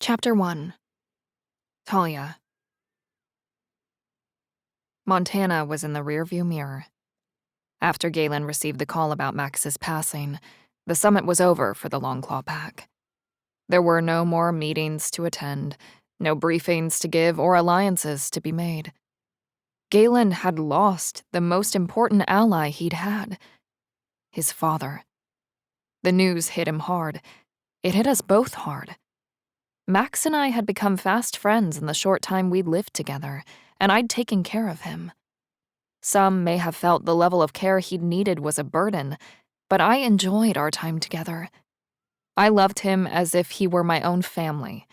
Chapter 1. Talia. Montana was in the rearview mirror. After Galen received the call about Max's passing, the summit was over for the Longclaw Pack. There were no more meetings to attend, no briefings to give, or alliances to be made. Galen had lost the most important ally he'd had, his father. The news hit him hard. It hit us both hard. Max and I had become fast friends in the short time we'd lived together, and I'd taken care of him. Some may have felt the level of care he'd needed was a burden, but I enjoyed our time together. I loved him as if he were my own family,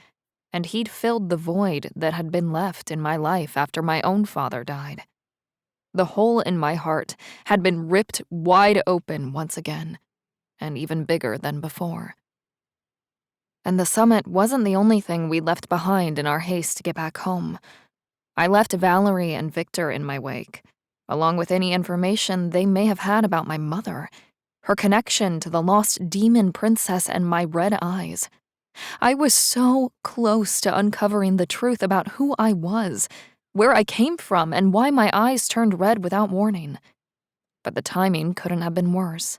and he'd filled the void that had been left in my life after my own father died. The hole in my heart had been ripped wide open once again, and even bigger than before. And the summit wasn't the only thing we left behind in our haste to get back home. I left Valerie and Victor in my wake, along with any information they may have had about my mother, her connection to the lost demon princess and my red eyes. I was so close to uncovering the truth about who I was, where I came from, and why my eyes turned red without warning. But the timing couldn't have been worse.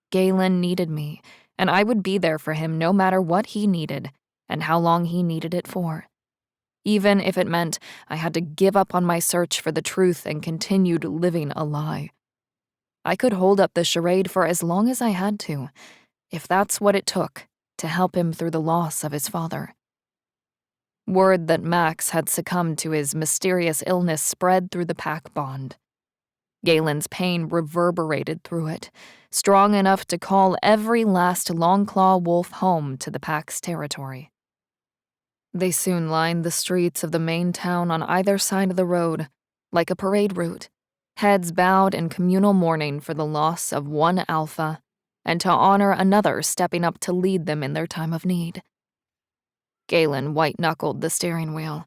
Galen needed me, and I would be there for him no matter what he needed and how long he needed it for. Even if it meant I had to give up on my search for the truth and continued living a lie. I could hold up the charade for as long as I had to, if that's what it took to help him through the loss of his father. Word that Max had succumbed to his mysterious illness spread through the pack bond. Galen's pain reverberated through it, strong enough to call every last Longclaw wolf home to the pack's territory. They soon lined the streets of the main town on either side of the road, like a parade route, heads bowed in communal mourning for the loss of one alpha, and to honor another stepping up to lead them in their time of need. Galen white-knuckled the steering wheel,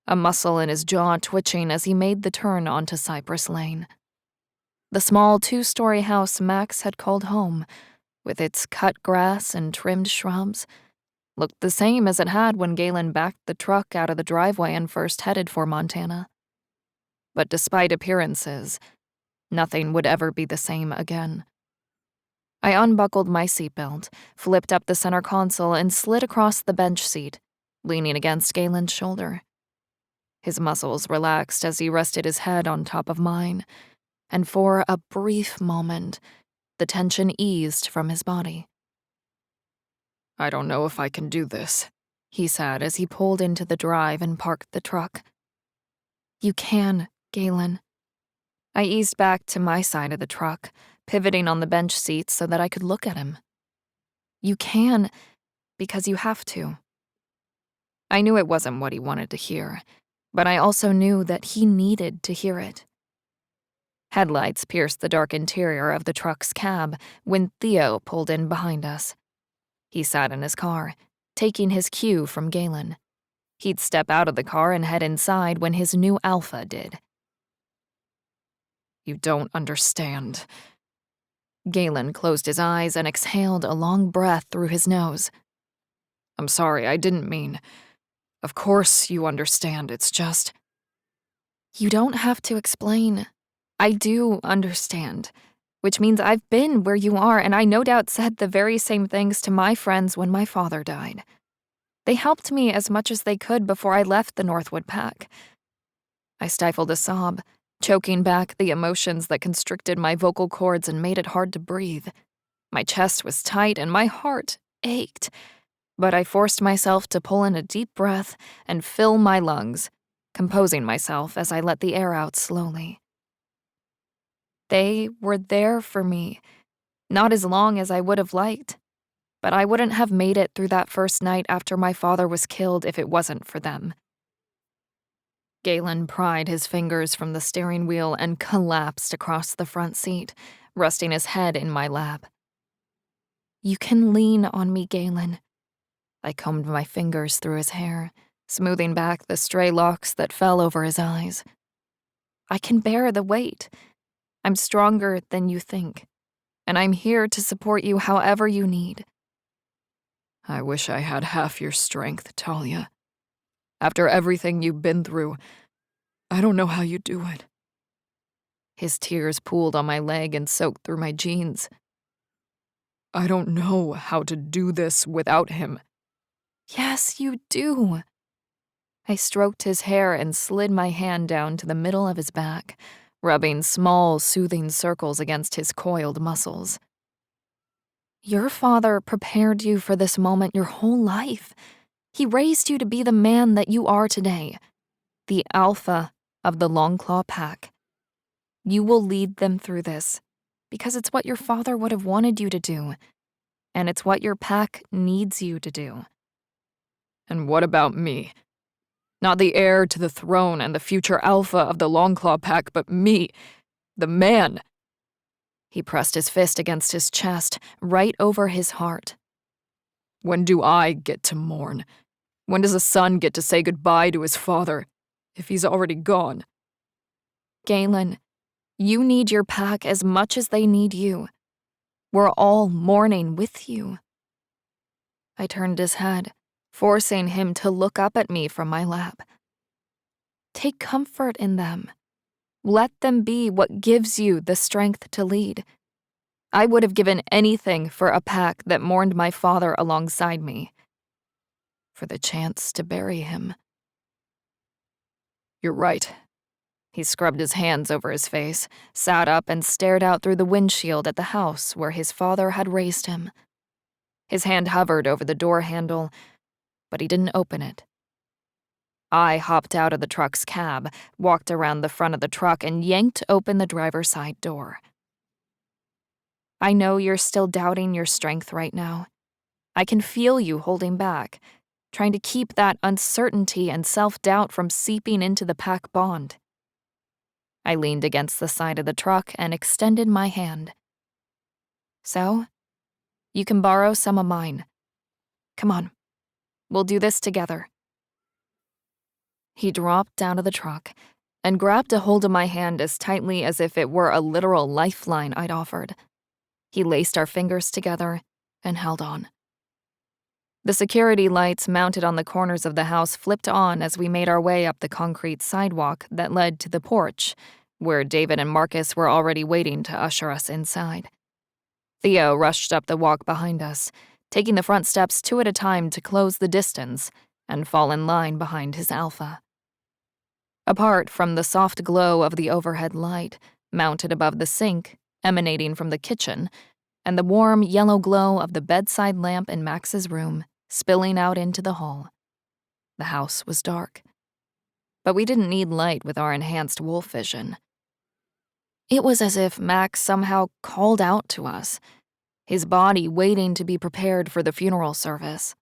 a muscle in his jaw twitching as he made the turn onto Cypress Lane. The small 2-story house Max had called home, with its cut grass and trimmed shrubs, looked the same as it had when Galen backed the truck out of the driveway and first headed for Montana. But despite appearances, nothing would ever be the same again. I unbuckled my seatbelt, flipped up the center console, and slid across the bench seat, leaning against Galen's shoulder. His muscles relaxed as he rested his head on top of mine, and for a brief moment, the tension eased from his body. "I don't know if I can do this," he said as he pulled into the drive and parked the truck. "You can, Galen." I eased back to my side of the truck, pivoting on the bench seat so that I could look at him. "You can, because you have to." I knew it wasn't what he wanted to hear, but I also knew that he needed to hear it. Headlights pierced the dark interior of the truck's cab when Theo pulled in behind us. He sat in his car, taking his cue from Galen. He'd step out of the car and head inside when his new alpha did. "You don't understand." Galen closed his eyes and exhaled a long breath through his nose. "I'm sorry, I didn't mean. Of course you understand, it's just—" "You don't have to explain. I do understand, which means I've been where you are, and I no doubt said the very same things to my friends when my father died. They helped me as much as they could before I left the Northwood Pack." I stifled a sob, choking back the emotions that constricted my vocal cords and made it hard to breathe. My chest was tight and my heart ached, but I forced myself to pull in a deep breath and fill my lungs, composing myself as I let the air out slowly. They were there for me, not as long as I would have liked, but I wouldn't have made it through that first night after my father was killed if it wasn't for them. Galen pried his fingers from the steering wheel and collapsed across the front seat, resting his head in my lap. "You can lean on me, Galen." I combed my fingers through his hair, smoothing back the stray locks that fell over his eyes. "I can bear the weight. I'm stronger than you think, and I'm here to support you however you need." I wish I had half your strength, Talia. After everything you've been through, I don't know how you do it." His tears pooled on my leg and soaked through my jeans. "I don't know how to do this without him." "Yes, you do." I stroked his hair and slid my hand down to the middle of his back, rubbing small, soothing circles against his coiled muscles. "Your father prepared you for this moment your whole life. He raised you to be the man that you are today, the alpha of the Longclaw Pack. You will lead them through this, because it's what your father would have wanted you to do, and it's what your pack needs you to do." "And what about me? Not the heir to the throne and the future alpha of the Longclaw Pack, but me, the man." He pressed his fist against his chest, right over his heart. "When do I get to mourn? When does a son get to say goodbye to his father, if he's already gone?" "Galen, you need your pack as much as they need you. We're all mourning with you." I turned his head, forcing him to look up at me from my lap. "Take comfort in them. Let them be what gives you the strength to lead. I would have given anything for a pack that mourned my father alongside me, for the chance to bury him." "You're right." He scrubbed his hands over his face, sat up and stared out through the windshield at the house where his father had raised him. His hand hovered over the door handle, but he didn't open it. I hopped out of the truck's cab, walked around the front of the truck, and yanked open the driver's side door. "I know you're still doubting your strength right now. I can feel you holding back, trying to keep that uncertainty and self-doubt from seeping into the pack bond." I leaned against the side of the truck and extended my hand. "So, you can borrow some of mine. Come on, we'll do this together." He dropped out of the truck and grabbed a hold of my hand as tightly as if it were a literal lifeline I'd offered. He laced our fingers together and held on. The security lights mounted on the corners of the house flipped on as we made our way up the concrete sidewalk that led to the porch, where David and Marcus were already waiting to usher us inside. Theo rushed up the walk behind us, taking the front steps two at a time to close the distance and fall in line behind his alpha. Apart from the soft glow of the overhead light, mounted above the sink, emanating from the kitchen, and the warm yellow glow of the bedside lamp in Max's room, spilling out into the hall. The house was dark. But we didn't need light with our enhanced wolf vision. It was as if Max somehow called out to us, his body waiting to be prepared for the funeral service.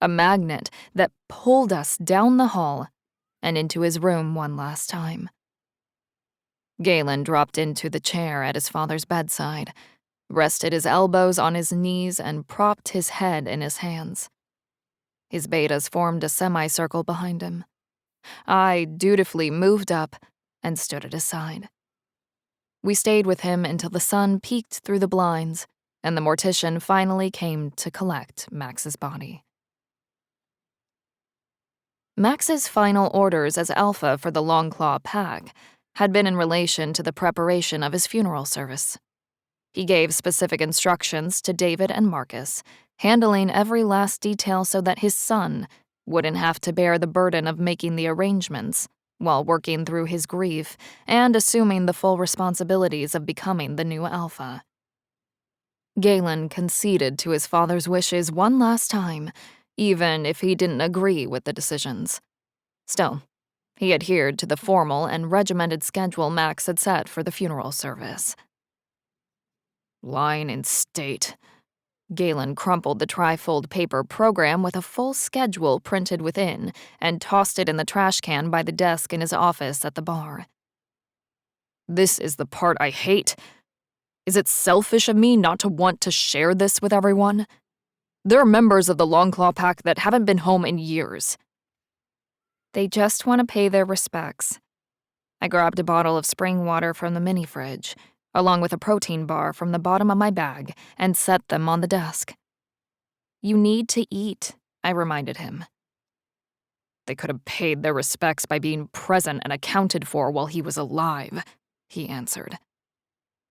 A magnet that pulled us down the hall and into his room one last time. Galen dropped into the chair at his father's bedside, rested his elbows on his knees, and propped his head in his hands. His betas formed a semicircle behind him. I dutifully moved up and stood at his side. We stayed with him until the sun peeked through the blinds and the mortician finally came to collect Max's body. Max's final orders as alpha for the Longclaw Pack had been in relation to the preparation of his funeral service. He gave specific instructions to David and Marcus, handling every last detail so that his son wouldn't have to bear the burden of making the arrangements while working through his grief and assuming the full responsibilities of becoming the new alpha. Galen conceded to his father's wishes one last time, even if he didn't agree with the decisions. Still, he adhered to the formal and regimented schedule Max had set for the funeral service. Lying in state. Galen crumpled the trifold paper program with a full schedule printed within and tossed it in the trash can by the desk in his office at the bar. This is the part I hate. Is it selfish of me not to want to share this with everyone? There are members of the Longclaw Pack that haven't been home in years. They just want to pay their respects. I grabbed a bottle of spring water from the mini fridge, along with a protein bar from the bottom of my bag, and set them on the desk. You need to eat, I reminded him. They could have paid their respects by being present and accounted for while he was alive, he answered.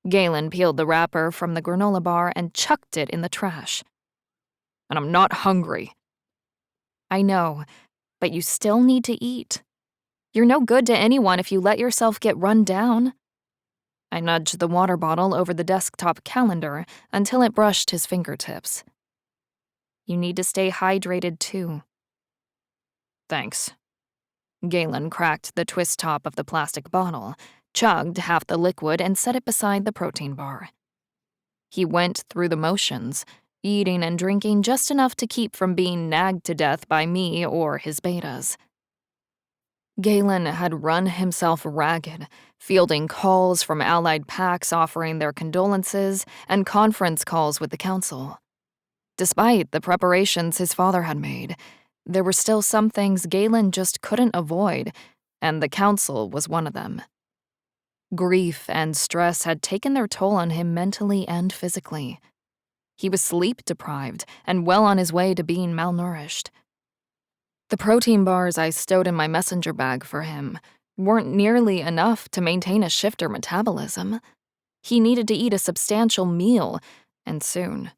Galen peeled the wrapper from the granola bar and chucked it in the trash. And I'm not hungry. I know, but you still need to eat. You're no good to anyone if you let yourself get run down. I nudged the water bottle over the desktop calendar until it brushed his fingertips. You need to stay hydrated too. Thanks. Galen cracked the twist top of the plastic bottle, chugged half the liquid, and set it beside the protein bar. He went through the motions, eating and drinking just enough to keep from being nagged to death by me or his betas. Galen had run himself ragged, fielding calls from allied packs offering their condolences and conference calls with the council. Despite the preparations his father had made, there were still some things Galen just couldn't avoid, and the council was one of them. Grief and stress had taken their toll on him mentally and physically. He was sleep-deprived and well on his way to being malnourished. The protein bars I stowed in my messenger bag for him weren't nearly enough to maintain a shifter metabolism. He needed to eat a substantial meal, and soon.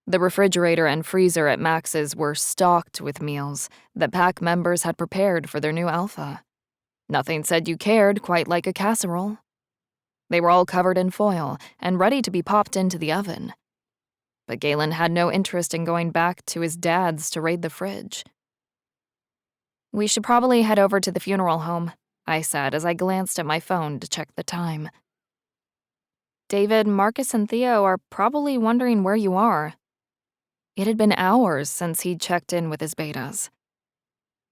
The refrigerator and freezer at Max's were stocked with meals that pack members had prepared for their new alpha. Nothing said you cared quite like a casserole. They were all covered in foil and ready to be popped into the oven. But Galen had no interest in going back to his dad's to raid the fridge. We should probably head over to the funeral home, I said as I glanced at my phone to check the time. David, Marcus, and Theo are probably wondering where you are. It had been hours since he'd checked in with his betas.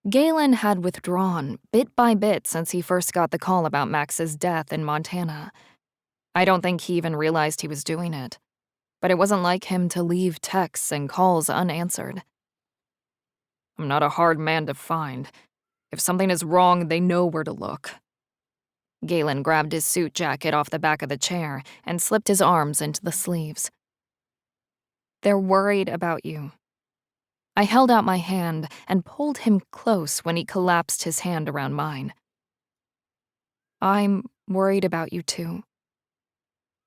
Galen had withdrawn bit by bit since he first got the call about Max's death in Montana. I don't think he even realized he was doing it, but it wasn't like him to leave texts and calls unanswered. I'm not a hard man to find. If something is wrong, they know where to look. Galen grabbed his suit jacket off the back of the chair and slipped his arms into the sleeves. They're worried about you. I held out my hand and pulled him close when he collapsed his hand around mine. I'm worried about you too.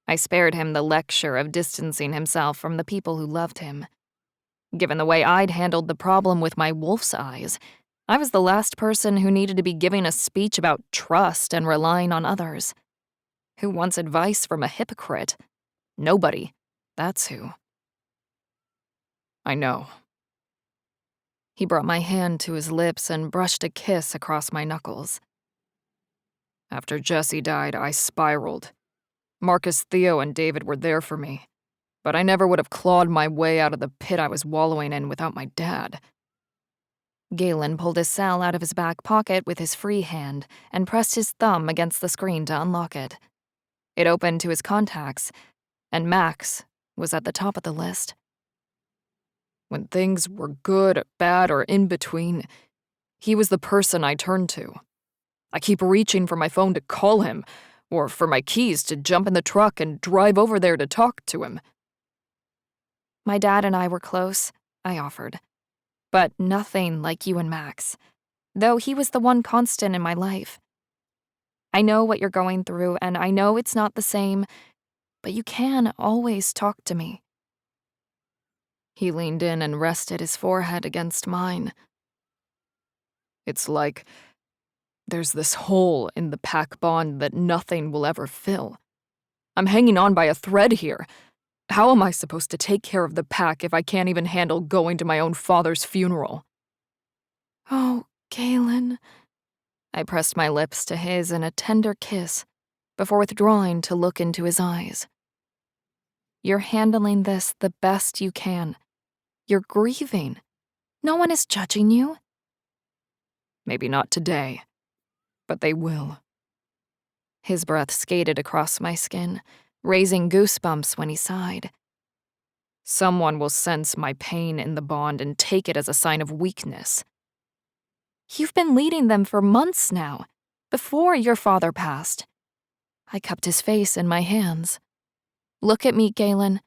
I spared him the lecture of distancing himself from the people who loved him. Given the way I'd handled the problem with my wolf's eyes, I was the last person who needed to be giving a speech about trust and relying on others. Who wants advice from a hypocrite? Nobody. That's who. I know. He brought my hand to his lips and brushed a kiss across my knuckles. After Jesse died, I spiraled. Marcus, Theo, and David were there for me, but I never would have clawed my way out of the pit I was wallowing in without my dad. Galen pulled his cell out of his back pocket with his free hand and pressed his thumb against the screen to unlock it. It opened to his contacts, and Max was at the top of the list. When things were good, bad, or in between, he was the person I turned to. I keep reaching for my phone to call him, or for my keys to jump in the truck and drive over there to talk to him. My dad and I were close, I offered. But nothing like you and Max, though he was the one constant in my life. I know what you're going through, and I know it's not the same, but you can always talk to me. He leaned in and rested his forehead against mine. It's like there's this hole in the pack bond that nothing will ever fill. I'm hanging on by a thread here. How am I supposed to take care of the pack if I can't even handle going to my own father's funeral? Oh, Galen. I pressed my lips to his in a tender kiss before withdrawing to look into his eyes. You're handling this the best you can. You're grieving. No one is judging you. Maybe not today, but they will. His breath skated across my skin, raising goosebumps when he sighed. Someone will sense my pain in the bond and take it as a sign of weakness. You've been leading them for months now, before your father passed. I cupped his face in my hands. Look at me, Galen.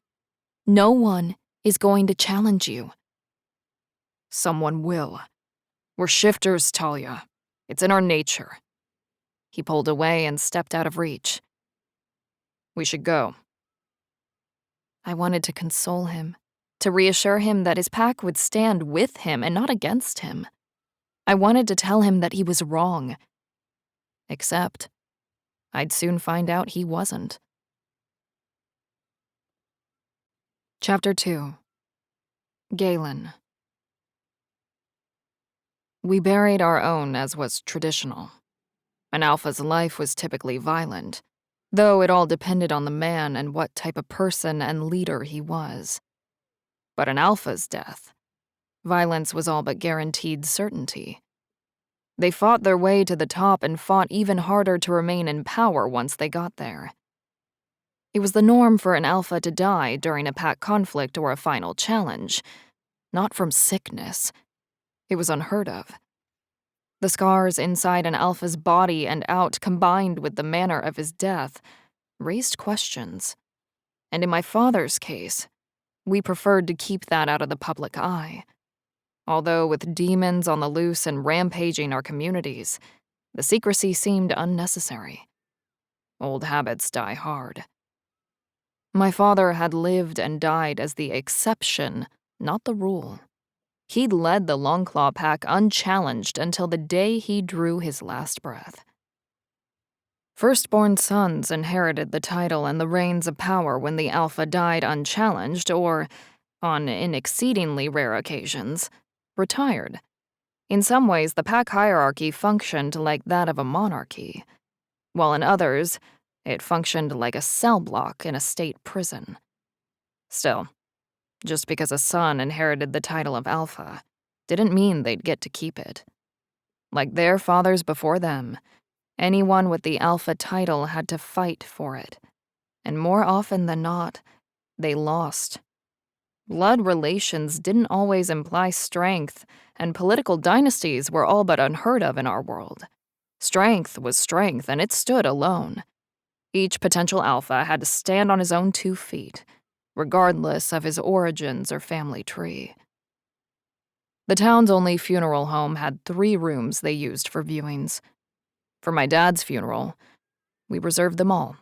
No one is going to challenge you. Someone will. We're shifters, Talia. It's in our nature. He pulled away and stepped out of reach. We should go. I wanted to console him, to reassure him that his pack would stand with him and not against him. I wanted to tell him that he was wrong. Except, I'd soon find out he wasn't. Chapter 2. Galen. We buried our own as was traditional. An alpha's life was typically violent, though it all depended on the man and what type of person and leader he was. But an alpha's death, violence was all but guaranteed certainty. They fought their way to the top and fought even harder to remain in power once they got there. It was the norm for an alpha to die during a pack conflict or a final challenge, not from sickness. It was unheard of. The scars inside an alpha's body and out, combined with the manner of his death, raised questions. And in my father's case, we preferred to keep that out of the public eye. Although with demons on the loose and rampaging our communities, the secrecy seemed unnecessary. Old habits die hard. My father had lived and died as the exception, not the rule. He'd led the Longclaw pack unchallenged until the day he drew his last breath. Firstborn sons inherited the title and the reins of power when the alpha died unchallenged or, on exceedingly rare occasions, retired. In some ways, the pack hierarchy functioned like that of a monarchy, while in others, it functioned like a cell block in a state prison. Still, just because a son inherited the title of alpha didn't mean they'd get to keep it. Like their fathers before them, anyone with the alpha title had to fight for it, and more often than not, they lost. Blood relations didn't always imply strength, and political dynasties were all but unheard of in our world. Strength was strength, and it stood alone. Each potential alpha had to stand on his own 2 feet, regardless of his origins or family tree. The town's only funeral home had 3 rooms they used for viewings. For my dad's funeral, we reserved them all.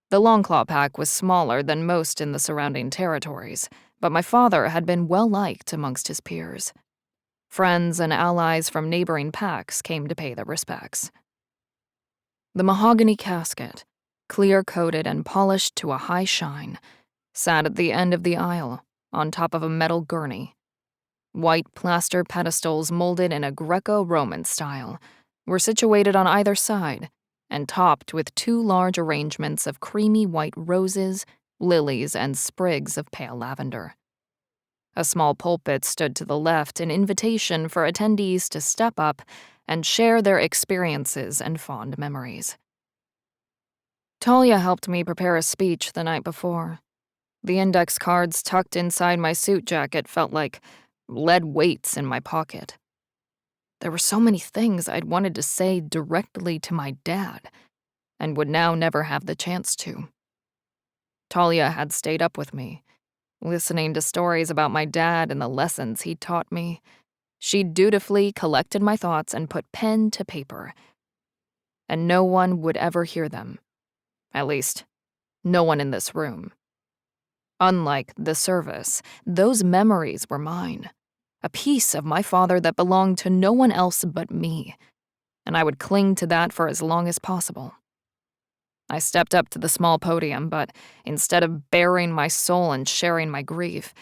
The Longclaw pack was smaller than most in the surrounding territories, but my father had been well-liked amongst his peers. Friends and allies from neighboring packs came to pay their respects. The mahogany casket, clear-coated and polished to a high shine, sat at the end of the aisle, on top of a metal gurney. White plaster pedestals molded in a Greco-Roman style were situated on either side and topped with 2 large arrangements of creamy white roses, lilies, and sprigs of pale lavender. A small pulpit stood to the left, an invitation for attendees to step up and share their experiences and fond memories. Talia helped me prepare a speech the night before. The index cards tucked inside my suit jacket felt like lead weights in my pocket. There were so many things I'd wanted to say directly to my dad, and would now never have the chance to. Talia had stayed up with me, listening to stories about my dad and the lessons he taught me. She dutifully collected my thoughts and put pen to paper. And no one would ever hear them. At least, no one in this room. Unlike the service, those memories were mine. A piece of my father that belonged to no one else but me, and I would cling to that for as long as possible. I stepped up to the small podium, but instead of baring my soul and sharing my grief,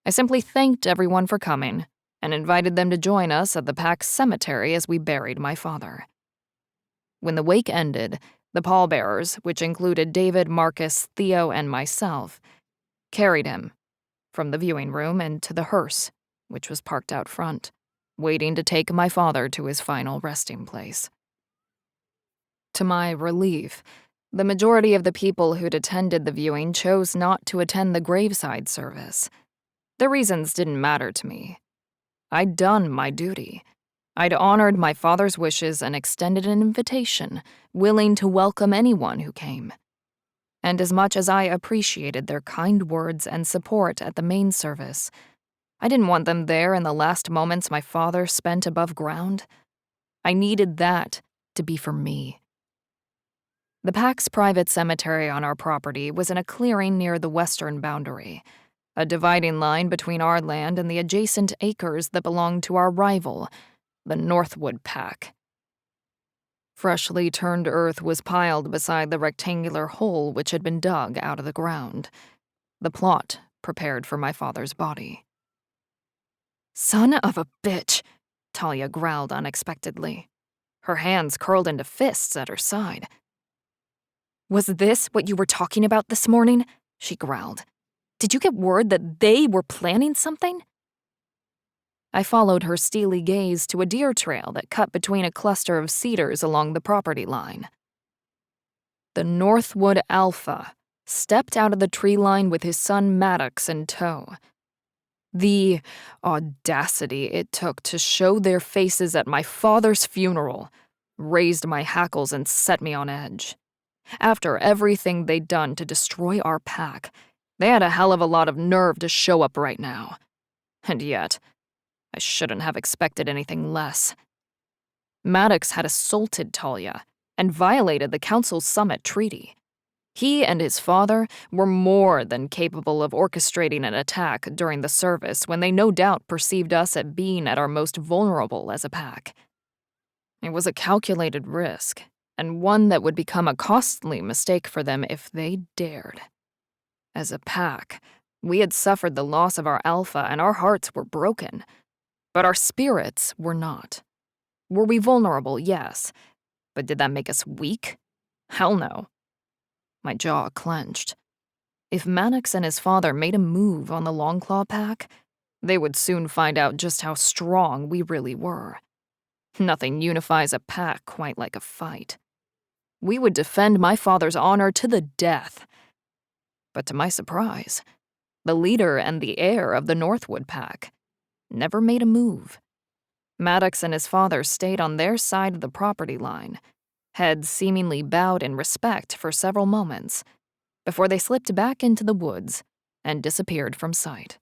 I simply thanked everyone for coming and invited them to join us at the pack's cemetery as we buried my father. When the wake ended, the pallbearers, which included David, Marcus, Theo, and myself, carried him from the viewing room and to the hearse, which was parked out front, waiting to take my father to his final resting place. To my relief, the majority of the people who'd attended the viewing chose not to attend the graveside service. The reasons didn't matter to me. I'd done my duty. I'd honored my father's wishes and extended an invitation, willing to welcome anyone who came. And as much as I appreciated their kind words and support at the main service, I didn't want them there in the last moments my father spent above ground. I needed that to be for me. The pack's private cemetery on our property was in a clearing near the western boundary, a dividing line between our land and the adjacent acres that belonged to our rival, the Northwood Pack. Freshly turned earth was piled beside the rectangular hole which had been dug out of the ground, the plot prepared for my father's body. "Son of a bitch," Talia growled unexpectedly. Her hands curled into fists at her side. "Was this what you were talking about this morning?" she growled. "Did you get word that they were planning something?" I followed her steely gaze to a deer trail that cut between a cluster of cedars along the property line. The Northwood Alpha stepped out of the tree line with his son Maddox in tow. The audacity it took to show their faces at my father's funeral raised my hackles and set me on edge. After everything they'd done to destroy our pack, they had a hell of a lot of nerve to show up right now. And yet, I shouldn't have expected anything less. Maddox had assaulted Talia and violated the Council's summit treaty. He and his father were more than capable of orchestrating an attack during the service when they no doubt perceived us as being at our most vulnerable as a pack. It was a calculated risk, and one that would become a costly mistake for them if they dared. As a pack, we had suffered the loss of our alpha and our hearts were broken, but our spirits were not. Were we vulnerable? Yes. But did that make us weak? Hell no. My jaw clenched. If Maddox and his father made a move on the Longclaw pack, they would soon find out just how strong we really were. Nothing unifies a pack quite like a fight. We would defend my father's honor to the death. But to my surprise, the leader and the heir of the Northwood pack never made a move. Maddox and his father stayed on their side of the property line, heads seemingly bowed in respect for several moments, before they slipped back into the woods and disappeared from sight.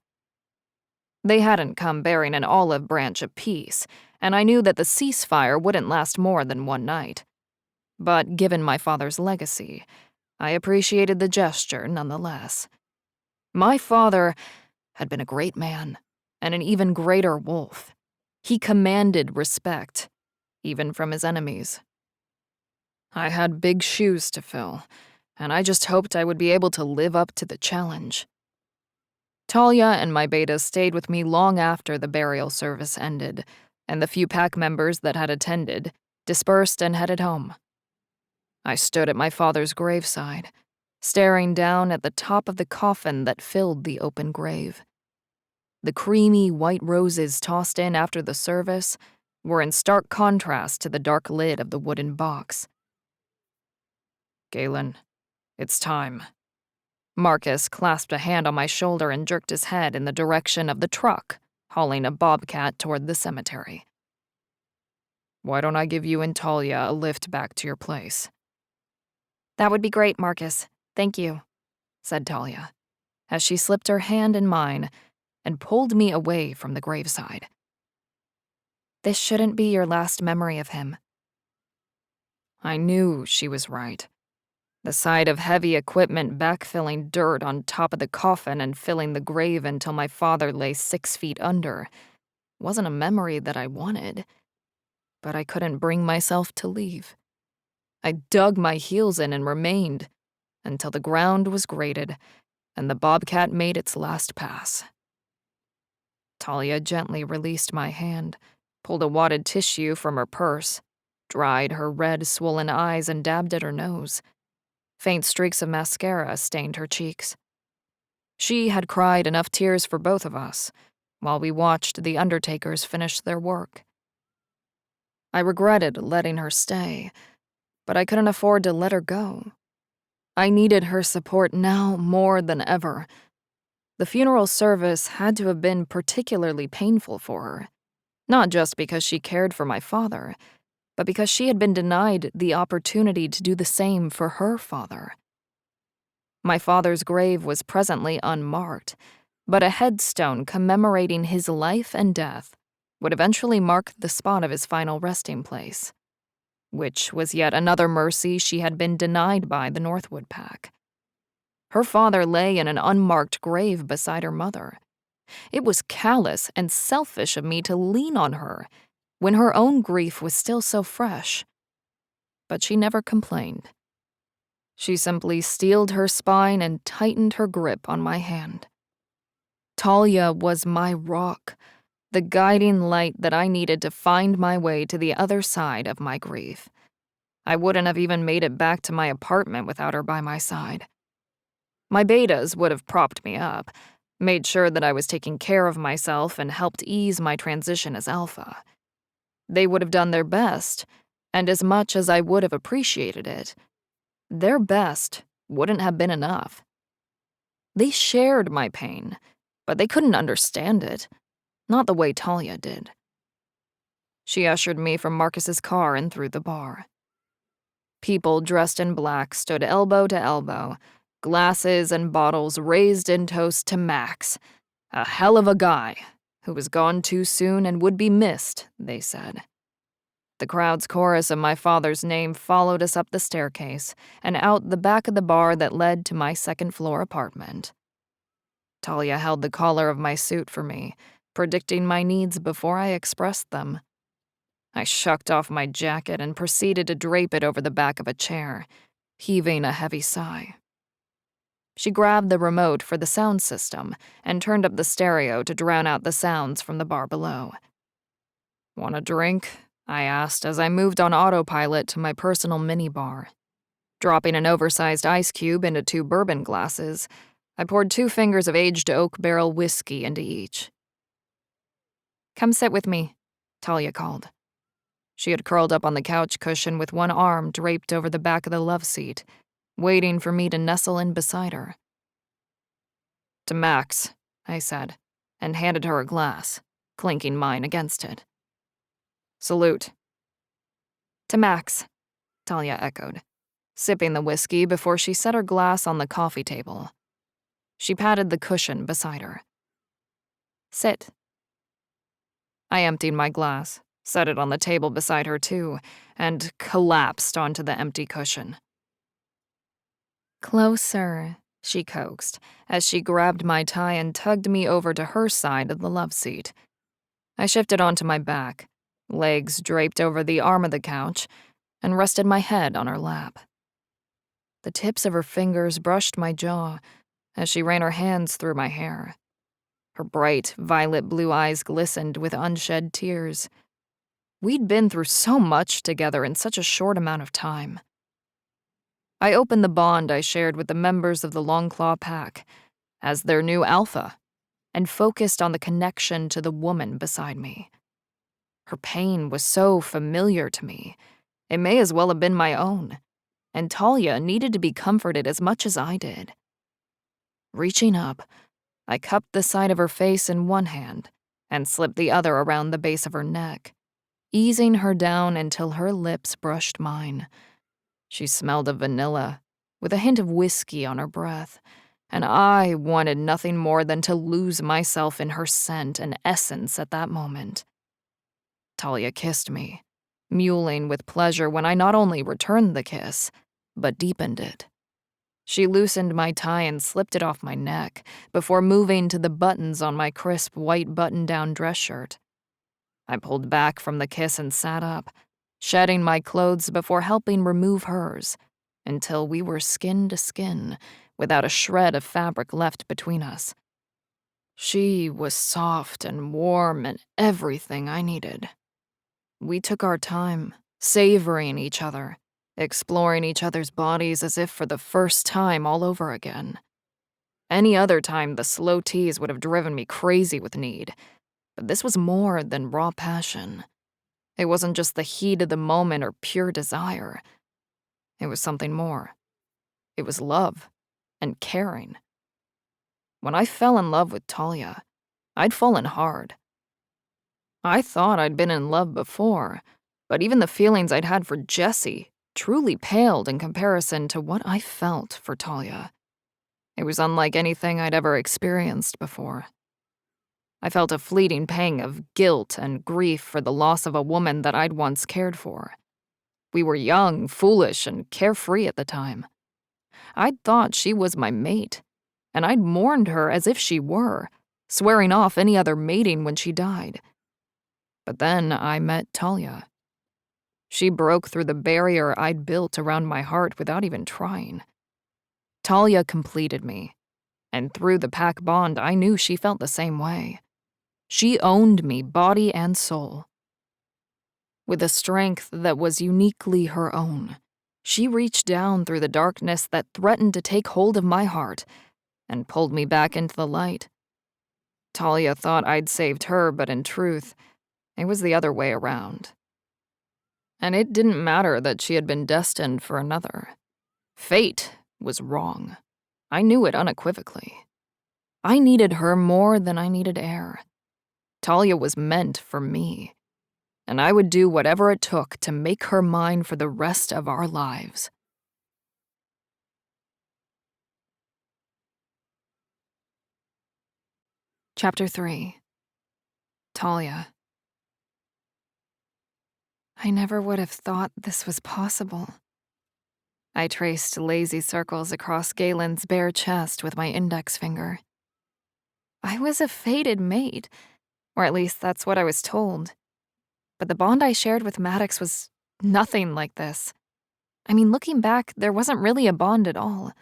They hadn't come bearing an olive branch of peace, and I knew that the ceasefire wouldn't last more than one night. But given my father's legacy, I appreciated the gesture nonetheless. My father had been a great man, and an even greater wolf. He commanded respect, even from his enemies. I had big shoes to fill, and I just hoped I would be able to live up to the challenge. Talia and my beta stayed with me long after the burial service ended, and the few pack members that had attended dispersed and headed home. I stood at my father's graveside, staring down at the top of the coffin that filled the open grave. The creamy white roses tossed in after the service were in stark contrast to the dark lid of the wooden box. "Galen, it's time." Marcus clasped a hand on my shoulder and jerked his head in the direction of the truck, hauling a bobcat toward the cemetery. "Why don't I give you and Talia a lift back to your place?" "That would be great, Marcus. Thank you," said Talia, as she slipped her hand in mine and pulled me away from the graveside. "This shouldn't be your last memory of him." I knew she was right. The sight of heavy equipment backfilling dirt on top of the coffin and filling the grave until my father lay 6 feet under wasn't a memory that I wanted, but I couldn't bring myself to leave. I dug my heels in and remained until the ground was graded and the bobcat made its last pass. Talia gently released my hand, pulled a wadded tissue from her purse, dried her red, swollen eyes, and dabbed at her nose. Faint streaks of mascara stained her cheeks. She had cried enough tears for both of us, while we watched the undertakers finish their work. I regretted letting her stay, but I couldn't afford to let her go. I needed her support now more than ever. The funeral service had to have been particularly painful for her, not just because she cared for my father, but because she had been denied the opportunity to do the same for her father. My father's grave was presently unmarked, but a headstone commemorating his life and death would eventually mark the spot of his final resting place, which was yet another mercy she had been denied by the Northwood Pack. Her father lay in an unmarked grave beside her mother. It was callous and selfish of me to lean on her when her own grief was still so fresh. But she never complained. She simply steeled her spine and tightened her grip on my hand. Talia was my rock, the guiding light that I needed to find my way to the other side of my grief. I wouldn't have even made it back to my apartment without her by my side. My betas would have propped me up, made sure that I was taking care of myself, and helped ease my transition as alpha. They would have done their best, and as much as I would have appreciated it, their best wouldn't have been enough. They shared my pain, but they couldn't understand it, not the way Talia did. She ushered me from Marcus's car and through the bar. People dressed in black stood elbow to elbow, glasses and bottles raised in toast to Max, a hell of a guy who was gone too soon and would be missed, they said. The crowd's chorus of my father's name followed us up the staircase and out the back of the bar that led to my second-floor apartment. Talia held the collar of my suit for me, predicting my needs before I expressed them. I shucked off my jacket and proceeded to drape it over the back of a chair, heaving a heavy sigh. She grabbed the remote for the sound system and turned up the stereo to drown out the sounds from the bar below. "Want a drink?" I asked as I moved on autopilot to my personal minibar. Dropping an oversized ice cube into 2 bourbon glasses, I poured 2 fingers of aged oak barrel whiskey into each. "Come sit with me," Talia called. She had curled up on the couch cushion with one arm draped over the back of the love seat, waiting for me to nestle in beside her. "To Max," I said, and handed her a glass, clinking mine against it. "Salute." "To Max," Talia echoed, sipping the whiskey before she set her glass on the coffee table. She patted the cushion beside her. "Sit." I emptied my glass, set it on the table beside her too, and collapsed onto the empty cushion. "Closer," she coaxed, as she grabbed my tie and tugged me over to her side of the love seat. I shifted onto my back, legs draped over the arm of the couch, and rested my head on her lap. The tips of her fingers brushed my jaw as she ran her hands through my hair. Her bright, violet blue eyes glistened with unshed tears. We'd been through so much together in such a short amount of time. I opened the bond I shared with the members of the Longclaw Pack as their new alpha and focused on the connection to the woman beside me. Her pain was so familiar to me, it may as well have been my own, and Talia needed to be comforted as much as I did. Reaching up, I cupped the side of her face in one hand and slipped the other around the base of her neck, easing her down until her lips brushed mine. She smelled of vanilla, with a hint of whiskey on her breath, and I wanted nothing more than to lose myself in her scent and essence at that moment. Talia kissed me, mewling with pleasure when I not only returned the kiss, but deepened it. She loosened my tie and slipped it off my neck before moving to the buttons on my crisp white button-down dress shirt. I pulled back from the kiss and sat up, shedding my clothes before helping remove hers, until we were skin to skin, without a shred of fabric left between us. She was soft and warm and everything I needed. We took our time, savoring each other, exploring each other's bodies as if for the first time all over again. Any other time, the slow tease would have driven me crazy with need, but this was more than raw passion. It wasn't just the heat of the moment or pure desire. It was something more. It was love and caring. When I fell in love with Talia, I'd fallen hard. I thought I'd been in love before, but even the feelings I'd had for Jessie truly paled in comparison to what I felt for Talia. It was unlike anything I'd ever experienced before. I felt a fleeting pang of guilt and grief for the loss of a woman that I'd once cared for. We were young, foolish, and carefree at the time. I'd thought she was my mate, and I'd mourned her as if she were, swearing off any other mating when she died. But then I met Talia. She broke through the barrier I'd built around my heart without even trying. Talia completed me, and through the pack bond, I knew she felt the same way. She owned me, body and soul. With a strength that was uniquely her own, she reached down through the darkness that threatened to take hold of my heart and pulled me back into the light. Talia thought I'd saved her, but in truth, it was the other way around. And it didn't matter that she had been destined for another. Fate was wrong. I knew it unequivocally. I needed her more than I needed air. Talia was meant for me, and I would do whatever it took to make her mine for the rest of our lives. Chapter 3. Talia. I never would have thought this was possible. I traced lazy circles across Galen's bare chest with my index finger. I was a fated mate, or at least that's what I was told. But the bond I shared with Maddox was nothing like this. I mean, looking back, there wasn't really a bond at all.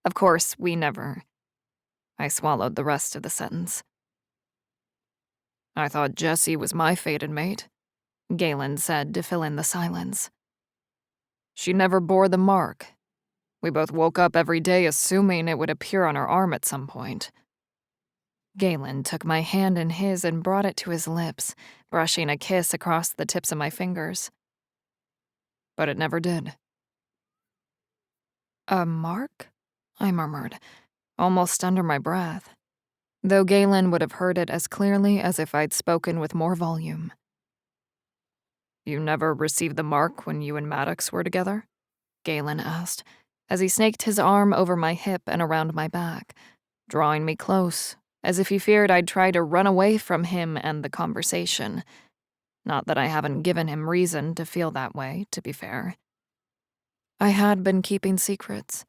Of course, we never. I swallowed the rest of the sentence. I thought Jessie was my fated mate, Galen said to fill in the silence. She never bore the mark. We both woke up every day assuming it would appear on her arm at some point. Galen took my hand in his and brought it to his lips, brushing a kiss across the tips of my fingers. But it never did. A mark? I murmured, almost under my breath, though Galen would have heard it as clearly as if I'd spoken with more volume. You never received the mark when you and Maddox were together? Galen asked, as he snaked his arm over my hip and around my back, drawing me close, as if he feared I'd try to run away from him and the conversation. Not that I haven't given him reason to feel that way, to be fair. I had been keeping secrets.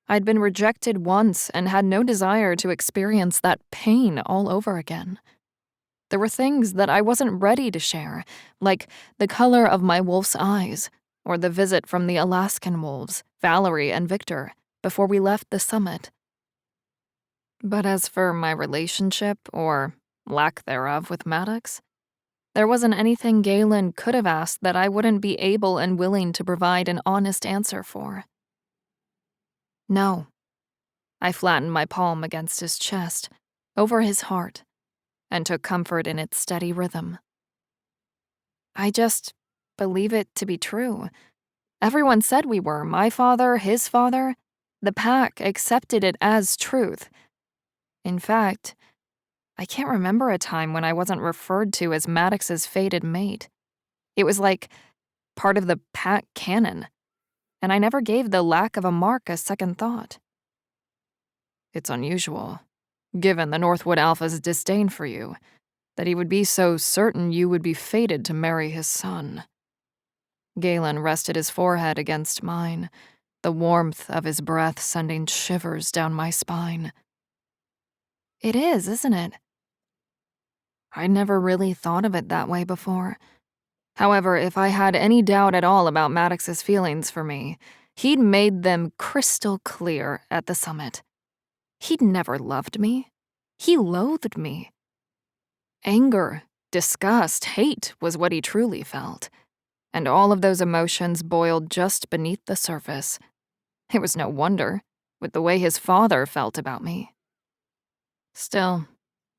I'd been rejected once and had no desire to experience that pain all over again. There were things that I wasn't ready to share, like the color of my wolf's eyes, or the visit from the Alaskan wolves, Valerie and Victor, before we left the summit. But as for my relationship, or lack thereof, with Maddox, there wasn't anything Galen could have asked that I wouldn't be able and willing to provide an honest answer for. No. I flattened my palm against his chest, over his heart, and took comfort in its steady rhythm. I just believe it to be true. Everyone said we were, my father, his father. The pack accepted it as truth. In fact, I can't remember a time when I wasn't referred to as Maddox's fated mate. It was like part of the pack canon, and I never gave the lack of a mark a second thought. It's unusual, given the Northwood Alpha's disdain for you, that he would be so certain you would be fated to marry his son. Galen rested his forehead against mine, the warmth of his breath sending shivers down my spine. It is, isn't it? I never really thought of it that way before. However, if I had any doubt at all about Maddox's feelings for me, he'd made them crystal clear at the summit. He'd never loved me. He loathed me. Anger, disgust, hate was what he truly felt, and all of those emotions boiled just beneath the surface. It was no wonder, with the way his father felt about me. Still,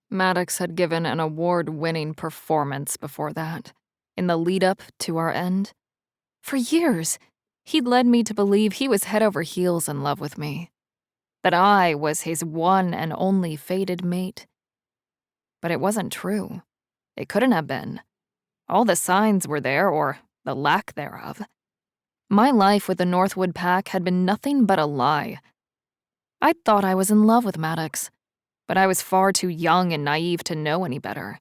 Maddox had given an award-winning performance before that, in the lead-up to our end. For years, he'd led me to believe he was head over heels in love with me, that I was his one and only fated mate. But it wasn't true. It couldn't have been. All the signs were there, or the lack thereof. My life with the Northwood Pack had been nothing but a lie. I thought I was in love with Maddox, but I was far too young and naive to know any better.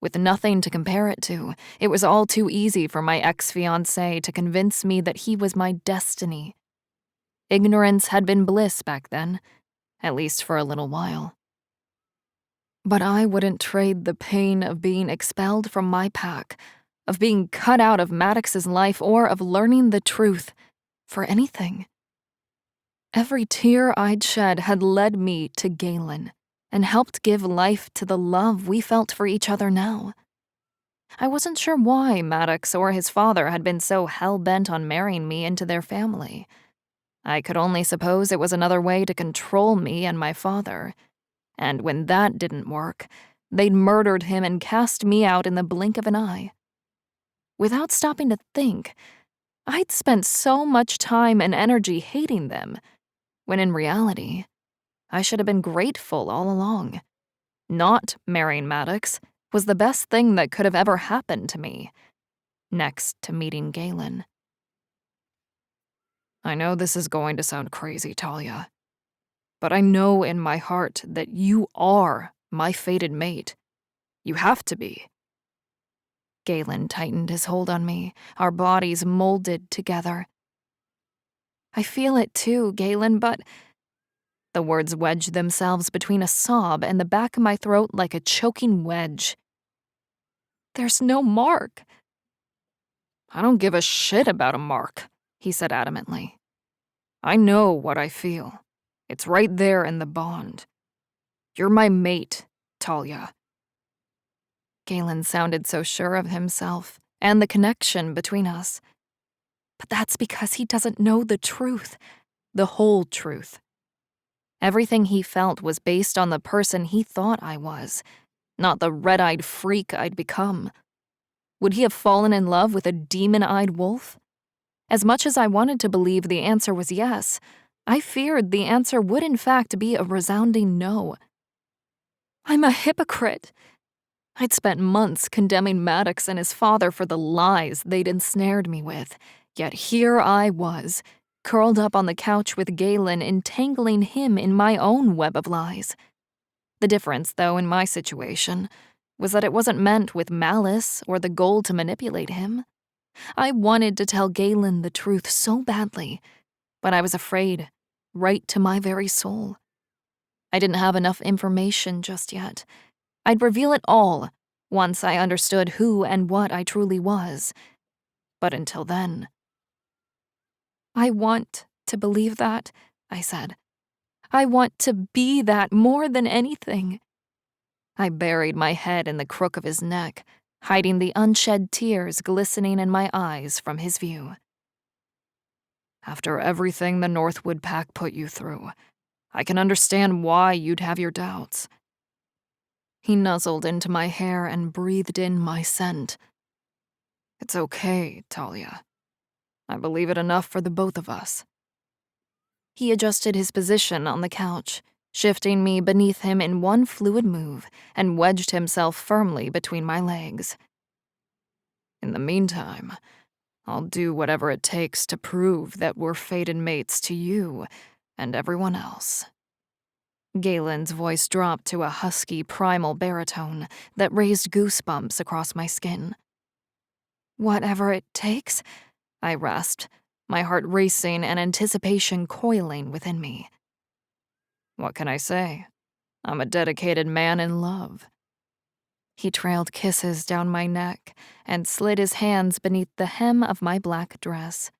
With nothing to compare it to, it was all too easy for my ex-fiancé to convince me that he was my destiny. Ignorance had been bliss back then, at least for a little while. But I wouldn't trade the pain of being expelled from my pack, of being cut out of Maddox's life, or of learning the truth for anything. Every tear I'd shed had led me to Galen and helped give life to the love we felt for each other now. I wasn't sure why Maddox or his father had been so hell-bent on marrying me into their family. I could only suppose it was another way to control me and my father. And when that didn't work, they'd murdered him and cast me out in the blink of an eye. Without stopping to think, I'd spent so much time and energy hating them, when in reality, I should have been grateful all along. Not marrying Maddox was the best thing that could have ever happened to me, next to meeting Galen. I know this is going to sound crazy, Talia, but I know in my heart that you are my fated mate. You have to be. Galen tightened his hold on me, our bodies molded together. I feel it too, Galen, but... The words wedged themselves between a sob and the back of my throat like a choking wedge. There's no mark. I don't give a shit about a mark, he said adamantly. I know what I feel. It's right there in the bond. You're my mate, Talia. Galen sounded so sure of himself and the connection between us. But that's because he doesn't know the truth, the whole truth. Everything he felt was based on the person he thought I was, not the red-eyed freak I'd become. Would he have fallen in love with a demon-eyed wolf? As much as I wanted to believe the answer was yes, I feared the answer would in fact be a resounding no. I'm a hypocrite. I'd spent months condemning Maddox and his father for the lies they'd ensnared me with, yet here I was, curled up on the couch with Galen, entangling him in my own web of lies. The difference, though, in my situation, was that it wasn't meant with malice or the goal to manipulate him. I wanted to tell Galen the truth so badly, but I was afraid, right to my very soul. I didn't have enough information just yet. I'd reveal it all once I understood who and what I truly was. But until then... I want to believe that, I said. I want to be that more than anything. I buried my head in the crook of his neck, hiding the unshed tears glistening in my eyes from his view. After everything the Northwood Pack put you through, I can understand why you'd have your doubts. He nuzzled into my hair and breathed in my scent. It's okay, Talia. I believe it enough for the both of us. He adjusted his position on the couch, shifting me beneath him in one fluid move, and wedged himself firmly between my legs. In the meantime, I'll do whatever it takes to prove that we're fated mates to you and everyone else. Galen's voice dropped to a husky, primal baritone that raised goosebumps across my skin. Whatever it takes? I rasped, my heart racing and anticipation coiling within me. What can I say? I'm a dedicated man in love. He trailed kisses down my neck and slid his hands beneath the hem of my black dress,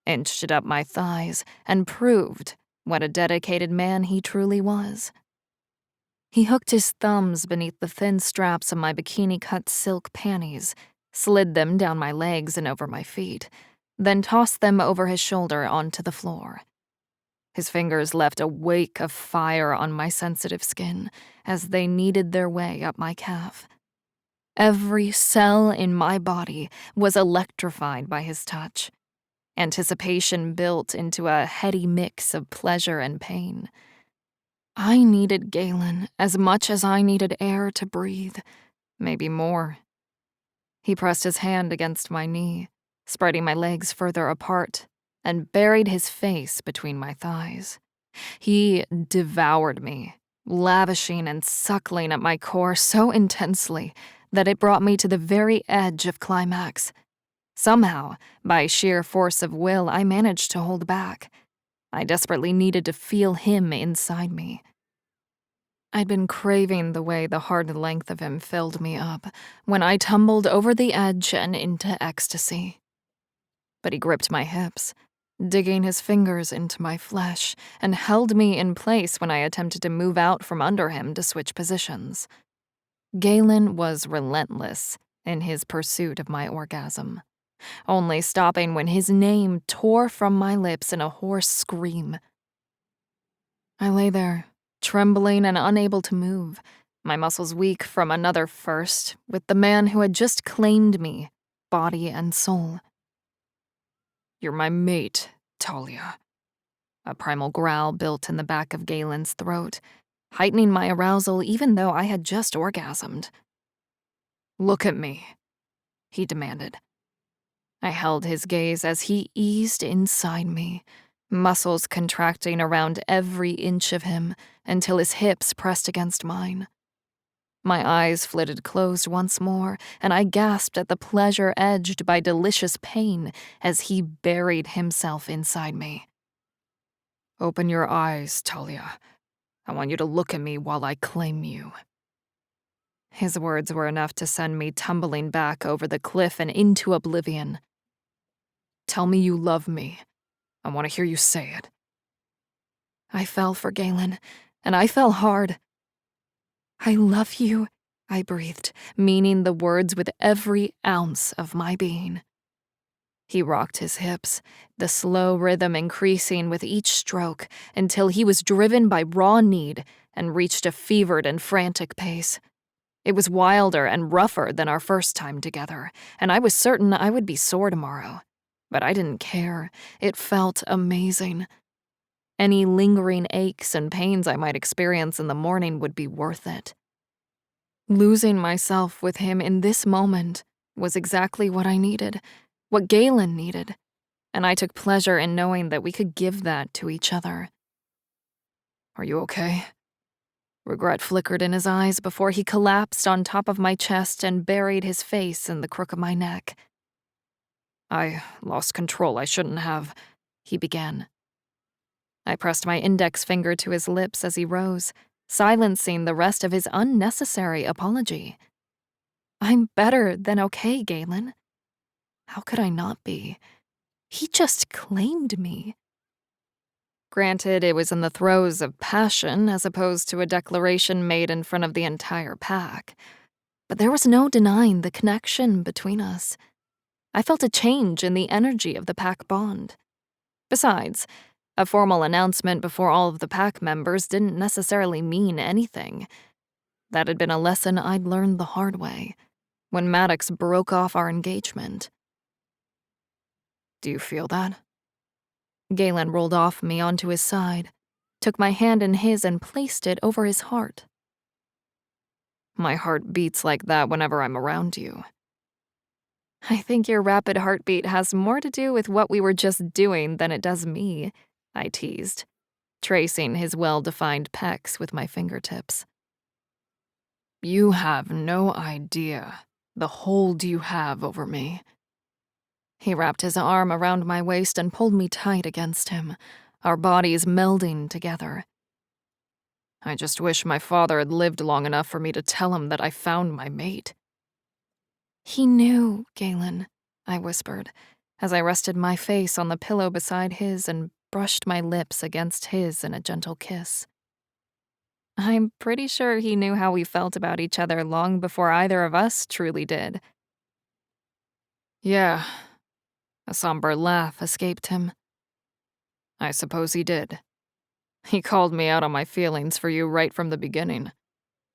inched it up my thighs, and proved what a dedicated man he truly was. He hooked his thumbs beneath the thin straps of my bikini-cut silk panties, slid them down my legs and over my feet, then tossed them over his shoulder onto the floor. His fingers left a wake of fire on my sensitive skin as they kneaded their way up my calf. Every cell in my body was electrified by his touch. Anticipation built into a heady mix of pleasure and pain. I needed Galen as much as I needed air to breathe, maybe more. He pressed his hand against my knee, spreading my legs further apart, and buried his face between my thighs. He devoured me, lavishing and suckling at my core so intensely that it brought me to the very edge of climax. Somehow, by sheer force of will, I managed to hold back. I desperately needed to feel him inside me. I'd been craving the way the hard length of him filled me up when I tumbled over the edge and into ecstasy. But he gripped my hips, digging his fingers into my flesh, and held me in place when I attempted to move out from under him to switch positions. Galen was relentless in his pursuit of my orgasm, only stopping when his name tore from my lips in a hoarse scream. I lay there, trembling and unable to move, my muscles weak from another first, with the man who had just claimed me, body and soul. "You're my mate, Talia." A primal growl built in the back of Galen's throat, heightening my arousal even though I had just orgasmed. "Look at me," he demanded. I held his gaze as he eased inside me, muscles contracting around every inch of him until his hips pressed against mine. My eyes flitted closed once more, and I gasped at the pleasure edged by delicious pain as he buried himself inside me. "Open your eyes, Talia. I want you to look at me while I claim you." His words were enough to send me tumbling back over the cliff and into oblivion. "Tell me you love me. I want to hear you say it." I fell for Galen, and I fell hard. "I love you," I breathed, meaning the words with every ounce of my being. He rocked his hips, the slow rhythm increasing with each stroke until he was driven by raw need and reached a fevered and frantic pace. It was wilder and rougher than our first time together, and I was certain I would be sore tomorrow. But I didn't care. It felt amazing. Any lingering aches and pains I might experience in the morning would be worth it. Losing myself with him in this moment was exactly what I needed, what Galen needed, and I took pleasure in knowing that we could give that to each other. "Are you okay?" Regret flickered in his eyes before he collapsed on top of my chest and buried his face in the crook of my neck. "I lost control. I shouldn't have," he began. I pressed my index finger to his lips as he rose, silencing the rest of his unnecessary apology. "I'm better than okay, Galen. How could I not be? He just claimed me." Granted, it was in the throes of passion as opposed to a declaration made in front of the entire pack, but there was no denying the connection between us. I felt a change in the energy of the pack bond. Besides, a formal announcement before all of the pack members didn't necessarily mean anything. That had been a lesson I'd learned the hard way, when Maddox broke off our engagement. "Do you feel that?" Galen rolled off me onto his side, took my hand in his and placed it over his heart. "My heart beats like that whenever I'm around you." "I think your rapid heartbeat has more to do with what we were just doing than it does me," I teased, tracing his well-defined pecs with my fingertips. "You have no idea the hold you have over me." He wrapped his arm around my waist and pulled me tight against him, our bodies melding together. "I just wish my father had lived long enough for me to tell him that I found my mate." "He knew, Galen," I whispered, as I rested my face on the pillow beside his and brushed my lips against his in a gentle kiss. "I'm pretty sure he knew how we felt about each other long before either of us truly did." "Yeah." A somber laugh escaped him. "I suppose he did. He called me out on my feelings for you right from the beginning,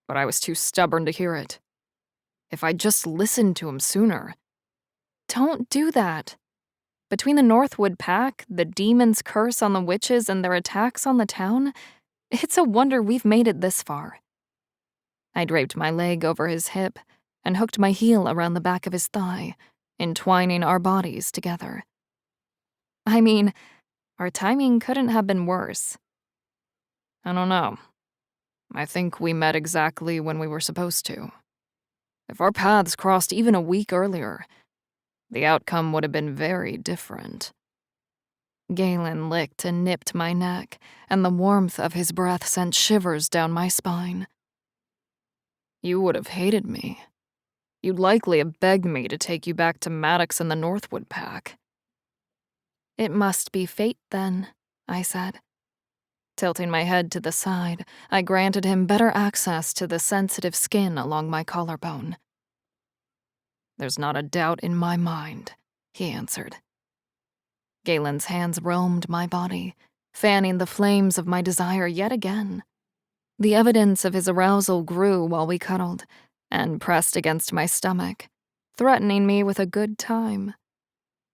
but I was too stubborn to hear it. If I'd just listened to him sooner." "Don't do that. Between the Northwood Pack, the demon's curse on the witches, and their attacks on the town, it's a wonder we've made it this far." I draped my leg over his hip and hooked my heel around the back of his thigh, entwining our bodies together. I mean, our timing couldn't have been worse. I don't know. I think we met exactly when we were supposed to. If our paths crossed even a week earlier, the outcome would have been very different. Galen licked and nipped my neck, and the warmth of his breath sent shivers down my spine. You would have hated me. You'd likely have begged me to take you back to Maddox and the Northwood Pack. It must be fate, then, I said. Tilting my head to the side, I granted him better access to the sensitive skin along my collarbone. There's not a doubt in my mind, he answered. Galen's hands roamed my body, fanning the flames of my desire yet again. The evidence of his arousal grew while we cuddled, and pressed against my stomach, threatening me with a good time.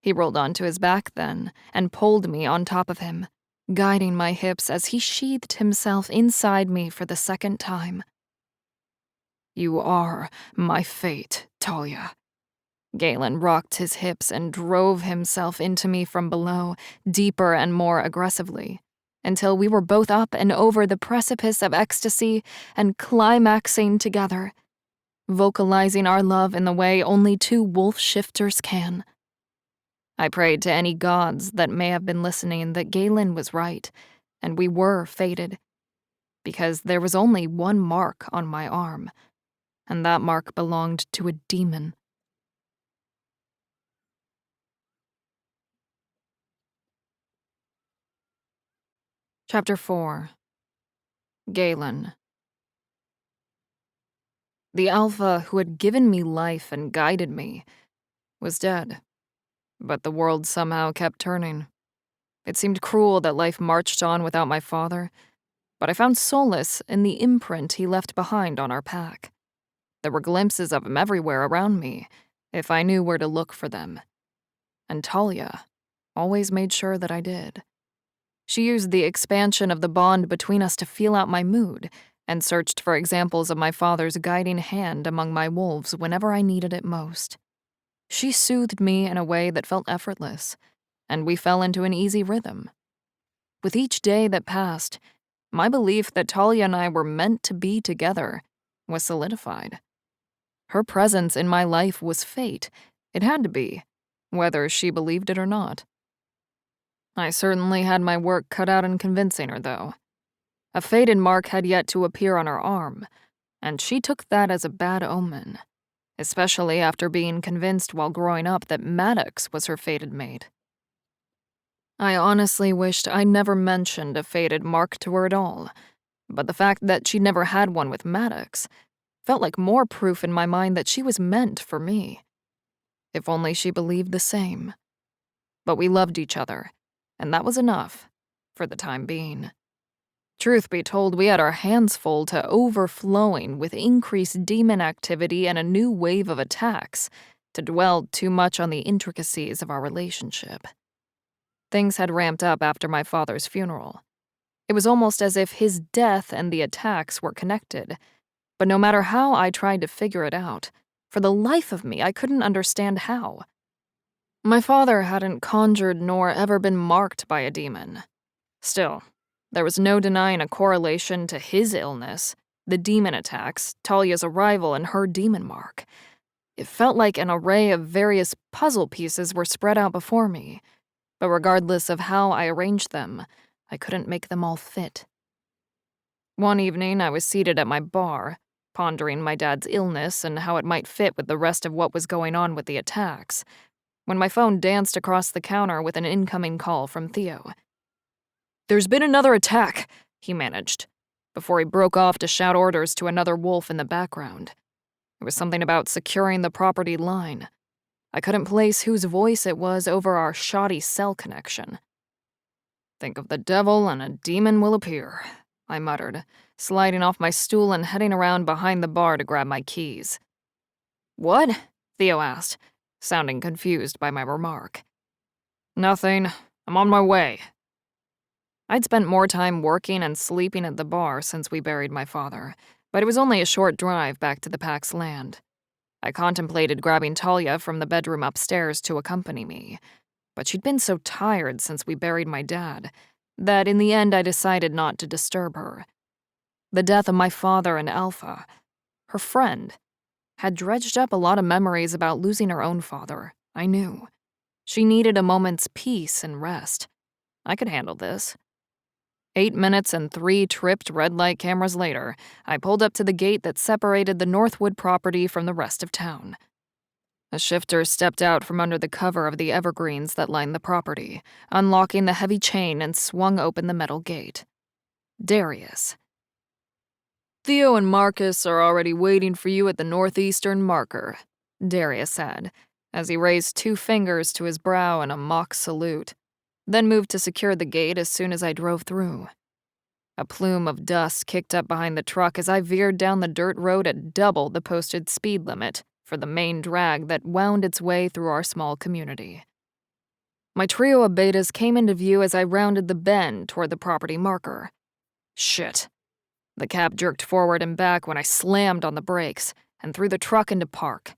He rolled onto his back then and pulled me on top of him, guiding my hips as he sheathed himself inside me for the second time. You are my fate, Talia. Galen rocked his hips and drove himself into me from below, deeper and more aggressively, until we were both up and over the precipice of ecstasy and climaxing together, vocalizing our love in the way only two wolf shifters can. I prayed to any gods that may have been listening that Galen was right, and we were fated, because there was only one mark on my arm, and that mark belonged to a demon. Chapter 4. Galen. The alpha who had given me life and guided me was dead, but the world somehow kept turning. It seemed cruel that life marched on without my father, but I found solace in the imprint he left behind on our pack. There were glimpses of him everywhere around me, if I knew where to look for them. And Talia always made sure that I did. She used the expansion of the bond between us to feel out my mood, and searched for examples of my father's guiding hand among my wolves whenever I needed it most. She soothed me in a way that felt effortless, and we fell into an easy rhythm. With each day that passed, my belief that Talia and I were meant to be together was solidified. Her presence in my life was fate. It had to be, whether she believed it or not. I certainly had my work cut out in convincing her, though. A faded mark had yet to appear on her arm, and she took that as a bad omen, especially after being convinced while growing up that Maddox was her fated mate. I honestly wished I never mentioned a faded mark to her at all, but the fact that she never had one with Maddox felt like more proof in my mind that she was meant for me. If only she believed the same. But we loved each other, and that was enough, for the time being. Truth be told, we had our hands full to overflowing with increased demon activity and a new wave of attacks to dwell too much on the intricacies of our relationship. Things had ramped up after my father's funeral. It was almost as if his death and the attacks were connected, but no matter how I tried to figure it out, for the life of me, I couldn't understand how. My father hadn't conjured nor ever been marked by a demon. Still, there was no denying a correlation to his illness, the demon attacks, Talia's arrival, and her demon mark. It felt like an array of various puzzle pieces were spread out before me, but regardless of how I arranged them, I couldn't make them all fit. One evening, I was seated at my bar, pondering my dad's illness and how it might fit with the rest of what was going on with the attacks, when my phone danced across the counter with an incoming call from Theo. "There's been another attack," he managed, before he broke off to shout orders to another wolf in the background. It was something about securing the property line. I couldn't place whose voice it was over our shoddy cell connection. "Think of the devil and a demon will appear," I muttered, sliding off my stool and heading around behind the bar to grab my keys. "What?" Theo asked, sounding confused by my remark. "Nothing. I'm on my way." I'd spent more time working and sleeping at the bar since we buried my father, but it was only a short drive back to the pack's land. I contemplated grabbing Talia from the bedroom upstairs to accompany me, but she'd been so tired since we buried my dad, that in the end I decided not to disturb her. The death of my father and Alpha, her friend, had dredged up a lot of memories about losing her own father, I knew. She needed a moment's peace and rest. I could handle this. 8 minutes and 3 tripped red light cameras later, I pulled up to the gate that separated the Northwood property from the rest of town. A shifter stepped out from under the cover of the evergreens that lined the property, unlocking the heavy chain and swung open the metal gate. Darius. "Theo and Marcus are already waiting for you at the northeastern marker," Darius said, as he raised 2 fingers to his brow in a mock salute, then moved to secure the gate as soon as I drove through. A plume of dust kicked up behind the truck as I veered down the dirt road at double the posted speed limit for the main drag that wound its way through our small community. My trio of betas came into view as I rounded the bend toward the property marker. Shit. The cab jerked forward and back when I slammed on the brakes and threw the truck into park.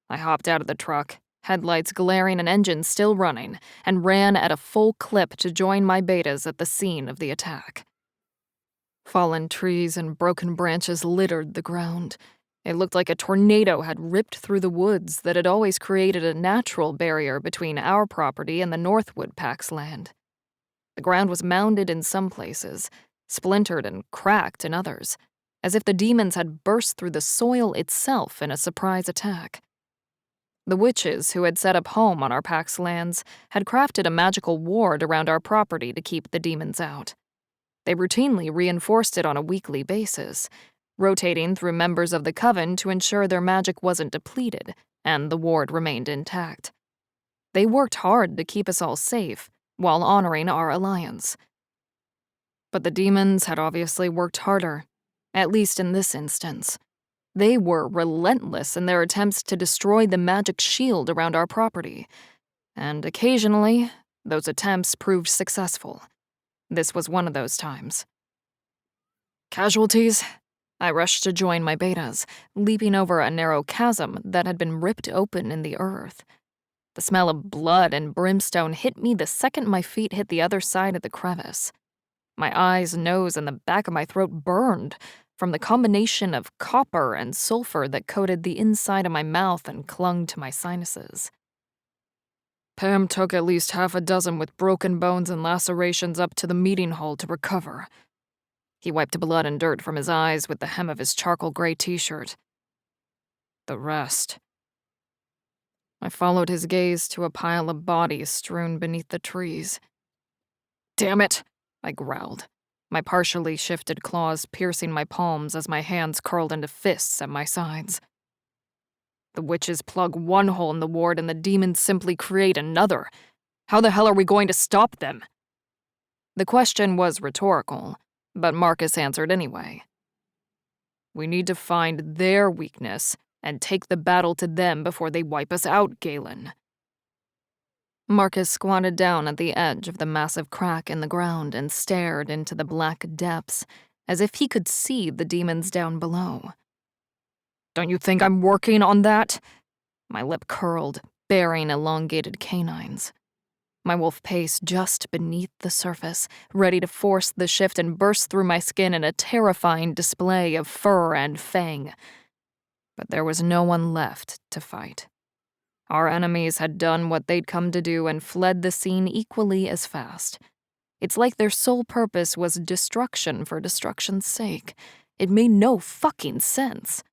I hopped out of the truck, headlights glaring and engines still running, and ran at a full clip to join my betas at the scene of the attack. Fallen trees and broken branches littered the ground. It looked like a tornado had ripped through the woods that had always created a natural barrier between our property and the Northwood Pack's land. The ground was mounded in some places, splintered and cracked in others, as if the demons had burst through the soil itself in a surprise attack. The witches who had set up home on our pack's lands had crafted a magical ward around our property to keep the demons out. They routinely reinforced it on a weekly basis, rotating through members of the coven to ensure their magic wasn't depleted and the ward remained intact. They worked hard to keep us all safe while honoring our alliance. But the demons had obviously worked harder, at least in this instance. They were relentless in their attempts to destroy the magic shield around our property, and occasionally, those attempts proved successful. This was one of those times. Casualties? I rushed to join my betas, leaping over a narrow chasm that had been ripped open in the earth. The smell of blood and brimstone hit me the second my feet hit the other side of the crevice. My eyes, nose, and the back of my throat burned from the combination of copper and sulfur that coated the inside of my mouth and clung to my sinuses. Pam took at least half a dozen with broken bones and lacerations up to the meeting hall to recover. He wiped blood and dirt from his eyes with the hem of his charcoal gray t-shirt. The rest. I followed his gaze to a pile of bodies strewn beneath the trees. Damn it, I growled, my partially shifted claws piercing my palms as my hands curled into fists at my sides. The witches plug one hole in the ward and the demons simply create another. How the hell are we going to stop them? The question was rhetorical, but Marcus answered anyway. We need to find their weakness and take the battle to them before they wipe us out, Galen. Marcus squatted down at the edge of the massive crack in the ground and stared into the black depths as if he could see the demons down below. Don't you think I'm working on that? My lip curled, baring elongated canines. My wolf paced just beneath the surface, ready to force the shift and burst through my skin in a terrifying display of fur and fang. But there was no one left to fight. Our enemies had done what they'd come to do and fled the scene equally as fast. It's like their sole purpose was destruction for destruction's sake. It made no fucking sense.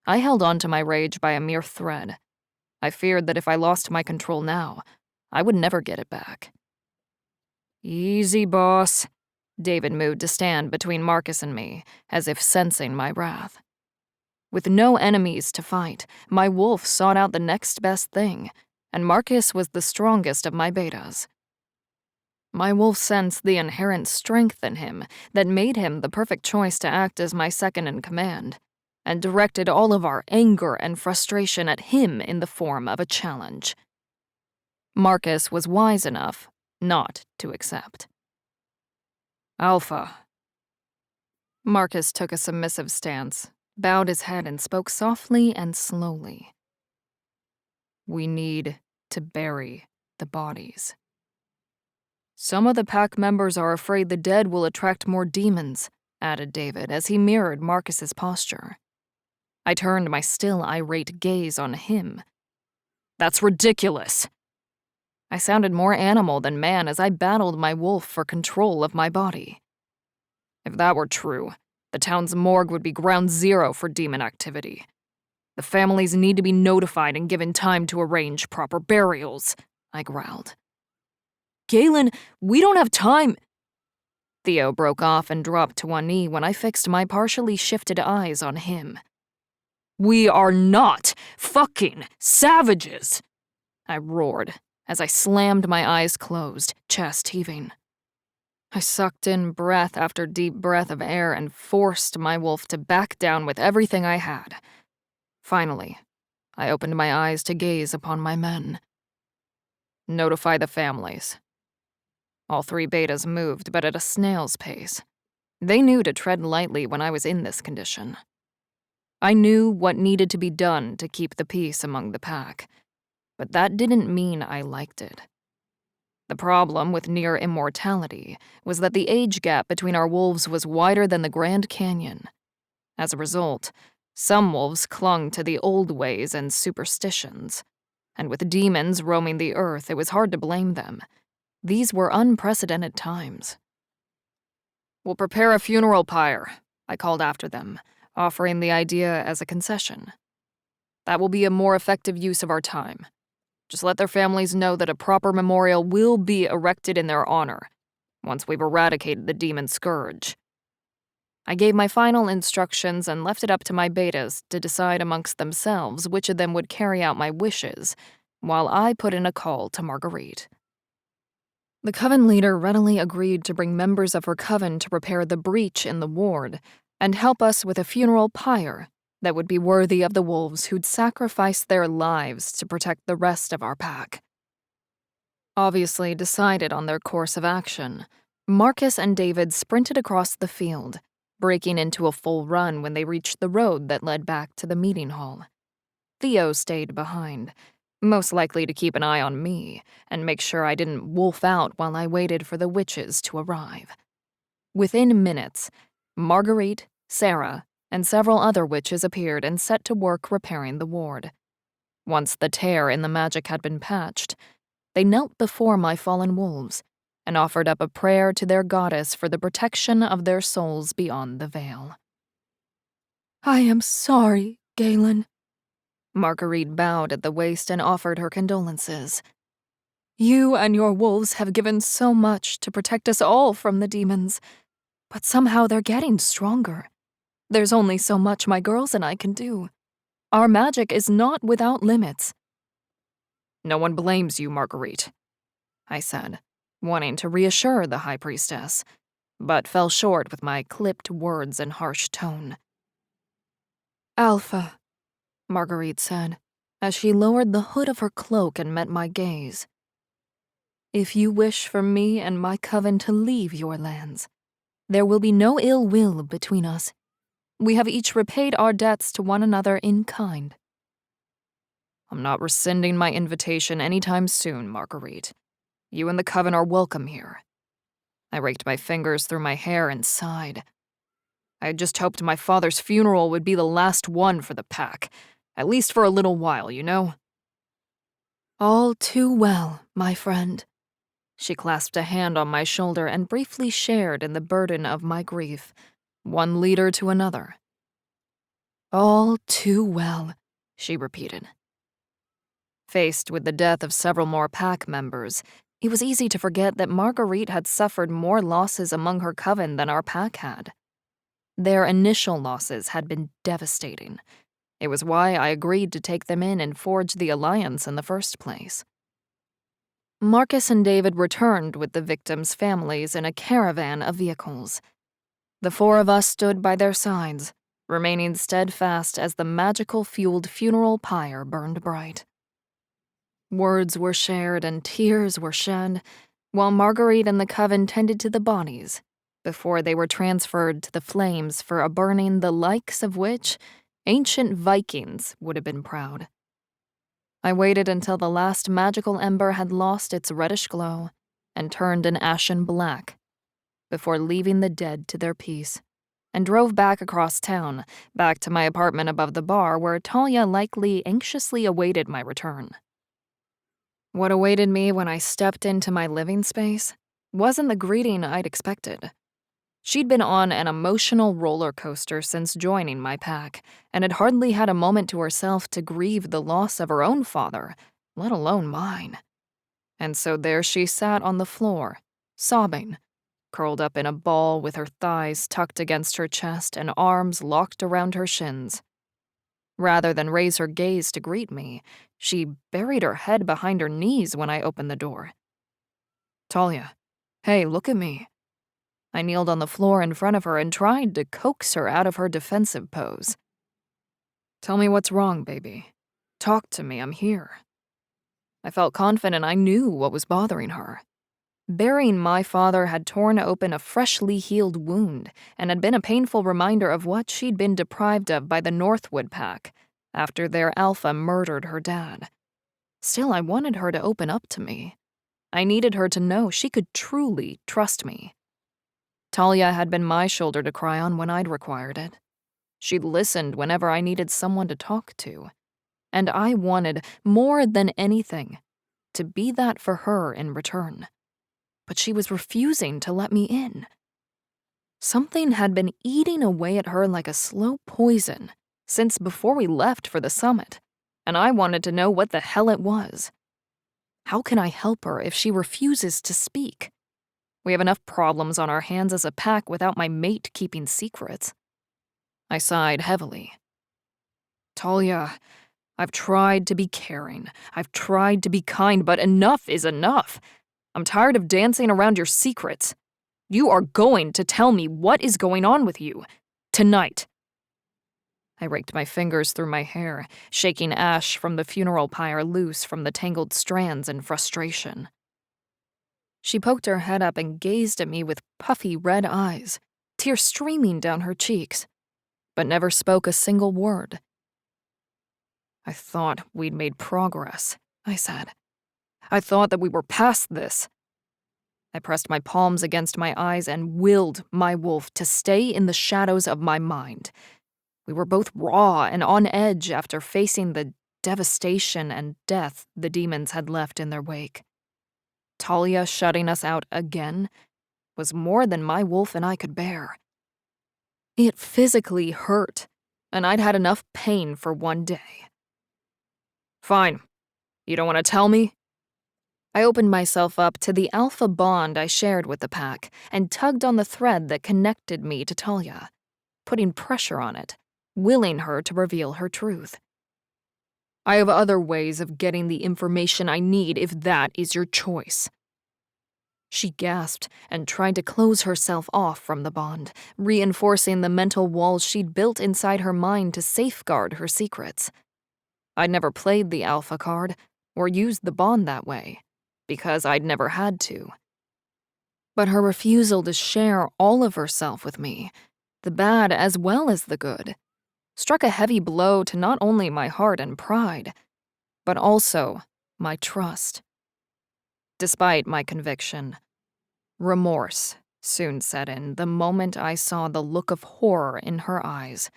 I held on to my rage by a mere thread. I feared that if I lost my control now, I would never get it back. Easy, boss. David moved to stand between Marcus and me, as if sensing my wrath. With no enemies to fight, my wolf sought out the next best thing, and Marcus was the strongest of my betas. My wolf sensed the inherent strength in him that made him the perfect choice to act as my second in command, and directed all of our anger and frustration at him in the form of a challenge. Marcus was wise enough not to accept. Alpha. Marcus took a submissive stance, bowed his head and spoke softly and slowly. We need to bury the bodies. Some of the pack members are afraid the dead will attract more demons, added David as he mirrored Marcus's posture. I turned my still irate gaze on him. That's ridiculous. I sounded more animal than man as I battled my wolf for control of my body. If that were true, the town's morgue would be ground zero for demon activity. The families need to be notified and given time to arrange proper burials, I growled. Galen, we don't have time. Theo broke off and dropped to one knee when I fixed my partially shifted eyes on him. We are not fucking savages, I roared as I slammed my eyes closed, chest heaving. I sucked in breath after deep breath of air and forced my wolf to back down with everything I had. Finally, I opened my eyes to gaze upon my men. Notify the families. All 3 betas moved, but at a snail's pace. They knew to tread lightly when I was in this condition. I knew what needed to be done to keep the peace among the pack, but that didn't mean I liked it. The problem with near immortality was that the age gap between our wolves was wider than the Grand Canyon. As a result, some wolves clung to the old ways and superstitions, and with demons roaming the earth, it was hard to blame them. These were unprecedented times. We'll prepare a funeral pyre, I called after them, offering the idea as a concession. That will be a more effective use of our time. Just let their families know that a proper memorial will be erected in their honor once we've eradicated the demon scourge. I gave my final instructions and left it up to my betas to decide amongst themselves which of them would carry out my wishes, while I put in a call to Marguerite. The coven leader readily agreed to bring members of her coven to repair the breach in the ward and help us with a funeral pyre that would be worthy of the wolves who'd sacrificed their lives to protect the rest of our pack. Obviously decided on their course of action, Marcus and David sprinted across the field, breaking into a full run when they reached the road that led back to the meeting hall. Theo stayed behind, most likely to keep an eye on me and make sure I didn't wolf out while I waited for the witches to arrive. Within minutes, Marguerite, Sarah, and several other witches appeared and set to work repairing the ward. Once the tear in the magic had been patched, they knelt before my fallen wolves and offered up a prayer to their goddess for the protection of their souls beyond the veil. I am sorry, Galen. Marguerite bowed at the waist and offered her condolences. You and your wolves have given so much to protect us all from the demons, but somehow they're getting stronger. There's only so much my girls and I can do. Our magic is not without limits. No one blames you, Marguerite, I said, wanting to reassure the High Priestess, but fell short with my clipped words and harsh tone. Alpha, Marguerite said, as she lowered the hood of her cloak and met my gaze. If you wish for me and my coven to leave your lands, there will be no ill will between us. We have each repaid our debts to one another in kind. I'm not rescinding my invitation anytime soon, Marguerite. You and the coven are welcome here. I raked my fingers through my hair and sighed. I had just hoped my father's funeral would be the last one for the pack, at least for a little while, you know? All too well, my friend. She clasped a hand on my shoulder and briefly shared in the burden of my grief, one leader to another. All too well, she repeated. Faced with the death of several more pack members, it was easy to forget that Marguerite had suffered more losses among her coven than our pack had. Their initial losses had been devastating. It was why I agreed to take them in and forge the alliance in the first place. Marcus and David returned with the victims' families in a caravan of vehicles. The 4 of us stood by their sides, remaining steadfast as the magical-fueled funeral pyre burned bright. Words were shared and tears were shed, while Marguerite and the coven tended to the bodies, before they were transferred to the flames for a burning the likes of which ancient Vikings would have been proud. I waited until the last magical ember had lost its reddish glow, and turned an ashen black before leaving the dead to their peace, and drove back across town, back to my apartment above the bar where Talia likely anxiously awaited my return. What awaited me when I stepped into my living space wasn't the greeting I'd expected. She'd been on an emotional roller coaster since joining my pack, and had hardly had a moment to herself to grieve the loss of her own father, let alone mine. And so there she sat on the floor, sobbing, curled up in a ball with her thighs tucked against her chest and arms locked around her shins. Rather than raise her gaze to greet me, she buried her head behind her knees when I opened the door. "Talia, hey, look at me." I kneeled on the floor in front of her and tried to coax her out of her defensive pose. "Tell me what's wrong, baby. Talk to me, I'm here." I felt confident I knew what was bothering her. Burying my father had torn open a freshly healed wound and had been a painful reminder of what she'd been deprived of by the Northwood Pack after their alpha murdered her dad. Still, I wanted her to open up to me. I needed her to know she could truly trust me. Talia had been my shoulder to cry on when I'd required it. She'd listened whenever I needed someone to talk to. And I wanted, more than anything, to be that for her in return. But she was refusing to let me in. Something had been eating away at her like a slow poison since before we left for the summit, and I wanted to know what the hell it was. How can I help her if she refuses to speak? We have enough problems on our hands as a pack without my mate keeping secrets. I sighed heavily. "Talia, I've tried to be caring. I've tried to be kind, but enough is enough. I'm tired of dancing around your secrets. You are going to tell me what is going on with you. Tonight." I raked my fingers through my hair, shaking ash from the funeral pyre loose from the tangled strands in frustration. She poked her head up and gazed at me with puffy red eyes, tears streaming down her cheeks, but never spoke a single word. "I thought we'd made progress," I said. "I thought that we were past this." I pressed my palms against my eyes and willed my wolf to stay in the shadows of my mind. We were both raw and on edge after facing the devastation and death the demons had left in their wake. Talia shutting us out again was more than my wolf and I could bear. It physically hurt, and I'd had enough pain for one day. "Fine. You don't want to tell me?" I opened myself up to the alpha bond I shared with the pack and tugged on the thread that connected me to Talia, putting pressure on it, willing her to reveal her truth. "I have other ways of getting the information I need if that is your choice." She gasped and tried to close herself off from the bond, reinforcing the mental walls she'd built inside her mind to safeguard her secrets. I'd never played the alpha card or used the bond that way, because I'd never had to. But her refusal to share all of herself with me, the bad as well as the good, struck a heavy blow to not only my heart and pride, but also my trust. Despite my conviction, remorse soon set in the moment I saw the look of horror in her eyes,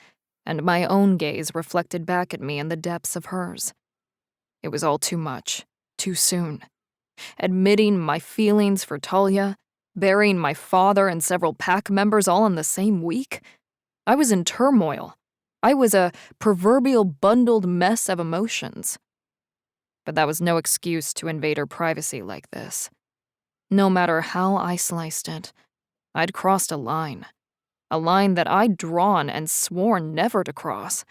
and my own gaze reflected back at me in the depths of hers. It was all too much, too soon. Admitting my feelings for Talia, burying my father and several pack members all in the same week, I was in turmoil. I was a proverbial bundled mess of emotions. But that was no excuse to invade her privacy like this. No matter how I sliced it, I'd crossed a line that I'd drawn and sworn never to cross.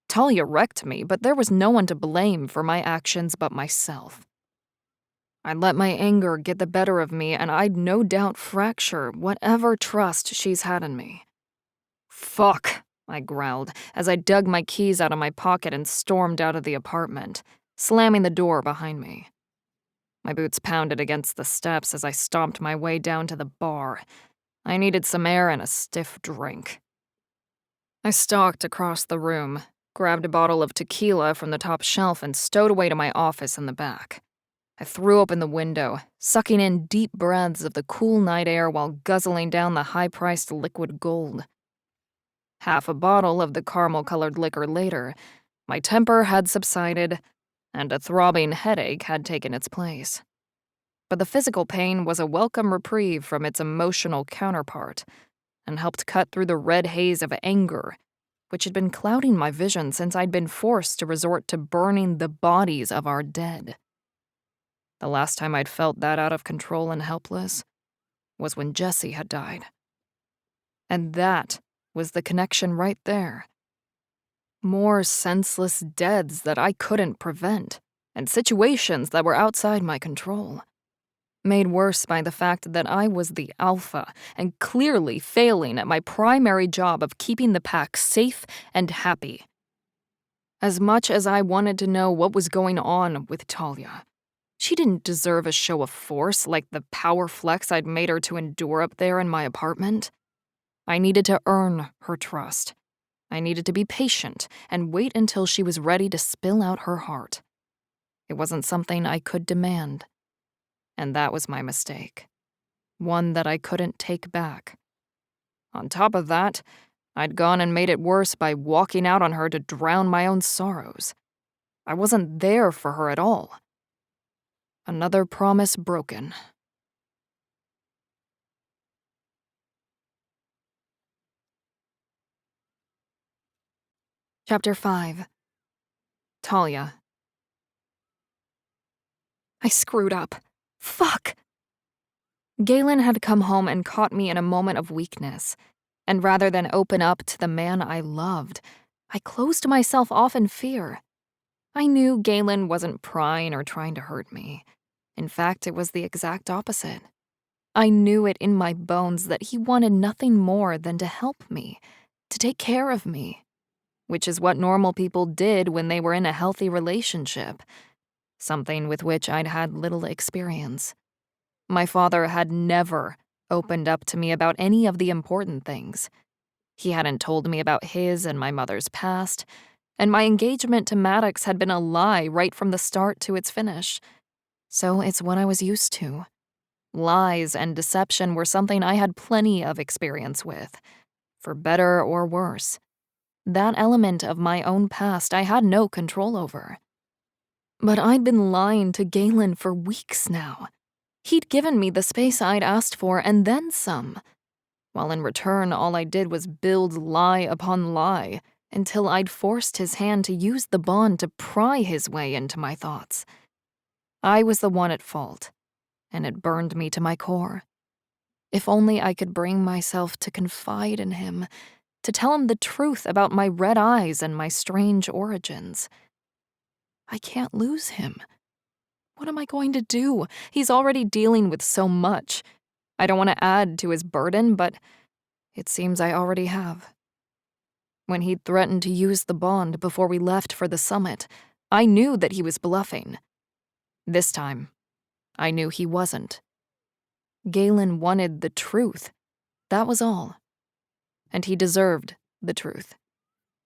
Talia wrecked me, but there was no one to blame for my actions but myself. I'd let my anger get the better of me, and I'd no doubt fracture whatever trust she's had in me. "Fuck," I growled as I dug my keys out of my pocket and stormed out of the apartment, slamming the door behind me. My boots pounded against the steps as I stomped my way down to the bar. I needed some air and a stiff drink. I stalked across the room, grabbed a bottle of tequila from the top shelf, and stowed away to my office in the back. I threw open the window, sucking in deep breaths of the cool night air while guzzling down the high-priced liquid gold. Half a bottle of the caramel-colored liquor later, my temper had subsided, and a throbbing headache had taken its place. But the physical pain was a welcome reprieve from its emotional counterpart, and helped cut through the red haze of anger, which had been clouding my vision since I'd been forced to resort to burning the bodies of our dead. The last time I'd felt that out of control and helpless was when Jesse had died. And that was the connection right there. More senseless deaths that I couldn't prevent, and situations that were outside my control. Made worse by the fact that I was the alpha and clearly failing at my primary job of keeping the pack safe and happy. As much as I wanted to know what was going on with Talia, she didn't deserve a show of force like the power flex I'd made her to endure up there in my apartment. I needed to earn her trust. I needed to be patient and wait until she was ready to spill out her heart. It wasn't something I could demand. And that was my mistake. One that I couldn't take back. On top of that, I'd gone and made it worse by walking out on her to drown my own sorrows. I wasn't there for her at all. Another promise broken. Chapter 5. Talia. I screwed up. Fuck! Galen had come home and caught me in a moment of weakness, and rather than open up to the man I loved, I closed myself off in fear. I knew Galen wasn't prying or trying to hurt me. In fact, it was the exact opposite. I knew it in my bones that he wanted nothing more than to help me, to take care of me, which is what normal people did when they were in a healthy relationship, something with which I'd had little experience. My father had never opened up to me about any of the important things. He hadn't told me about his and my mother's past, and my engagement to Maddox had been a lie right from the start to its finish. So it's what I was used to. Lies and deception were something I had plenty of experience with, for better or worse. That element of my own past I had no control over. But I'd been lying to Galen for weeks now. He'd given me the space I'd asked for and then some, while in return all I did was build lie upon lie until I'd forced his hand to use the bond to pry his way into my thoughts. I was the one at fault, and it burned me to my core. If only I could bring myself to confide in him, to tell him the truth about my red eyes and my strange origins. I can't lose him. What am I going to do? He's already dealing with so much. I don't want to add to his burden, but it seems I already have. When he'd threatened to use the bond before we left for the summit, I knew that he was bluffing. This time, I knew he wasn't. Galen wanted the truth. That was all. And he deserved the truth.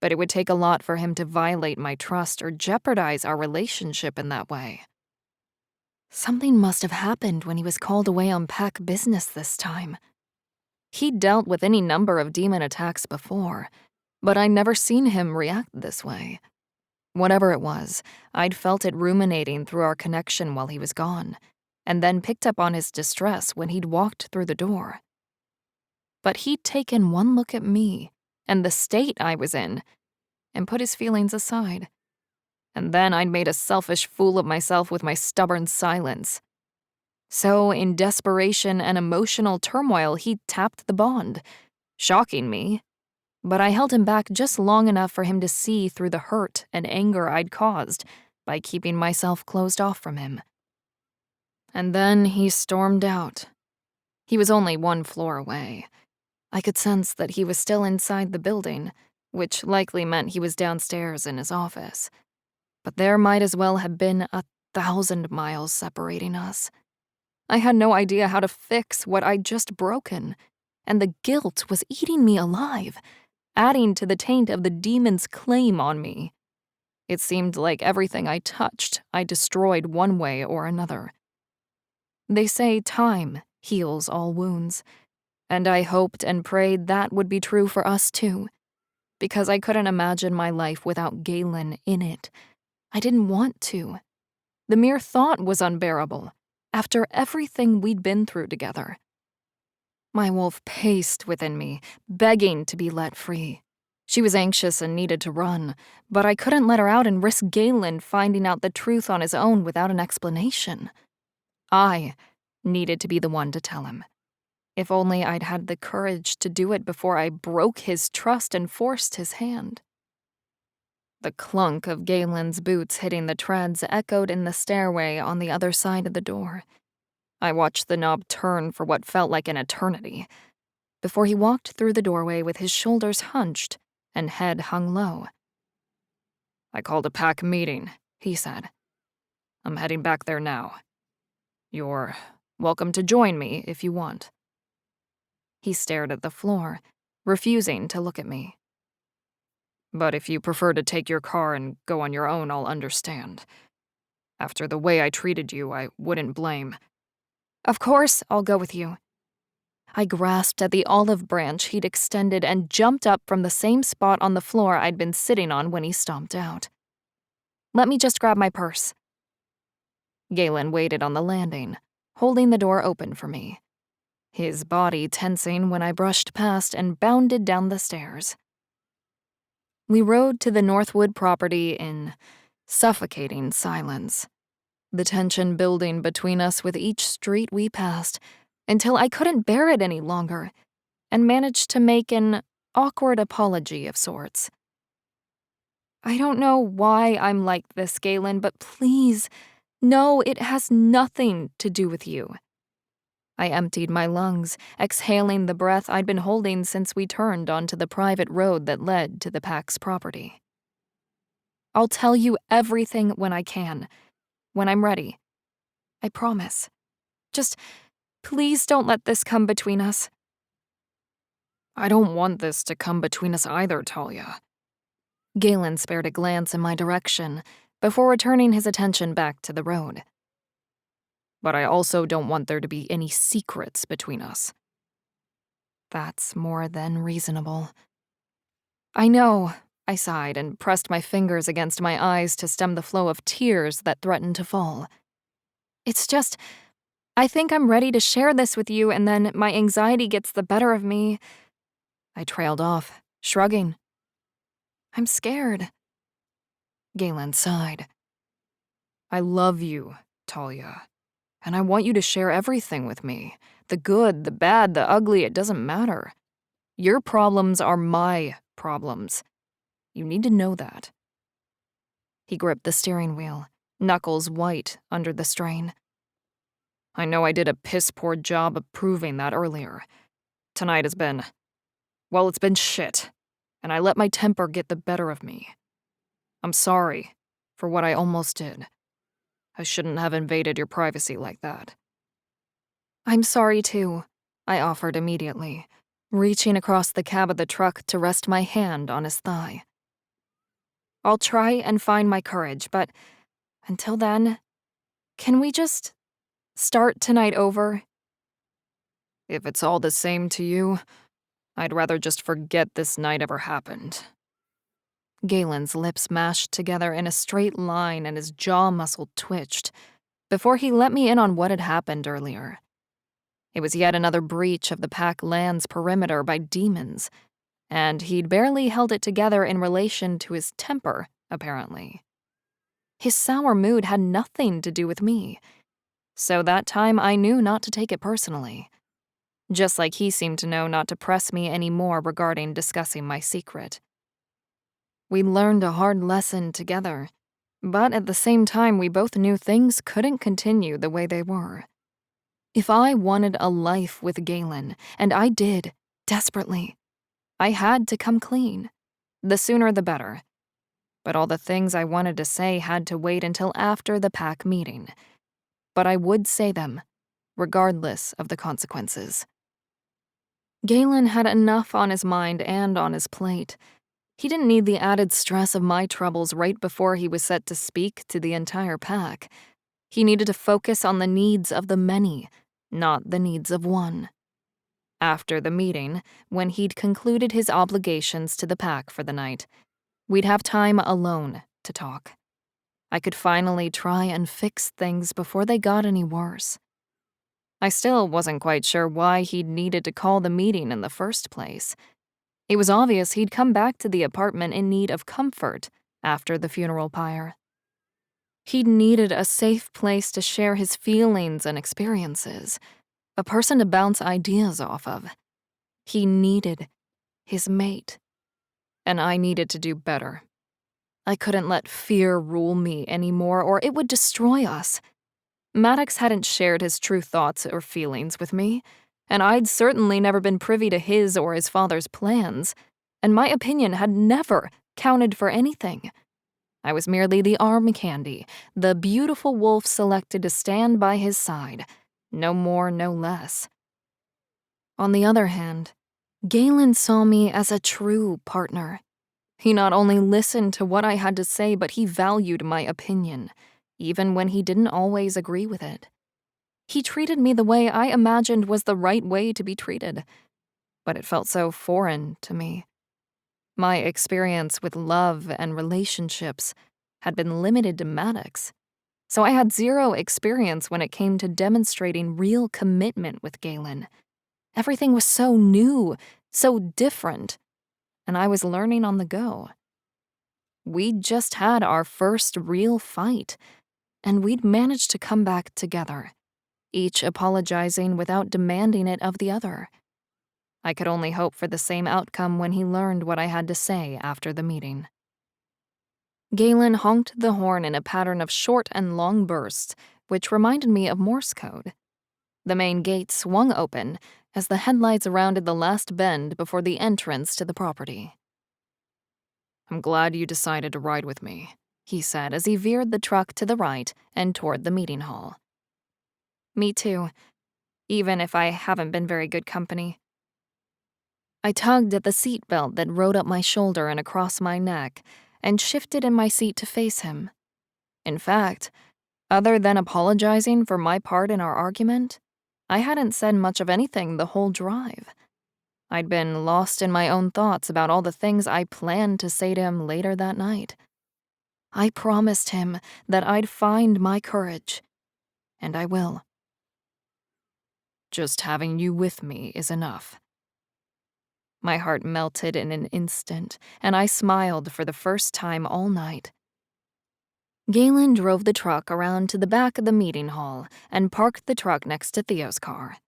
But it would take a lot for him to violate my trust or jeopardize our relationship in that way. Something must have happened when he was called away on pack business this time. He'd dealt with any number of demon attacks before, but I'd never seen him react this way. Whatever it was, I'd felt it ruminating through our connection while he was gone, and then picked up on his distress when he'd walked through the door. But he'd taken one look at me and the state I was in, and put his feelings aside. And then I'd made a selfish fool of myself with my stubborn silence. So, in desperation and emotional turmoil, he tapped the bond, shocking me. But I held him back just long enough for him to see through the hurt and anger I'd caused by keeping myself closed off from him. And then he stormed out. He was only one floor away. I could sense that he was still inside the building, which likely meant he was downstairs in his office. But there might as well have been 1,000 miles separating us. I had no idea how to fix what I'd just broken, and the guilt was eating me alive, adding to the taint of the demon's claim on me. It seemed like everything I touched, I destroyed one way or another. They say time heals all wounds, and I hoped and prayed that would be true for us too, because I couldn't imagine my life without Galen in it. I didn't want to. The mere thought was unbearable, after everything we'd been through together. My wolf paced within me, begging to be let free. She was anxious and needed to run, but I couldn't let her out and risk Galen finding out the truth on his own without an explanation. I needed to be the one to tell him. If only I'd had the courage to do it before I broke his trust and forced his hand. The clunk of Galen's boots hitting the treads echoed in the stairway on the other side of the door. I watched the knob turn for what felt like an eternity, before he walked through the doorway with his shoulders hunched and head hung low. "I called a pack meeting," he said. "I'm heading back there now. You're welcome to join me if you want." He stared at the floor, refusing to look at me. "But if you prefer to take your car and go on your own, I'll understand. After the way I treated you, I wouldn't blame." Of course, I'll go with you. I grasped at the olive branch he'd extended and jumped up from the same spot on the floor I'd been sitting on when he stomped out. Let me just grab my purse. Galen waited on the landing, holding the door open for me, his body tensing when I brushed past and bounded down the stairs. We rode to the Northwood property in suffocating silence, the tension building between us with each street we passed, until I couldn't bear it any longer, and managed to make an awkward apology of sorts. I don't know why I'm like this, Galen, but please, no, it has nothing to do with you. I emptied my lungs, exhaling the breath I'd been holding since we turned onto the private road that led to the pack's property. I'll tell you everything when I can, when I'm ready. I promise. Just please don't let this come between us. I don't want this to come between us either, Talia. Galen spared a glance in my direction before returning his attention back to the road. But I also don't want there to be any secrets between us. That's more than reasonable. I know, I sighed and pressed my fingers against my eyes to stem the flow of tears that threatened to fall. It's just, I think I'm ready to share this with you, and then my anxiety gets the better of me. I trailed off, shrugging. I'm scared. Galen sighed. I love you, Talia, and I want you to share everything with me. The good, the bad, the ugly, it doesn't matter. Your problems are my problems. You need to know that. He gripped the steering wheel, knuckles white under the strain. I know I did a piss-poor job of proving that earlier. Tonight has been, well, it's been shit, and I let my temper get the better of me. I'm sorry for what I almost did. I shouldn't have invaded your privacy like that. I'm sorry too, I offered immediately, reaching across the cab of the truck to rest my hand on his thigh. I'll try and find my courage, but until then, can we just start tonight over? If it's all the same to you, I'd rather just forget this night ever happened. Galen's lips mashed together in a straight line and his jaw muscle twitched before he let me in on what had happened earlier. It was yet another breach of the pack land's perimeter by demons, and he'd barely held it together in relation to his temper, apparently. His sour mood had nothing to do with me, so that time I knew not to take it personally. Just like he seemed to know not to press me any more regarding discussing my secret. We learned a hard lesson together, but at the same time we both knew things couldn't continue the way they were. If I wanted a life with Galen, and I did, desperately, I had to come clean. The sooner the better. But all the things I wanted to say had to wait until after the pack meeting. But I would say them, regardless of the consequences. Galen had enough on his mind and on his plate, He didn't need the added stress of my troubles right before he was set to speak to the entire pack. He needed to focus on the needs of the many, not the needs of one. After the meeting, when he'd concluded his obligations to the pack for the night, we'd have time alone to talk. I could finally try and fix things before they got any worse. I still wasn't quite sure why he'd needed to call the meeting in the first place. It was obvious he'd come back to the apartment in need of comfort after the funeral pyre. He'd needed a safe place to share his feelings and experiences, a person to bounce ideas off of. He needed his mate, and I needed to do better. I couldn't let fear rule me anymore, or it would destroy us. Maddox hadn't shared his true thoughts or feelings with me, and I'd certainly never been privy to his or his father's plans, and my opinion had never counted for anything. I was merely the arm candy, the beautiful wolf selected to stand by his side, no more, no less. On the other hand, Galen saw me as a true partner. He not only listened to what I had to say, but he valued my opinion, even when he didn't always agree with it. He treated me the way I imagined was the right way to be treated, but it felt so foreign to me. My experience with love and relationships had been limited to Maddox, so I had zero experience when it came to demonstrating real commitment with Galen. Everything was so new, so different, and I was learning on the go. We'd just had our first real fight, and we'd managed to come back together, each apologizing without demanding it of the other. I could only hope for the same outcome when he learned what I had to say after the meeting. Galen honked the horn in a pattern of short and long bursts, which reminded me of Morse code. The main gate swung open as the headlights rounded the last bend before the entrance to the property. "I'm glad you decided to ride with me," he said as he veered the truck to the right and toward the meeting hall. "Me too, even if I haven't been very good company." I tugged at the seatbelt that rode up my shoulder and across my neck and shifted in my seat to face him. In fact, other than apologizing for my part in our argument, I hadn't said much of anything the whole drive. I'd been lost in my own thoughts about all the things I planned to say to him later that night. I promised him that I'd find my courage, and I will. "Just having you with me is enough." My heart melted in an instant, and I smiled for the first time all night. Galen drove the truck around to the back of the meeting hall and parked the truck next to Theo's car.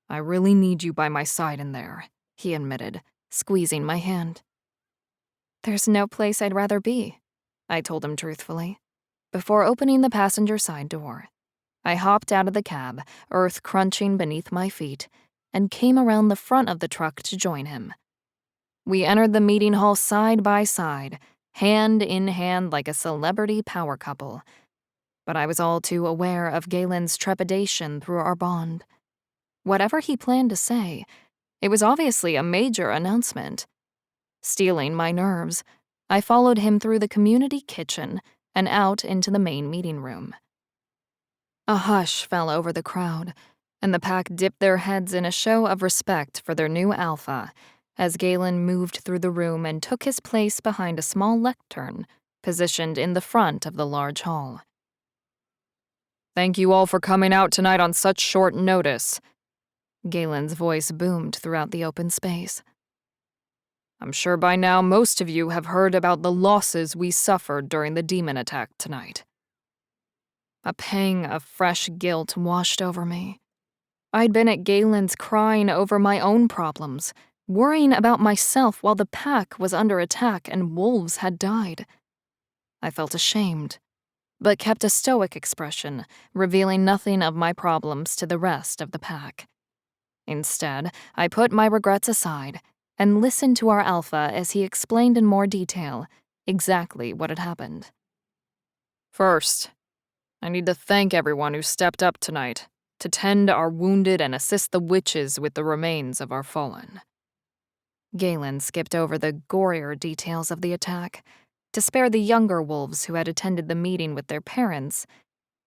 "I really need you by my side in there," he admitted, squeezing my hand. "There's no place I'd rather be," I told him truthfully. Before opening the passenger side door, I hopped out of the cab, earth crunching beneath my feet, and came around the front of the truck to join him. We entered the meeting hall side by side, hand in hand like a celebrity power couple. But I was all too aware of Galen's trepidation through our bond. Whatever he planned to say, it was obviously a major announcement. Stealing my nerves, I followed him through the community kitchen and out into the main meeting room. A hush fell over the crowd, and the pack dipped their heads in a show of respect for their new alpha as Galen moved through the room and took his place behind a small lectern positioned in the front of the large hall. "Thank you all for coming out tonight on such short notice," Galen's voice boomed throughout the open space. "I'm sure by now most of you have heard about the losses we suffered during the demon attack tonight." A pang of fresh guilt washed over me. I'd been at Galen's crying over my own problems, worrying about myself while the pack was under attack and wolves had died. I felt ashamed, but kept a stoic expression, revealing nothing of my problems to the rest of the pack. Instead, I put my regrets aside and listened to our alpha as he explained in more detail exactly what had happened. "First, I need to thank everyone who stepped up tonight to tend our wounded and assist the witches with the remains of our fallen." Galen skipped over the gorier details of the attack to spare the younger wolves who had attended the meeting with their parents,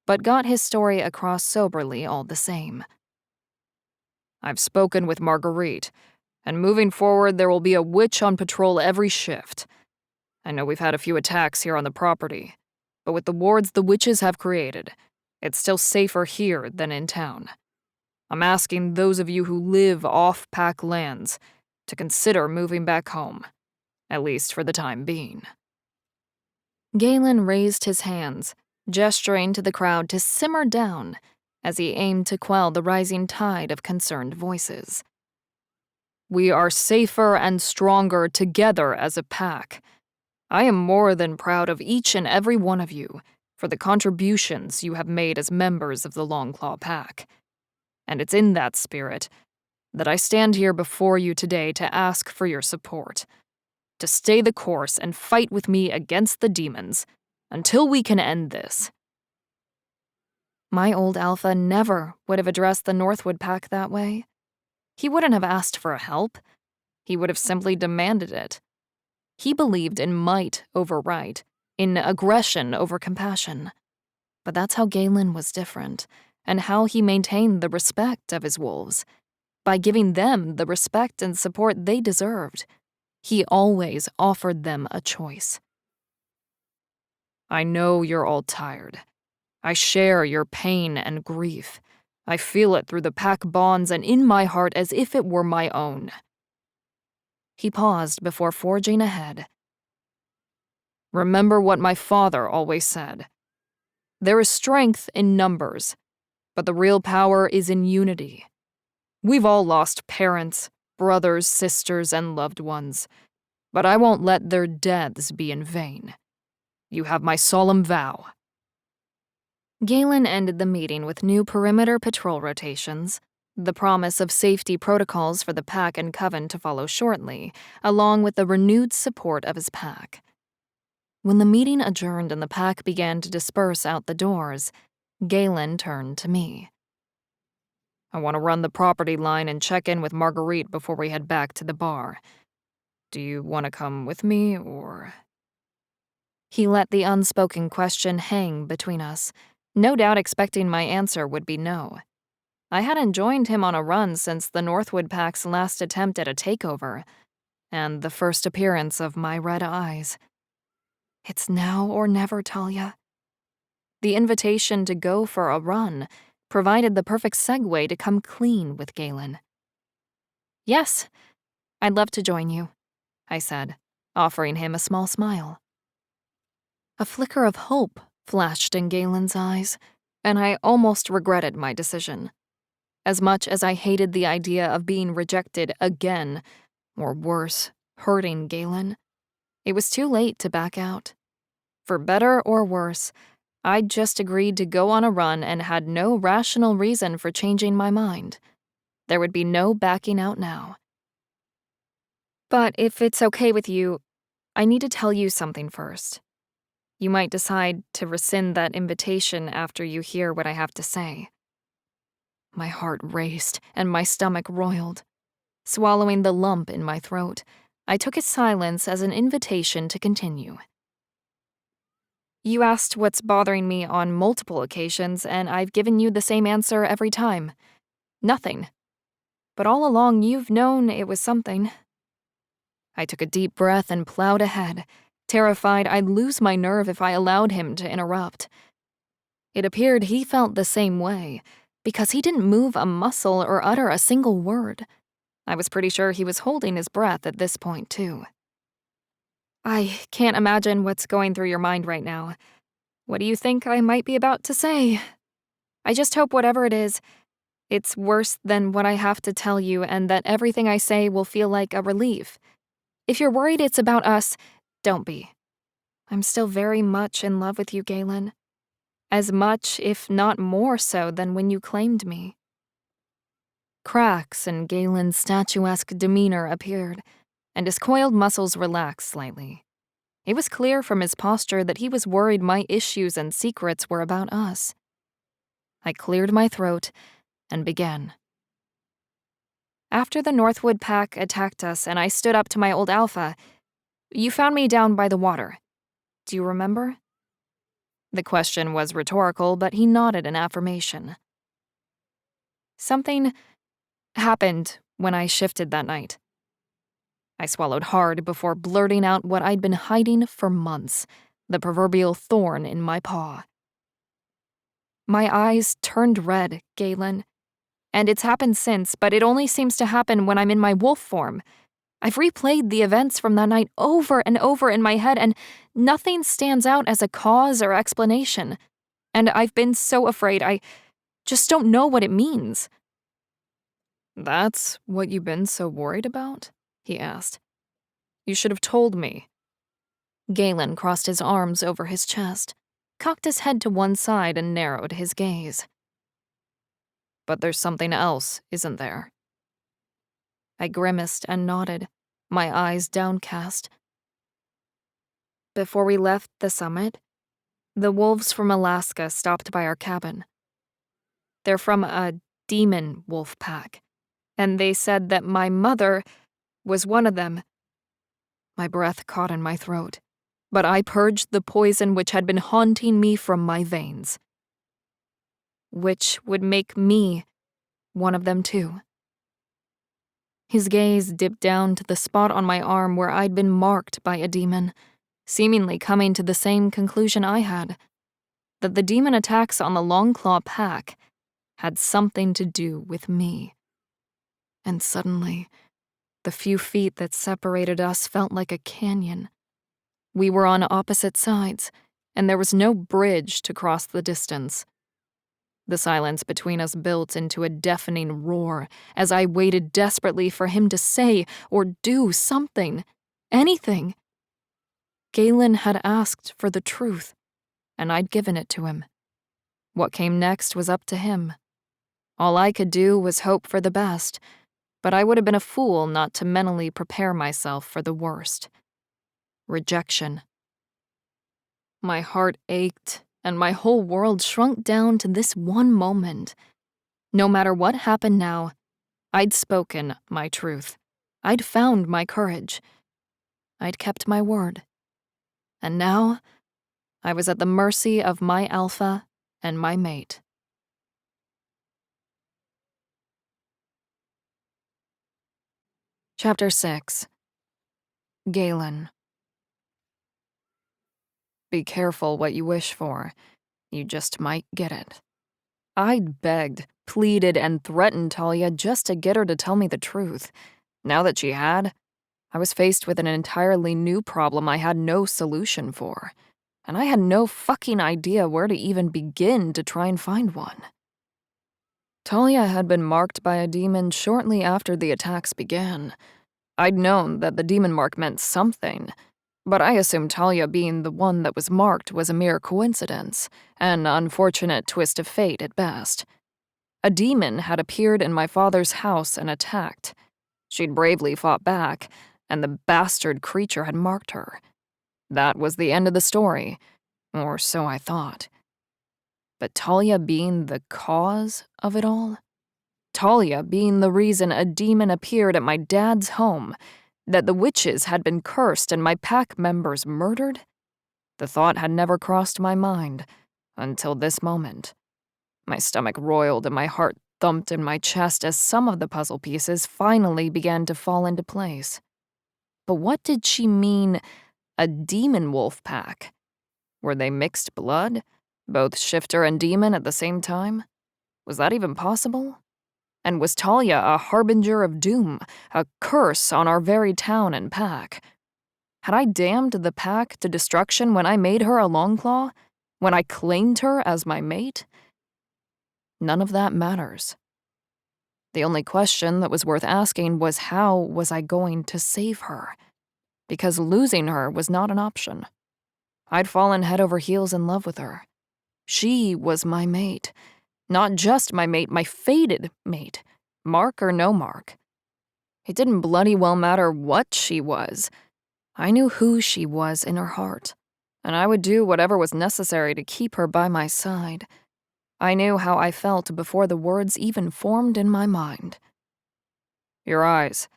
but got his story across soberly all the same. I've spoken with Marguerite, and moving forward there will be a witch on patrol every shift. I know we've had a few attacks here on the property, but with the wards the witches have created, it's still safer here than in town. I'm asking those of you who live off-pack lands to consider moving back home, at least for the time being. Galen raised his hands, gesturing to the crowd to simmer down as he aimed to quell the rising tide of concerned voices. We are safer and stronger together as a pack. I am more than proud of each and every one of you for the contributions you have made as members of the Longclaw Pack. And it's in that spirit that I stand here before you today to ask for your support, to stay the course and fight with me against the demons until we can end this. My old alpha never would have addressed the Northwood Pack that way. He wouldn't have asked for help. He would have simply demanded it. He believed in might over right, in aggression over compassion. But that's how Galen was different, and how he maintained the respect of his wolves, by giving them the respect and support they deserved. He always offered them a choice. I know you're all tired. I share your pain and grief. I feel it through the pack bonds and in my heart as if it were my own. He paused before forging ahead. Remember what my father always said. There is strength in numbers, but the real power is in unity. We've all lost parents, brothers, sisters, and loved ones, but I won't let their deaths be in vain. You have my solemn vow. Galen ended the meeting with new perimeter patrol rotations, the promise of safety protocols for the pack and coven to follow shortly, along with the renewed support of his pack. When the meeting adjourned and the pack began to disperse out the doors, Galen turned to me. I want to run the property line and check in with Marguerite before we head back to the bar. Do you want to come with me, or... He let the unspoken question hang between us, no doubt expecting my answer would be no. I hadn't joined him on a run since the Northwood Pack's last attempt at a takeover, and the first appearance of my red eyes. It's now or never, Talia. The invitation to go for a run provided the perfect segue to come clean with Galen. Yes, I'd love to join you, I said, offering him a small smile. A flicker of hope flashed in Galen's eyes, and I almost regretted my decision. As much as I hated the idea of being rejected again, or worse, hurting Galen, it was too late to back out. For better or worse, I'd just agreed to go on a run and had no rational reason for changing my mind. There would be no backing out now. But if it's okay with you, I need to tell you something first. You might decide to rescind that invitation after you hear what I have to say. My heart raced and my stomach roiled. Swallowing the lump in my throat, I took his silence as an invitation to continue. You asked what's bothering me on multiple occasions, and I've given you the same answer every time. Nothing. But all along you've known it was something. I took a deep breath and plowed ahead, terrified I'd lose my nerve if I allowed him to interrupt. It appeared he felt the same way, because he didn't move a muscle or utter a single word. I was pretty sure he was holding his breath at this point, too. I can't imagine what's going through your mind right now. What do you think I might be about to say? I just hope whatever it is, it's worse than what I have to tell you and that everything I say will feel like a relief. If you're worried it's about us, don't be. I'm still very much in love with you, Galen. As much, if not more so, than when you claimed me. Cracks in Galen's statuesque demeanor appeared, and his coiled muscles relaxed slightly. It was clear from his posture that he was worried my issues and secrets were about us. I cleared my throat and began. After the Northwood pack attacked us and I stood up to my old alpha, you found me down by the water. Do you remember?" The question was rhetorical, but he nodded in affirmation. "Something happened when I shifted that night." I swallowed hard before blurting out what I'd been hiding for months, the proverbial thorn in my paw. My eyes turned red, Galen. And it's happened since, but it only seems to happen when I'm in my wolf form. I've replayed the events from that night over and over in my head, and nothing stands out as a cause or explanation. And I've been so afraid, I just don't know what it means." "That's what you've been so worried about?" he asked. "You should have told me." Galen crossed his arms over his chest, cocked his head to one side, and narrowed his gaze. "But there's something else, isn't there?" I grimaced and nodded, my eyes downcast. Before we left the summit, the wolves from Alaska stopped by our cabin. They're from a demon wolf pack, and they said that my mother was one of them. My breath caught in my throat, but I purged the poison which had been haunting me from my veins. Which would make me one of them too. His gaze dipped down to the spot on my arm where I'd been marked by a demon, seemingly coming to the same conclusion I had, that the demon attacks on the Longclaw pack had something to do with me. And suddenly, the few feet that separated us felt like a canyon. We were on opposite sides, and there was no bridge to cross the distance. The silence between us built into a deafening roar as I waited desperately for him to say or do something, anything. Galen had asked for the truth, and I'd given it to him. What came next was up to him. All I could do was hope for the best, but I would have been a fool not to mentally prepare myself for the worst. Rejection. My heart ached, and my whole world shrunk down to this one moment. No matter what happened now, I'd spoken my truth. I'd found my courage. I'd kept my word. And now, I was at the mercy of my alpha and my mate. Chapter 6. Galen. "Be careful what you wish for. You just might get it." I'd begged, pleaded, and threatened Talia just to get her to tell me the truth. Now that she had, I was faced with an entirely new problem I had no solution for, and I had no fucking idea where to even begin to try and find one. Talia had been marked by a demon shortly after the attacks began. I'd known that the demon mark meant something, but I assumed Talia being the one that was marked was a mere coincidence, an unfortunate twist of fate at best. A demon had appeared in my father's house and attacked. She'd bravely fought back, and the bastard creature had marked her. That was the end of the story, or so I thought. But Talia being the cause of it all? Talia being the reason a demon appeared at my dad's home, that the witches had been cursed and my pack members murdered? The thought had never crossed my mind until this moment. My stomach roiled and my heart thumped in my chest as some of the puzzle pieces finally began to fall into place. But what did she mean, a demon wolf pack? Were they mixed blood? Both shifter and demon at the same time? Was that even possible? And was Talia a harbinger of doom, a curse on our very town and pack? Had I damned the pack to destruction when I made her a Longclaw? When I claimed her as my mate? None of that matters. The only question that was worth asking was how was I going to save her? Because losing her was not an option. I'd fallen head over heels in love with her. She was my mate. Not just my mate, my fated mate. Mark or no mark. It didn't bloody well matter what she was. I knew who she was in her heart, and I would do whatever was necessary to keep her by my side. I knew how I felt before the words even formed in my mind. Your eyes.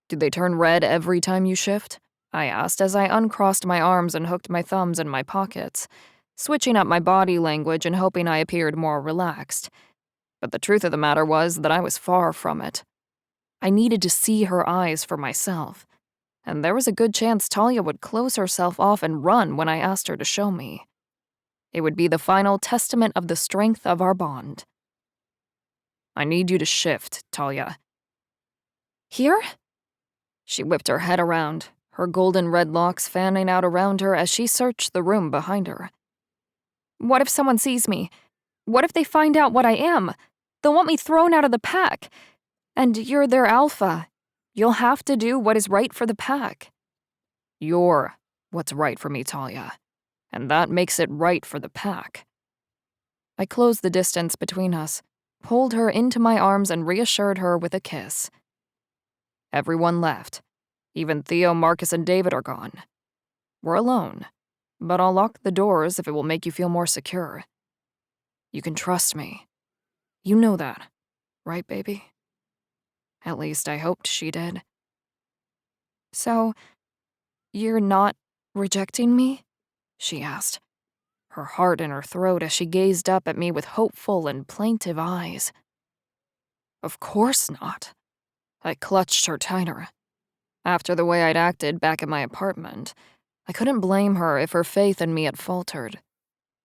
Do they turn red every time you shift? I asked as I uncrossed my arms and hooked my thumbs in my pockets, switching up my body language and hoping I appeared more relaxed. But the truth of the matter was that I was far from it. I needed to see her eyes for myself, and there was a good chance Talia would close herself off and run when I asked her to show me. It would be the final testament of the strength of our bond. I need you to shift, Talia. Here? She whipped her head around, her golden red locks fanning out around her as she searched the room behind her. What if someone sees me? What if they find out what I am? They'll want me thrown out of the pack. And you're their alpha. You'll have to do what is right for the pack. You're what's right for me, Talia. And that makes it right for the pack. I closed the distance between us, pulled her into my arms and reassured her with a kiss. Everyone left. Even Theo, Marcus, and David are gone. We're alone, but I'll lock the doors if it will make you feel more secure. You can trust me. You know that, right, baby? At least I hoped she did. So, you're not rejecting me? She asked, her heart in her throat as she gazed up at me with hopeful and plaintive eyes. Of course not. I clutched her tighter. After the way I'd acted back at my apartment, I couldn't blame her if her faith in me had faltered.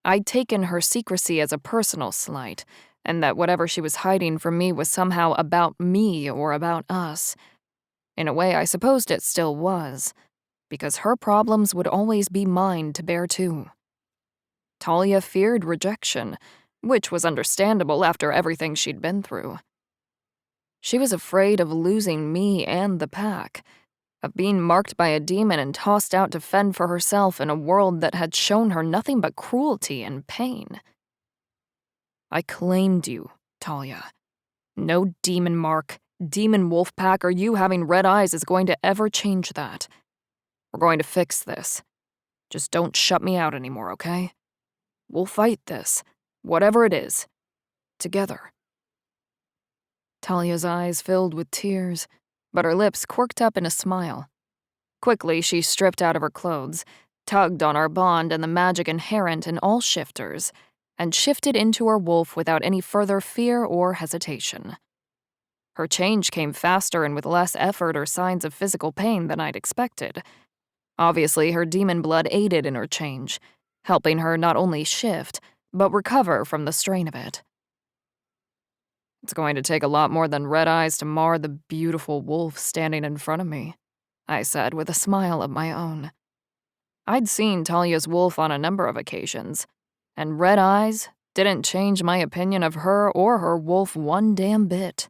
I'd taken her secrecy as a personal slight, and that whatever she was hiding from me was somehow about me or about us. In a way, I supposed it still was, because her problems would always be mine to bear too. Talia feared rejection, which was understandable after everything she'd been through. She was afraid of losing me and the pack, of being marked by a demon and tossed out to fend for herself in a world that had shown her nothing but cruelty and pain. I claimed you, Talia. No demon mark, demon wolf pack, or you having red eyes is going to ever change that. We're going to fix this. Just don't shut me out anymore, okay? We'll fight this, whatever it is, together. Talia's eyes filled with tears, but her lips quirked up in a smile. Quickly, she stripped out of her clothes, tugged on our bond and the magic inherent in all shifters, and shifted into her wolf without any further fear or hesitation. Her change came faster and with less effort or signs of physical pain than I'd expected. Obviously, her demon blood aided in her change, helping her not only shift, but recover from the strain of it. It's going to take a lot more than red eyes to mar the beautiful wolf standing in front of me, I said with a smile of my own. I'd seen Talia's wolf on a number of occasions, and red eyes didn't change my opinion of her or her wolf one damn bit.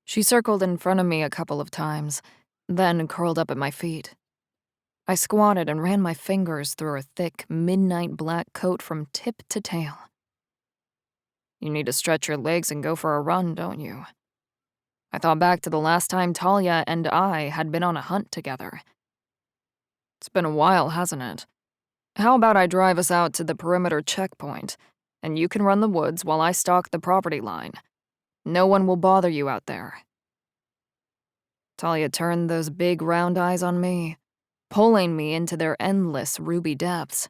She circled in front of me a couple of times, then curled up at my feet. I squatted and ran my fingers through her thick, midnight black coat from tip to tail. You need to stretch your legs and go for a run, don't you? I thought back to the last time Talia and I had been on a hunt together. It's been a while, hasn't it? How about I drive us out to the perimeter checkpoint, and you can run the woods while I stalk the property line. No one will bother you out there. Talia turned those big round eyes on me, pulling me into their endless ruby depths.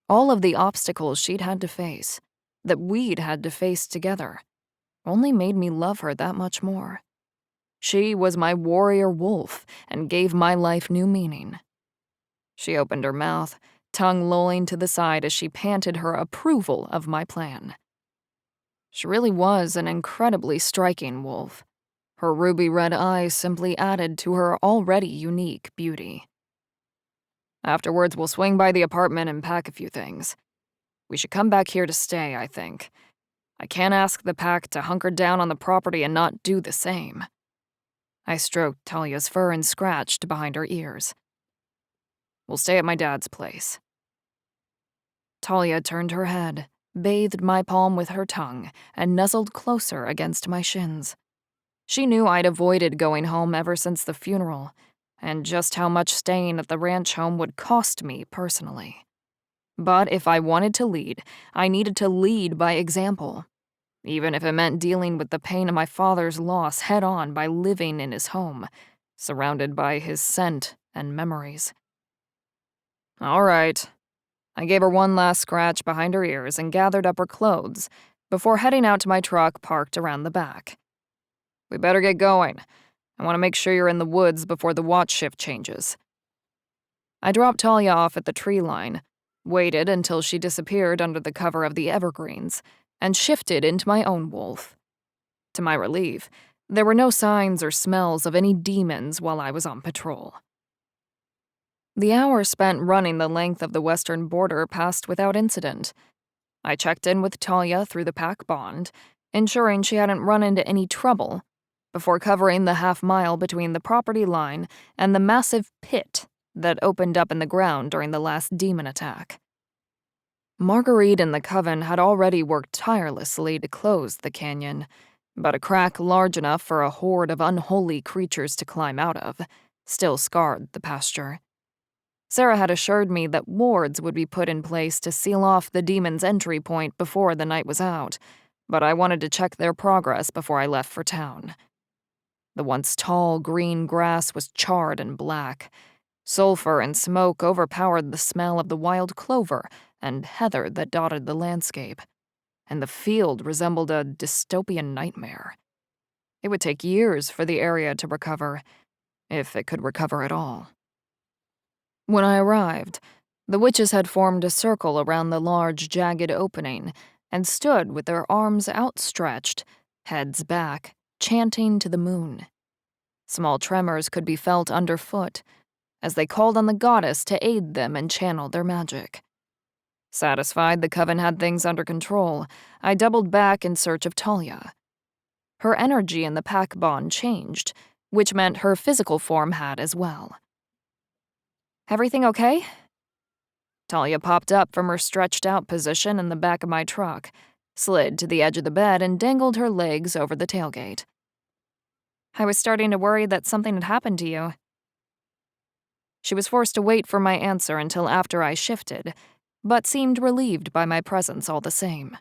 All of the obstacles she'd had to face, that we'd had to face together, only made me love her that much more. She was my warrior wolf and gave my life new meaning. She opened her mouth, tongue lolling to the side as she panted her approval of my plan. She really was an incredibly striking wolf. Her ruby red eyes simply added to her already unique beauty. Afterwards, we'll swing by the apartment and pack a few things. We should come back here to stay, I think. I can't ask the pack to hunker down on the property and not do the same. I stroked Talia's fur and scratched behind her ears. We'll stay at my dad's place. Talia turned her head, bathed my palm with her tongue, and nuzzled closer against my shins. She knew I'd avoided going home ever since the funeral, and just how much staying at the ranch home would cost me personally. But if I wanted to lead, I needed to lead by example. even if it meant dealing with the pain of my father's loss head-on by living in his home, surrounded by his scent and memories. All right. I gave her one last scratch behind her ears and gathered up her clothes before heading out to my truck parked around the back. We better get going. I want to make sure you're in the woods before the watch shift changes. I dropped Talia off at the tree line, waited until she disappeared under the cover of the evergreens, and shifted into my own wolf. To my relief, there were no signs or smells of any demons while I was on patrol. The hour spent running the length of the western border passed without incident. I checked in with Talia through the pack bond, ensuring she hadn't run into any trouble, before covering the half-mile between the property line and the massive pit that opened up in the ground during the last demon attack. Marguerite and the Coven had already worked tirelessly to close the canyon, but a crack large enough for a horde of unholy creatures to climb out of still scarred the pasture. Sarah had assured me that wards would be put in place to seal off the demon's entry point before the night was out, but I wanted to check their progress before I left for town. The once tall green grass was charred and black. Sulfur and smoke overpowered the smell of the wild clover and heather that dotted the landscape, and the field resembled a dystopian nightmare. It would take years for the area to recover, if it could recover at all. When I arrived, the witches had formed a circle around the large, jagged opening and stood with their arms outstretched, heads back, chanting to the moon. Small tremors could be felt underfoot as they called on the goddess to aid them and channel their magic. Satisfied the Coven had things under control, I doubled back in search of Talia. Her energy in the pack bond changed, which meant her physical form had as well. Everything okay? Talia popped up from her stretched-out position in the back of my truck, slid to the edge of the bed, and dangled her legs over the tailgate. I was starting to worry that something had happened to you. She was forced to wait for my answer until after I shifted, but seemed relieved by my presence all the same.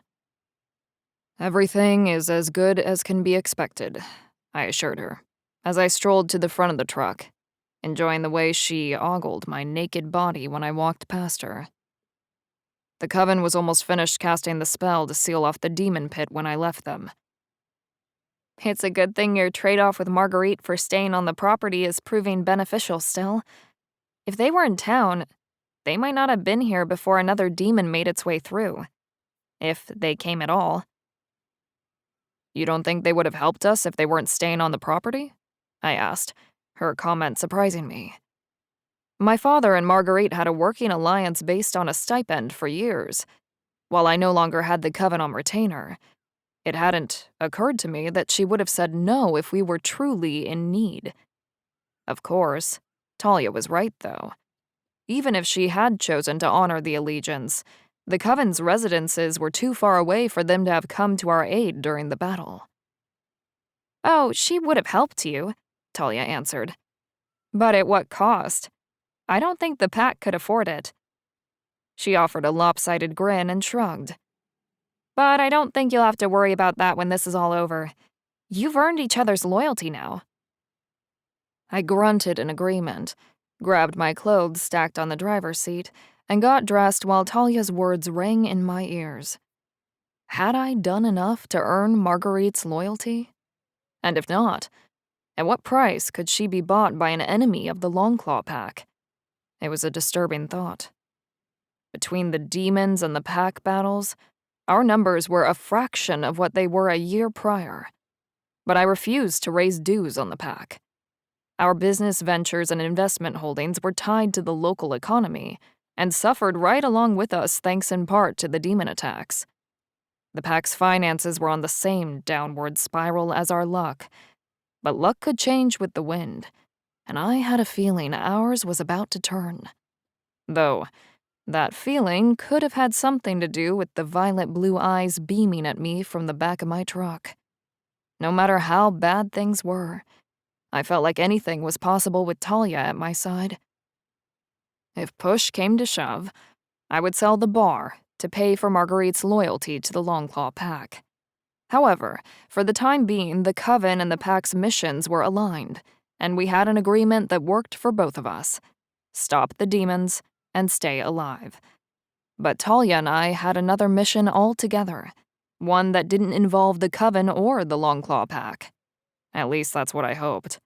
Everything is as good as can be expected, I assured her, as I strolled to the front of the truck, enjoying the way she ogled my naked body when I walked past her. The Coven was almost finished casting the spell to seal off the demon pit when I left them. It's a good thing your trade-off with Marguerite for staying on the property is proving beneficial still. If they were in town, they might not have been here before another demon made its way through. If they came at all. You don't think they would have helped us if they weren't staying on the property? I asked, her comment surprising me. My father and Marguerite had a working alliance based on a stipend for years. While I no longer had the Coven on retainer, it hadn't occurred to me that she would have said no if we were truly in need. Of course, Talia was right, though. Even if she had chosen to honor the allegiance, the Coven's residences were too far away for them to have come to our aid during the battle. Oh, she would have helped you, Talia answered. But at what cost? I don't think the pack could afford it. She offered a lopsided grin and shrugged. But I don't think you'll have to worry about that when this is all over. You've earned each other's loyalty now. I grunted in agreement, grabbed my clothes stacked on the driver's seat, and got dressed while Talia's words rang in my ears. Had I done enough to earn Marguerite's loyalty? And if not, at what price could she be bought by an enemy of the Longclaw Pack? It was a disturbing thought. Between the demons and the pack battles, our numbers were a fraction of what they were a year prior. But I refused to raise dues on the pack. Our business ventures and investment holdings were tied to the local economy and suffered right along with us thanks in part to the demon attacks. The pack's finances were on the same downward spiral as our luck, but luck could change with the wind, and I had a feeling ours was about to turn. Though, that feeling could have had something to do with the violet blue eyes beaming at me from the back of my truck. No matter how bad things were, I felt like anything was possible with Talia at my side. If push came to shove, I would sell the bar to pay for Marguerite's loyalty to the Longclaw Pack. However, for the time being, the Coven and the Pack's missions were aligned, and we had an agreement that worked for both of us. Stop the demons and stay alive. But Talia and I had another mission altogether, one that didn't involve the Coven or the Longclaw Pack. At least that's what I hoped.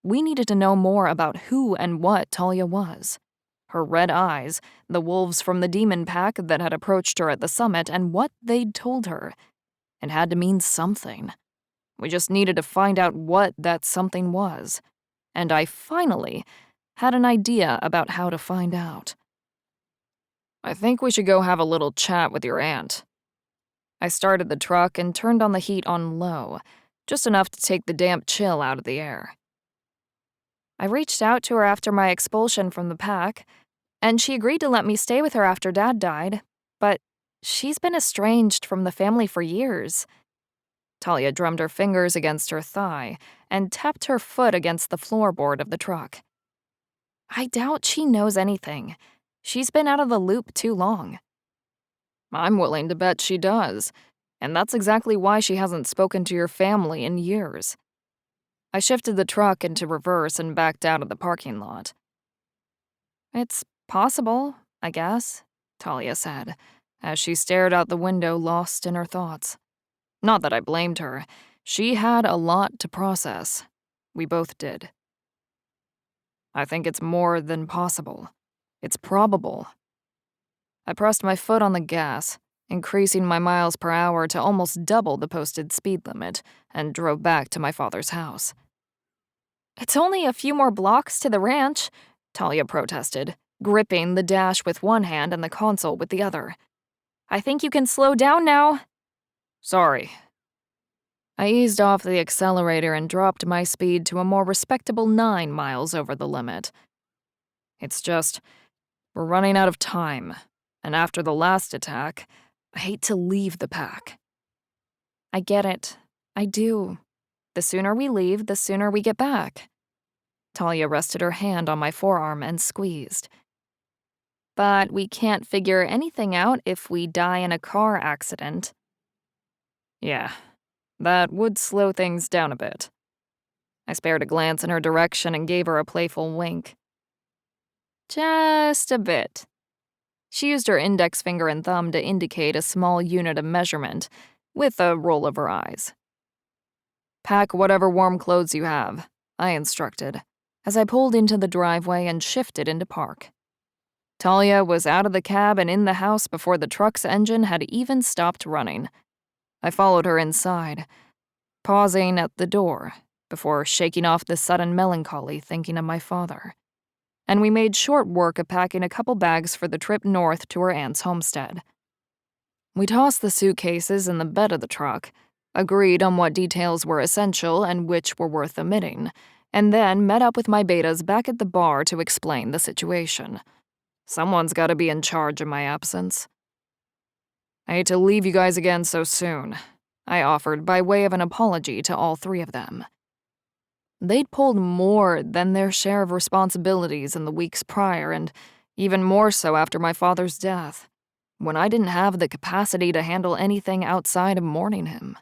We needed to know more about who and what Talia was. Her red eyes, the wolves from the demon pack that had approached her at the summit, and what they'd told her. It had to mean something. We just needed to find out what that something was. And I finally had an idea about how to find out. I think we should go have a little chat with your aunt. I started the truck and turned on the heat on low, just enough to take the damp chill out of the air. I reached out to her after my expulsion from the pack, and she agreed to let me stay with her after Dad died, but she's been estranged from the family for years. Talia drummed her fingers against her thigh and tapped her foot against the floorboard of the truck. I doubt she knows anything. She's been out of the loop too long. I'm willing to bet she does, and that's exactly why she hasn't spoken to your family in years. I shifted the truck into reverse and backed out of the parking lot. It's possible, I guess, Talia said, as she stared out the window lost in her thoughts. Not that I blamed her. She had a lot to process. We both did. I think it's more than possible. It's probable. I pressed my foot on the gas, increasing my miles per hour to almost double the posted speed limit, and drove back to my father's house. It's only a few more blocks to the ranch, Talia protested, gripping the dash with one hand and the console with the other. I think you can slow down now. Sorry. I eased off the accelerator and dropped my speed to a more respectable 9 miles over the limit. It's just, we're running out of time, and after the last attack, I hate to leave the pack. I get it. I do. The sooner we leave, the sooner we get back. Talia rested her hand on my forearm and squeezed. But we can't figure anything out if we die in a car accident. Yeah, that would slow things down a bit. I spared a glance in her direction and gave her a playful wink. Just a bit. She used her index finger and thumb to indicate a small unit of measurement, with a roll of her eyes. Pack whatever warm clothes you have, I instructed, as I pulled into the driveway and shifted into park. Talia was out of the cab and in the house before the truck's engine had even stopped running. I followed her inside, pausing at the door before shaking off the sudden melancholy thinking of my father. And we made short work of packing a couple bags for the trip north to her aunt's homestead. We tossed the suitcases in the bed of the truck, agreed on what details were essential and which were worth omitting, and then met up with my betas back at the bar to explain the situation. Someone's gotta be in charge in my absence. I hate to leave you guys again so soon, I offered by way of an apology to all three of them. They'd pulled more than their share of responsibilities in the weeks prior, and even more so after my father's death, when I didn't have the capacity to handle anything outside of mourning him.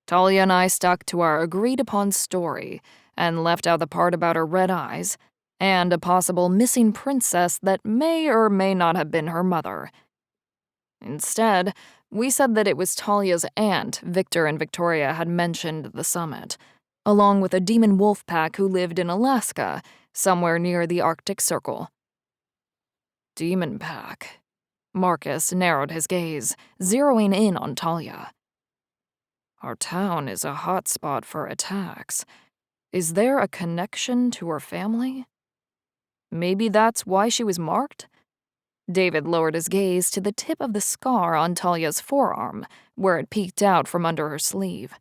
Talia and I stuck to our agreed-upon story and left out the part about her red eyes and a possible missing princess that may or may not have been her mother. Instead, we said that it was Talia's aunt Victor and Victoria had mentioned at the summit, along with a demon wolf pack who lived in Alaska, somewhere near the Arctic Circle. Demon pack. Marcus narrowed his gaze, zeroing in on Talia. Our town is a hot spot for attacks. Is there a connection to her family? Maybe that's why she was marked? David lowered his gaze to the tip of the scar on Talia's forearm, where it peeked out from under her sleeve.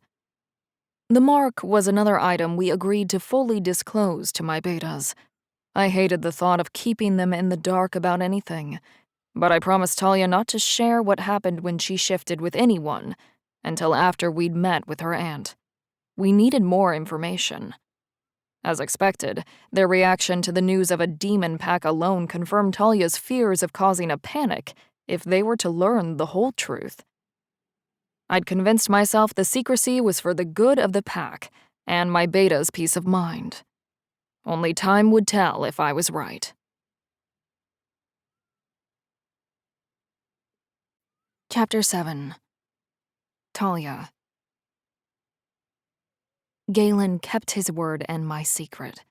The mark was another item we agreed to fully disclose to my betas. I hated the thought of keeping them in the dark about anything, but I promised Talia not to share what happened when she shifted with anyone until after we'd met with her aunt. We needed more information. As expected, their reaction to the news of a demon pack alone confirmed Talia's fears of causing a panic if they were to learn the whole truth. I'd convinced myself the secrecy was for the good of the pack and my beta's peace of mind. Only time would tell if I was right. Chapter 7. Talia. Galen kept his word and my secret.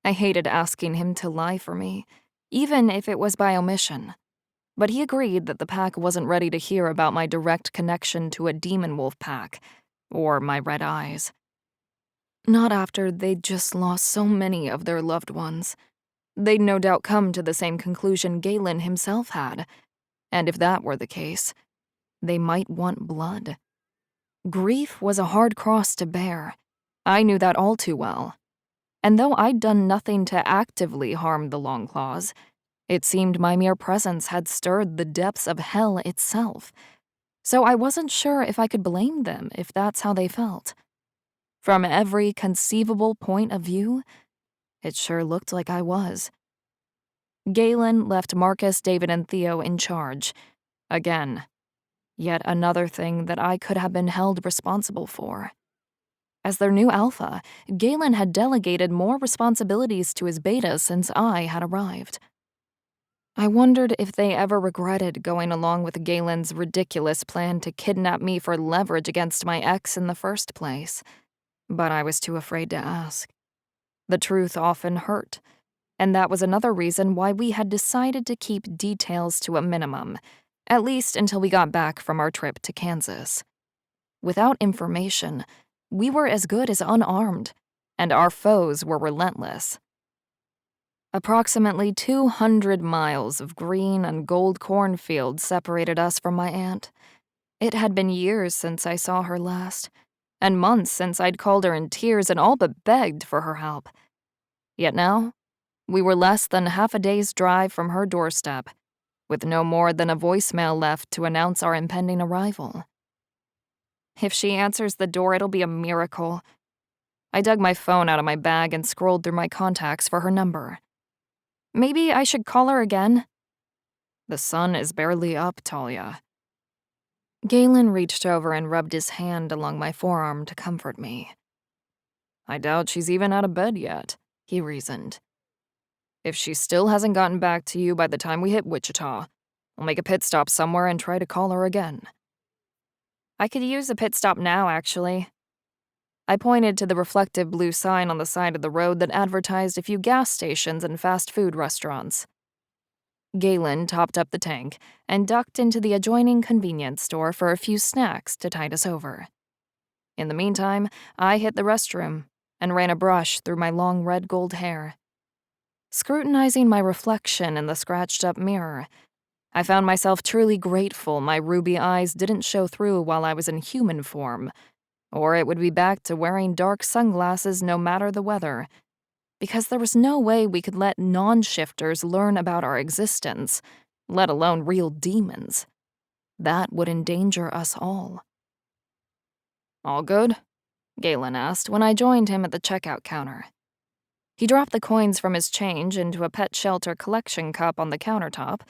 I hated asking him to lie for me, even if it was by omission. But he agreed that the pack wasn't ready to hear about my direct connection to a demon wolf pack, or my red eyes. Not after they'd just lost so many of their loved ones. They'd no doubt come to the same conclusion Galen himself had, and if that were the case, they might want blood. Grief was a hard cross to bear. I knew that all too well. And though I'd done nothing to actively harm the Longclaws, it seemed my mere presence had stirred the depths of hell itself. So I wasn't sure if I could blame them if that's how they felt. From every conceivable point of view, it sure looked like I was. Galen left Marcus, David, and Theo in charge. Again. Yet another thing that I could have been held responsible for. As their new alpha, Galen had delegated more responsibilities to his beta since I had arrived. I wondered if they ever regretted going along with Galen's ridiculous plan to kidnap me for leverage against my ex in the first place, but I was too afraid to ask. The truth often hurt, and that was another reason why we had decided to keep details to a minimum, at least until we got back from our trip to Kansas. Without information, we were as good as unarmed, and our foes were relentless. Approximately 200 miles of green and gold cornfields separated us from my aunt. It had been years since I saw her last, and months since I'd called her in tears and all but begged for her help. Yet now, we were less than half a day's drive from her doorstep, with no more than a voicemail left to announce our impending arrival. If she answers the door, it'll be a miracle. I dug my phone out of my bag and scrolled through my contacts for her number. Maybe I should call her again? The sun is barely up, Talia. Galen reached over and rubbed his hand along my forearm to comfort me. I doubt she's even out of bed yet, he reasoned. If she still hasn't gotten back to you by the time we hit Wichita, I'll make a pit stop somewhere and try to call her again. I could use a pit stop now, actually. I pointed to the reflective blue sign on the side of the road that advertised a few gas stations and fast food restaurants. Galen topped up the tank and ducked into the adjoining convenience store for a few snacks to tide us over. In the meantime, I hit the restroom and ran a brush through my long red gold hair. Scrutinizing my reflection in the scratched-up mirror, I found myself truly grateful my ruby eyes didn't show through while I was in human form, or it would be back to wearing dark sunglasses no matter the weather, because there was no way we could let non-shifters learn about our existence, let alone real demons. That would endanger us all. All good? Galen asked when I joined him at the checkout counter. He dropped the coins from his change into a pet shelter collection cup on the countertop,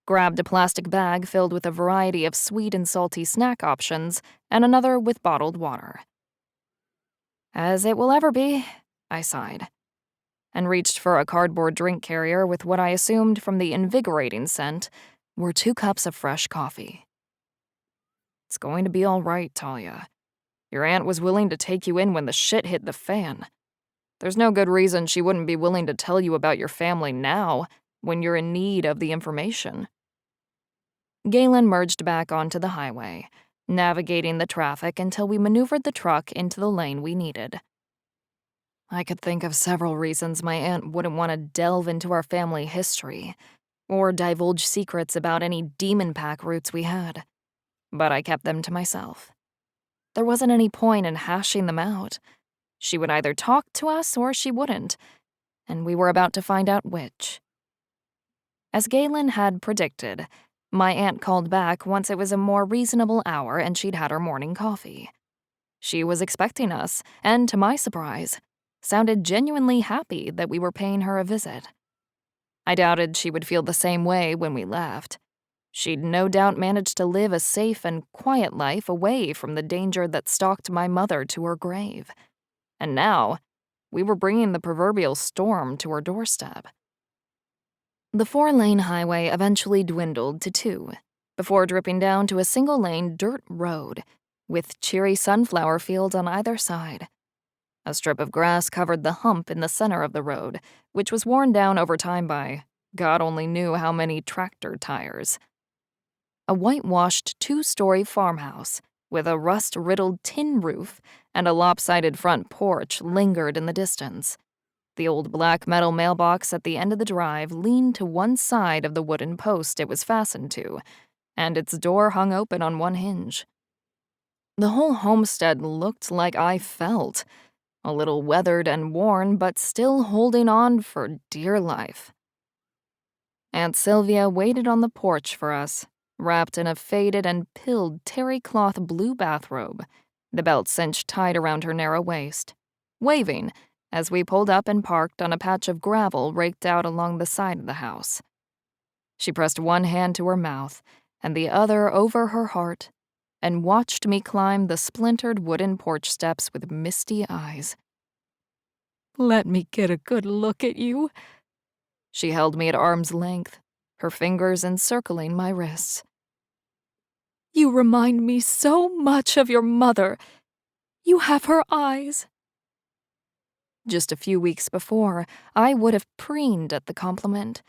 grabbed a plastic bag filled with a variety of sweet and salty snack options, and another with bottled water. As it will ever be, I sighed, and reached for a cardboard drink carrier with what I assumed from the invigorating scent were 2 cups of fresh coffee. It's going to be all right, Talia. Your aunt was willing to take you in when the shit hit the fan. There's no good reason she wouldn't be willing to tell you about your family now, when you're in need of the information. Galen merged back onto the highway, navigating the traffic until we maneuvered the truck into the lane we needed. I could think of several reasons my aunt wouldn't want to delve into our family history, or divulge secrets about any demon pack roots we had, but I kept them to myself. There wasn't any point in hashing them out. She would either talk to us or she wouldn't, and we were about to find out which. As Galen had predicted, my aunt called back once it was a more reasonable hour and she'd had her morning coffee. She was expecting us, and to my surprise, sounded genuinely happy that we were paying her a visit. I doubted she would feel the same way when we left. She'd no doubt managed to live a safe and quiet life away from the danger that stalked my mother to her grave. And now, we were bringing the proverbial storm to her doorstep. The 4-lane highway eventually dwindled to 2, before dripping down to a single-lane dirt road with cheery sunflower fields on either side. A strip of grass covered the hump in the center of the road, which was worn down over time by God only knew how many tractor tires. A whitewashed 2-story farmhouse with a rust-riddled tin roof and a lopsided front porch lingered in the distance. The old black metal mailbox at the end of the drive leaned to one side of the wooden post it was fastened to, and its door hung open on one hinge. The whole homestead looked like I felt, a little weathered and worn, but still holding on for dear life. Aunt Sylvia waited on the porch for us, wrapped in a faded and pilled terry cloth blue bathrobe, the belt cinched tight around her narrow waist, waving as we pulled up and parked on a patch of gravel raked out along the side of the house. She pressed one hand to her mouth and the other over her heart and watched me climb the splintered wooden porch steps with misty eyes. "Let me get a good look at you." She held me at arm's length, her fingers encircling my wrists. "You remind me so much of your mother. You have her eyes." Just a few weeks before, I would have preened at the compliment.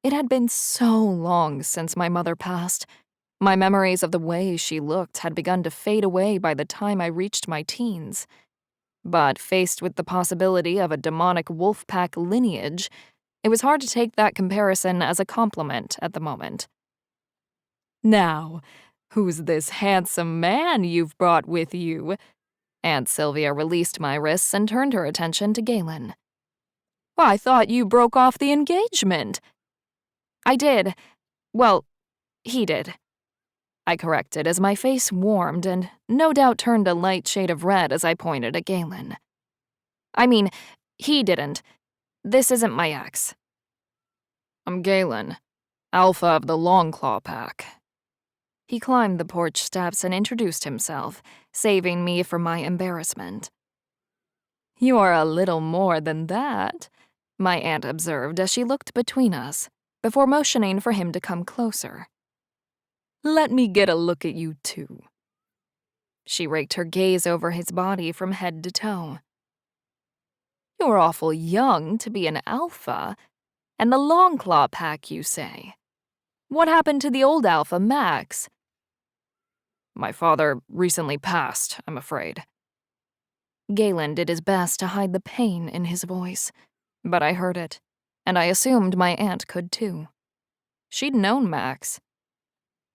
It had been so long since my mother passed. My memories of the way she looked had begun to fade away by the time I reached my teens. But faced with the possibility of a demonic wolf pack lineage, it was hard to take that comparison as a compliment at the moment. "Now, who's this handsome man you've brought with you?" Aunt Sylvia released my wrists and turned her attention to Galen. "I thought you broke off the engagement." "I did. Well, he did," I corrected as my face warmed and no doubt turned a light shade of red as I pointed at Galen. "I mean, he didn't. This isn't my ex." "I'm Galen, Alpha of the Longclaw Pack." He climbed the porch steps and introduced himself, saving me from my embarrassment. "You're a little more than that," my aunt observed as she looked between us, before motioning for him to come closer. "Let me get a look at you, too." She raked her gaze over his body from head to toe. "You're awful young to be an alpha, and the Longclaw Pack, you say. What happened to the old alpha, Max?" "My father recently passed, I'm afraid." Galen did his best to hide the pain in his voice, but I heard it, and I assumed my aunt could too. She'd known Max.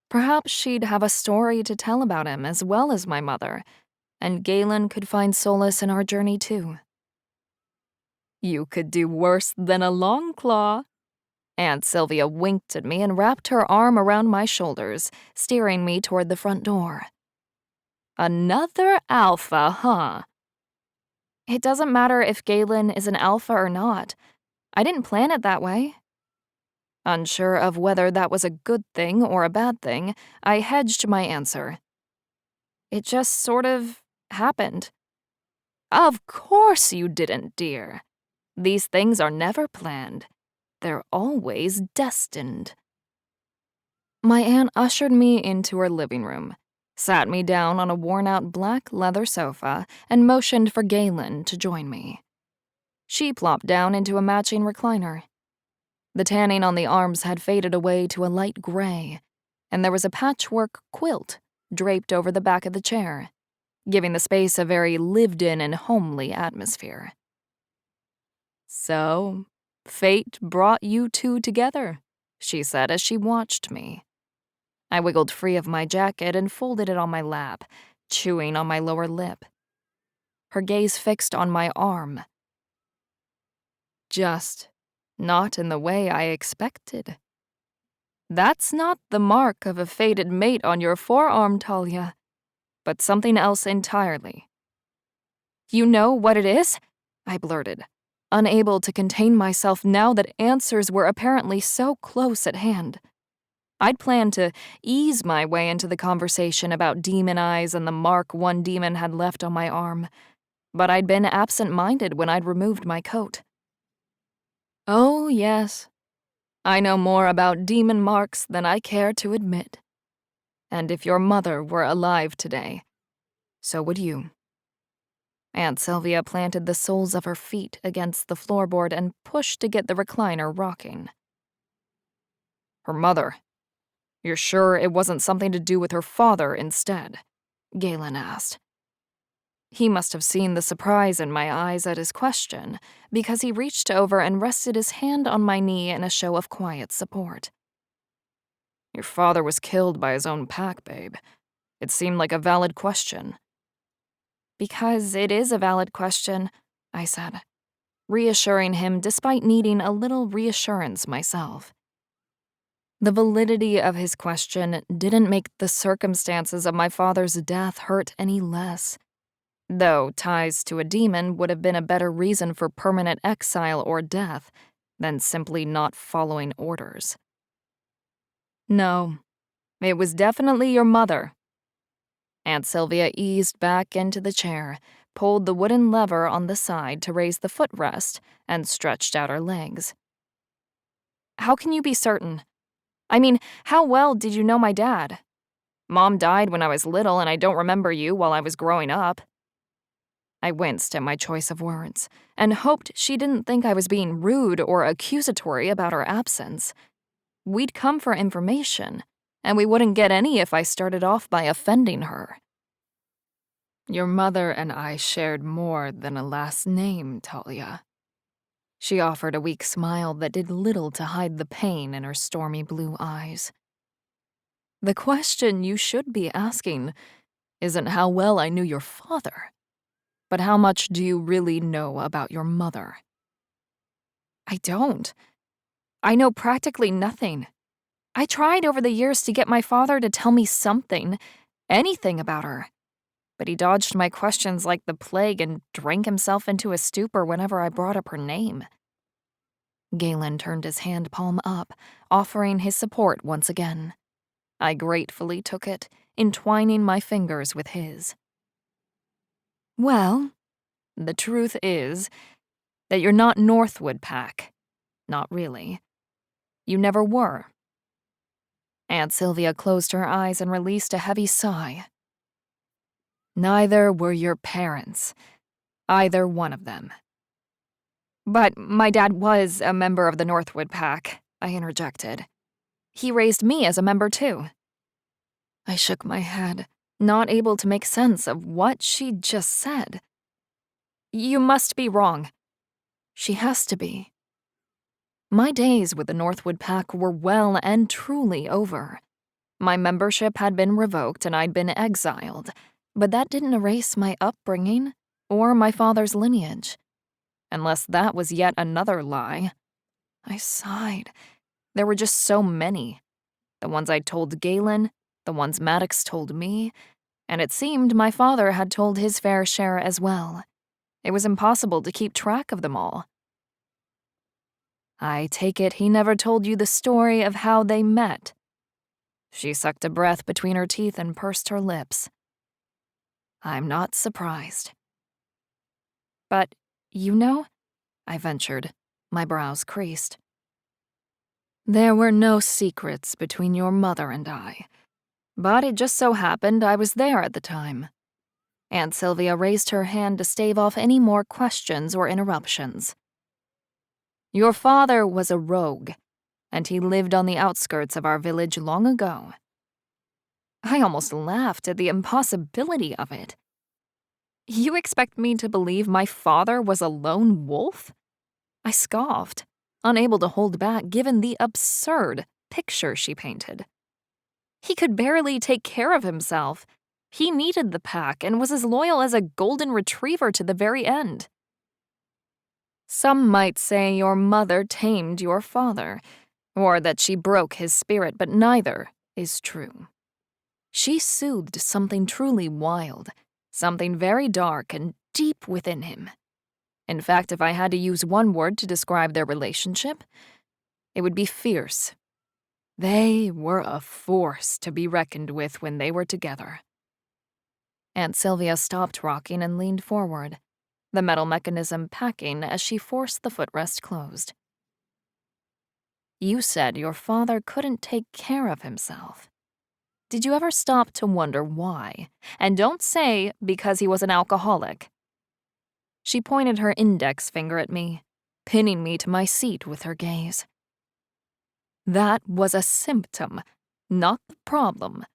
Perhaps she'd have a story to tell about him as well as my mother, and Galen could find solace in our journey too. "You could do worse than a Longclaw." Aunt Sylvia winked at me and wrapped her arm around my shoulders, steering me toward the front door. "Another alpha, huh?" "It doesn't matter if Galen is an alpha or not. I didn't plan it that way." Unsure of whether that was a good thing or a bad thing, I hedged my answer. "It just sort of happened." "Of course you didn't, dear. These things are never planned. They're always destined." My aunt ushered me into her living room, sat me down on a worn-out black leather sofa, and motioned for Galen to join me. She plopped down into a matching recliner. The tanning on the arms had faded away to a light gray, and there was a patchwork quilt draped over the back of the chair, giving the space a very lived-in and homely atmosphere. "So, fate brought you two together," she said as she watched me. I wiggled free of my jacket and folded it on my lap, chewing on my lower lip. Her gaze fixed on my arm. "Just not in the way I expected." "That's not the mark of a fated mate on your forearm, Talia, but something else entirely." "You know what it is?" I blurted, unable to contain myself now that answers were apparently so close at hand. I'd planned to ease my way into the conversation about demon eyes and the mark one demon had left on my arm, but I'd been absent-minded when I'd removed my coat. Oh, yes. I know more about demon marks than I care to admit. And if your mother were alive today, so would you. Aunt Sylvia planted the soles of her feet against the floorboard and pushed to get the recliner rocking. Her mother? You're sure it wasn't something to do with her father instead? Galen asked. He must have seen the surprise in my eyes at his question, because he reached over and rested his hand on my knee in a show of quiet support. Your father was killed by his own pack, babe. It seemed like a valid question. Because it is a valid question, I said, reassuring him despite needing a little reassurance myself. The validity of his question didn't make the circumstances of my father's death hurt any less, though ties to a demon would have been a better reason for permanent exile or death than simply not following orders. No, it was definitely your mother. Aunt Sylvia eased back into the chair, pulled the wooden lever on the side to raise the footrest, and stretched out her legs. How can you be certain? I mean, how well did you know my dad? Mom died when I was little, and I don't remember you while I was growing up. I winced at my choice of words, and hoped she didn't think I was being rude or accusatory about her absence. We'd come for information, and we wouldn't get any if I started off by offending her. Your mother and I shared more than a last name, Talia. She offered a weak smile that did little to hide the pain in her stormy blue eyes. The question you should be asking isn't how well I knew your father, but how much do you really know about your mother? I don't. I know practically nothing. I tried over the years to get my father to tell me something, anything about her, but he dodged my questions like the plague and drank himself into a stupor whenever I brought up her name. Galen turned his hand palm up, offering his support once again. I gratefully took it, entwining my fingers with his. Well, the truth is that you're not Northwood Pack. Not really. You never were. Aunt Sylvia closed her eyes and released a heavy sigh. Neither were your parents. Either one of them. But my dad was a member of the Northwood Pack, I interjected. He raised me as a member too. I shook my head, not able to make sense of what she'd just said. You must be wrong. She has to be. My days with the Northwood Pack were well and truly over. My membership had been revoked and I'd been exiled, but that didn't erase my upbringing or my father's lineage. Unless that was yet another lie. I sighed. There were just so many. The ones I'd told Galen, the ones Maddox told me, and it seemed my father had told his fair share as well. It was impossible to keep track of them all. I take it he never told you the story of how they met. She sucked a breath between her teeth and pursed her lips. I'm not surprised. But, you know, I ventured, my brows creased. There were no secrets between your mother and I, but it just so happened I was there at the time. Aunt Sylvia raised her hand to stave off any more questions or interruptions. Your father was a rogue, and he lived on the outskirts of our village long ago. I almost laughed at the impossibility of it. You expect me to believe my father was a lone wolf? I scoffed, unable to hold back given the absurd picture she painted. He could barely take care of himself. He needed the pack and was as loyal as a golden retriever to the very end. Some might say your mother tamed your father, or that she broke his spirit, but neither is true. She soothed something truly wild, something very dark and deep within him. In fact, if I had to use one word to describe their relationship, it would be fierce. They were a force to be reckoned with when they were together. Aunt Sylvia stopped rocking and leaned forward, the metal mechanism packing as she forced the footrest closed. You said your father couldn't take care of himself. Did you ever stop to wonder why? And don't say because he was an alcoholic. She pointed her index finger at me, pinning me to my seat with her gaze. That was a symptom, not the problem.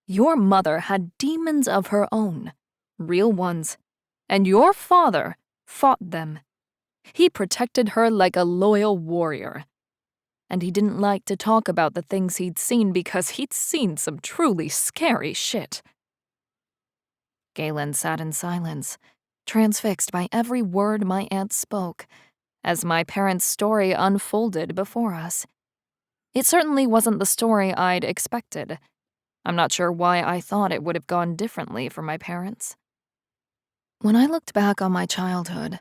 Your mother had demons of her own, real ones, and your father fought them. He protected her like a loyal warrior. And he didn't like to talk about the things he'd seen because he'd seen some truly scary shit. Galen sat in silence, transfixed by every word my aunt spoke, as my parents' story unfolded before us. It certainly wasn't the story I'd expected. I'm not sure why I thought it would have gone differently for my parents. When I looked back on my childhood,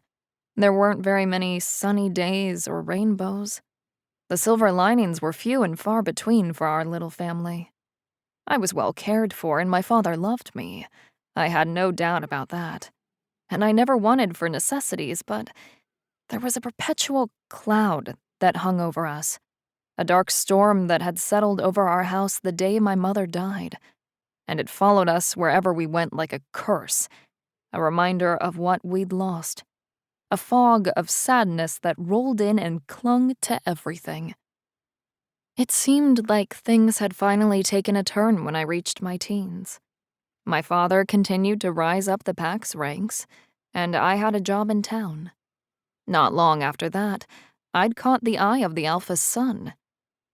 there weren't very many sunny days or rainbows. The silver linings were few and far between for our little family. I was well cared for, and my father loved me. I had no doubt about that. And I never wanted for necessities, but there was a perpetual cloud that hung over us, a dark storm that had settled over our house the day my mother died, and it followed us wherever we went like a curse, a reminder of what we'd lost. A fog of sadness that rolled in and clung to everything. It seemed like things had finally taken a turn when I reached my teens. My father continued to rise up the pack's ranks, and I had a job in town. Not long after that, I'd caught the eye of the Alpha's son.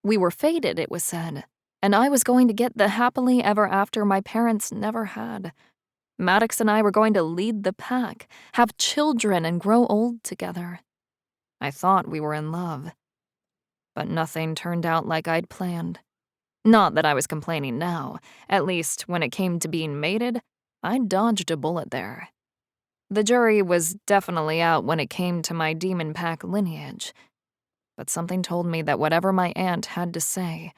We were fated, it was said, and I was going to get the happily ever after my parents never had. Maddox and I were going to lead the pack, have children, and grow old together. I thought we were in love. But nothing turned out like I'd planned. Not that I was complaining now. At least, when it came to being mated, I dodged a bullet there. The jury was definitely out when it came to my demon pack lineage. But something told me that whatever my aunt had to say,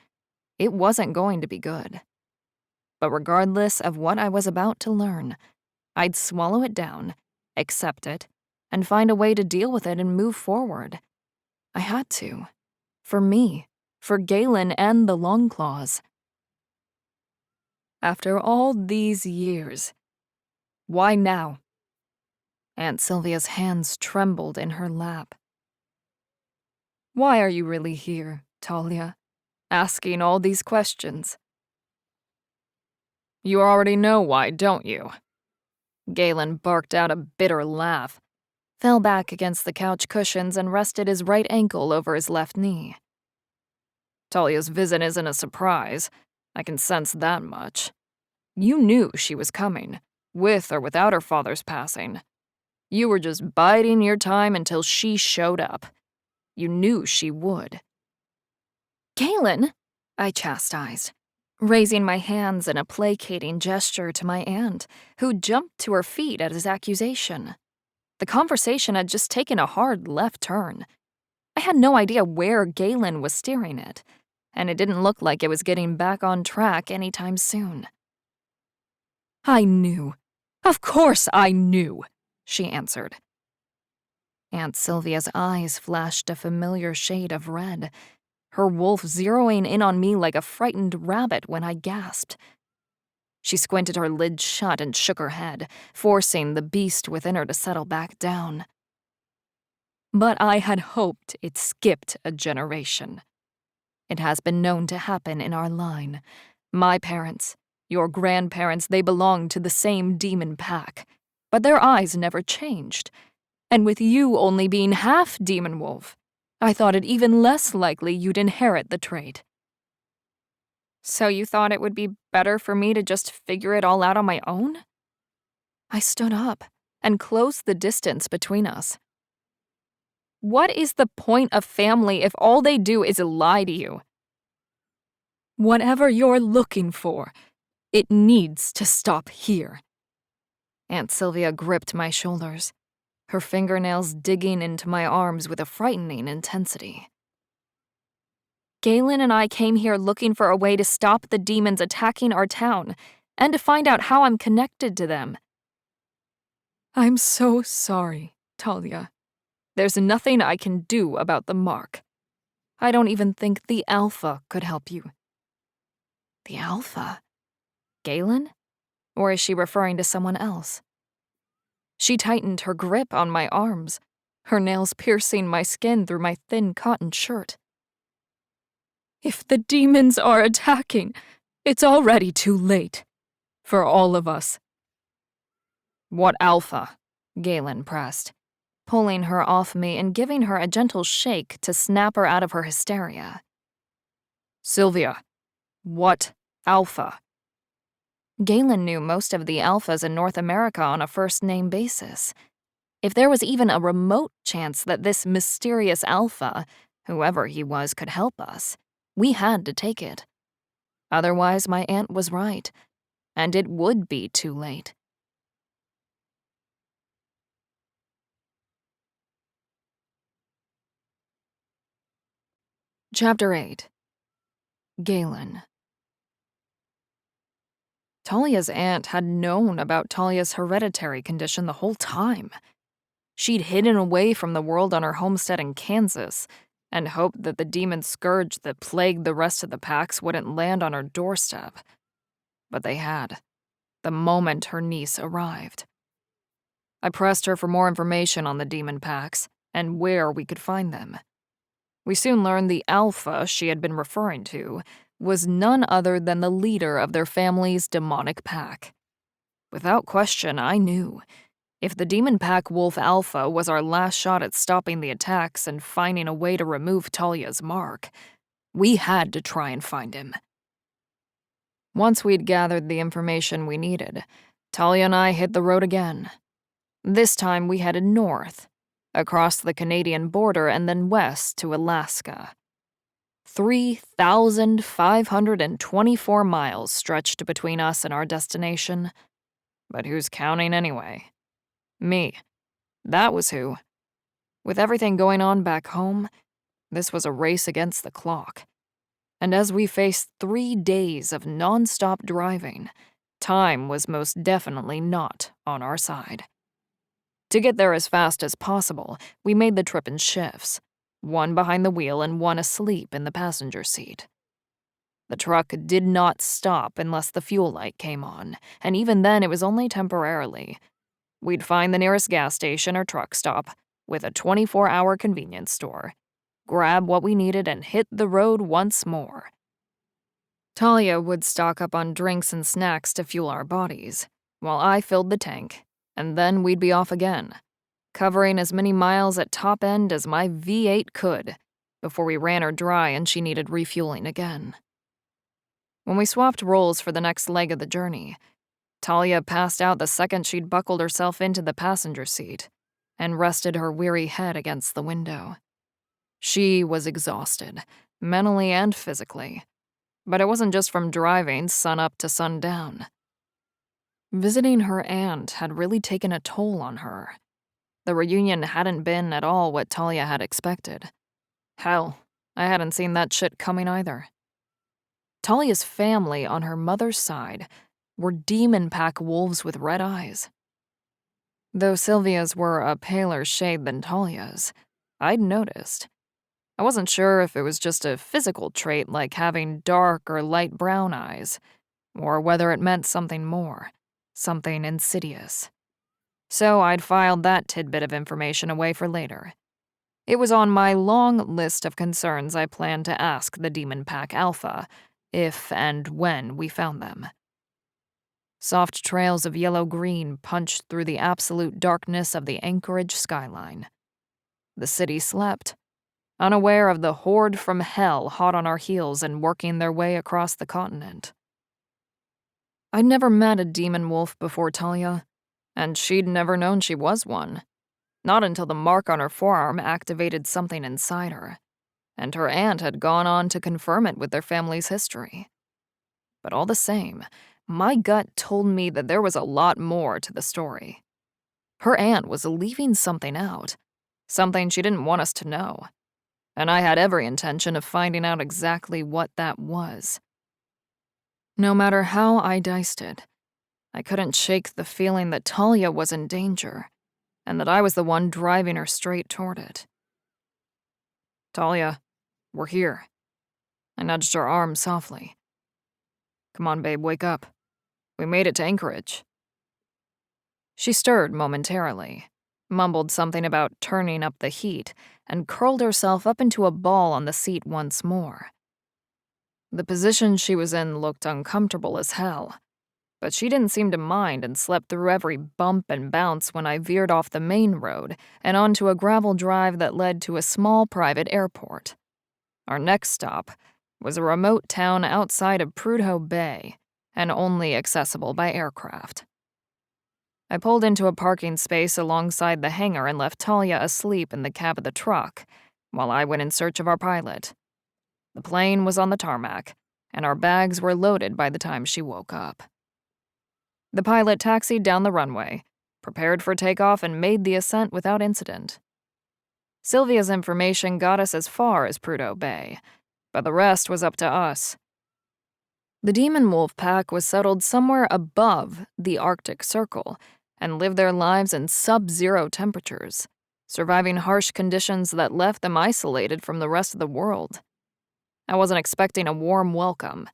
it wasn't going to be good. But regardless of what I was about to learn, I'd swallow it down, accept it, and find a way to deal with it and move forward. I had to. For me, for Galen and the Longclaws. After all these years, why now? Aunt Sylvia's hands trembled in her lap. Why are you really here, Talia, asking all these questions? You already know why, don't you? Galen barked out a bitter laugh, fell back against the couch cushions and rested his right ankle over his left knee. Talia's visit isn't a surprise. I can sense that much. You knew she was coming, with or without her father's passing. You were just biding your time until she showed up. You knew she would. Galen, I chastised, raising my hands in a placating gesture to my aunt, who jumped to her feet at his accusation. The conversation had just taken a hard left turn. I had no idea where Galen was steering it, and it didn't look like it was getting back on track anytime soon. I knew. Of course I knew, she answered. Aunt Sylvia's eyes flashed a familiar shade of red, her wolf zeroing in on me like a frightened rabbit when I gasped. She squinted her lids shut and shook her head, forcing the beast within her to settle back down. But I had hoped it skipped a generation. It has been known to happen in our line. My parents, your grandparents, they belonged to the same demon pack, but their eyes never changed. And with you only being half demon wolf, I thought it even less likely you'd inherit the trait. So you thought it would be better for me to just figure it all out on my own? I stood up and closed the distance between us. What is the point of family if all they do is lie to you? Whatever you're looking for, it needs to stop here. Aunt Sylvia gripped my shoulders, her fingernails digging into my arms with a frightening intensity. Galen and I came here looking for a way to stop the demons attacking our town, and to find out how I'm connected to them. I'm so sorry, Talia. There's nothing I can do about the mark. I don't even think the Alpha could help you. The Alpha? Galen? Or is she referring to someone else? She tightened her grip on my arms, her nails piercing my skin through my thin cotton shirt. If the demons are attacking, it's already too late. For all of us. What Alpha? Galen pressed, pulling her off me and giving her a gentle shake to snap her out of her hysteria. Sylvia, what Alpha? Galen knew most of the Alphas in North America on a first-name basis. If there was even a remote chance that this mysterious Alpha, whoever he was, could help us, we had to take it. Otherwise, my aunt was right, and it would be too late. Chapter 8. Galen. Talia's aunt had known about Talia's hereditary condition the whole time. She'd hidden away from the world on her homestead in Kansas and hoped that the demon scourge that plagued the rest of the packs wouldn't land on her doorstep. But they had, the moment her niece arrived. I pressed her for more information on the demon packs and where we could find them. We soon learned the Alpha she had been referring to was none other than the leader of their family's demonic pack. Without question, I knew. If the demon pack Wolf Alpha was our last shot at stopping the attacks and finding a way to remove Talia's mark, we had to try and find him. Once we'd gathered the information we needed, Talia and I hit the road again. This time we headed north, across the Canadian border and then west to Alaska. 3,524 miles stretched between us and our destination. But who's counting anyway? Me. That was who. With everything going on back home, this was a race against the clock. And as we faced 3 days of non-stop driving, time was most definitely not on our side. To get there as fast as possible, we made the trip in shifts, one behind the wheel and one asleep in the passenger seat. The truck did not stop unless the fuel light came on, and even then it was only temporarily. We'd find the nearest gas station or truck stop, with a 24-hour convenience store, grab what we needed and hit the road once more. Talia would stock up on drinks and snacks to fuel our bodies, while I filled the tank, and then we'd be off again, covering as many miles at top end as my V8 could, before we ran her dry and she needed refueling again. When we swapped roles for the next leg of the journey, Talia passed out the second she'd buckled herself into the passenger seat and rested her weary head against the window. She was exhausted, mentally and physically, but it wasn't just from driving sunup to sundown. Visiting her aunt had really taken a toll on her. The reunion hadn't been at all what Talia had expected. Hell, I hadn't seen that shit coming either. Talia's family on her mother's side were demon pack wolves with red eyes. Though Sylvia's were a paler shade than Talia's, I'd noticed. I wasn't sure if it was just a physical trait like having dark or light brown eyes, or whether it meant something more, something insidious. So I'd filed that tidbit of information away for later. It was on my long list of concerns I planned to ask the Demon Pack Alpha, if and when we found them. Soft trails of yellow-green punched through the absolute darkness of the Anchorage skyline. The city slept, unaware of the horde from hell hot on our heels and working their way across the continent. I'd never met a demon wolf before Talia, and she'd never known she was one. Not until the mark on her forearm activated something inside her, and her aunt had gone on to confirm it with their family's history. But all the same, my gut told me that there was a lot more to the story. Her aunt was leaving something out, something she didn't want us to know. and I had every intention of finding out exactly what that was. No matter how I diced it, I couldn't shake the feeling that Talia was in danger, and that I was the one driving her straight toward it. "Talia, we're here." I nudged her arm softly. "Come on, babe, wake up. We made it to Anchorage." She stirred momentarily, mumbled something about turning up the heat, and curled herself up into a ball on the seat once more. The position she was in looked uncomfortable as hell, but she didn't seem to mind and slept through every bump and bounce when I veered off the main road and onto a gravel drive that led to a small private airport. Our next stop was a remote town outside of Prudhoe Bay and only accessible by aircraft. I pulled into a parking space alongside the hangar and left Talia asleep in the cab of the truck while I went in search of our pilot. The plane was on the tarmac, and our bags were loaded by the time she woke up. The pilot taxied down the runway, prepared for takeoff, and made the ascent without incident. Sylvia's information got us as far as Prudhoe Bay, but the rest was up to us. The demon wolf pack was settled somewhere above the Arctic Circle and lived their lives in sub-zero temperatures, surviving harsh conditions that left them isolated from the rest of the world. I wasn't expecting a warm welcome,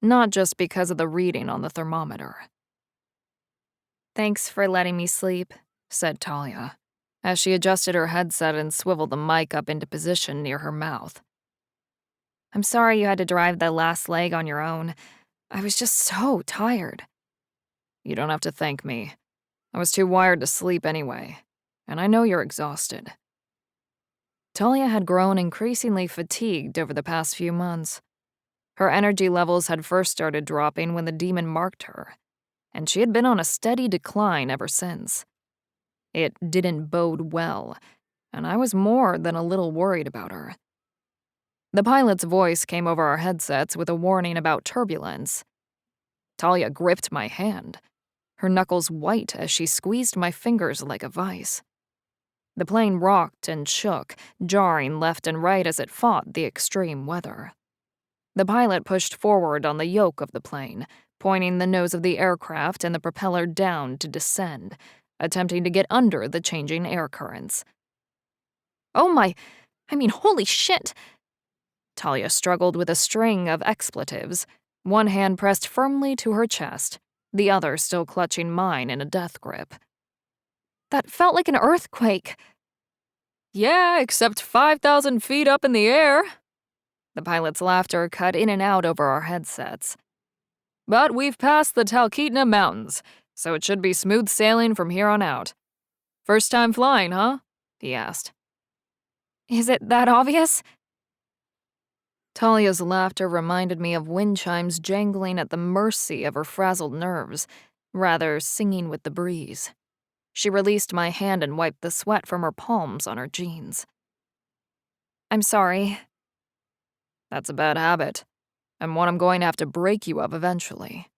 not just because of the reading on the thermometer. "Thanks for letting me sleep," said Talia, as she adjusted her headset and swiveled the mic up into position near her mouth. "I'm sorry you had to drive the last leg on your own. I was just so tired." "You don't have to thank me. I was too wired to sleep anyway, and I know you're exhausted." Talia had grown increasingly fatigued over the past few months. Her energy levels had first started dropping when the demon marked her, and she had been on a steady decline ever since. It didn't bode well, and I was more than a little worried about her. The pilot's voice came over our headsets with a warning about turbulence. Talia gripped my hand, her knuckles white as she squeezed my fingers like a vice. The plane rocked and shook, jarring left and right as it fought the extreme weather. The pilot pushed forward on the yoke of the plane, pointing the nose of the aircraft and the propeller down to descend, attempting to get under the changing air currents. Holy shit! Talia struggled with a string of expletives, one hand pressed firmly to her chest, the other still clutching mine in a death grip. "That felt like an earthquake." "Yeah, except 5,000 feet up in the air." The pilot's laughter cut in and out over our headsets. "But we've passed the Talkeetna Mountains, so it should be smooth sailing from here on out. First time flying, huh?" he asked. "Is it that obvious?" Talia's laughter reminded me of wind chimes jangling at the mercy of her frazzled nerves, rather singing with the breeze. She released my hand and wiped the sweat from her palms on her jeans. "I'm sorry." "That's a bad habit, and one I'm going to have to break you of eventually."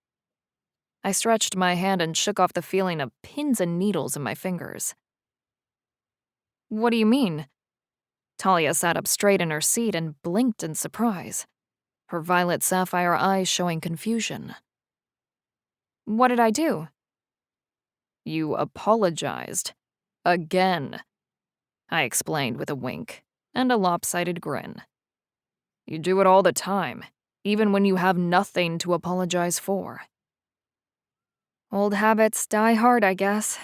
I stretched my hand and shook off the feeling of pins and needles in my fingers. "What do you mean?" Talia sat up straight in her seat and blinked in surprise, her violet sapphire eyes showing confusion. "What did I do?" "You apologized. Again," I explained with a wink and a lopsided grin. "You do it all the time, even when you have nothing to apologize for." "Old habits die hard, I guess."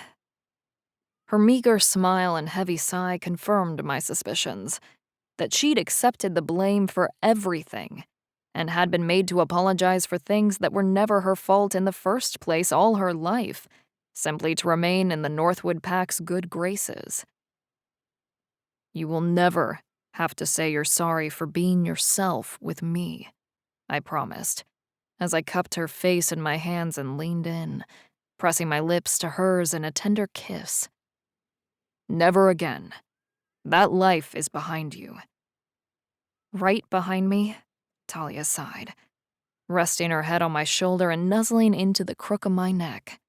Her meager smile and heavy sigh confirmed my suspicions that she'd accepted the blame for everything and had been made to apologize for things that were never her fault in the first place all her life, simply to remain in the Northwood Pack's good graces. "You will never have to say you're sorry for being yourself with me," I promised, as I cupped her face in my hands and leaned in, pressing my lips to hers in a tender kiss. "Never again. That life is behind you." "Right behind me?" Talia sighed, resting her head on my shoulder and nuzzling into the crook of my neck.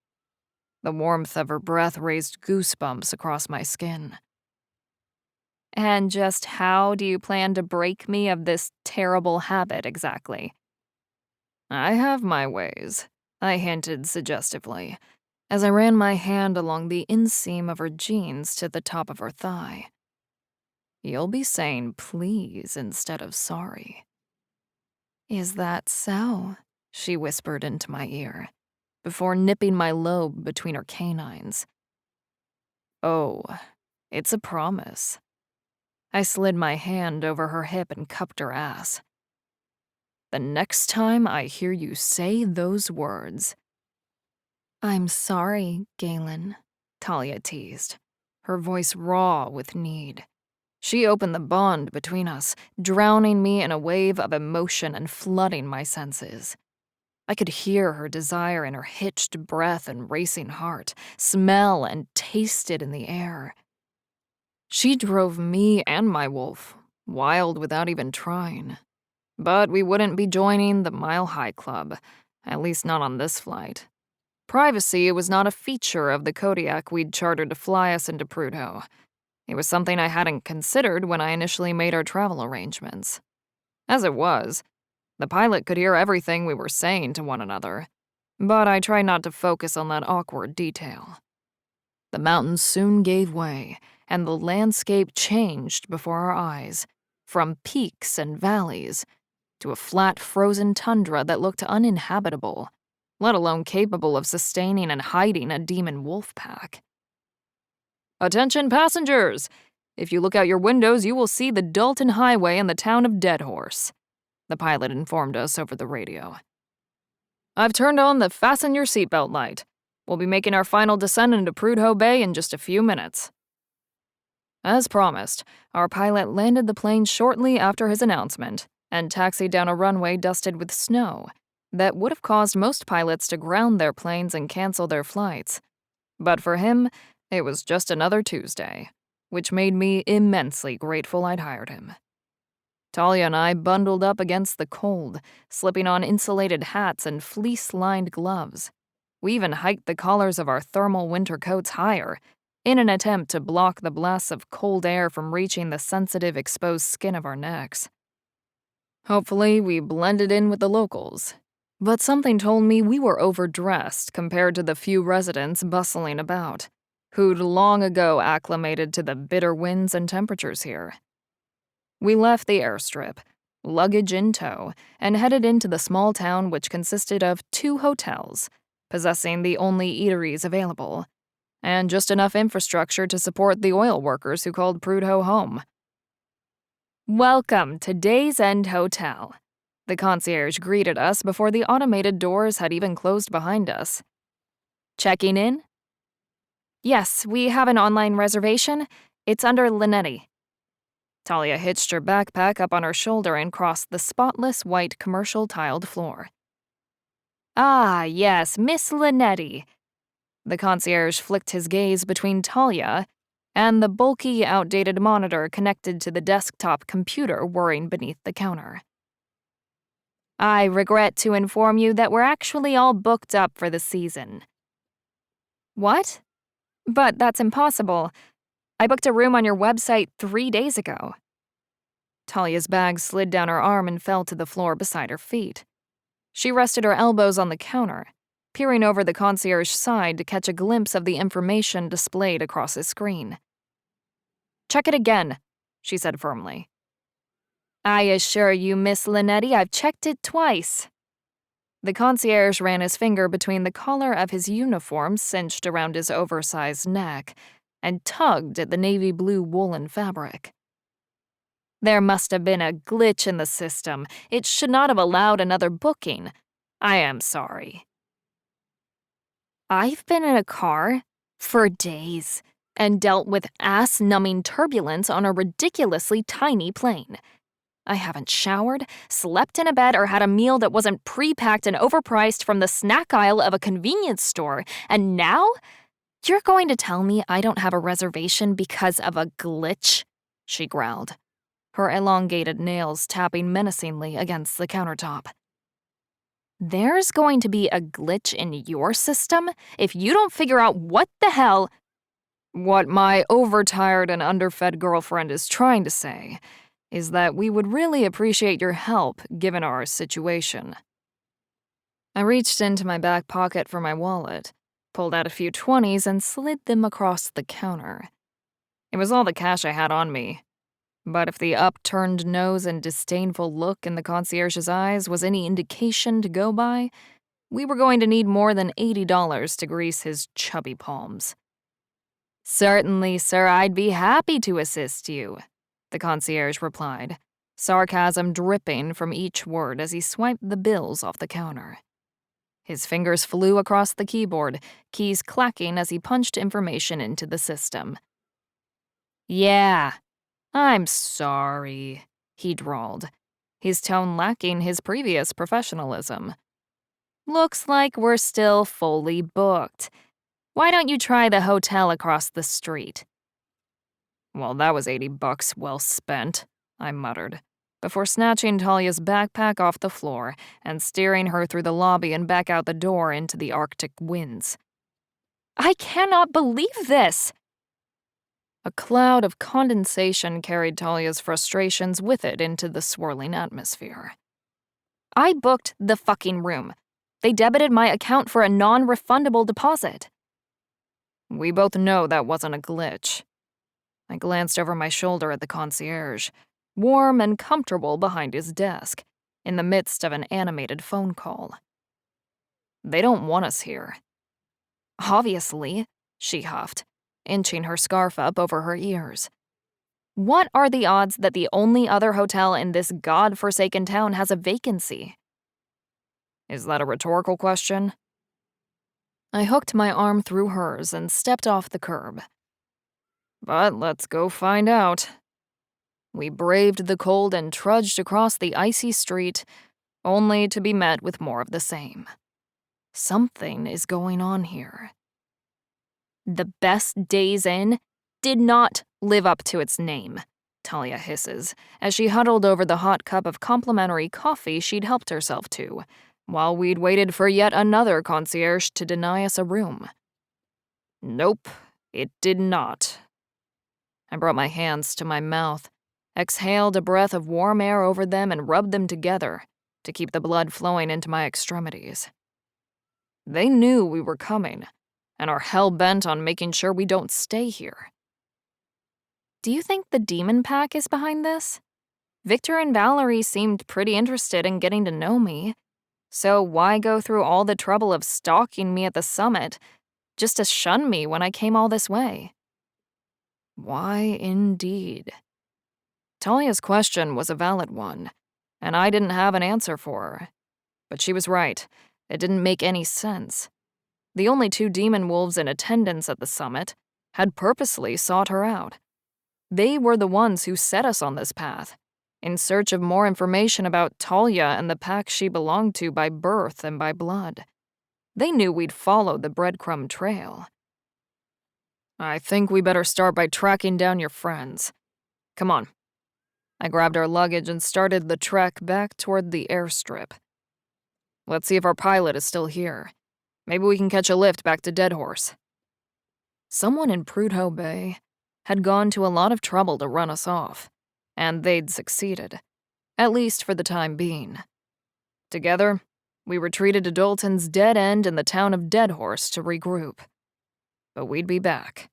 The warmth of her breath raised goosebumps across my skin. And just how do you plan to break me of this terrible habit exactly? I have my ways, I hinted suggestively, as I ran my hand along the inseam of her jeans to the top of her thigh. You'll be saying please instead of sorry. Is that so? She whispered into my ear, before nipping my lobe between her canines. Oh, it's a promise. I slid my hand over her hip and cupped her ass. The next time I hear you say those words. I'm sorry, Galen, Talia teased, her voice raw with need. She opened the bond between us, drowning me in a wave of emotion and flooding my senses. I could hear her desire in her hitched breath and racing heart, smell and taste it in the air. She drove me and my wolf wild without even trying. But we wouldn't be joining the Mile High Club, at least not on this flight. Privacy was not a feature of the Kodiak we'd chartered to fly us into Prudhoe. It was something I hadn't considered when I initially made our travel arrangements. As it was, the pilot could hear everything we were saying to one another, but I tried not to focus on that awkward detail. The mountains soon gave way, and the landscape changed before our eyes, from peaks and valleys to a flat, frozen tundra that looked uninhabitable, let alone capable of sustaining and hiding a demon wolf pack. Attention passengers! If you look out your windows, you will see the Dalton Highway and the town of Deadhorse, the pilot informed us over the radio. I've turned on the fasten your seatbelt light. We'll be making our final descent into Prudhoe Bay in just a few minutes. As promised, our pilot landed the plane shortly after his announcement and taxied down a runway dusted with snow that would have caused most pilots to ground their planes and cancel their flights. But for him, it was just another Tuesday, which made me immensely grateful I'd hired him. Talia and I bundled up against the cold, slipping on insulated hats and fleece-lined gloves. We even hiked the collars of our thermal winter coats higher, in an attempt to block the blasts of cold air from reaching the sensitive, exposed skin of our necks. Hopefully, we blended in with the locals, but something told me we were overdressed compared to the few residents bustling about, who'd long ago acclimated to the bitter winds and temperatures here. We left the airstrip, luggage in tow, and headed into the small town which consisted of 2 hotels, possessing the only eateries available, and just enough infrastructure to support the oil workers who called Prudhoe home. Welcome to Days End Hotel. The concierge greeted us before the automated doors had even closed behind us. Checking in? Yes, we have an online reservation. It's under Linetti. Talia hitched her backpack up on her shoulder and crossed the spotless white commercial tiled floor. Ah, yes, Miss Linetti. The concierge flicked his gaze between Talia and the bulky, outdated monitor connected to the desktop computer whirring beneath the counter. I regret to inform you that we're actually all booked up for the season. What? But that's impossible. I booked a room on your website 3 days ago. Talia's bag slid down her arm and fell to the floor beside her feet. She rested her elbows on the counter, peering over the concierge's side to catch a glimpse of the information displayed across his screen. Check it again, she said firmly. I assure you, Miss Linetti, I've checked it twice. The concierge ran his finger between the collar of his uniform cinched around his oversized neck and tugged at the navy blue woolen fabric. There must have been a glitch in the system. It should not have allowed another booking. I am sorry. I've been in a car for days and dealt with ass-numbing turbulence on a ridiculously tiny plane. I haven't showered, slept in a bed, or had a meal that wasn't pre-packed and overpriced from the snack aisle of a convenience store, and now? You're going to tell me I don't have a reservation because of a glitch? She growled, her elongated nails tapping menacingly against the countertop. There's going to be a glitch in your system if you don't figure out what the hell— What my overtired and underfed girlfriend is trying to say is that we would really appreciate your help given our situation. I reached into my back pocket for my wallet, pulled out a few 20s, and slid them across the counter. It was all the cash I had on me, but if the upturned nose and disdainful look in the concierge's eyes was any indication to go by, we were going to need more than $80 to grease his chubby palms. "Certainly, sir, I'd be happy to assist you," the concierge replied, sarcasm dripping from each word as he swiped the bills off the counter. His fingers flew across the keyboard, keys clacking as he punched information into the system. "Yeah, I'm sorry," he drawled, his tone lacking his previous professionalism. "Looks like we're still fully booked. Why don't you try the hotel across the street?" "Well, that was $80 well spent," I muttered, before snatching Talia's backpack off the floor and steering her through the lobby and back out the door into the Arctic winds. "I cannot believe this!" A cloud of condensation carried Talia's frustrations with it into the swirling atmosphere. "I booked the fucking room. They debited my account for a non-refundable deposit." "We both know that wasn't a glitch." I glanced over my shoulder at the concierge, warm and comfortable behind his desk, in the midst of an animated phone call. "They don't want us here." "Obviously," she huffed, inching her scarf up over her ears. "What are the odds that the only other hotel in this god-forsaken town has a vacancy?" "Is that a rhetorical question?" I hooked my arm through hers and stepped off the curb. "But let's go find out." We braved the cold and trudged across the icy street, only to be met with more of the same. Something is going on here. "The Best Days Inn did not live up to its name," Talia hisses, as she huddled over the hot cup of complimentary coffee she'd helped herself to, while we'd waited for yet another concierge to deny us a room. "Nope, it did not." I brought my hands to my mouth, exhaled a breath of warm air over them, and rubbed them together to keep the blood flowing into my extremities. They knew we were coming, and are hell-bent on making sure we don't stay here. "Do you think the demon pack is behind this? Victor and Valerie seemed pretty interested in getting to know me, so why go through all the trouble of stalking me at the summit just to shun me when I came all this way?" Why, indeed. Talia's question was a valid one, and I didn't have an answer for her. But she was right. It didn't make any sense. The only two demon wolves in attendance at the summit had purposely sought her out. They were the ones who set us on this path, in search of more information about Talia and the pack she belonged to by birth and by blood. They knew we'd followed the breadcrumb trail. "I think we better start by tracking down your friends. Come on." I grabbed our luggage and started the trek back toward the airstrip. "Let's see if our pilot is still here. Maybe we can catch a lift back to Dead Horse." Someone in Prudhoe Bay had gone to a lot of trouble to run us off, and they'd succeeded, at least for the time being. Together, we retreated to Dalton's dead end in the town of Dead Horse to regroup. But we'd be back.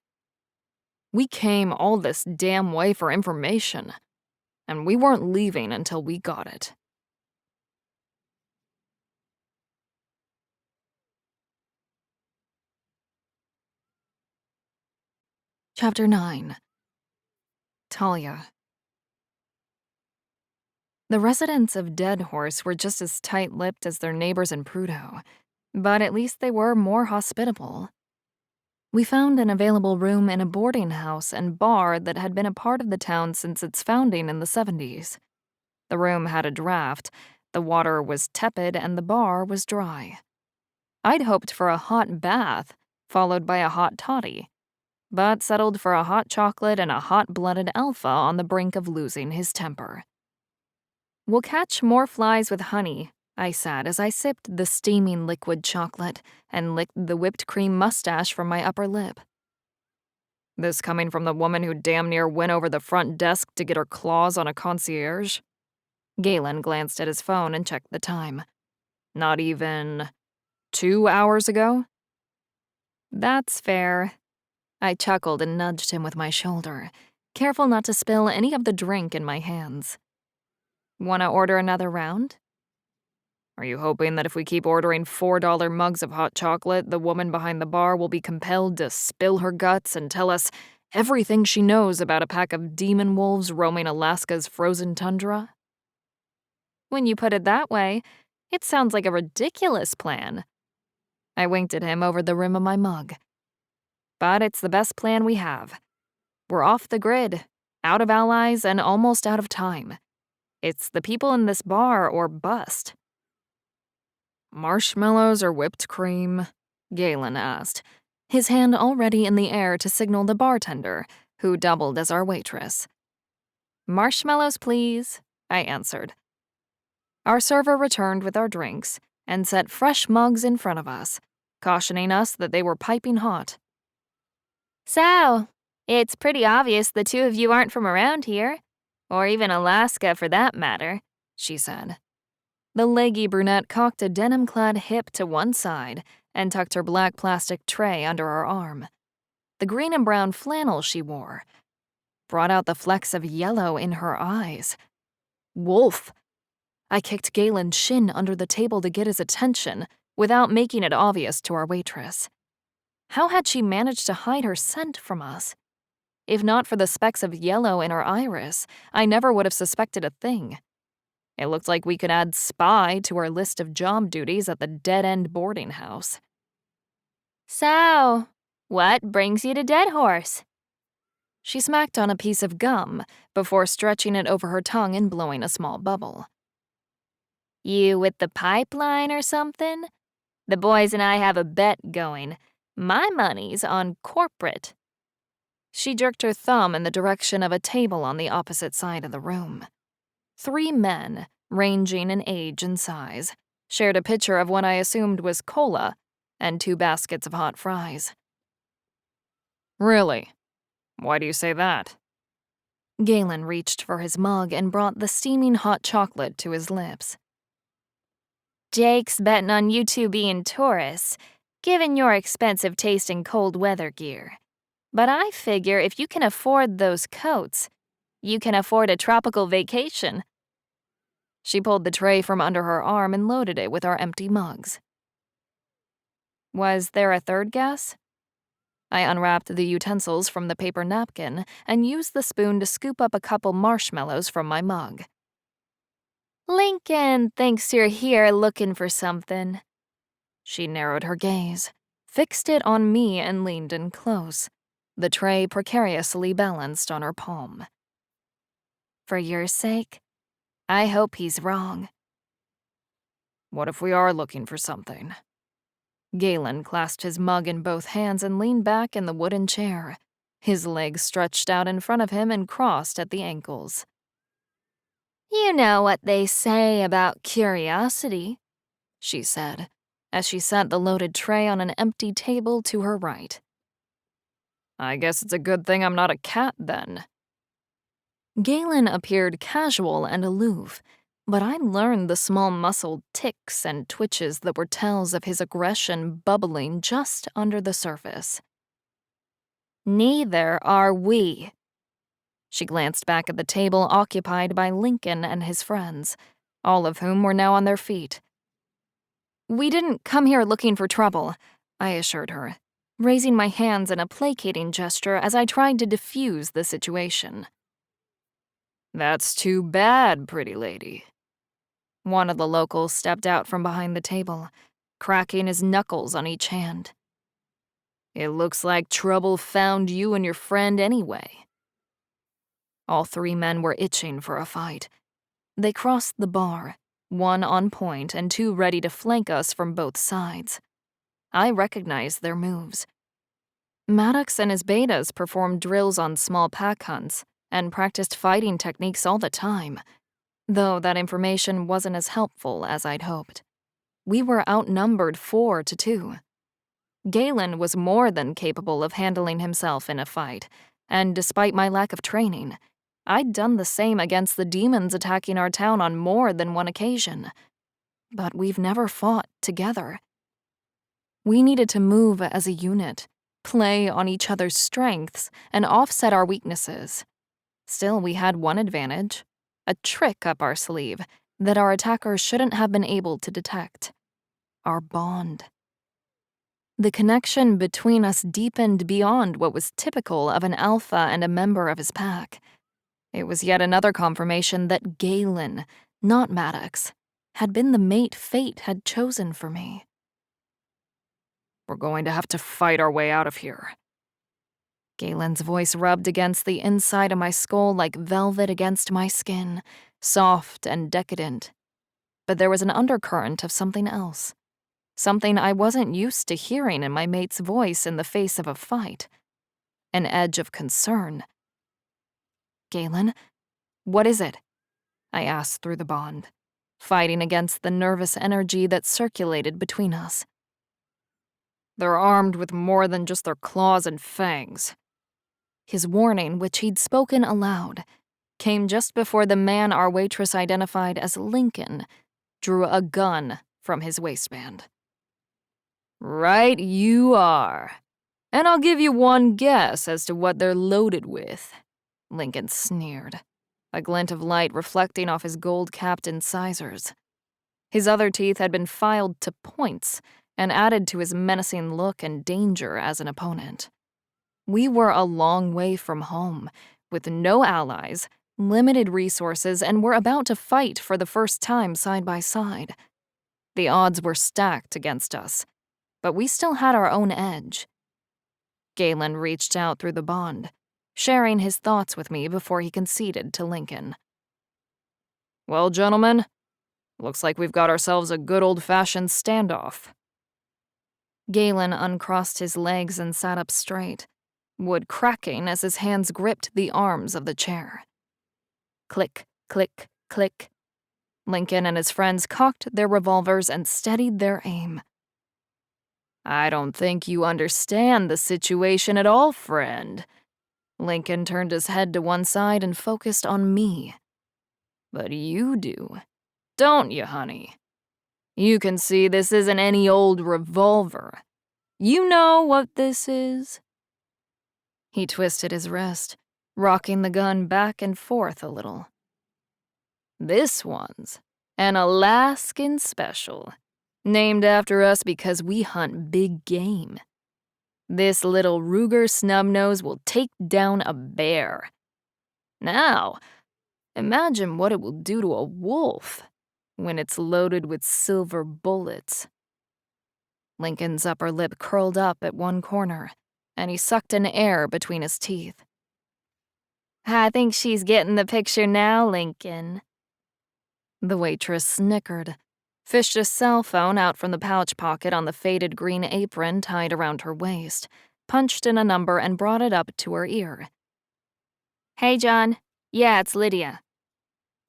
We came all this damn way for information, and we weren't leaving until we got it. Chapter 9. Talia. The residents of Dead Horse were just as tight-lipped as their neighbors in Prudhoe, but at least they were more hospitable. We found an available room in a boarding house and bar that had been a part of the town since its founding in the 70s. The room had a draft, the water was tepid, and the bar was dry. I'd hoped for a hot bath, followed by a hot toddy, but settled for a hot chocolate and a hot-blooded alpha on the brink of losing his temper. "We'll catch more flies with honey," I said as I sipped the steaming liquid chocolate and licked the whipped cream mustache from my upper lip. This coming from the woman who damn near went over the front desk to get her claws on a concierge? Galen glanced at his phone and checked the time. Not even 2 hours ago? That's fair. I chuckled and nudged him with my shoulder, careful not to spill any of the drink in my hands. Wanna order another round? Are you hoping that if we keep ordering $4 mugs of hot chocolate, the woman behind the bar will be compelled to spill her guts and tell us everything she knows about a pack of demon wolves roaming Alaska's frozen tundra? When you put it that way, it sounds like a ridiculous plan. I winked at him over the rim of my mug. But it's the best plan we have. We're off the grid, out of allies, and almost out of time. It's the people in this bar or bust. Marshmallows or whipped cream? Galen asked, his hand already in the air to signal the bartender, who doubled as our waitress. Marshmallows, please, I answered. Our server returned with our drinks and set fresh mugs in front of us, cautioning us that they were piping hot. So, it's pretty obvious the two of you aren't from around here, or even Alaska for that matter, she said. The leggy brunette cocked a denim-clad hip to one side and tucked her black plastic tray under her arm. The green and brown flannel she wore brought out the flecks of yellow in her eyes. Wolf! I kicked Galen's shin under the table to get his attention without making it obvious to our waitress. How had she managed to hide her scent from us? If not for the specks of yellow in her iris, I never would have suspected a thing. It looked like we could add spy to our list of job duties at the dead-end boarding house. So, what brings you to Dead Horse? She smacked on a piece of gum before stretching it over her tongue and blowing a small bubble. You with the pipeline or something? The boys and I have a bet going. My money's on corporate. She jerked her thumb in the direction of a table on the opposite side of the room. 3 men, ranging in age and size, shared a pitcher of what I assumed was cola and 2 baskets of hot fries. Really? Why do you say that? Galen reached for his mug and brought the steaming hot chocolate to his lips. Jake's betting on you two being tourists, given your expensive taste in cold weather gear. But I figure if you can afford those coats, you can afford a tropical vacation. She pulled the tray from under her arm and loaded it with our empty mugs. Was there a third guess? I unwrapped the utensils from the paper napkin and used the spoon to scoop up a couple marshmallows from my mug. Lincoln thinks you're here looking for something. She narrowed her gaze, fixed it on me, and leaned in close, the tray precariously balanced on her palm. For your sake, I hope he's wrong. What if we are looking for something? Galen clasped his mug in both hands and leaned back in the wooden chair, his legs stretched out in front of him and crossed at the ankles. You know what they say about curiosity, she said, as she set the loaded tray on an empty table to her right. I guess it's a good thing I'm not a cat, then. Galen appeared casual and aloof, but I learned the small muscled ticks and twitches that were tells of his aggression bubbling just under the surface. Neither are we. She glanced back at the table occupied by Lincoln and his friends, all of whom were now on their feet. We didn't come here looking for trouble, I assured her, raising my hands in a placating gesture as I tried to diffuse the situation. That's too bad, pretty lady. One of the locals stepped out from behind the table, cracking his knuckles on each hand. It looks like trouble found you and your friend anyway. All 3 men were itching for a fight. They crossed the bar, 1 on point and 2 ready to flank us from both sides. I recognized their moves. Maddox and his betas performed drills on small pack hunts and practiced fighting techniques all the time, though that information wasn't as helpful as I'd hoped. We were outnumbered 4 to 2. Galen was more than capable of handling himself in a fight, and despite my lack of training, I'd done the same against the demons attacking our town on more than one occasion. But we've never fought together. We needed to move as a unit, play on each other's strengths, and offset our weaknesses. Still, we had one advantage, a trick up our sleeve that our attackers shouldn't have been able to detect: our bond. The connection between us deepened beyond what was typical of an alpha and a member of his pack. It was yet another confirmation that Galen, not Maddox, had been the mate fate had chosen for me. We're going to have to fight our way out of here. Galen's voice rubbed against the inside of my skull like velvet against my skin, soft and decadent. But there was an undercurrent of something else. Something I wasn't used to hearing in my mate's voice in the face of a fight. An edge of concern. "Galen, what is it?" I asked through the bond, fighting against the nervous energy that circulated between us. They're armed with more than just their claws and fangs. His warning, which he'd spoken aloud, came just before the man our waitress identified as Lincoln drew a gun from his waistband. Right you are. And I'll give you one guess as to what they're loaded with, Lincoln sneered, a glint of light reflecting off his gold-capped incisors. His other teeth had been filed to points and added to his menacing look and danger as an opponent. We were a long way from home, with no allies, limited resources, and were about to fight for the first time side by side. The odds were stacked against us, but we still had our own edge. Galen reached out through the bond, sharing his thoughts with me before he conceded to Lincoln. Well, gentlemen, looks like we've got ourselves a good old-fashioned standoff. Galen uncrossed his legs and sat up straight, wood cracking as his hands gripped the arms of the chair. Click, click, click. Lincoln and his friends cocked their revolvers and steadied their aim. I don't think you understand the situation at all, friend. Lincoln turned his head to one side and focused on me. But you do, don't you, honey? You can see this isn't any old revolver. You know what this is? He twisted his wrist, rocking the gun back and forth a little. This one's an Alaskan Special, named after us because we hunt big game. This little Ruger snubnose will take down a bear. Now, imagine what it will do to a wolf when it's loaded with silver bullets. Lincoln's upper lip curled up at one corner, and he sucked in air between his teeth. I think she's getting the picture now, Lincoln. The waitress snickered, fished a cell phone out from the pouch pocket on the faded green apron tied around her waist, punched in a number and brought it up to her ear. Hey, John. Yeah, it's Lydia.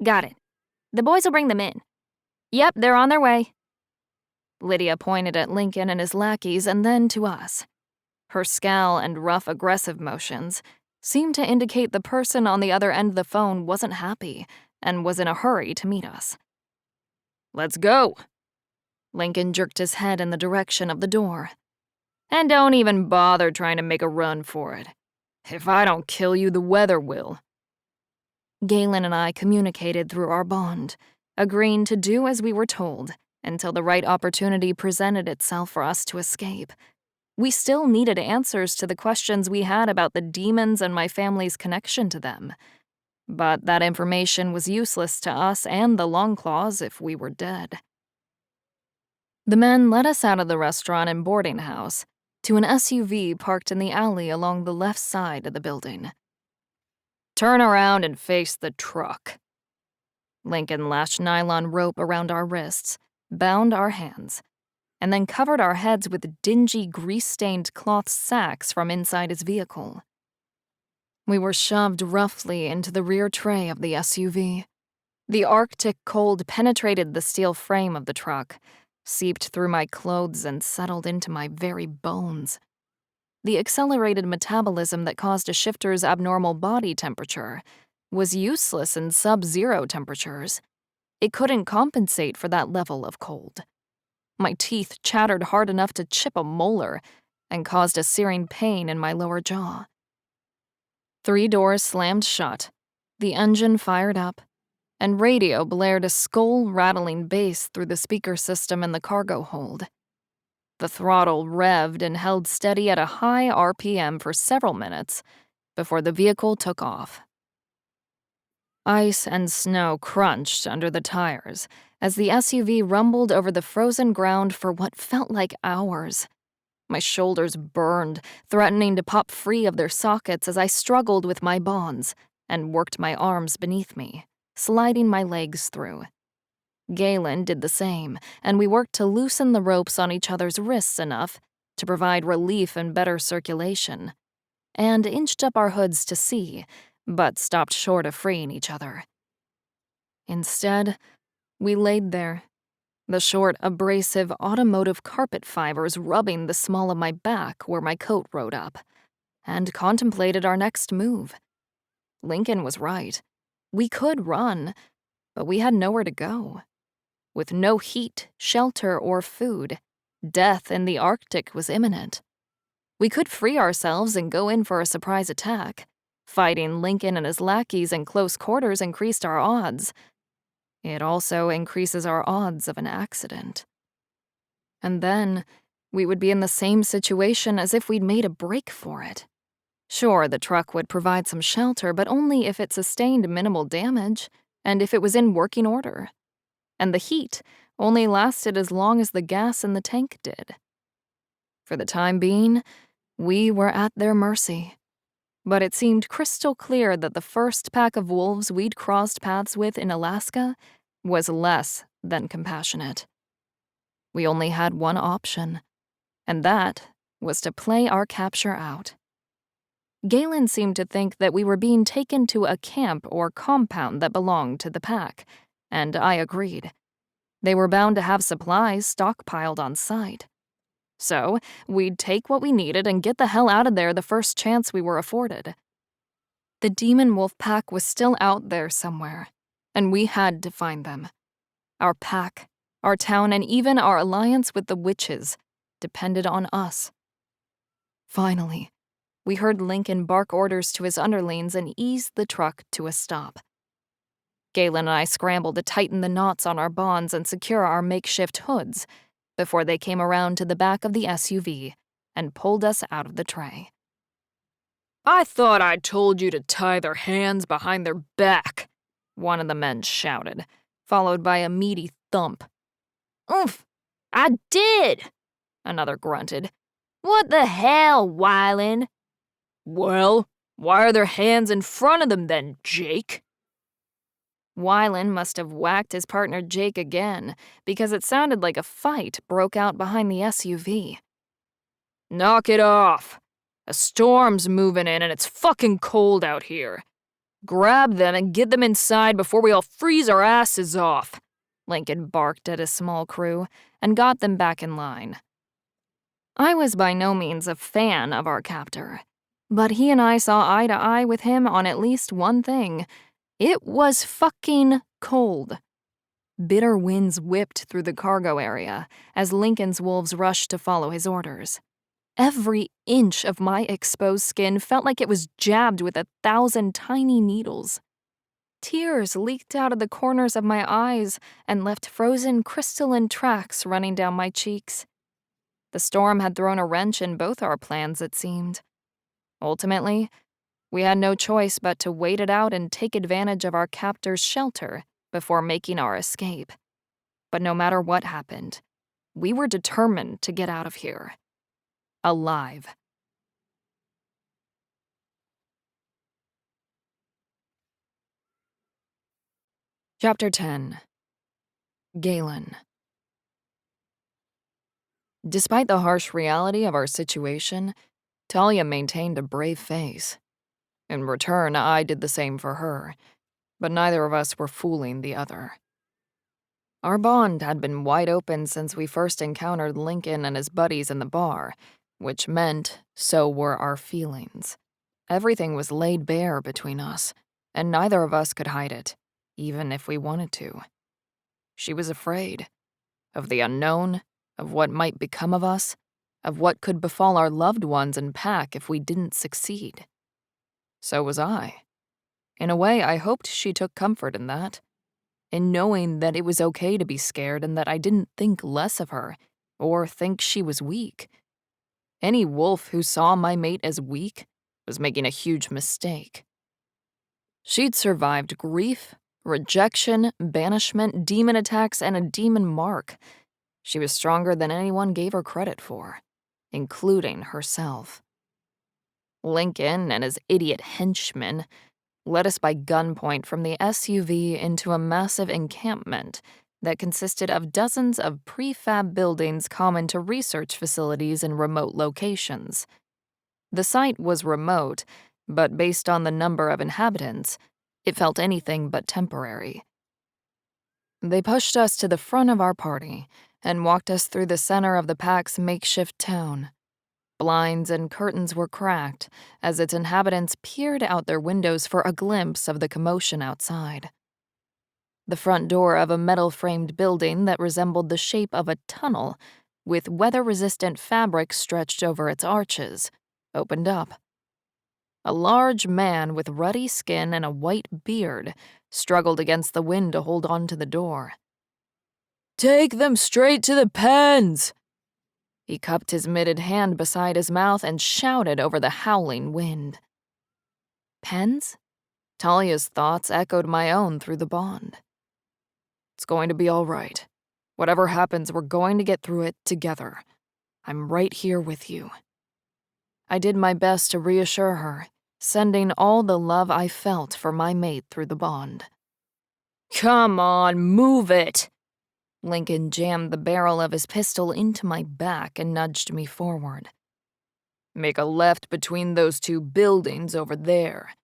Got it. The boys will bring them in. Yep, they're on their way. Lydia pointed at Lincoln and his lackeys and then to us. Her scowl and rough, aggressive motions seemed to indicate the person on the other end of the phone wasn't happy and was in a hurry to meet us. Let's go. Lincoln jerked his head in the direction of the door. And don't even bother trying to make a run for it. If I don't kill you, the weather will. Galen and I communicated through our bond, agreeing to do as we were told until the right opportunity presented itself for us to escape. We still needed answers to the questions we had about the demons and my family's connection to them. But that information was useless to us and the Longclaws if we were dead. The men led us out of the restaurant and boarding house to an SUV parked in the alley along the left side of the building. Turn around and face the truck. Lincoln lashed nylon rope around our wrists, bound our hands, and then covered our heads with dingy, grease-stained cloth sacks from inside his vehicle. We were shoved roughly into the rear tray of the SUV. The Arctic cold penetrated the steel frame of the truck, seeped through my clothes and settled into my very bones. The accelerated metabolism that caused a shifter's abnormal body temperature was useless in sub-zero temperatures. It couldn't compensate for that level of cold. My teeth chattered hard enough to chip a molar and caused a searing pain in my lower jaw. 3 doors slammed shut, the engine fired up, and radio blared a skull-rattling bass through the speaker system in the cargo hold. The throttle revved and held steady at a high RPM for several minutes before the vehicle took off. Ice and snow crunched under the tires as the SUV rumbled over the frozen ground for what felt like hours. My shoulders burned, threatening to pop free of their sockets as I struggled with my bonds and worked my arms beneath me, sliding my legs through. Galen did the same, and we worked to loosen the ropes on each other's wrists enough to provide relief and better circulation, and inched up our hoods to see, but stopped short of freeing each other. Instead, we laid there, the short, abrasive automotive carpet fibers rubbing the small of my back where my coat rode up, and contemplated our next move. Lincoln was right. We could run, but we had nowhere to go. With no heat, shelter, or food, death in the Arctic was imminent. We could free ourselves and go in for a surprise attack. Fighting Lincoln and his lackeys in close quarters increased our odds. It also increases our odds of an accident. And then, we would be in the same situation as if we'd made a break for it. Sure, the truck would provide some shelter, but only if it sustained minimal damage and if it was in working order. And the heat only lasted as long as the gas in the tank did. For the time being, we were at their mercy. But it seemed crystal clear that the first pack of wolves we'd crossed paths with in Alaska was less than compassionate. We only had one option, and that was to play our capture out. Galen seemed to think that we were being taken to a camp or compound that belonged to the pack, and I agreed. They were bound to have supplies stockpiled on site. So, we'd take what we needed and get the hell out of there the first chance we were afforded. The demon wolf pack was still out there somewhere, and we had to find them. Our pack, our town, and even our alliance with the witches depended on us. Finally, we heard Lincoln bark orders to his underlings and ease the truck to a stop. Galen and I scrambled to tighten the knots on our bonds and secure our makeshift hoods before they came around to the back of the SUV and pulled us out of the tray. "I thought I told you to tie their hands behind their back," one of the men shouted, followed by a meaty thump. "Oof, I did," another grunted. "What the hell, Wylan?" "Well, why are their hands in front of them then, Jake?" Wylan must have whacked his partner Jake again, because it sounded like a fight broke out behind the SUV. "Knock it off. A storm's moving in and it's fucking cold out here. Grab them and get them inside before we all freeze our asses off," Lincoln barked at his small crew and got them back in line. I was by no means a fan of our captor, but he and I saw eye to eye with him on at least one thing. It was fucking cold. Bitter winds whipped through the cargo area as Lincoln's wolves rushed to follow his orders. Every inch of my exposed skin felt like it was jabbed with 1,000 tiny needles. Tears leaked out of the corners of my eyes and left frozen crystalline tracks running down my cheeks. The storm had thrown a wrench in both our plans, it seemed. Ultimately, we had no choice but to wait it out and take advantage of our captor's shelter before making our escape. But no matter what happened, we were determined to get out of here. Alive. Chapter 10. Galen. Despite the harsh reality of our situation, Talia maintained a brave face. In return, I did the same for her, but neither of us were fooling the other. Our bond had been wide open since we first encountered Lincoln and his buddies in the bar, which meant so were our feelings. Everything was laid bare between us, and neither of us could hide it, even if we wanted to. She was afraid of the unknown, of what might become of us, of what could befall our loved ones and pack if we didn't succeed. So was I. In a way, I hoped she took comfort in that, in knowing that it was okay to be scared and that I didn't think less of her or think she was weak. Any wolf who saw my mate as weak was making a huge mistake. She'd survived grief, rejection, banishment, demon attacks, and a demon mark. She was stronger than anyone gave her credit for, including herself. Lincoln and his idiot henchmen led us by gunpoint from the SUV into a massive encampment that consisted of dozens of prefab buildings common to research facilities in remote locations. The site was remote, but based on the number of inhabitants, it felt anything but temporary. They pushed us to the front of our party and walked us through the center of the pack's makeshift town. Blinds and curtains were cracked as its inhabitants peered out their windows for a glimpse of the commotion outside. The front door of a metal-framed building that resembled the shape of a tunnel, with weather-resistant fabric stretched over its arches, opened up. A large man with ruddy skin and a white beard struggled against the wind to hold on to the door. "Take them straight to the pens!" He cupped his mitted hand beside his mouth and shouted over the howling wind. Pens? Talia's thoughts echoed my own through the bond. It's going to be all right. Whatever happens, we're going to get through it together. I'm right here with you. I did my best to reassure her, sending all the love I felt for my mate through the bond. Come on, move it! Lincoln jammed the barrel of his pistol into my back and nudged me forward. Make a left between those two buildings over there.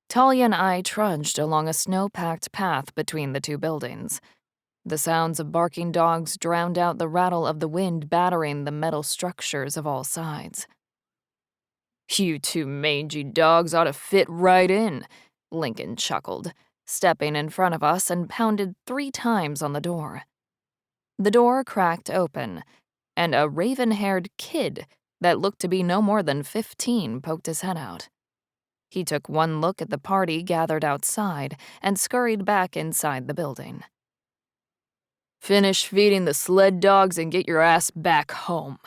Talia and I trudged along a snow-packed path between the two buildings. The sounds of barking dogs drowned out the rattle of the wind battering the metal structures of all sides. You two mangy dogs ought to fit right in, Lincoln chuckled, stepping in front of us and pounded 3 times on the door. The door cracked open, and a raven-haired kid that looked to be no more than 15 poked his head out. He took one look at the party gathered outside and scurried back inside the building. Finish feeding the sled dogs and get your ass back home.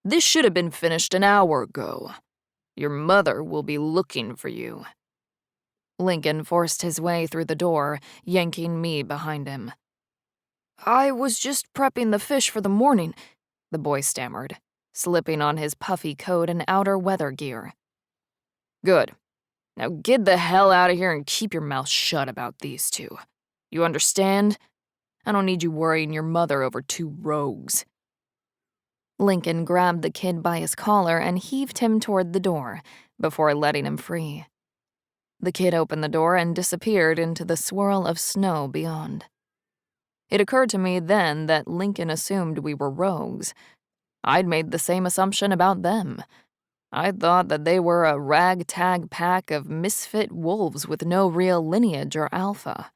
This should have been finished an hour ago. Your mother will be looking for you. Lincoln forced his way through the door, yanking me behind him. I was just prepping the fish for the morning, the boy stammered, slipping on his puffy coat and outer weather gear. Good. Now get the hell out of here and keep your mouth shut about these two. You understand? I don't need you worrying your mother over 2 rogues. Lincoln grabbed the kid by his collar and heaved him toward the door before letting him free. The kid opened the door and disappeared into the swirl of snow beyond. It occurred to me then that Lincoln assumed we were rogues. I'd made the same assumption about them. I thought that they were a ragtag pack of misfit wolves with no real lineage or alpha.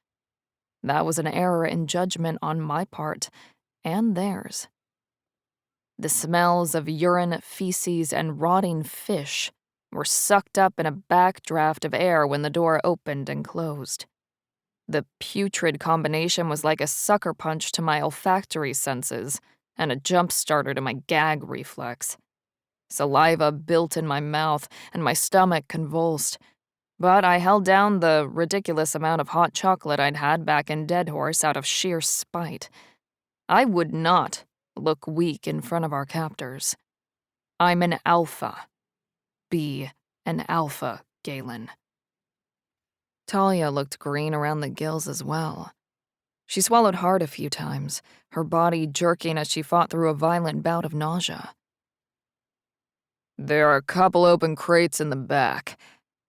That was an error in judgment on my part, and theirs. The smells of urine, feces, and rotting fish were sucked up in a backdraft of air when the door opened and closed. The putrid combination was like a sucker punch to my olfactory senses and a jump starter to my gag reflex. Saliva built in my mouth and my stomach convulsed, but I held down the ridiculous amount of hot chocolate I'd had back in Dead Horse out of sheer spite. I would not look weak in front of our captors. I'm an alpha. Be an alpha, Galen. Talia looked green around the gills as well. She swallowed hard a few times, her body jerking as she fought through a violent bout of nausea. There are a couple open crates in the back.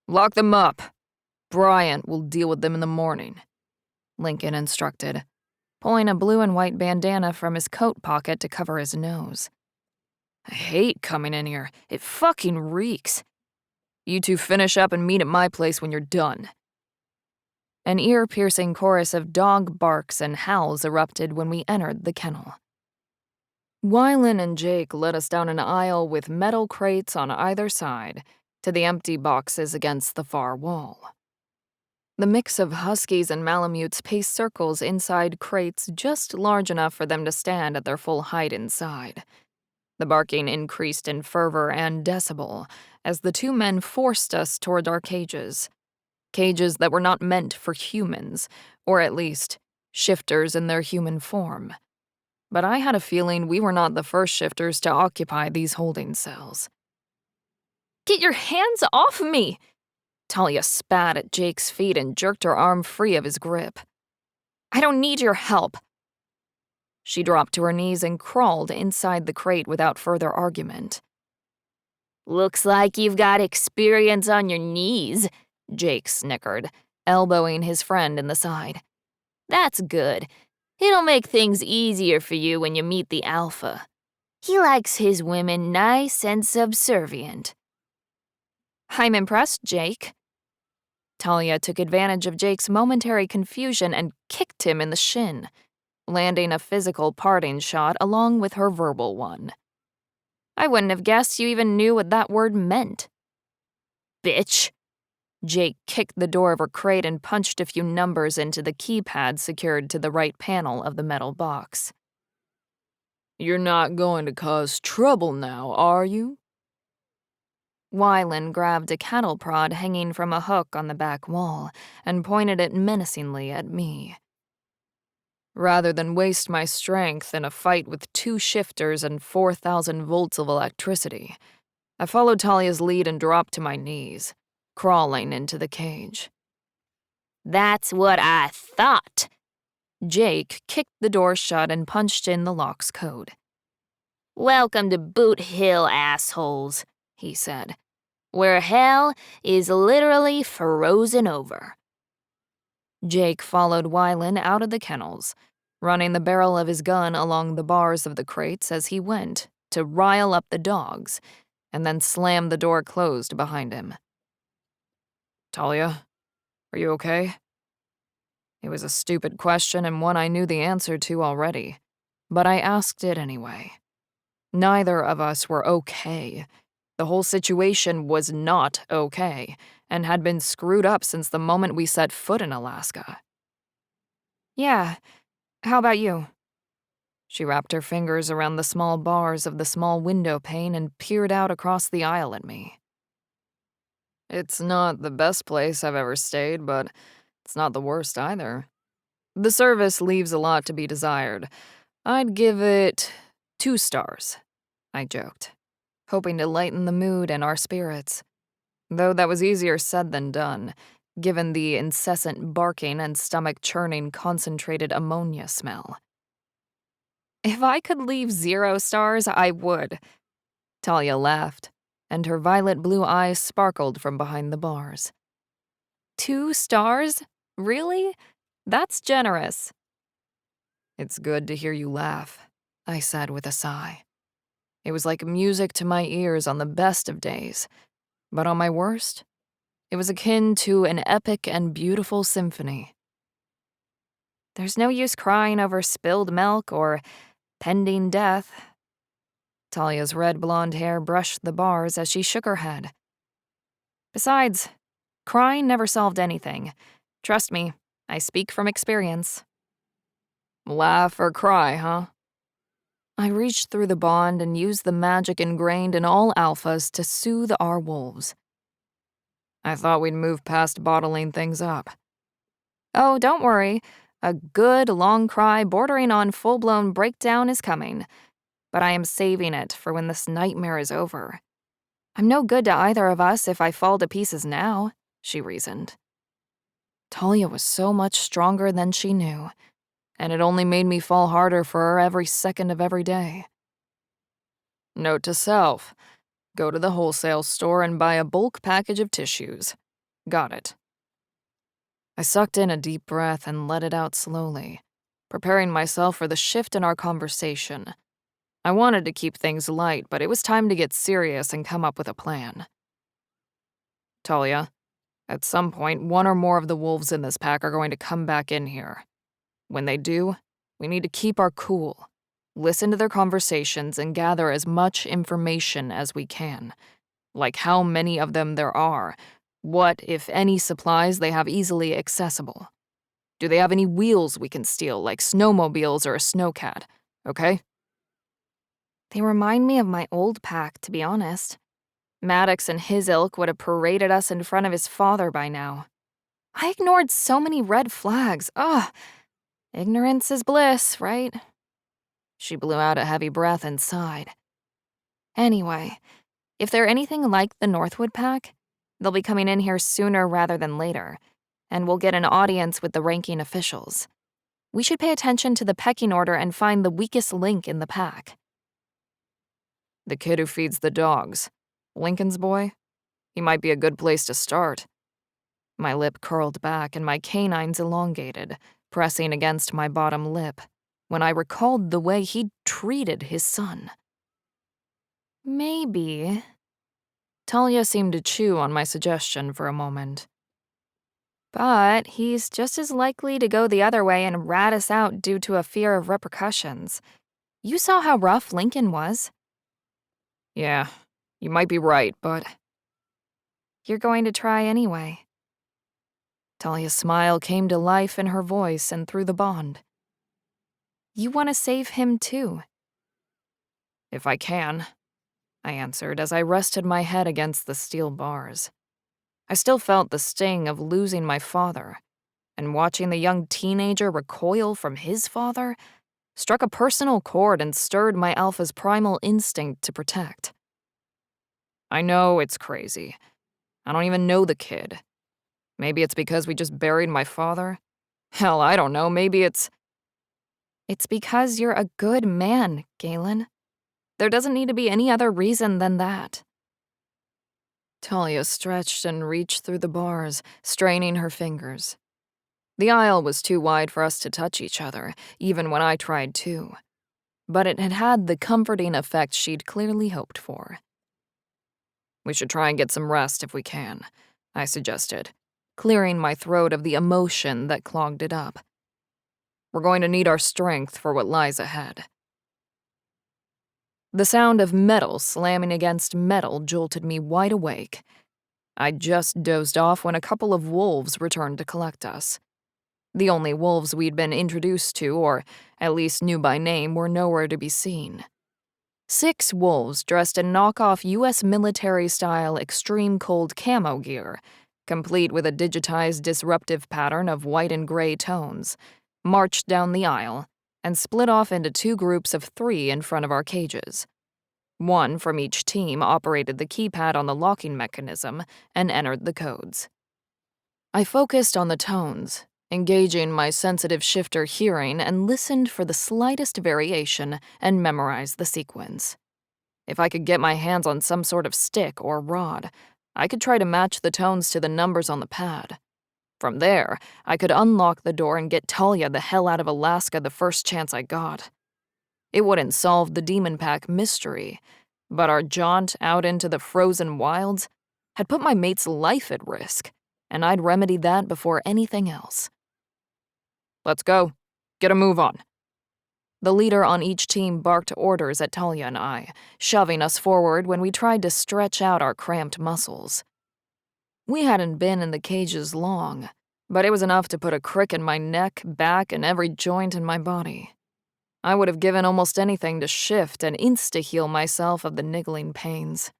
Lock them up. Bryant will deal with them in the morning, Lincoln instructed, pulling a blue and white bandana from his coat pocket to cover his nose. I hate coming in here. It fucking reeks. You two finish up and meet at my place when you're done. An ear-piercing chorus of dog barks and howls erupted when we entered the kennel. Wylan and Jake led us down an aisle with metal crates on either side to the empty boxes against the far wall. The mix of huskies and malamutes paced circles inside crates just large enough for them to stand at their full height inside. The barking increased in fervor and decibel as the two men forced us toward our cages. Cages that were not meant for humans, or at least, shifters in their human form. But I had a feeling we were not the first shifters to occupy these holding cells. Get your hands off me! Talia spat at Jake's feet and jerked her arm free of his grip. I don't need your help. She dropped to her knees and crawled inside the crate without further argument. Looks like you've got experience on your knees, Jake snickered, elbowing his friend in the side. That's good. It'll make things easier for you when you meet the alpha. He likes his women nice and subservient. I'm impressed, Jake. Talia took advantage of Jake's momentary confusion and kicked him in the shin, landing a physical parting shot along with her verbal one. I wouldn't have guessed you even knew what that word meant. Bitch. Jake kicked the door of her crate and punched a few numbers into the keypad secured to the right panel of the metal box. You're not going to cause trouble now, are you? Wylan grabbed a cattle prod hanging from a hook on the back wall and pointed it menacingly at me. Rather than waste my strength in a fight with 2 shifters and 4,000 volts of electricity, I followed Talia's lead and dropped to my knees, crawling into the cage. That's what I thought. Jake kicked the door shut and punched in the lock's code. Welcome to Boot Hill, assholes, he said, where hell is literally frozen over. Jake followed Wylan out of the kennels, running the barrel of his gun along the bars of the crates as he went to rile up the dogs, and then slammed the door closed behind him. Talia, are you okay? It was a stupid question and one I knew the answer to already, but I asked it anyway. Neither of us were okay. The whole situation was not okay, and had been screwed up since the moment we set foot in Alaska. Yeah, how about you? She wrapped her fingers around the small bars of the small window pane and peered out across the aisle at me. It's not the best place I've ever stayed, but it's not the worst either. The service leaves a lot to be desired. I'd give it 2 stars, I joked, hoping to lighten the mood and our spirits. Though that was easier said than done, given the incessant barking and stomach-churning concentrated ammonia smell. If I could leave 0 stars, I would. Talia laughed, and her violet-blue eyes sparkled from behind the bars. 2 stars? Really? That's generous. It's good to hear you laugh, I said with a sigh. It was like music to my ears on the best of days, but on my worst, it was akin to an epic and beautiful symphony. There's no use crying over spilled milk or pending death. Talia's red blonde hair brushed the bars as she shook her head. Besides, crying never solved anything. Trust me, I speak from experience. Laugh or cry, huh? I reached through the bond and used the magic ingrained in all alphas to soothe our wolves. I thought we'd move past bottling things up. Oh, don't worry. A good, long cry bordering on full-blown breakdown is coming. But I am saving it for when this nightmare is over. I'm no good to either of us if I fall to pieces now, she reasoned. Talia was so much stronger than she knew, and it only made me fall harder for her every second of every day. Note to self. Go to the wholesale store and buy a bulk package of tissues. Got it. I sucked in a deep breath and let it out slowly, preparing myself for the shift in our conversation. I wanted to keep things light, but it was time to get serious and come up with a plan. Talia, at some point, one or more of the wolves in this pack are going to come back in here. When they do, we need to keep our cool, listen to their conversations, and gather as much information as we can. Like how many of them there are, what, if any, supplies they have easily accessible. Do they have any wheels we can steal, like snowmobiles or a snowcat, okay? They remind me of my old pack, to be honest. Maddox and his ilk would have paraded us in front of his father by now. I ignored so many red flags. Ugh. Ignorance is bliss, right? She blew out a heavy breath and sighed. Anyway, if they're anything like the Northwood pack, they'll be coming in here sooner rather than later, and we'll get an audience with the ranking officials. We should pay attention to the pecking order and find the weakest link in the pack. The kid who feeds the dogs. Lincoln's boy? He might be a good place to start. My lip curled back and my canines elongated, pressing against my bottom lip, when I recalled the way he'd treated his son. Maybe. Talia seemed to chew on my suggestion for a moment. But he's just as likely to go the other way and rat us out due to a fear of repercussions. You saw how rough Lincoln was. Yeah, you might be right, but... You're going to try anyway. Talia's smile came to life in her voice and through the bond. You want to save him too. If I can, I answered as I rested my head against the steel bars. I still felt the sting of losing my father, and watching the young teenager recoil from his father struck a personal chord and stirred my alpha's primal instinct to protect. I know it's crazy. I don't even know the kid. Maybe it's because we just buried my father? Hell, I don't know, maybe it's... It's because you're a good man, Galen. There doesn't need to be any other reason than that. Talia stretched and reached through the bars, straining her fingers. The aisle was too wide for us to touch each other, even when I tried to. But it had had the comforting effect she'd clearly hoped for. We should try and get some rest if we can, I suggested, clearing my throat of the emotion that clogged it up. We're going to need our strength for what lies ahead. The sound of metal slamming against metal jolted me wide awake. I'd just dozed off when a couple of wolves returned to collect us. The only wolves we'd been introduced to, or at least knew by name, were nowhere to be seen. 6 wolves dressed in knockoff U.S. military-style extreme cold camo gear, complete with a digitized disruptive pattern of white and gray tones, marched down the aisle and split off into 2 groups of 3 in front of our cages. One from each team operated the keypad on the locking mechanism and entered the codes. I focused on the tones, engaging my sensitive shifter hearing, and listened for the slightest variation and memorized the sequence. If I could get my hands on some sort of stick or rod, I could try to match the tones to the numbers on the pad. From there, I could unlock the door and get Talia the hell out of Alaska the first chance I got. It wouldn't solve the Demon Pack mystery, but our jaunt out into the frozen wilds had put my mate's life at risk, and I'd remedy that before anything else. Let's go. Get a move on. The leader on each team barked orders at Talia and I, shoving us forward when we tried to stretch out our cramped muscles. We hadn't been in the cages long, but it was enough to put a crick in my neck, back, and every joint in my body. I would have given almost anything to shift and insta-heal myself of the niggling pains.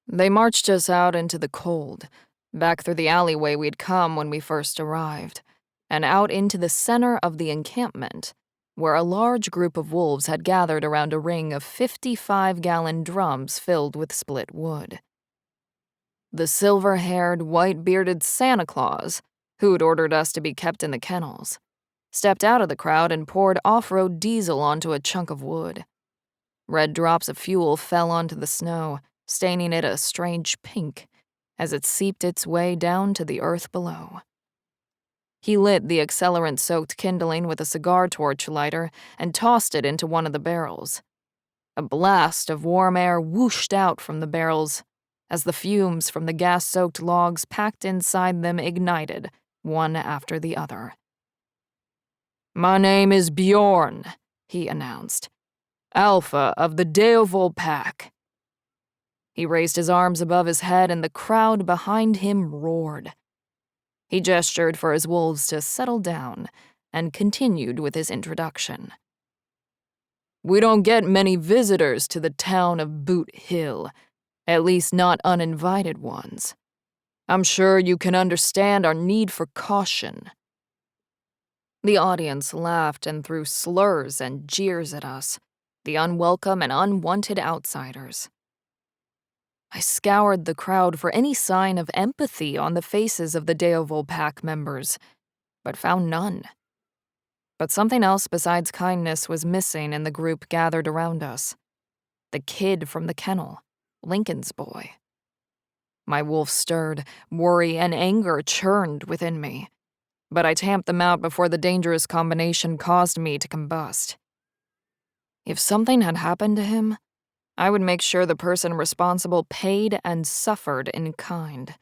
They marched us out into the cold, back through the alleyway we'd come when we first arrived, and out into the center of the encampment, where a large group of wolves had gathered around a ring of 55-gallon drums filled with split wood. The silver-haired, white-bearded Santa Claus, who'd ordered us to be kept in the kennels, stepped out of the crowd and poured off-road diesel onto a chunk of wood. Red drops of fuel fell onto the snow, staining it a strange pink as it seeped its way down to the earth below. He lit the accelerant-soaked kindling with a cigar torch lighter and tossed it into one of the barrels. A blast of warm air whooshed out from the barrels as the fumes from the gas-soaked logs packed inside them ignited, one after the other. "My name is Bjorn," he announced. "Alpha of the Deovol Pack." He raised his arms above his head and the crowd behind him roared. He gestured for his wolves to settle down and continued with his introduction. "We don't get many visitors to the town of Boot Hill, at least not uninvited ones. I'm sure you can understand our need for caution." The audience laughed and threw slurs and jeers at us, the unwelcome and unwanted outsiders. I scoured the crowd for any sign of empathy on the faces of the Deovol Pack members, but found none. But something else besides kindness was missing in the group gathered around us. The kid from the kennel, Lincoln's boy. My wolf stirred, worry and anger churned within me, but I tamped them out before the dangerous combination caused me to combust. If something had happened to him, I would make sure the person responsible paid and suffered in kind.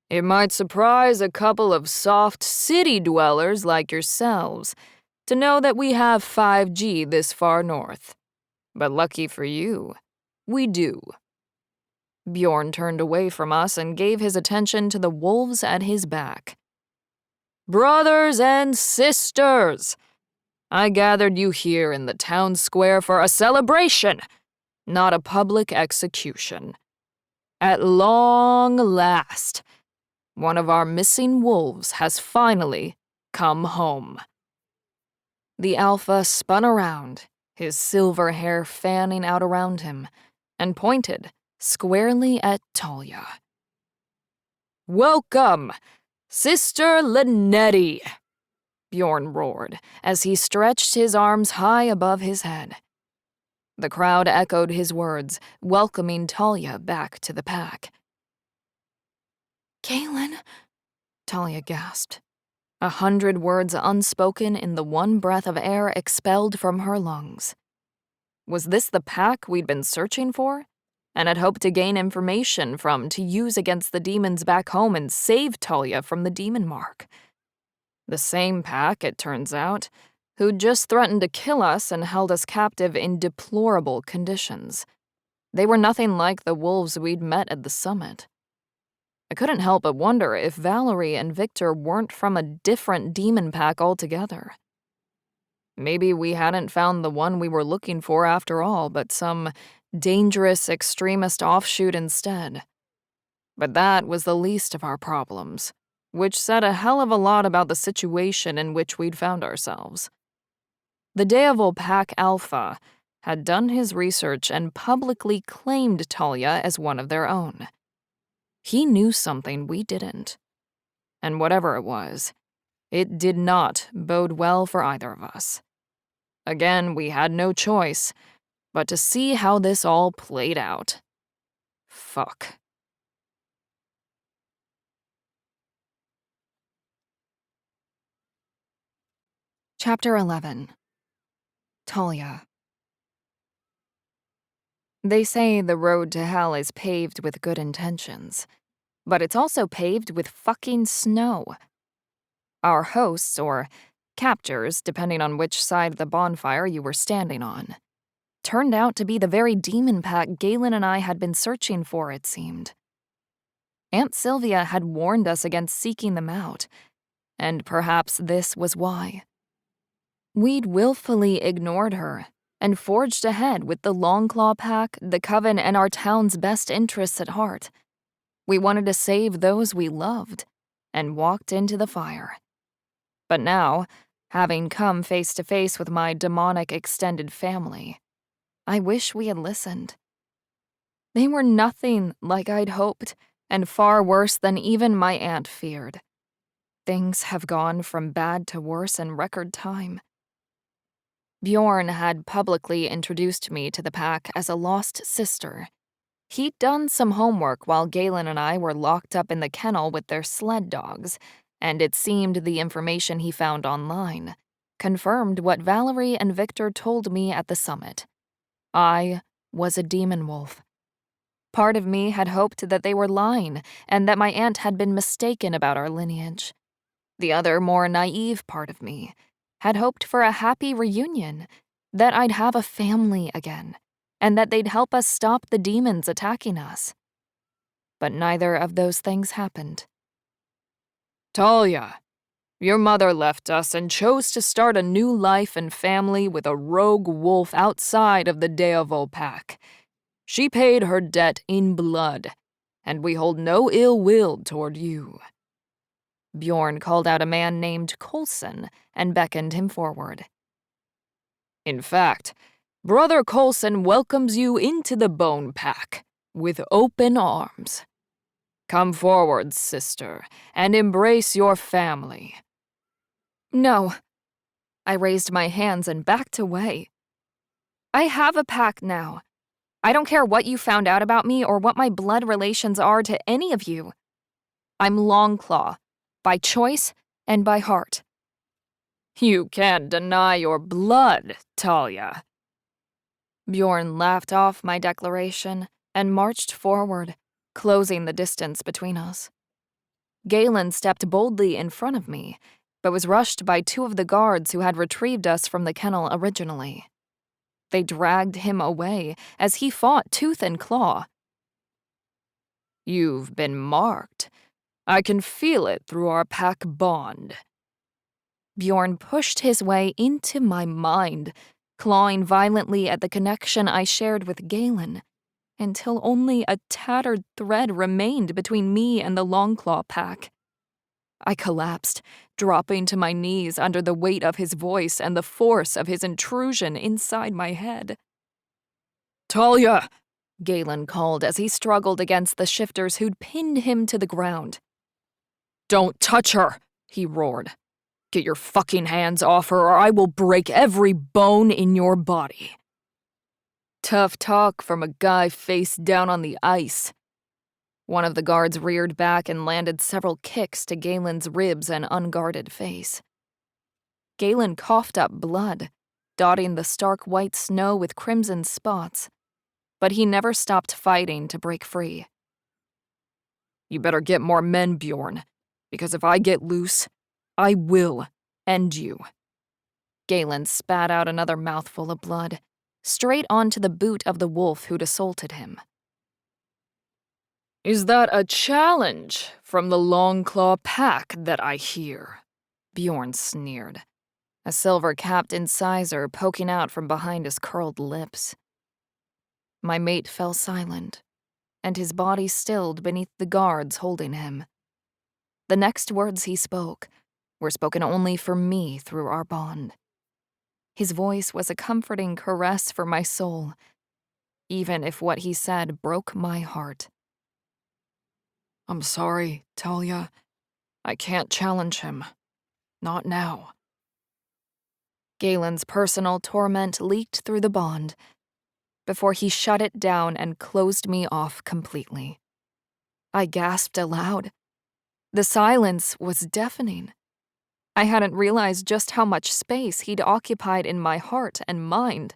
"It might surprise a couple of soft city dwellers like yourselves to know that we have 5G this far north. But lucky for you, we do." Bjorn turned away from us and gave his attention to the wolves at his back. "Brothers and sisters, I gathered you here in the town square for a celebration, not a public execution. At long last, one of our missing wolves has finally come home." The alpha spun around, his silver hair fanning out around him, and pointed squarely at Talia. "Welcome, Sister Linetti," Bjorn roared as he stretched his arms high above his head. The crowd echoed his words, welcoming Talia back to the pack. "Galen," Talia gasped, 100 words unspoken in the one breath of air expelled from her lungs. Was this the pack we'd been searching for, and had hoped to gain information from to use against the demons back home and save Talia from the demon mark? The same pack, it turns out, who'd just threatened to kill us and held us captive in deplorable conditions. They were nothing like the wolves we'd met at the summit. I couldn't help but wonder if Valerie and Victor weren't from a different demon pack altogether. Maybe we hadn't found the one we were looking for after all, but some dangerous extremist offshoot instead. But that was the least of our problems, which said a hell of a lot about the situation in which we'd found ourselves. The Deovol Pack Alpha had done his research and publicly claimed Talia as one of their own. He knew something we didn't. And whatever it was, it did not bode well for either of us. Again, we had no choice but to see how this all played out. Fuck. Chapter 11. Talia. They say the road to hell is paved with good intentions, but it's also paved with fucking snow. Our hosts, or captors, depending on which side of the bonfire you were standing on, turned out to be the very demon pack Galen and I had been searching for, it seemed. Aunt Sylvia had warned us against seeking them out, and perhaps this was why. We'd willfully ignored her and forged ahead with the Longclaw Pack, the Coven, and our town's best interests at heart. We wanted to save those we loved, and walked into the fire. But now, having come face to face with my demonic extended family, I wish we had listened. They were nothing like I'd hoped, and far worse than even my aunt feared. Things have gone from bad to worse in record time. Bjorn had publicly introduced me to the pack as a lost sister. He'd done some homework while Galen and I were locked up in the kennel with their sled dogs, and it seemed the information he found online confirmed what Valerie and Victor told me at the summit. I was a demon wolf. Part of me had hoped that they were lying and that my aunt had been mistaken about our lineage. The other, more naive part of me had hoped for a happy reunion, that I'd have a family again, and that they'd help us stop the demons attacking us. But neither of those things happened. Talia, your mother left us and chose to start a new life and family with a rogue wolf outside of the Deovol pack. She paid her debt in blood, and we hold no ill will toward you. Bjorn called out a man named Coulson and beckoned him forward. In fact, Brother Coulson welcomes you into the Bone Pack with open arms. Come forward, sister, and embrace your family. No. I raised my hands and backed away. I have a pack now. I don't care what you found out about me or what my blood relations are to any of you. I'm Longclaw, by choice and by heart. You can't deny your blood, Talia. Bjorn laughed off my declaration and marched forward, closing the distance between us. Galen stepped boldly in front of me, but was rushed by two of the guards who had retrieved us from the kennel originally. They dragged him away as he fought tooth and claw. You've been marked. I can feel it through our pack bond. Bjorn pushed his way into my mind, clawing violently at the connection I shared with Galen, until only a tattered thread remained between me and the Longclaw pack. I collapsed, dropping to my knees under the weight of his voice and the force of his intrusion inside my head. Talia! Galen called as he struggled against the shifters who'd pinned him to the ground. Don't touch her, he roared. Get your fucking hands off her or I will break every bone in your body. Tough talk from a guy face down on the ice. One of the guards reared back and landed several kicks to Galen's ribs and unguarded face. Galen coughed up blood, dotting the stark white snow with crimson spots, but he never stopped fighting to break free. You better get more men, Bjorn, because if I get loose, I will end you. Galen spat out another mouthful of blood, straight onto the boot of the wolf who'd assaulted him. Is that a challenge from the Longclaw pack that I hear? Bjorn sneered, a silver-capped incisor poking out from behind his curled lips. My mate fell silent, and his body stilled beneath the guards holding him. The next words he spoke were spoken only for me through our bond. His voice was a comforting caress for my soul, even if what he said broke my heart. I'm sorry, Talia. I can't challenge him. Not now. Galen's personal torment leaked through the bond before he shut it down and closed me off completely. I gasped aloud. The silence was deafening. I hadn't realized just how much space he'd occupied in my heart and mind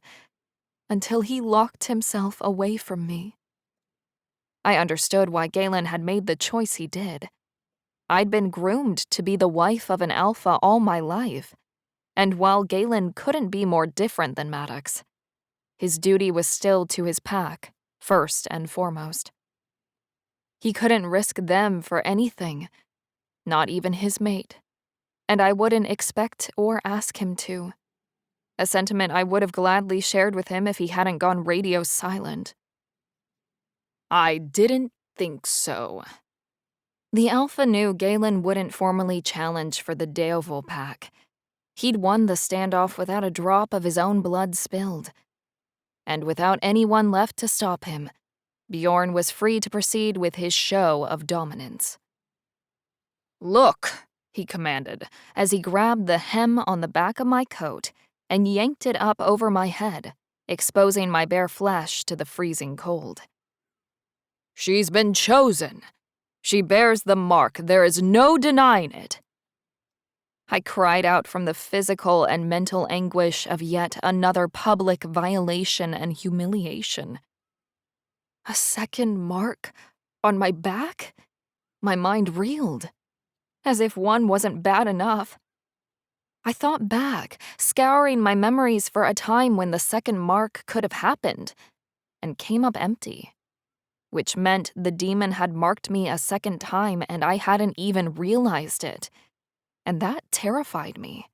until he locked himself away from me. I understood why Galen had made the choice he did. I'd been groomed to be the wife of an alpha all my life, and while Galen couldn't be more different than Maddox, his duty was still to his pack, first and foremost. He couldn't risk them for anything, not even his mate, and I wouldn't expect or ask him to. A sentiment I would have gladly shared with him if he hadn't gone radio silent. I didn't think so. The Alpha knew Galen wouldn't formally challenge for the Deovol pack. He'd won the standoff without a drop of his own blood spilled. And without anyone left to stop him, Bjorn was free to proceed with his show of dominance. Look, he commanded, as he grabbed the hem on the back of my coat and yanked it up over my head, exposing my bare flesh to the freezing cold. She's been chosen. She bears the mark, there is no denying it, I cried out from the physical and mental anguish of yet another public violation and humiliation. A second mark on my back? My mind reeled, as if one wasn't bad enough. I thought back, scouring my memories for a time when the second mark could have happened, and came up empty, which meant the demon had marked me a second time and I hadn't even realized it, and that terrified me.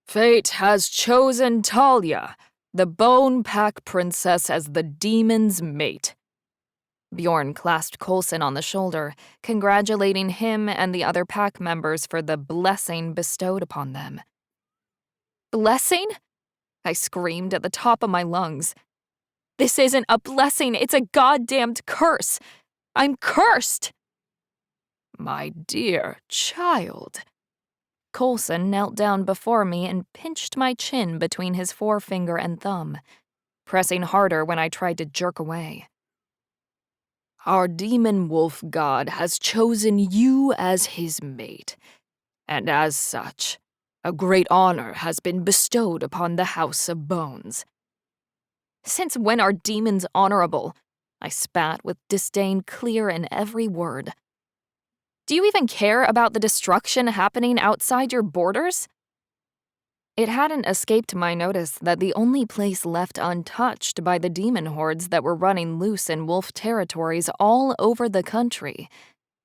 Fate has chosen Talia, the Bone Pack Princess, as the demon's mate. Bjorn clasped Coulson on the shoulder, congratulating him and the other pack members for the blessing bestowed upon them. Blessing? I screamed at the top of my lungs. This isn't a blessing, it's a goddamned curse. I'm cursed! My dear child. Coulson knelt down before me and pinched my chin between his forefinger and thumb, pressing harder when I tried to jerk away. Our demon wolf god has chosen you as his mate, and as such, a great honor has been bestowed upon the House of Bones. Since when are demons honorable? I spat with disdain clear in every word. Do you even care about the destruction happening outside your borders? It hadn't escaped my notice that the only place left untouched by the demon hordes that were running loose in wolf territories all over the country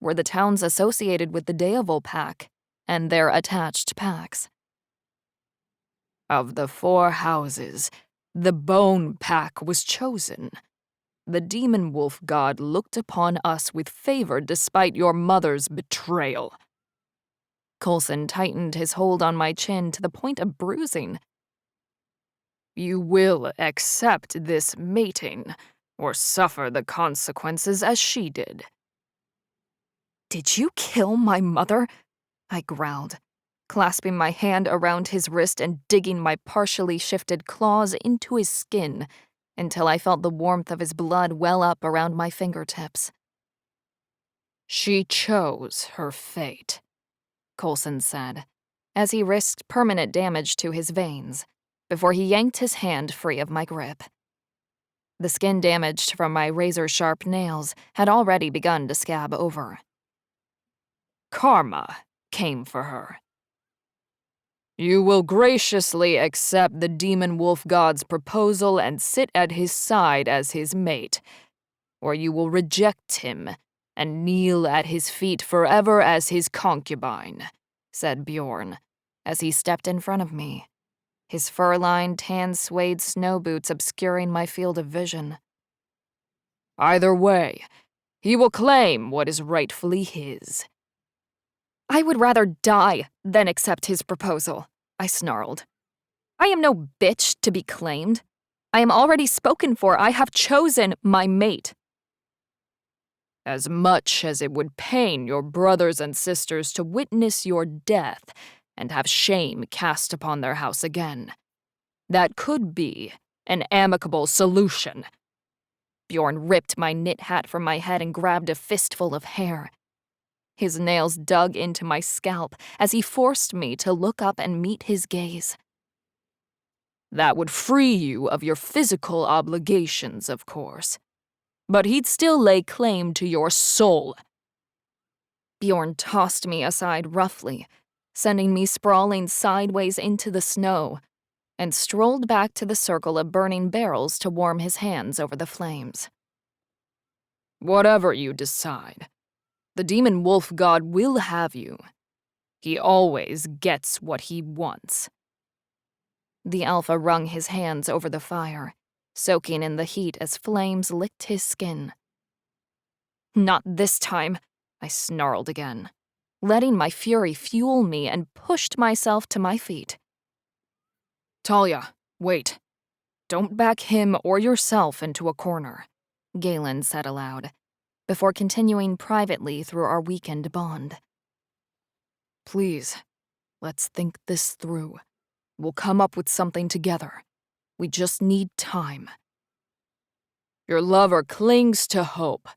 were the towns associated with the Deovil pack and their attached packs. Of the 4 houses, the Bone Pack was chosen. The demon wolf god looked upon us with favor despite your mother's betrayal. Coulson tightened his hold on my chin to the point of bruising. You will accept this mating, or suffer the consequences as she did. Did you kill my mother? I growled, clasping my hand around his wrist and digging my partially shifted claws into his skin until I felt the warmth of his blood well up around my fingertips. She chose her fate, Coulson said, as he risked permanent damage to his veins before he yanked his hand free of my grip. The skin damaged from my razor-sharp nails had already begun to scab over. Karma came for her. You will graciously accept the demon wolf god's proposal and sit at his side as his mate, or you will reject him and kneel at his feet forever as his concubine, said Bjorn, as he stepped in front of me, his fur-lined tan suede snow boots obscuring my field of vision. Either way, he will claim what is rightfully his. I would rather die than accept his proposal, I snarled. I am no bitch to be claimed. I am already spoken for. I have chosen my mate. As much as it would pain your brothers and sisters to witness your death and have shame cast upon their house again, that could be an amicable solution. Bjorn ripped my knit hat from my head and grabbed a fistful of hair. His nails dug into my scalp as he forced me to look up and meet his gaze. That would free you of your physical obligations, of course. But he'd still lay claim to your soul. Bjorn tossed me aside roughly, sending me sprawling sideways into the snow, and strolled back to the circle of burning barrels to warm his hands over the flames. Whatever you decide, the demon wolf god will have you. He always gets what he wants. The alpha wrung his hands over the fire, soaking in the heat as flames licked his skin. Not this time, I snarled again, letting my fury fuel me and pushed myself to my feet. Talia, wait. Don't back him or yourself into a corner, Galen said aloud, before continuing privately through our weakened bond. Please, let's think this through. We'll come up with something together. We just need time. Your lover clings to hope.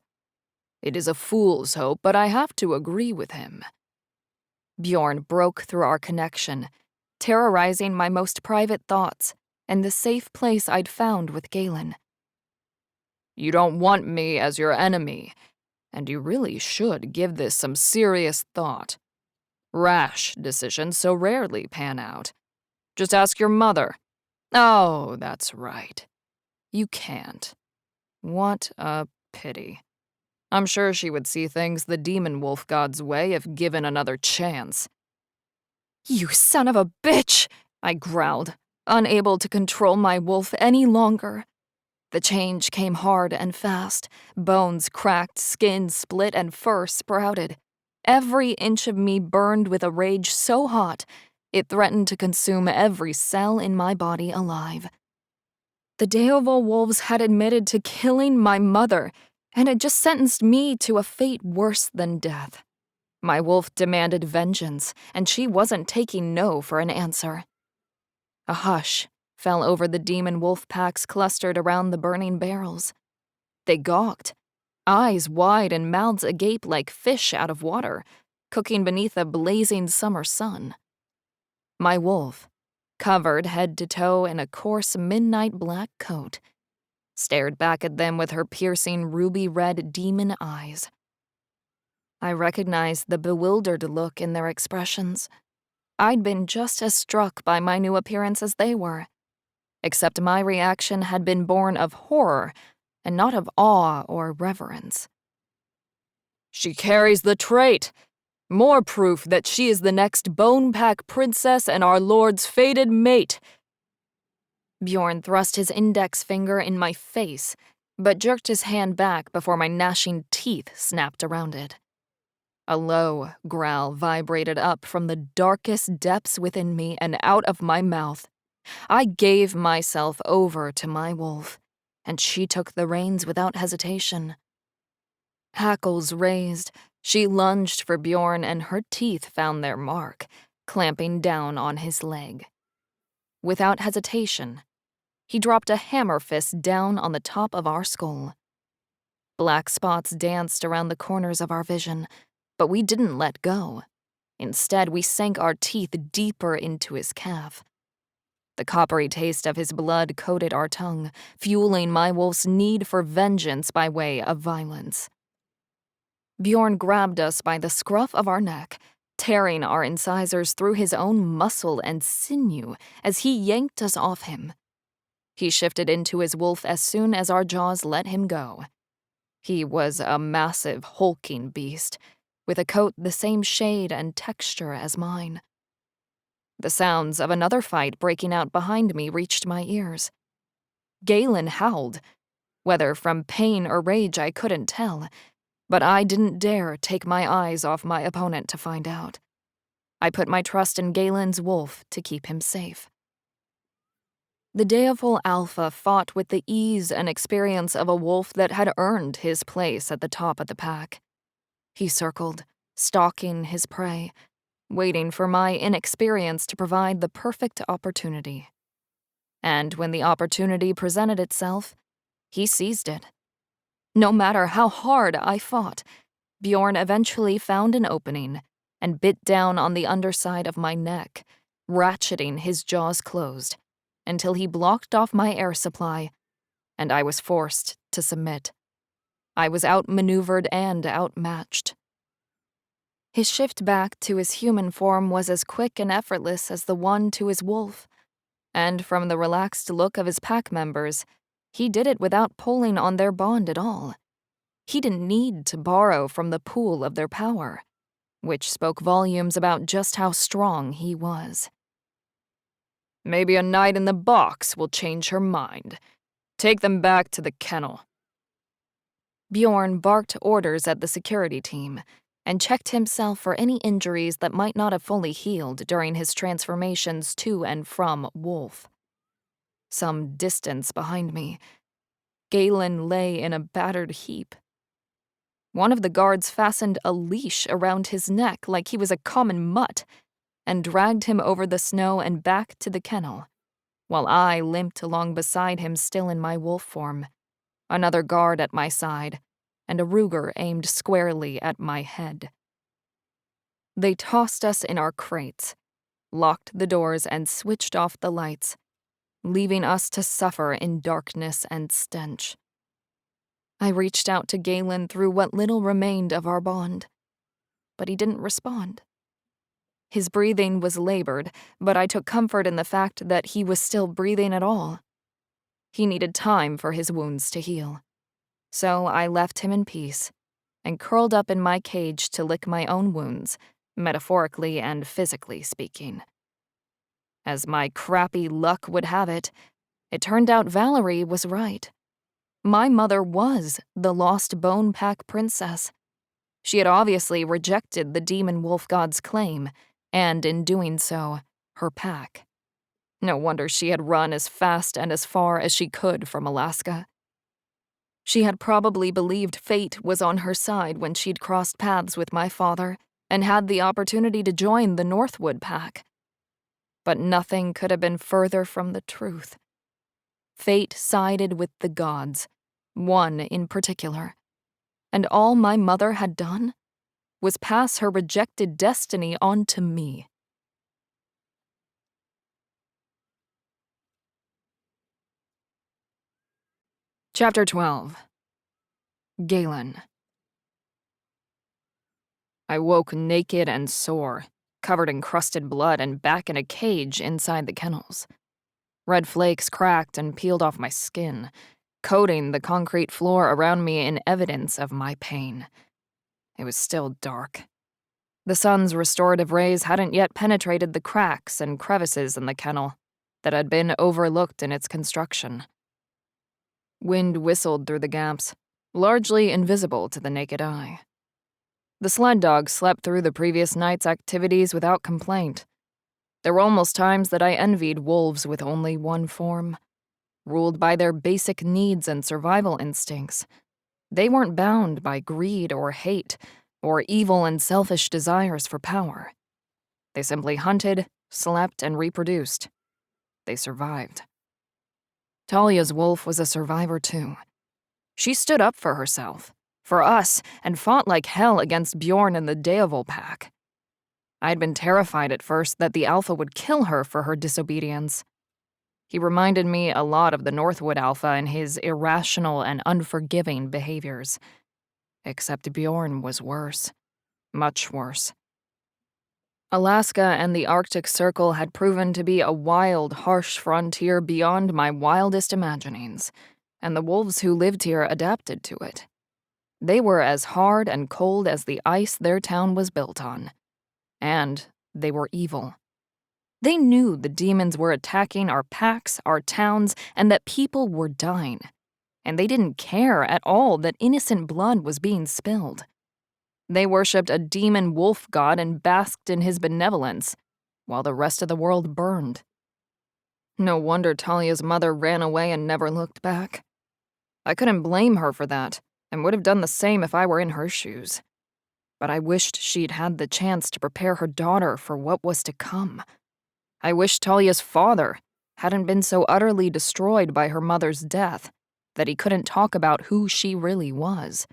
It is a fool's hope, but I have to agree with him. Bjorn broke through our connection, terrorizing my most private thoughts and the safe place I'd found with Galen. You don't want me as your enemy, and you really should give this some serious thought. Rash decisions so rarely pan out. Just ask your mother. Oh, that's right. You can't. What a pity. I'm sure she would see things the demon wolf god's way if given another chance. You son of a bitch, I growled, unable to control my wolf any longer. The change came hard and fast. Bones cracked, skin split, and fur sprouted. Every inch of me burned with a rage so hot, it threatened to consume every cell in my body alive. The Deoval wolves had admitted to killing my mother, and had just sentenced me to a fate worse than death. My wolf demanded vengeance, and she wasn't taking no for an answer. A hush fell over the demon wolf packs clustered around the burning barrels. They gawked, eyes wide and mouths agape like fish out of water, cooking beneath a blazing summer sun. My wolf, covered head to toe in a coarse midnight black coat, stared back at them with her piercing ruby-red demon eyes. I recognized the bewildered look in their expressions. I'd been just as struck by my new appearance as they were, except my reaction had been born of horror and not of awe or reverence. She carries the trait. More proof that she is the next bone-pack princess and our lord's fated mate. Bjorn thrust his index finger in my face, but jerked his hand back before my gnashing teeth snapped around it. A low growl vibrated up from the darkest depths within me and out of my mouth. I gave myself over to my wolf, and she took the reins without hesitation. Hackles raised, she lunged for Bjorn, and her teeth found their mark, clamping down on his leg. Without hesitation, he dropped a hammer fist down on the top of our skull. Black spots danced around the corners of our vision, but we didn't let go. Instead, we sank our teeth deeper into his calf. The coppery taste of his blood coated our tongue, fueling my wolf's need for vengeance by way of violence. Bjorn grabbed us by the scruff of our neck, tearing our incisors through his own muscle and sinew as he yanked us off him. He shifted into his wolf as soon as our jaws let him go. He was a massive, hulking beast, with a coat the same shade and texture as mine. The sounds of another fight breaking out behind me reached my ears. Galen howled. Whether from pain or rage I couldn't tell, but I didn't dare take my eyes off my opponent to find out. I put my trust in Galen's wolf to keep him safe. The Deoval Alpha fought with the ease and experience of a wolf that had earned his place at the top of the pack. He circled, stalking his prey, waiting for my inexperience to provide the perfect opportunity. And when the opportunity presented itself, he seized it. No matter how hard I fought, Bjorn eventually found an opening and bit down on the underside of my neck, ratcheting his jaws closed until he blocked off my air supply, and I was forced to submit. I was outmaneuvered and outmatched. His shift back to his human form was as quick and effortless as the one to his wolf, and from the relaxed look of his pack members, he did it without pulling on their bond at all. He didn't need to borrow from the pool of their power, which spoke volumes about just how strong he was. Maybe a night in the box will change her mind. Take them back to the kennel. Bjorn barked orders at the security team and checked himself for any injuries that might not have fully healed during his transformations to and from wolf. Some distance behind me, Galen lay in a battered heap. One of the guards fastened a leash around his neck like he was a common mutt and dragged him over the snow and back to the kennel, while I limped along beside him still in my wolf form, another guard at my side, and a Ruger aimed squarely at my head. They tossed us in our crates, locked the doors, and switched off the lights, leaving us to suffer in darkness and stench. I reached out to Galen through what little remained of our bond, but he didn't respond. His breathing was labored, but I took comfort in the fact that he was still breathing at all. He needed time for his wounds to heal. So I left him in peace and curled up in my cage to lick my own wounds, metaphorically and physically speaking. As my crappy luck would have it, it turned out Valerie was right. My mother was the lost Bone Pack princess. She had obviously rejected the demon wolf god's claim, and in doing so, her pack. No wonder she had run as fast and as far as she could from Alaska. She had probably believed fate was on her side when she'd crossed paths with my father and had the opportunity to join the Northwood pack. But nothing could have been further from the truth. Fate sided with the gods, one in particular, and all my mother had done was pass her rejected destiny on to me. Chapter 12. Galen. I woke naked and sore, covered in crusted blood and back in a cage inside the kennels. Red flakes cracked and peeled off my skin, coating the concrete floor around me in evidence of my pain. It was still dark. The sun's restorative rays hadn't yet penetrated the cracks and crevices in the kennel that had been overlooked in its construction. Wind whistled through the gaps, largely invisible to the naked eye. The sled dog slept through the previous night's activities without complaint. There were almost times that I envied wolves with only one form, ruled by their basic needs and survival instincts. They weren't bound by greed or hate, or evil and selfish desires for power. They simply hunted, slept, and reproduced. They survived. Talia's wolf was a survivor too. She stood up for herself, for us, and fought like hell against Bjorn and the Deovil pack. I'd been terrified at first that the Alpha would kill her for her disobedience. He reminded me a lot of the Northwood Alpha in his irrational and unforgiving behaviors. Except Bjorn was worse. Much worse. Alaska and the Arctic Circle had proven to be a wild, harsh frontier beyond my wildest imaginings, and the wolves who lived here adapted to it. They were as hard and cold as the ice their town was built on. And they were evil. They knew the demons were attacking our packs, our towns, and that people were dying. And they didn't care at all that innocent blood was being spilled. They worshipped a demon wolf god and basked in his benevolence, while the rest of the world burned. No wonder Talia's mother ran away and never looked back. I couldn't blame her for that, and would have done the same if I were in her shoes. But I wished she'd had the chance to prepare her daughter for what was to come. I wished Talia's father hadn't been so utterly destroyed by her mother's death that he couldn't talk about who she really was.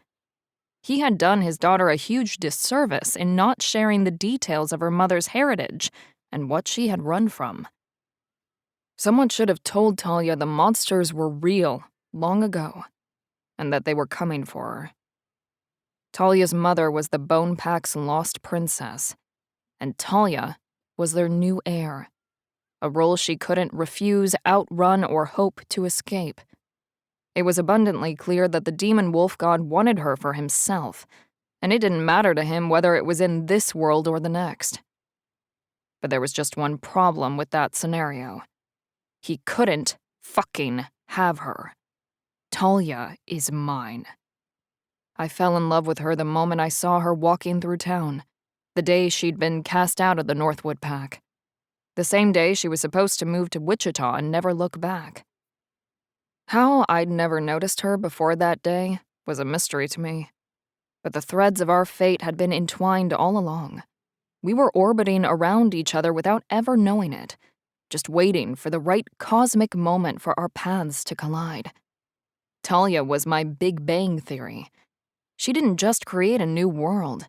He had done his daughter a huge disservice in not sharing the details of her mother's heritage and what she had run from. Someone should have told Talia the monsters were real long ago, and that they were coming for her. Talia's mother was the Bone Pack's lost princess, and Talia was their new heir, a role she couldn't refuse, outrun, or hope to escape. It was abundantly clear that the demon wolf god wanted her for himself, and it didn't matter to him whether it was in this world or the next. But there was just one problem with that scenario. He couldn't fucking have her. Talia is mine. I fell in love with her the moment I saw her walking through town, the day she'd been cast out of the Northwood pack. The same day she was supposed to move to Wichita and never look back. How I'd never noticed her before that day was a mystery to me. But the threads of our fate had been entwined all along. We were orbiting around each other without ever knowing it, just waiting for the right cosmic moment for our paths to collide. Talia was my Big Bang theory. She didn't just create a new world.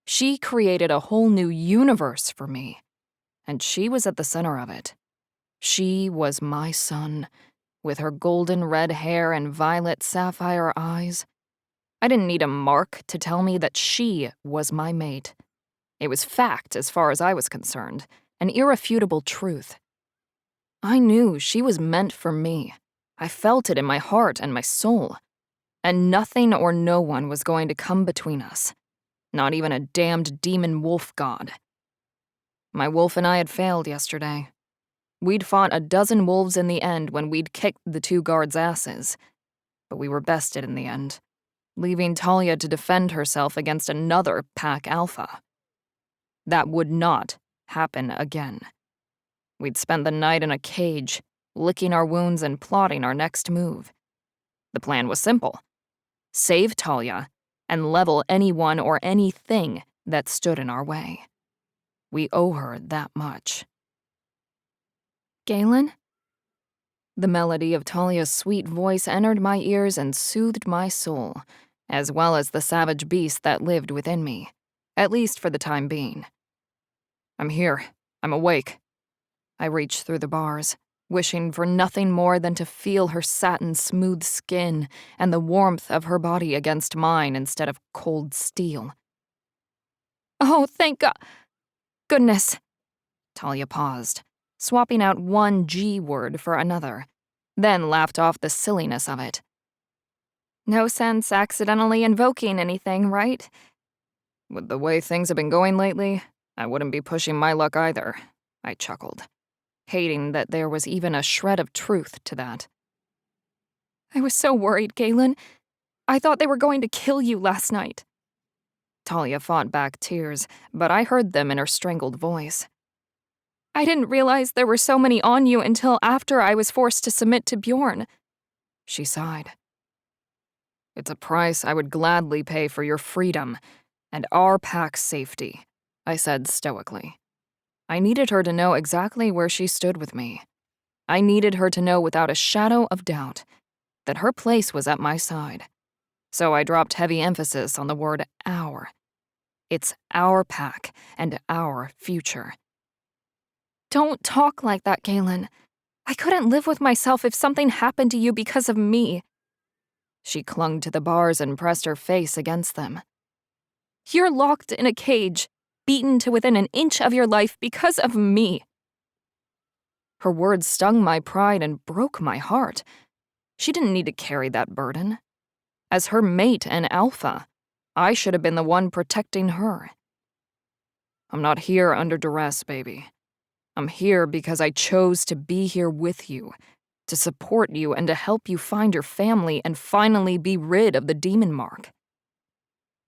She created a whole new universe for me, and she was at the center of it. She was my sun, with her golden red hair and violet sapphire eyes. I didn't need a mark to tell me that she was my mate. It was fact as far as I was concerned, an irrefutable truth. I knew she was meant for me. I felt it in my heart and my soul. And nothing or no one was going to come between us. Not even a damned demon wolf god. My wolf and I had failed yesterday. We'd fought a dozen wolves in the end when we'd kicked the 2 guards' asses. But we were bested in the end, leaving Talia to defend herself against another pack alpha. That would not happen again. We'd spent the night in a cage, licking our wounds and plotting our next move. The plan was simple. Save Talia and level anyone or anything that stood in our way. We owe her that much. Galen? The melody of Talia's sweet voice entered my ears and soothed my soul, as well as the savage beast that lived within me, at least for the time being. I'm here. I'm awake. I reached through the bars, wishing for nothing more than to feel her satin-smooth skin and the warmth of her body against mine instead of cold steel. Oh, thank God. Goodness. Talia paused, swapping out one G word for another, then laughed off the silliness of it. No sense accidentally invoking anything, right? With the way things have been going lately, I wouldn't be pushing my luck either, I chuckled, hating that there was even a shred of truth to that. I was so worried, Galen. I thought they were going to kill you last night. Talia fought back tears, but I heard them in her strangled voice. I didn't realize there were so many on you until after I was forced to submit to Bjorn. She sighed. It's a price I would gladly pay for your freedom and our pack's safety, I said stoically. I needed her to know exactly where she stood with me. I needed her to know without a shadow of doubt that her place was at my side. So I dropped heavy emphasis on the word our. It's our pack and our future. Don't talk like that, Galen. I couldn't live with myself if something happened to you because of me. She clung to the bars and pressed her face against them. You're locked in a cage, beaten to within an inch of your life because of me. Her words stung my pride and broke my heart. She didn't need to carry that burden. As her mate and alpha, I should have been the one protecting her. I'm not here under duress, baby. I'm here because I chose to be here with you, to support you and to help you find your family and finally be rid of the demon mark.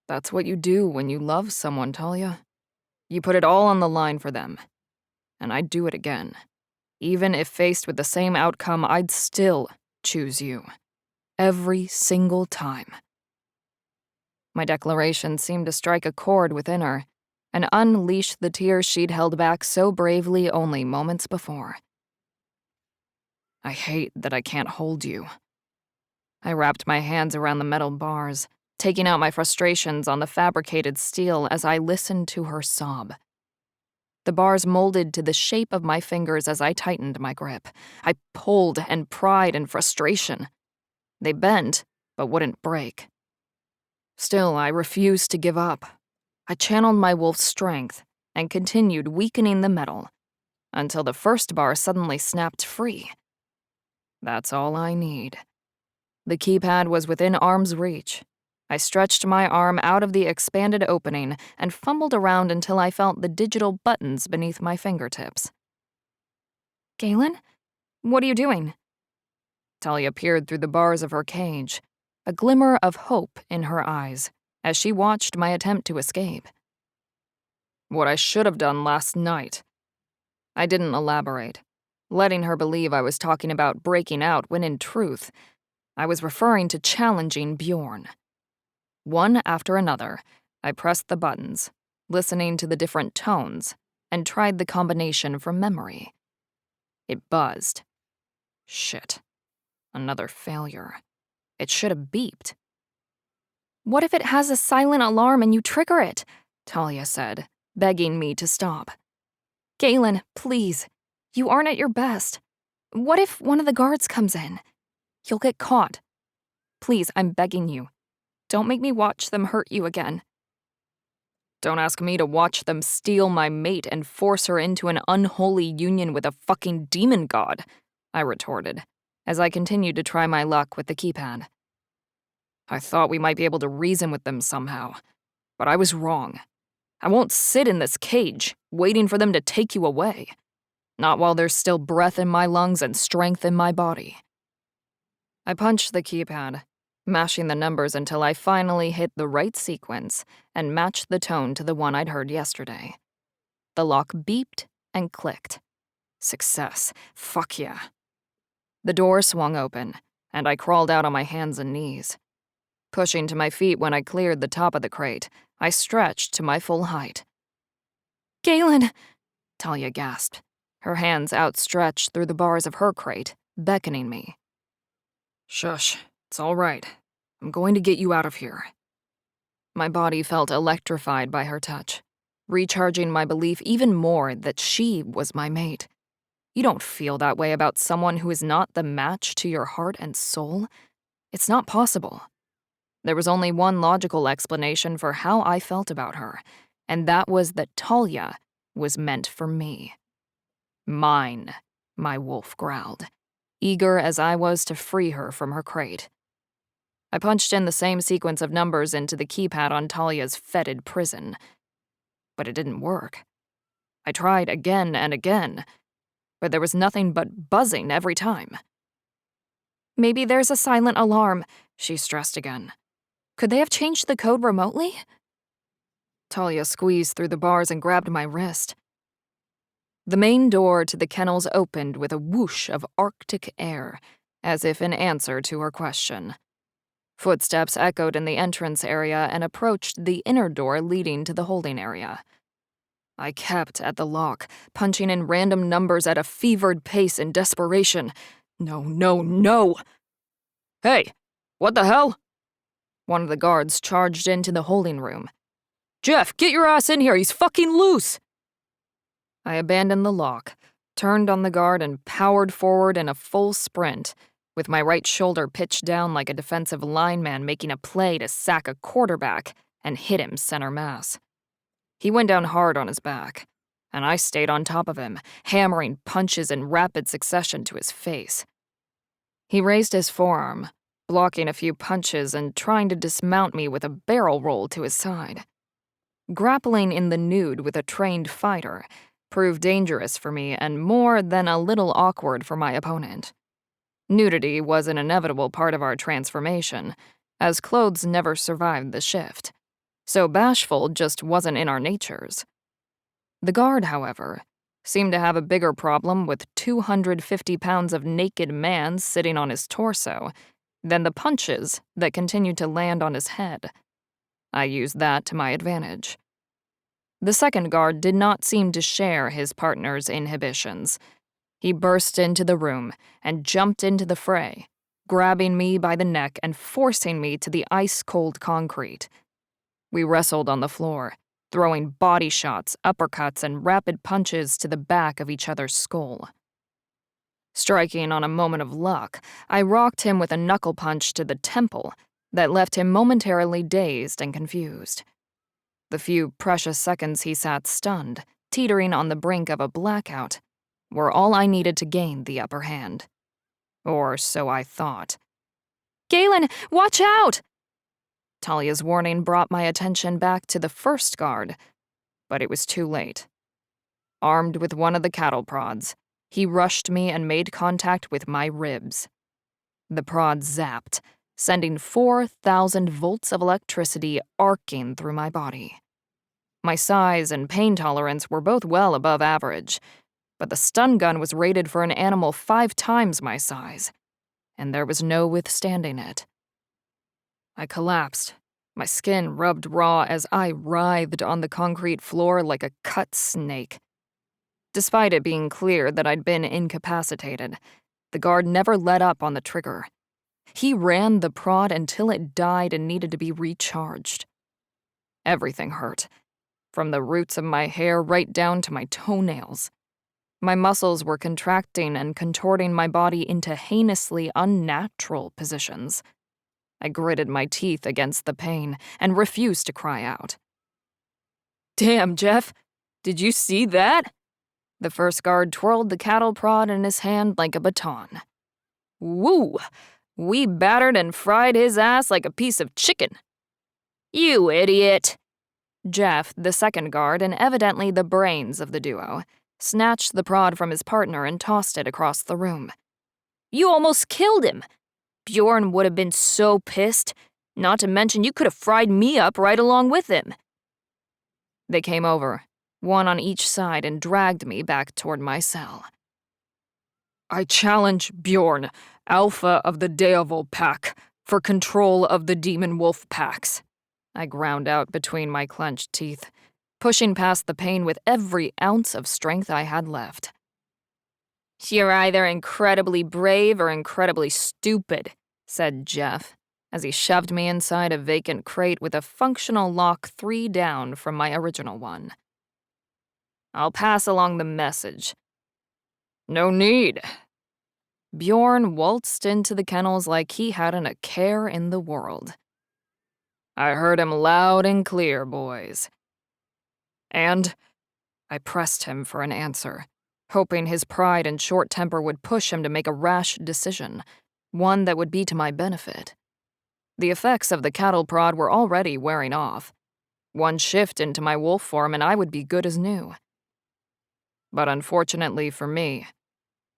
That's what you do when you love someone, Talia. You put it all on the line for them. And I'd do it again. Even if faced with the same outcome, I'd still choose you. Every single time. My declaration seemed to strike a chord within her and unleash the tears she'd held back so bravely only moments before. I hate that I can't hold you. I wrapped my hands around the metal bars, taking out my frustrations on the fabricated steel as I listened to her sob. The bars molded to the shape of my fingers as I tightened my grip. I pulled and pried in frustration. They bent, but wouldn't break. Still, I refused to give up. I channeled my wolf's strength and continued weakening the metal until the first bar suddenly snapped free. That's all I need. The keypad was within arm's reach. I stretched my arm out of the expanded opening and fumbled around until I felt the digital buttons beneath my fingertips. Galen? What are you doing? Talia peered through the bars of her cage, a glimmer of hope in her eyes as she watched my attempt to escape. What I should have done last night. I didn't elaborate, letting her believe I was talking about breaking out when in truth, I was referring to challenging Bjorn. One after another, I pressed the buttons, listening to the different tones, and tried the combination from memory. It buzzed. Shit. Another failure. It should have beeped. What if it has a silent alarm and you trigger it? Talia said, begging me to stop. Galen, please. You aren't at your best. What if one of the guards comes in? You'll get caught. Please, I'm begging you. Don't make me watch them hurt you again. Don't ask me to watch them steal my mate and force her into an unholy union with a fucking demon god, I retorted, as I continued to try my luck with the keypad. I thought we might be able to reason with them somehow, but I was wrong. I won't sit in this cage, waiting for them to take you away. Not while there's still breath in my lungs and strength in my body. I punched the keypad, mashing the numbers until I finally hit the right sequence and matched the tone to the one I'd heard yesterday. The lock beeped and clicked. Success. Fuck yeah. The door swung open, and I crawled out on my hands and knees. Pushing to my feet when I cleared the top of the crate, I stretched to my full height. Galen! Talia gasped, her hands outstretched through the bars of her crate, beckoning me. Shush, it's all right. I'm going to get you out of here. My body felt electrified by her touch, recharging my belief even more that she was my mate. You don't feel that way about someone who is not the match to your heart and soul. It's not possible. There was only one logical explanation for how I felt about her, and that was that Talia was meant for me. Mine, my wolf growled, eager as I was to free her from her crate. I punched in the same sequence of numbers into the keypad on Talia's fetid prison. But it didn't work. I tried again and again, but there was nothing but buzzing every time. Maybe there's a silent alarm, she stressed again. Could they have changed the code remotely? Talia squeezed through the bars and grabbed my wrist. The main door to the kennels opened with a whoosh of Arctic air, as if in answer to her question. Footsteps echoed in the entrance area and approached the inner door leading to the holding area. I kept at the lock, punching in random numbers at a fevered pace in desperation. No, no, no! Hey, what the hell? One of the guards charged into the holding room. Jeff, get your ass in here, he's fucking loose! I abandoned the lock, turned on the guard, and powered forward in a full sprint, with my right shoulder pitched down like a defensive lineman making a play to sack a quarterback and hit him center mass. He went down hard on his back, and I stayed on top of him, hammering punches in rapid succession to his face. He raised his forearm, blocking a few punches and trying to dismount me with a barrel roll to his side. Grappling in the nude with a trained fighter proved dangerous for me and more than a little awkward for my opponent. Nudity was an inevitable part of our transformation, as clothes never survived the shift, so bashful just wasn't in our natures. The guard, however, seemed to have a bigger problem with 250 pounds of naked man sitting on his torso than the punches that continued to land on his head. I used that to my advantage. The second guard did not seem to share his partner's inhibitions. He burst into the room and jumped into the fray, grabbing me by the neck and forcing me to the ice-cold concrete. We wrestled on the floor, throwing body shots, uppercuts, and rapid punches to the back of each other's skull. Striking on a moment of luck, I rocked him with a knuckle punch to the temple that left him momentarily dazed and confused. The few precious seconds he sat stunned, teetering on the brink of a blackout, were all I needed to gain the upper hand. Or so I thought. Galen, watch out! Talia's warning brought my attention back to the first guard, but it was too late. Armed with one of the cattle prods, he rushed me and made contact with my ribs. The prod zapped, sending 4,000 volts of electricity arcing through my body. My size and pain tolerance were both well above average, but the stun gun was rated for an animal 5 times my size, and there was no withstanding it. I collapsed, my skin rubbed raw as I writhed on the concrete floor like a cut snake. Despite it being clear that I'd been incapacitated, the guard never let up on the trigger. He ran the prod until it died and needed to be recharged. Everything hurt. from the roots of my hair right down to my toenails. My muscles were contracting and contorting my body into heinously unnatural positions. I gritted my teeth against the pain and refused to cry out. "Damn, Jeff, did you see that?" The first guard twirled the cattle prod in his hand like a baton. "Woo! We battered and fried his ass like a piece of chicken." You idiot. Jeff, the second guard and evidently the brains of the duo, snatched the prod from his partner and tossed it across the room. You almost killed him. Bjorn would have been so pissed. Not to mention you could have fried me up right along with him. They came over, one on each side, and dragged me back toward my cell. "I challenge Bjorn, Alpha of the Devil Pack, for control of the Demon Wolf Packs," I ground out between my clenched teeth, pushing past the pain with every ounce of strength I had left. You're either incredibly brave or incredibly stupid, said Jeff, as he shoved me inside a vacant crate with a functional lock 3 down from my original one. "I'll pass along the message." "No need." Bjorn waltzed into the kennels like he hadn't a care in the world. "I heard him loud and clear, boys." And I pressed him for an answer, hoping his pride and short temper would push him to make a rash decision, one that would be to my benefit. The effects of the cattle prod were already wearing off. One shift into my wolf form and I would be good as new. But unfortunately for me,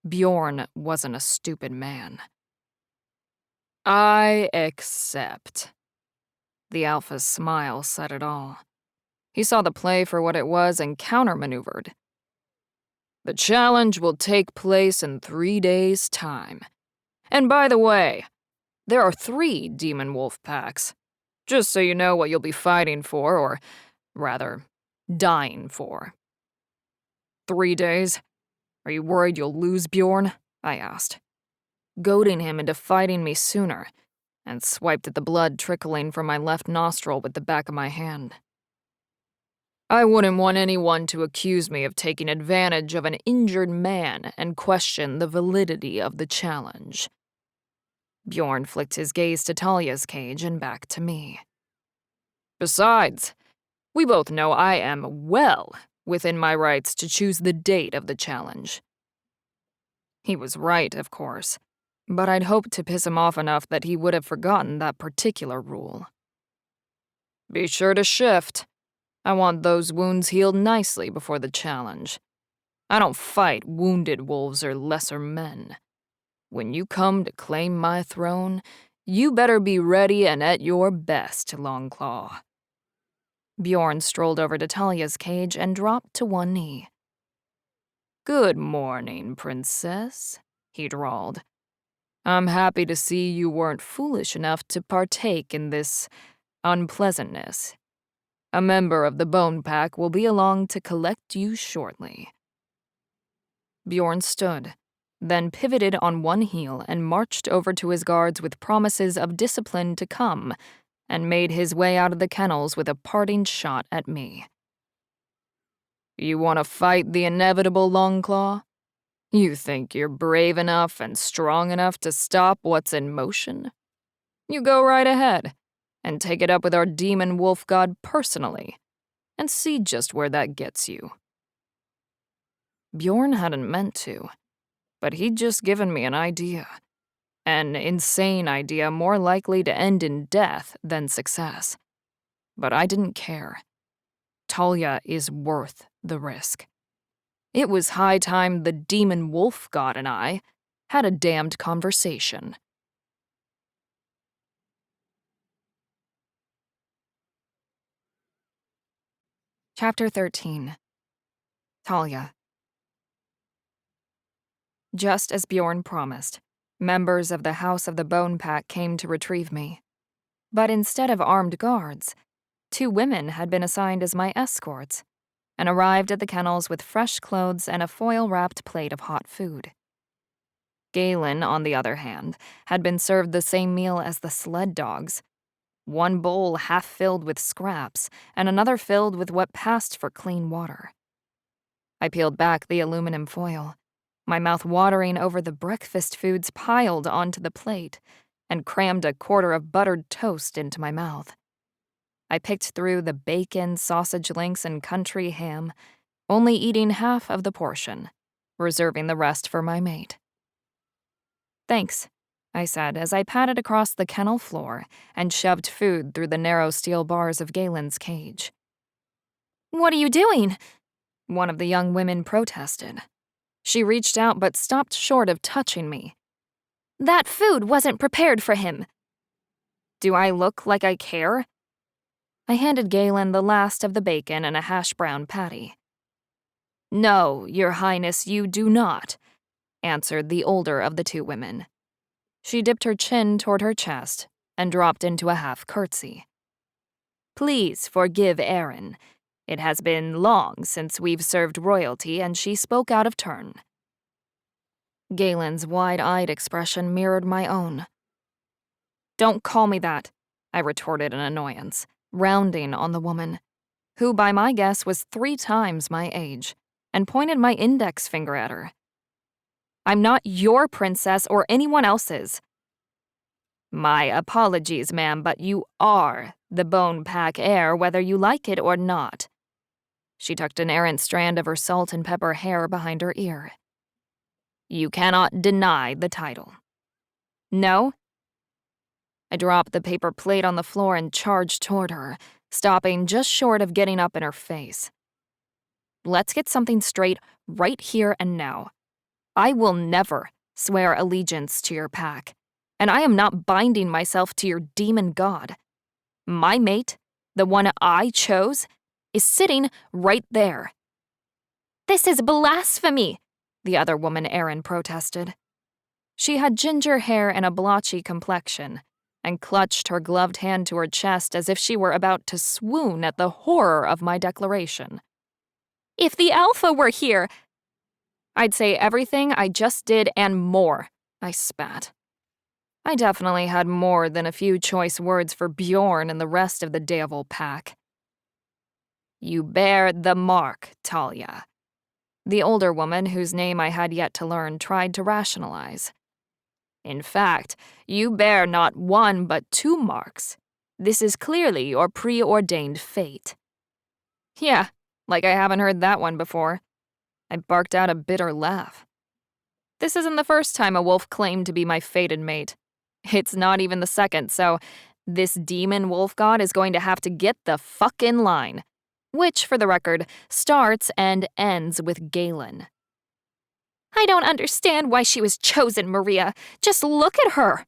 Bjorn wasn't a stupid man. "I accept." The Alpha's smile said it all. He saw the play for what it was and counter-maneuvered. "The challenge will take place in 3 days' time. And by the way, there are 3 demon wolf packs, just so you know what you'll be fighting for, or rather, dying for." 3 days? Are you worried you'll lose, Bjorn? I asked, goading him into fighting me sooner, and swiped at the blood trickling from my left nostril with the back of my hand. I wouldn't want anyone to accuse me of taking advantage of an injured man and question the validity of the challenge. Bjorn flicked his gaze to Talia's cage and back to me. Besides, we both know I am well within my rights to choose the date of the challenge. He was right, of course, but I'd hoped to piss him off enough that he would have forgotten that particular rule. Be sure to shift. I want those wounds healed nicely before the challenge. I don't fight wounded wolves or lesser men. When you come to claim my throne, you better be ready and at your best, Longclaw. Bjorn strolled over to Talia's cage and dropped to one knee. Good morning, princess, he drawled. I'm happy to see you weren't foolish enough to partake in this unpleasantness. A member of the Bone Pack will be along to collect you shortly. Bjorn stood, then pivoted on one heel and marched over to his guards with promises of discipline to come, and made his way out of the kennels with a parting shot at me. You want to fight the inevitable, Longclaw? You think you're brave enough and strong enough to stop what's in motion? You go right ahead, and take it up with our demon wolf god personally, and see just where that gets you. Bjorn hadn't meant to, but he'd just given me an idea. An insane idea more likely to end in death than success. But I didn't care. Talia is worth the risk. It was high time the demon wolf god and I had a damned conversation. Chapter 13. Talia. Just as Bjorn promised, members of the House of the Bone Pack came to retrieve me. But instead of armed guards, 2 women had been assigned as my escorts, and arrived at the kennels with fresh clothes and a foil-wrapped plate of hot food. Galen, on the other hand, had been served the same meal as the sled dogs, one bowl half filled with scraps and another filled with what passed for clean water. I peeled back the aluminum foil, my mouth watering over the breakfast foods piled onto the plate, and crammed a quarter of buttered toast into my mouth. I picked through the bacon, sausage links, and country ham, only eating half of the portion, reserving the rest for my mate. "Thanks," I said as I padded across the kennel floor and shoved food through the narrow steel bars of Galen's cage. "What are you doing?" One of the young women protested. She reached out but stopped short of touching me. "That food wasn't prepared for him." "Do I look like I care?" I handed Galen the last of the bacon and a hash brown patty. "No, Your Highness, you do not," answered the older of the two women. She dipped her chin toward her chest and dropped into a half curtsy. "Please forgive Erin. It has been long since we've served royalty," and she spoke out of turn. Galen's wide-eyed expression mirrored my own. "Don't call me that," I retorted in annoyance, rounding on the woman, who by my guess was 3 times my age, and pointed my index finger at her. "I'm not your princess or anyone else's." "My apologies, ma'am, but you are the Bone Pack heir whether you like it or not." She tucked an errant strand of her salt and pepper hair behind her ear. "You cannot deny the title." "No?" I dropped the paper plate on the floor and charged toward her, stopping just short of getting up in her face. "Let's get something straight right here and now. I will never swear allegiance to your pack, and I am not binding myself to your demon god. My mate, the one I chose, is sitting right there." "This is blasphemy," the other woman Erin protested. She had ginger hair and a blotchy complexion, and clutched her gloved hand to her chest as if she were about to swoon at the horror of my declaration. "If the Alpha were here—" "I'd say everything I just did and more," I spat. I definitely had more than a few choice words for Bjorn and the rest of the Devil pack. "You bear the mark, Talia." The older woman, whose name I had yet to learn, tried to rationalize. "In fact, you bear not 1 but 2 marks. This is clearly your preordained fate." "Yeah, like I haven't heard that one before." I barked out a bitter laugh. "This isn't the first time a wolf claimed to be my fated mate. It's not even the second, so this demon wolf god is going to have to get the fuck in line. Which, for the record, starts and ends with Galen." "I don't understand why she was chosen, Maria. Just look at her."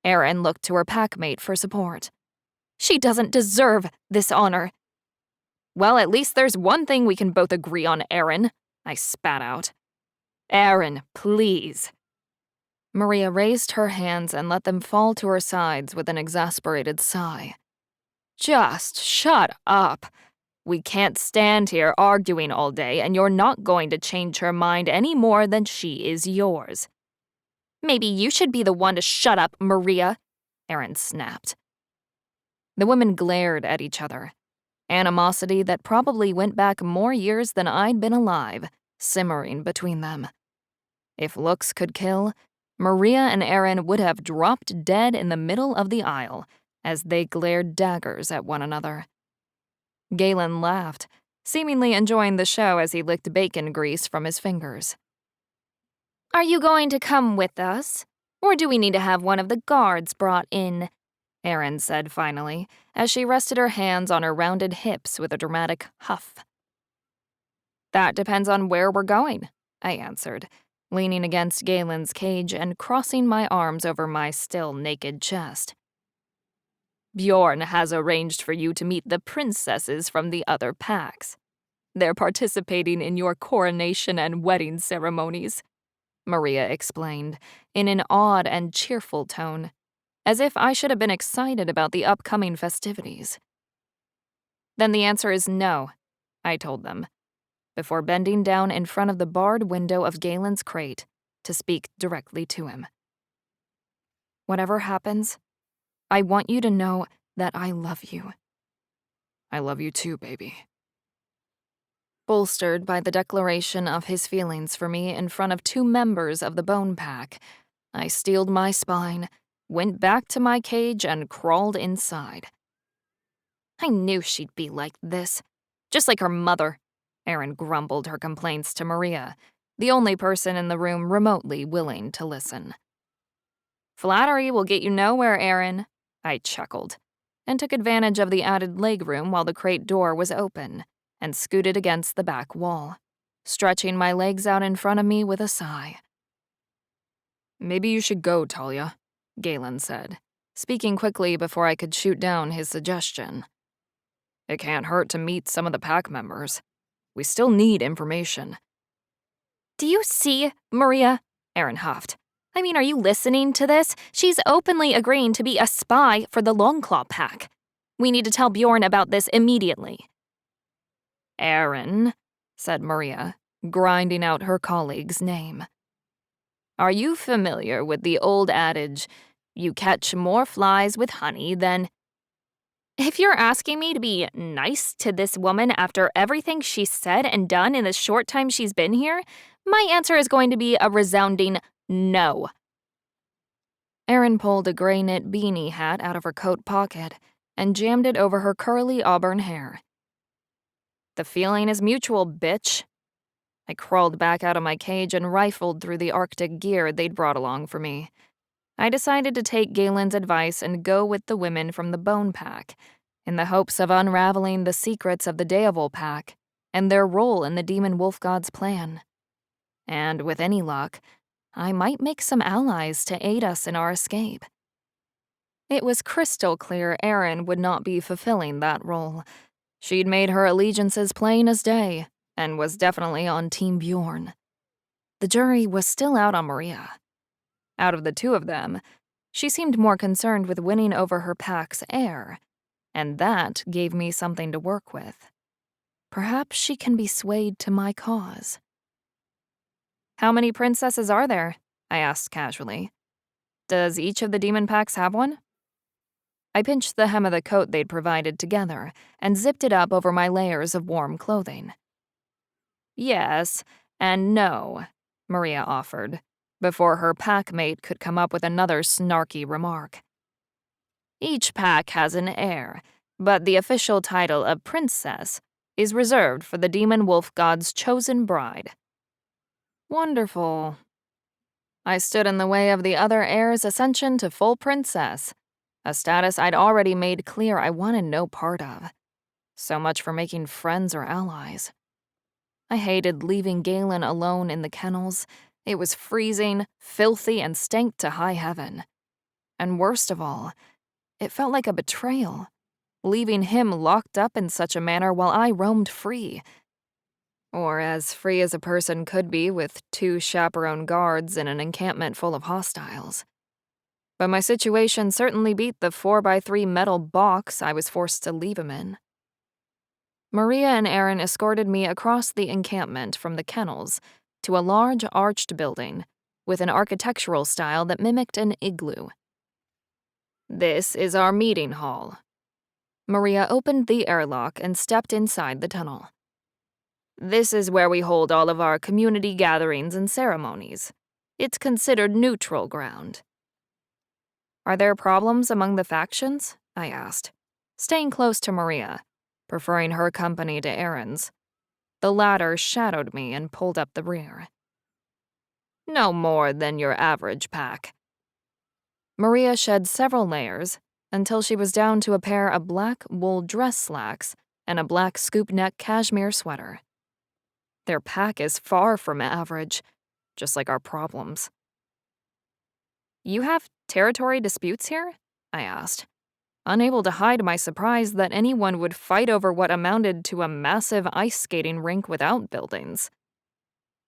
Erin looked to her packmate for support. "She doesn't deserve this honor." "Well, at least there's one thing we can both agree on, Erin," I spat out. "Erin, please." Maria raised her hands and let them fall to her sides with an exasperated sigh. "Just shut up. We can't stand here arguing all day, and you're not going to change her mind any more than she is yours." "Maybe you should be the one to shut up, Maria," Erin snapped. The women glared at each other, animosity that probably went back more years than I'd been alive, simmering between them. If looks could kill, Maria and Erin would have dropped dead in the middle of the aisle as they glared daggers at one another. Galen laughed, seemingly enjoying the show as he licked bacon grease from his fingers. "Are you going to come with us? Or do we need to have one of the guards brought in?" Erin said finally, as she rested her hands on her rounded hips with a dramatic huff. "That depends on where we're going," I answered, leaning against Galen's cage and crossing my arms over my still naked chest. "Bjorn has arranged for you to meet the princesses from the other packs. They're participating in your coronation and wedding ceremonies," Maria explained, in an odd and cheerful tone, as if I should have been excited about the upcoming festivities. "Then the answer is no," I told them, before bending down in front of the barred window of Galen's crate to speak directly to him. "Whatever happens, I want you to know that I love you. I love you too, baby. Bolstered by the declaration of his feelings for me in front of 2 members of the Bone Pack, I steeled my spine, went back to my cage, and crawled inside. I knew she'd be like this. Just like her mother, Erin grumbled her complaints to Maria, the only person in the room remotely willing to listen. Flattery will get you nowhere, Erin, I chuckled, and took advantage of the added legroom while the crate door was open, and scooted against the back wall, stretching my legs out in front of me with a sigh. Maybe you should go, Talia, Galen said, speaking quickly before I could shoot down his suggestion. It can't hurt to meet some of the pack members. We still need information. Do you see, Maria? Erin huffed. I mean, are you listening to this? She's openly agreeing to be a spy for the Longclaw Pack. We need to tell Bjorn about this immediately. Erin, said Maria, grinding out her colleague's name. Are you familiar with the old adage, you catch more flies with honey than... If you're asking me to be nice to this woman after everything she's said and done in the short time she's been here, my answer is going to be a resounding no. Erin pulled a gray knit beanie hat out of her coat pocket and jammed it over her curly auburn hair. The feeling is mutual, bitch. I crawled back out of my cage and rifled through the Arctic gear they'd brought along for me. I decided to take Galen's advice and go with the women from the Bone Pack, in the hopes of unraveling the secrets of the Deavol Pack and their role in the Demon Wolf God's plan. And with any luck, I might make some allies to aid us in our escape. It was crystal clear Erin would not be fulfilling that role. She'd made her allegiances plain as day, and was definitely on Team Bjorn. The jury was still out on Maria. Out of the 2 of them, she seemed more concerned with winning over her pack's heir, and that gave me something to work with. Perhaps she can be swayed to my cause. How many princesses are there? I asked casually. Does each of the demon packs have one? I pinched the hem of the coat they'd provided together and zipped it up over my layers of warm clothing. Yes and no, Maria offered, before her packmate could come up with another snarky remark. Each pack has an heir, but the official title of princess is reserved for the Demon Wolf God's chosen bride. Wonderful. I stood in the way of the other heir's ascension to full princess, a status I'd already made clear I wanted no part of. So much for making friends or allies. I hated leaving Galen alone in the kennels. It was freezing, filthy, and stank to high heaven. And worst of all, it felt like a betrayal, leaving him locked up in such a manner while I roamed free. Or as free as a person could be with 2 chaperone guards in an encampment full of hostiles. But my situation certainly beat the 4x3 metal box I was forced to leave him in. Maria and Erin escorted me across the encampment from the kennels to a large arched building with an architectural style that mimicked an igloo. This is our meeting hall. Maria opened the airlock and stepped inside the tunnel. This is where we hold all of our community gatherings and ceremonies. It's considered neutral ground. Are there problems among the factions? I asked, staying close to Maria, preferring her company to Erin's. The latter shadowed me and pulled up the rear. No more than your average pack. Maria shed several layers until she was down to a pair of black wool dress slacks and a black scoop-neck cashmere sweater. Their pack is far from average, just like our problems. You have territory disputes here? I asked, unable to hide my surprise that anyone would fight over what amounted to a massive ice skating rink without buildings.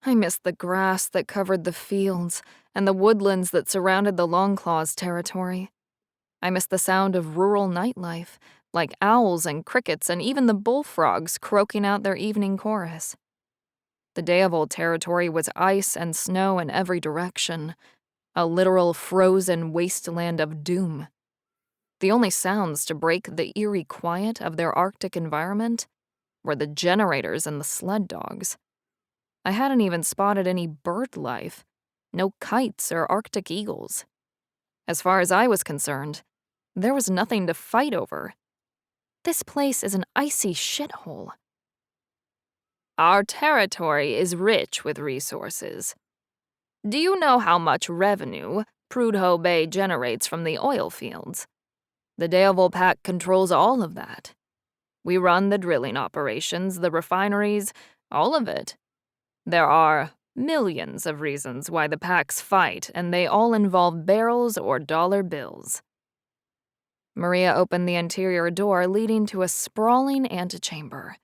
I missed the grass that covered the fields and the woodlands that surrounded the Longclaw's territory. I missed the sound of rural nightlife, like owls and crickets and even the bullfrogs croaking out their evening chorus. The Deavol territory was ice and snow in every direction, a literal frozen wasteland of doom. The only sounds to break the eerie quiet of their Arctic environment were the generators and the sled dogs. I hadn't even spotted any bird life, no kites or Arctic eagles. As far as I was concerned, there was nothing to fight over. This place is an icy shithole. Our territory is rich with resources. Do you know how much revenue Prudhoe Bay generates from the oil fields? The Deovel Pack controls all of that. We run the drilling operations, the refineries, all of it. There are millions of reasons why the packs fight, and they all involve barrels or dollar bills. Maria opened the interior door leading to a sprawling antechamber.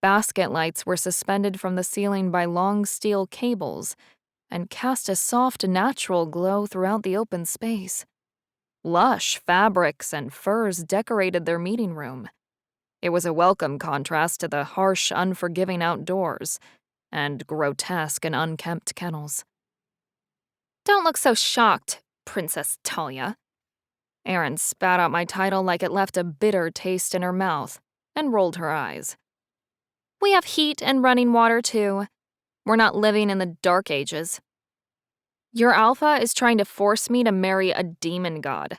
Basket lights were suspended from the ceiling by long steel cables and cast a soft, natural glow throughout the open space. Lush fabrics and furs decorated their meeting room. It was a welcome contrast to the harsh, unforgiving outdoors and grotesque and unkempt kennels. Don't look so shocked, Princess Talia. Erin spat out my title like it left a bitter taste in her mouth and rolled her eyes. We have heat and running water, too. We're not living in the Dark Ages. Your alpha is trying to force me to marry a demon god.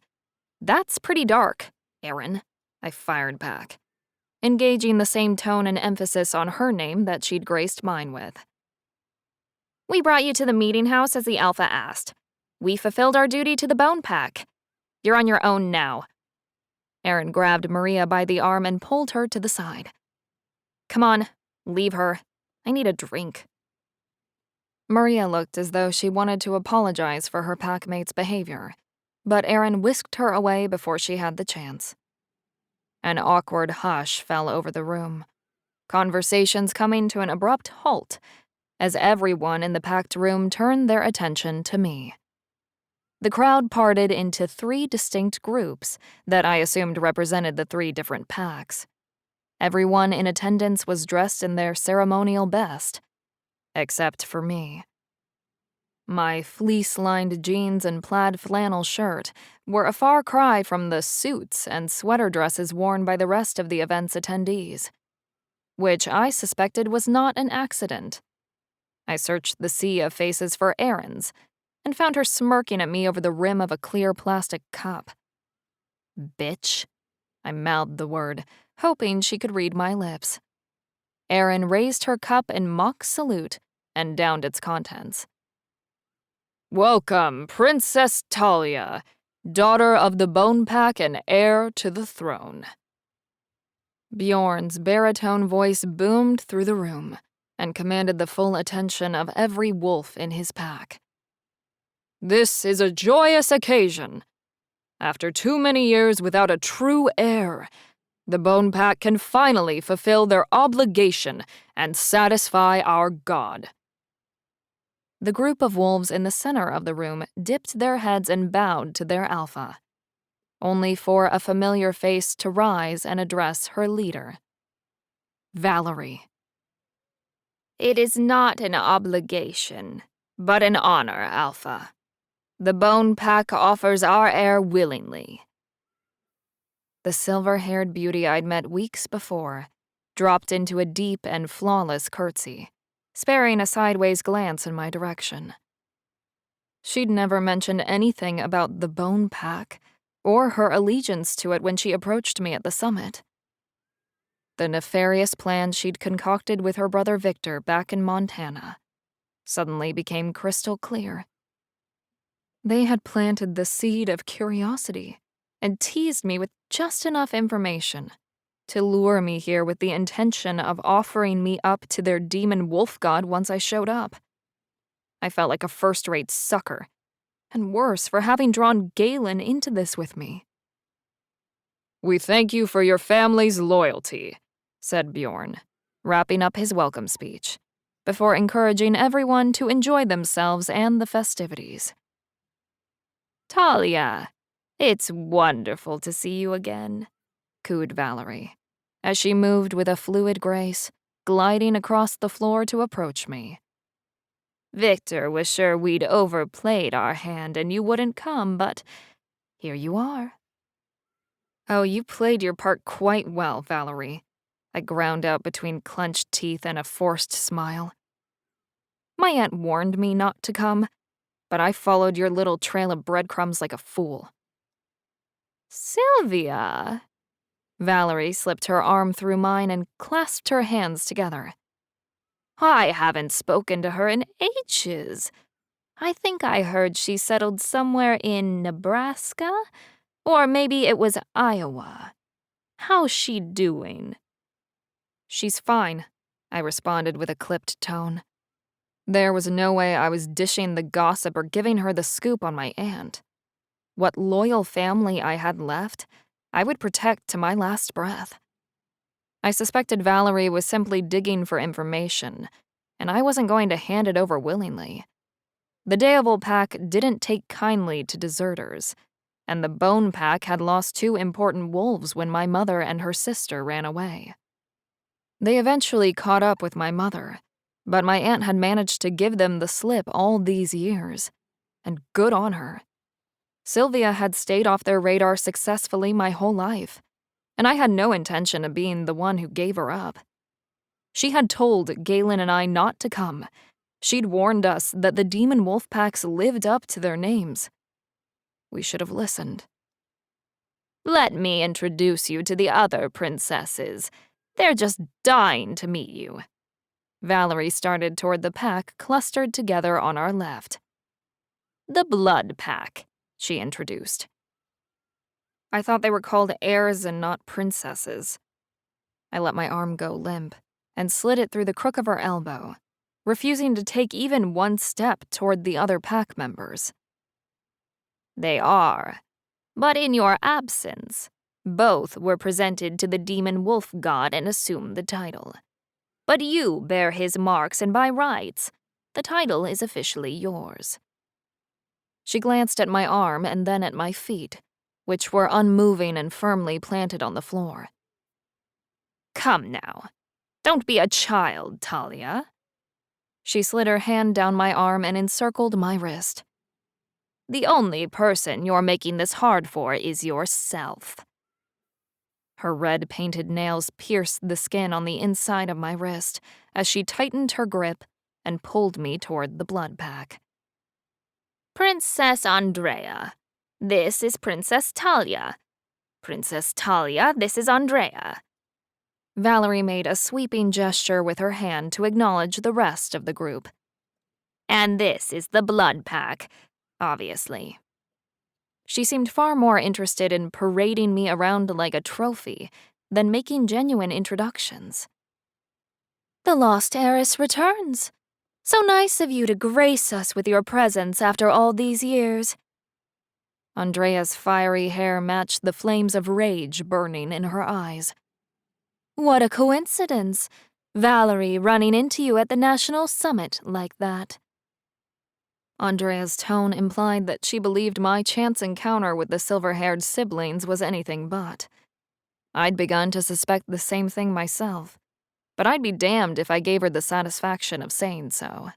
That's pretty dark, Erin, I fired back, engaging the same tone and emphasis on her name that she'd graced mine with. We brought you to the meeting house as the alpha asked. We fulfilled our duty to the Bone Pack. You're on your own now. Erin grabbed Maria by the arm and pulled her to the side. Come on, leave her. I need a drink. Maria looked as though she wanted to apologize for her packmate's behavior, but Erin whisked her away before she had the chance. An awkward hush fell over the room, conversations coming to an abrupt halt as everyone in the packed room turned their attention to me. The crowd parted into 3 distinct groups that I assumed represented the 3 different packs. Everyone in attendance was dressed in their ceremonial best, except for me. My fleece-lined jeans and plaid flannel shirt were a far cry from the suits and sweater dresses worn by the rest of the event's attendees, which I suspected was not an accident. I searched the sea of faces for Erin's and found her smirking at me over the rim of a clear plastic cup. Bitch. I mouthed the word, hoping she could read my lips. Erin raised her cup in mock salute and downed its contents. Welcome, Princess Talia, daughter of the Bone Pack and heir to the throne. Bjorn's baritone voice boomed through the room and commanded the full attention of every wolf in his pack. This is a joyous occasion. After too many years without a true heir, the Bone Pack can finally fulfill their obligation and satisfy our god. The group of wolves in the center of the room dipped their heads and bowed to their alpha, only for a familiar face to rise and address her leader. Valerie. It is not an obligation, but an honor, Alpha. The Bone Pack offers our heir willingly. The silver-haired beauty I'd met weeks before dropped into a deep and flawless curtsy, sparing a sideways glance in my direction. She'd never mentioned anything about the Bone Pack or her allegiance to it when she approached me at the summit. The nefarious plan she'd concocted with her brother Victor back in Montana suddenly became crystal clear. They had planted the seed of curiosity and teased me with just enough information to lure me here with the intention of offering me up to their demon wolf god once I showed up. I felt like a first-rate sucker, and worse for having drawn Galen into this with me. We thank you for your family's loyalty, said Bjorn, wrapping up his welcome speech, before encouraging everyone to enjoy themselves and the festivities. Talia, it's wonderful to see you again, cooed Valerie, as she moved with a fluid grace, gliding across the floor to approach me. Victor was sure we'd overplayed our hand and you wouldn't come, but here you are. Oh, you played your part quite well, Valerie, I ground out between clenched teeth and a forced smile. My aunt warned me not to come, but I followed your little trail of breadcrumbs like a fool. Sylvia. Valerie slipped her arm through mine and clasped her hands together. I haven't spoken to her in ages. I think I heard she settled somewhere in Nebraska, or maybe it was Iowa. How's she doing? She's fine, I responded with a clipped tone. There was no way I was dishing the gossip or giving her the scoop on my aunt. What loyal family I had left, I would protect to my last breath. I suspected Valerie was simply digging for information, and I wasn't going to hand it over willingly. The Deoval Pack didn't take kindly to deserters, and the Bone Pack had lost 2 important wolves when my mother and her sister ran away. They eventually caught up with my mother, but my aunt had managed to give them the slip all these years, and good on her. Sylvia had stayed off their radar successfully my whole life, and I had no intention of being the one who gave her up. She had told Galen and I not to come. She'd warned us that the demon wolf packs lived up to their names. We should have listened. Let me introduce you to the other princesses. They're just dying to meet you. Valerie started toward the pack clustered together on our left. The Blood Pack, she introduced. I thought they were called heirs and not princesses. I let my arm go limp and slid it through the crook of her elbow, refusing to take even one step toward the other pack members. They are, but in your absence, both were presented to the demon wolf god and assumed the title. But you bear his marks, and by rights, the title is officially yours. She glanced at my arm and then at my feet, which were unmoving and firmly planted on the floor. Come now. Don't be a child, Talia. She slid her hand down my arm and encircled my wrist. The only person you're making this hard for is yourself. Her red-painted nails pierced the skin on the inside of my wrist as she tightened her grip and pulled me toward the blood pack. Princess Andrea. This is Princess Talia. Princess Talia, this is Andrea. Valerie made a sweeping gesture with her hand to acknowledge the rest of the group. And this is the blood pack, obviously. She seemed far more interested in parading me around like a trophy than making genuine introductions. The lost heiress returns. So nice of you to grace us with your presence after all these years. Andrea's fiery hair matched the flames of rage burning in her eyes. What a coincidence, Valerie running into you at the National Summit like that. Andrea's tone implied that she believed my chance encounter with the silver-haired siblings was anything but. I'd begun to suspect the same thing myself, but I'd be damned if I gave her the satisfaction of saying so.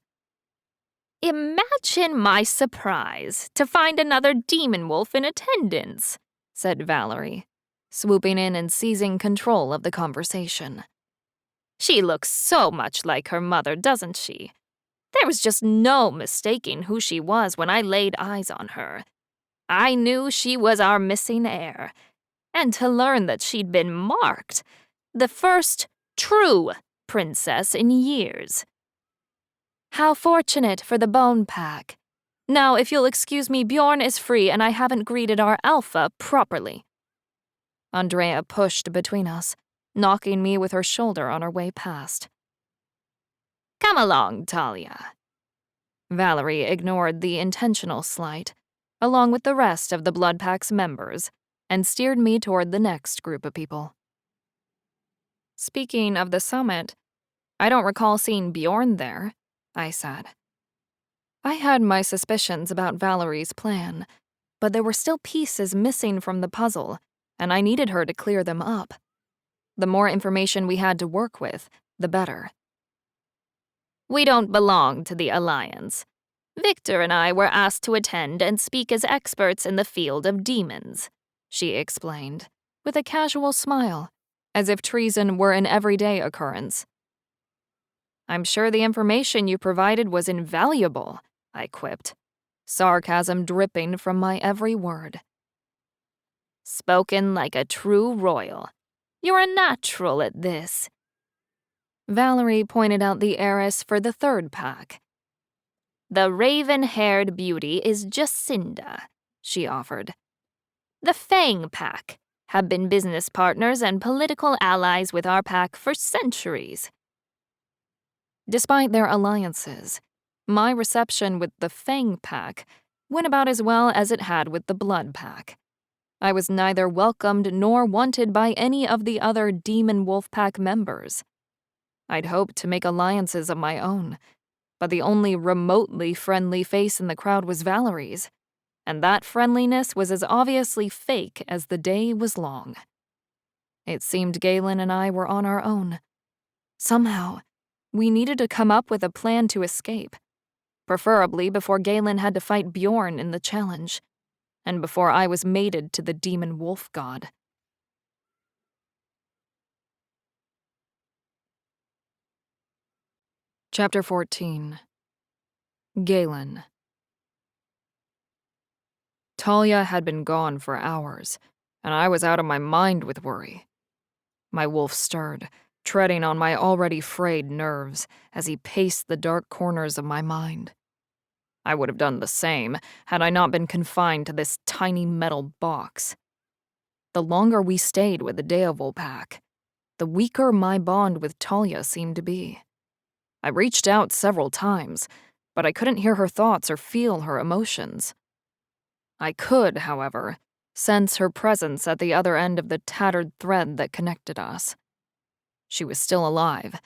Imagine my surprise to find another demon wolf in attendance, said Valerie, swooping in and seizing control of the conversation. She looks so much like her mother, doesn't she? There was just no mistaking who she was when I laid eyes on her. I knew she was our missing heir. And to learn that she'd been marked, the first true princess in years. How fortunate for the Bone Pack. Now, if you'll excuse me, Bjorn is free and I haven't greeted our alpha properly. Andrea pushed between us, knocking me with her shoulder on her way past. Come along, Talia. Valerie ignored the intentional slight, along with the rest of the Blood Pack's members, and steered me toward the next group of people. Speaking of the summit, I don't recall seeing Bjorn there, I said. I had my suspicions about Valerie's plan, but there were still pieces missing from the puzzle, and I needed her to clear them up. The more information we had to work with, the better. We don't belong to the Alliance. Victor and I were asked to attend and speak as experts in the field of demons, she explained, with a casual smile, as if treason were an everyday occurrence. "I'm sure the information you provided was invaluable," I quipped, sarcasm dripping from my every word. "Spoken like a true royal. You're a natural at this." Valerie pointed out the heiress for the third pack. "The raven-haired beauty is Jacinda," she offered. "The Fang pack have been business partners and political allies with our pack for centuries." Despite their alliances, my reception with the Fang pack went about as well as it had with the Blood pack. I was neither welcomed nor wanted by any of the other Demon Wolf Pack members. I'd hoped to make alliances of my own, but the only remotely friendly face in the crowd was Valerie's, and that friendliness was as obviously fake as the day was long. It seemed Galen and I were on our own. Somehow, we needed to come up with a plan to escape, preferably before Galen had to fight Bjorn in the challenge, and before I was mated to the demon wolf god. Chapter 14. Galen. Talia had been gone for hours, and I was out of my mind with worry. My wolf stirred, treading on my already frayed nerves as he paced the dark corners of my mind. I would have done the same had I not been confined to this tiny metal box. The longer we stayed with the Deovil pack, the weaker my bond with Talia seemed to be. I reached out several times, but I couldn't hear her thoughts or feel her emotions. I could, however, sense her presence at the other end of the tattered thread that connected us. She was still alive.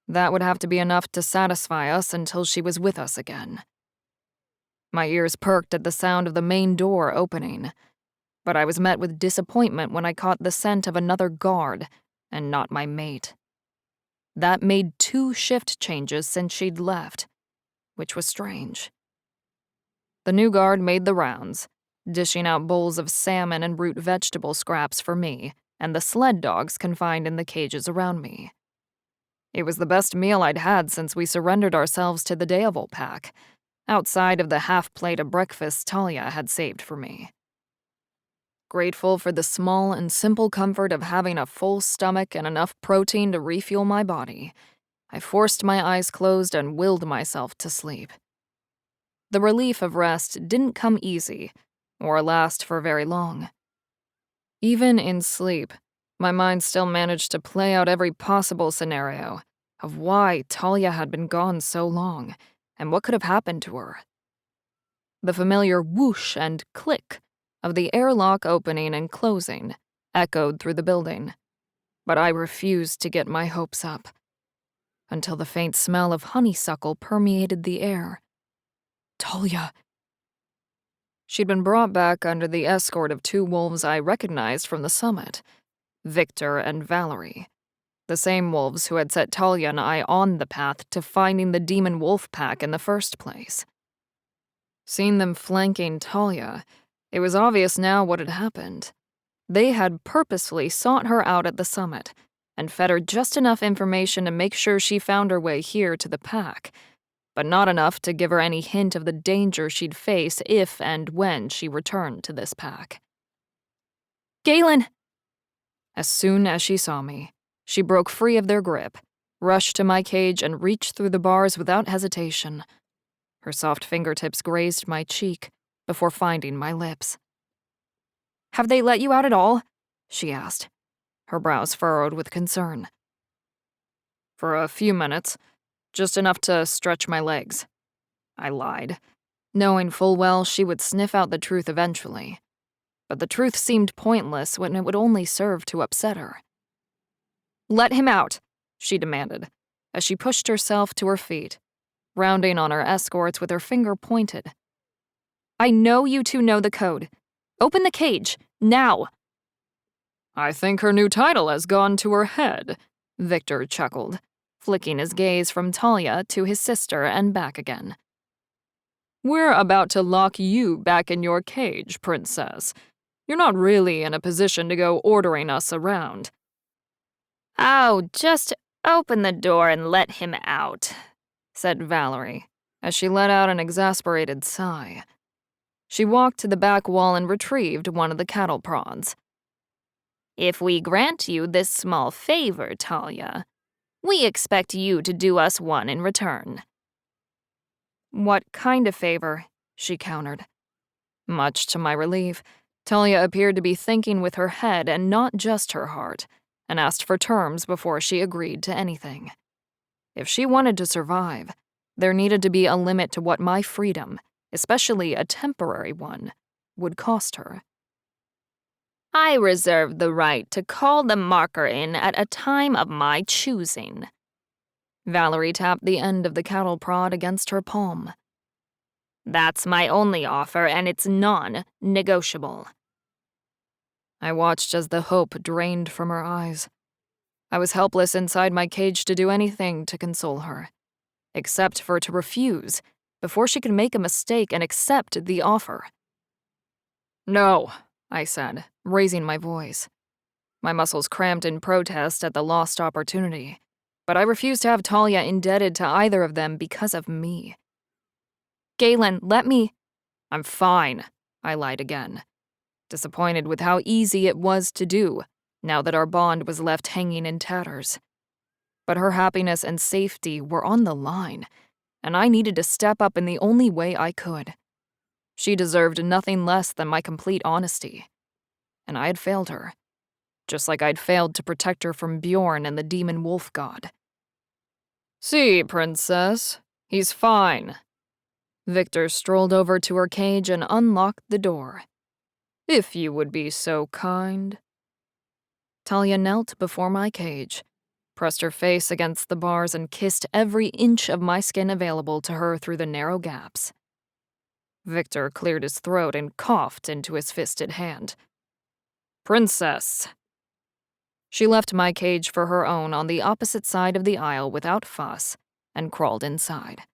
That would have to be enough to satisfy us until she was with us again. My ears perked at the sound of the main door opening, but I was met with disappointment when I caught the scent of another guard, and not my mate. That made 2 shift changes since she'd left, which was strange. The new guard made the rounds, dishing out bowls of salmon and root vegetable scraps for me and the sled dogs confined in the cages around me. It was the best meal I'd had since we surrendered ourselves to the Deovil pack, outside of the half plate of breakfast Talia had saved for me. Grateful for the small and simple comfort of having a full stomach and enough protein to refuel my body, I forced my eyes closed and willed myself to sleep. The relief of rest didn't come easy, or last for very long. Even in sleep, my mind still managed to play out every possible scenario of why Talia had been gone so long and what could have happened to her. The familiar whoosh and click of the airlock opening and closing echoed through the building, but I refused to get my hopes up until the faint smell of honeysuckle permeated the air. Talia. She'd been brought back under the escort of 2 wolves I recognized from the summit, Victor and Valerie, the same wolves who had set Talia and I on the path to finding the demon wolf pack in the first place. Seeing them flanking Talia, it was obvious now what had happened. They had purposefully sought her out at the summit and fed her just enough information to make sure she found her way here to the pack, but not enough to give her any hint of the danger she'd face if and when she returned to this pack. Galen! As soon as she saw me, she broke free of their grip, rushed to my cage, and reached through the bars without hesitation. Her soft fingertips grazed my cheek before finding my lips. Have they let you out at all? She asked, her brows furrowed with concern. For a few minutes, just enough to stretch my legs. I lied, knowing full well she would sniff out the truth eventually. But the truth seemed pointless when it would only serve to upset her. Let him out, she demanded, as she pushed herself to her feet, rounding on her escorts with her finger pointed. I know you 2 know the code. Open the cage, now! I think her new title has gone to her head, Victor chuckled, flicking his gaze from Talia to his sister and back again. We're about to lock you back in your cage, princess, You're not really in a position to go ordering us around." "Oh, just open the door and let him out," said Valerie, as she let out an exasperated sigh. She walked to the back wall and retrieved one of the cattle prods. "If we grant you this small favor, Talia, we expect you to do us one in return." "What kind of favor?" she countered. Much to my relief, Talia appeared to be thinking with her head and not just her heart, and asked for terms before she agreed to anything. If she wanted to survive, there needed to be a limit to what my freedom, especially a temporary one, would cost her. "I reserve the right to call the marker in at a time of my choosing." Valerie tapped the end of the cattle prod against her palm. "That's my only offer, and it's non-negotiable." I watched as the hope drained from her eyes. I was helpless inside my cage to do anything to console her, except for to refuse before she could make a mistake and accept the offer. "No," I said, raising my voice. My muscles cramped in protest at the lost opportunity, but I refused to have Talia indebted to either of them because of me. "Galen, let me—" "I'm fine," I lied again, disappointed with how easy it was to do now that our bond was left hanging in tatters. But her happiness and safety were on the line, and I needed to step up in the only way I could. She deserved nothing less than my complete honesty, and I had failed her, just like I'd failed to protect her from Bjorn and the demon wolf god. "See, princess, he's fine." Victor strolled over to her cage and unlocked the door. "If you would be so kind." Talia knelt before my cage, pressed her face against the bars, and kissed every inch of my skin available to her through the narrow gaps. Victor cleared his throat and coughed into his fisted hand. "Princess." She left my cage for her own on the opposite side of the aisle without fuss and crawled inside.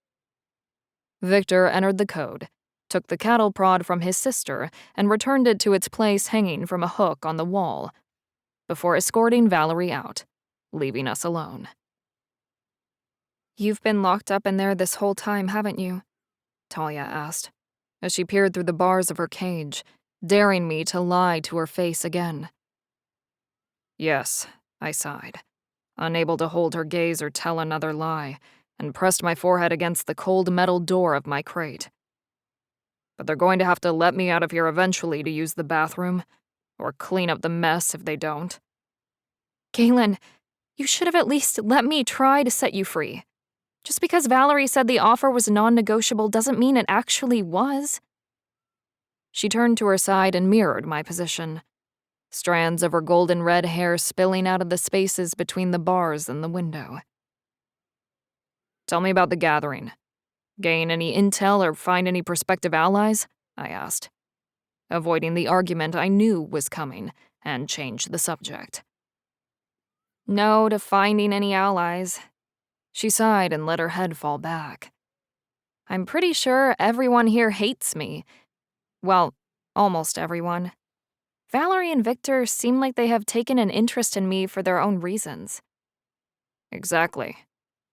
Victor entered the code, took the cattle prod from his sister, and returned it to its place hanging from a hook on the wall, before escorting Valerie out, leaving us alone. "You've been locked up in there this whole time, haven't you?" Talia asked, as she peered through the bars of her cage, daring me to lie to her face again. "Yes," I sighed, unable to hold her gaze or tell another lie, and pressed my forehead against the cold metal door of my crate. "But they're going to have to let me out of here eventually to use the bathroom, or clean up the mess if they don't." "Galen, you should have at least let me try to set you free. Just because Valerie said the offer was non-negotiable doesn't mean it actually was." She turned to her side and mirrored my position, strands of her golden red hair spilling out of the spaces between the bars and the window. "Tell me about the gathering. Gain any intel or find any prospective allies?" I asked, avoiding the argument I knew was coming, and changed the subject. "No to finding any allies." She sighed and let her head fall back. "I'm pretty sure everyone here hates me. Well, almost everyone. Valerie and Victor seem like they have taken an interest in me for their own reasons." "Exactly.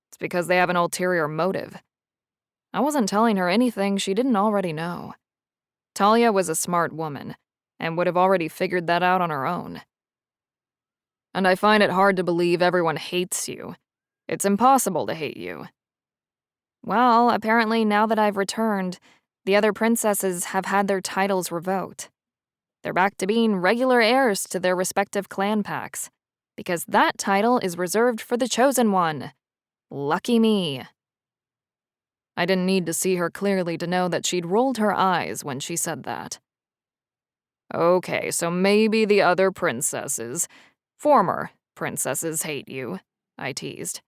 It's because they have an ulterior motive. I wasn't telling her anything she didn't already know. Talia was a smart woman, and would have already figured that out on her own. And I find it hard to believe everyone hates you. It's impossible to hate you." "Well, apparently now that I've returned, the other princesses have had their titles revoked. They're back to being regular heirs to their respective clan packs, because that title is reserved for the chosen one. Lucky me." I didn't need to see her clearly to know that she'd rolled her eyes when she said that. "Okay, so maybe the other princesses, former princesses, hate you," I teased,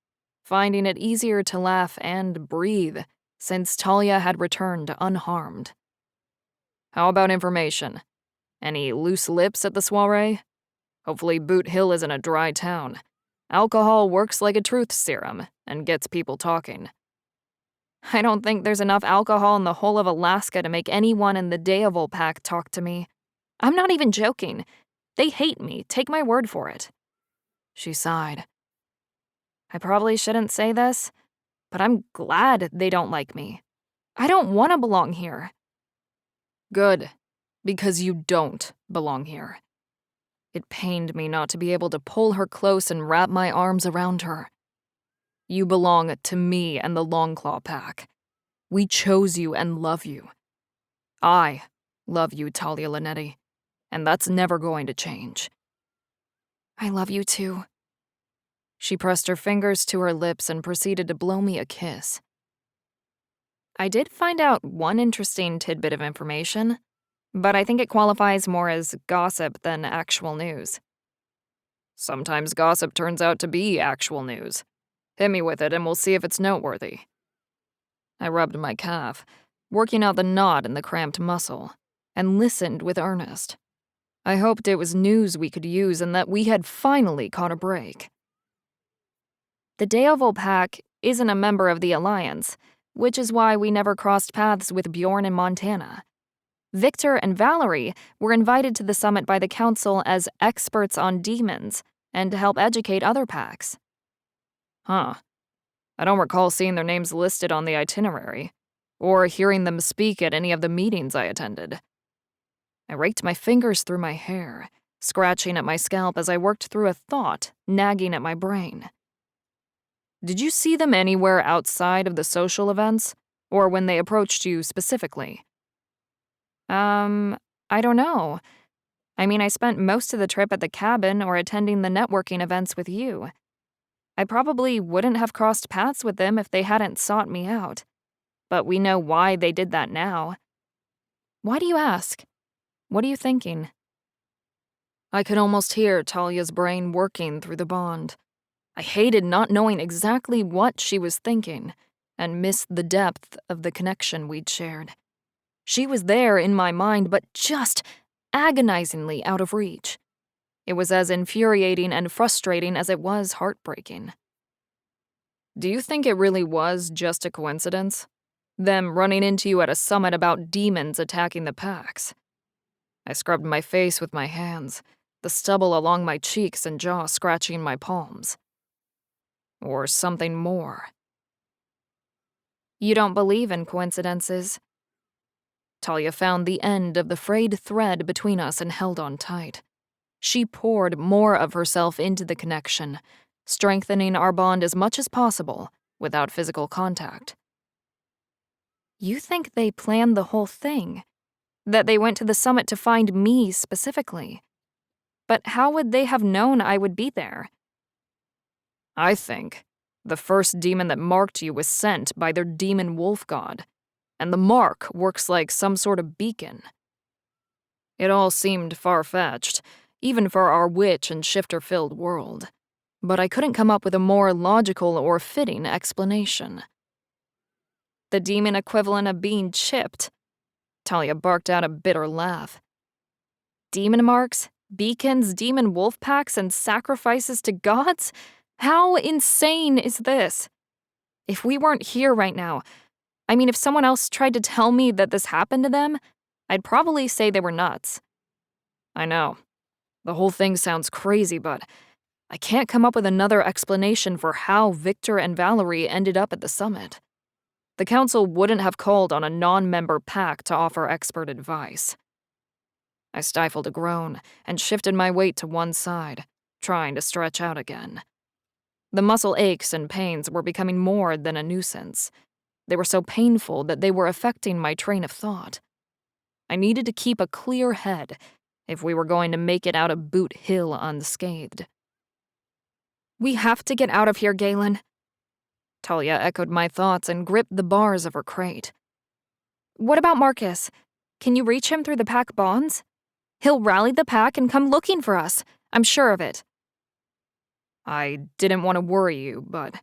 finding it easier to laugh and breathe since Talia had returned unharmed. "How about information? Any loose lips at the soiree? Hopefully Boot Hill isn't a dry town. Alcohol works like a truth serum and gets people talking." "I don't think there's enough alcohol in the whole of Alaska to make anyone in the Daevil pack talk to me." I'm not even joking. They hate me, take my word for it. She sighed. I probably shouldn't say this, but I'm glad they don't like me. I don't want to belong here. Good, because you don't belong here. It pained me not to be able to pull her close and wrap my arms around her. You belong to me and the Longclaw Pack. We chose you and love you. I love you, Talia Linetti, and that's never going to change. I love you too. She pressed her fingers to her lips and proceeded to blow me a kiss. I did find out one interesting tidbit of information, but I think it qualifies more as gossip than actual news. Sometimes gossip turns out to be actual news. Hit me with it and we'll see if it's noteworthy. I rubbed my calf, working out the knot in the cramped muscle, and listened with earnest. I hoped it was news we could use and that we had finally caught a break. The Deoval Pack isn't a member of the Alliance, which is why we never crossed paths with Bjorn in Montana. Victor and Valerie were invited to the summit by the Council as experts on demons and to help educate other packs. Huh. I don't recall seeing their names listed on the itinerary, or hearing them speak at any of the meetings I attended. I raked my fingers through my hair, scratching at my scalp as I worked through a thought nagging at my brain. Did you see them anywhere outside of the social events, or when they approached you specifically? I don't know. I mean, I spent most of the trip at the cabin or attending the networking events with you. I probably wouldn't have crossed paths with them if they hadn't sought me out. But we know why they did that now. Why do you ask? What are you thinking? I could almost hear Talia's brain working through the bond. I hated not knowing exactly what she was thinking, and missed the depth of the connection we'd shared. She was there in my mind, but just agonizingly out of reach. It was as infuriating and frustrating as it was heartbreaking. Do you think it really was just a coincidence? Them running into you at a summit about demons attacking the packs? I scrubbed my face with my hands, the stubble along my cheeks and jaw scratching my palms. Or something more. You don't believe in coincidences? Talia found the end of the frayed thread between us and held on tight. She poured more of herself into the connection, strengthening our bond as much as possible without physical contact. You think they planned the whole thing? That they went to the summit to find me specifically? But how would they have known I would be there? I think the first demon that marked you was sent by their demon wolf god, and the mark works like some sort of beacon. It all seemed far-fetched, even for our witch and shifter-filled world, but I couldn't come up with a more logical or fitting explanation. The demon equivalent of being chipped. Talia barked out a bitter laugh. Demon marks, beacons, demon wolf packs, and sacrifices to gods? How insane is this? If we weren't here right now, I mean, if someone else tried to tell me that this happened to them, I'd probably say they were nuts. I know. The whole thing sounds crazy, but I can't come up with another explanation for how Victor and Valerie ended up at the summit. The council wouldn't have called on a non-member pack to offer expert advice. I stifled a groan and shifted my weight to one side, trying to stretch out again. The muscle aches and pains were becoming more than a nuisance. They were so painful that they were affecting my train of thought. I needed to keep a clear head if we were going to make it out of Boot Hill unscathed. We have to get out of here, Galen. Talia echoed my thoughts and gripped the bars of her crate. What about Marcus? Can you reach him through the pack bonds? He'll rally the pack and come looking for us. I'm sure of it. I didn't want to worry you, but...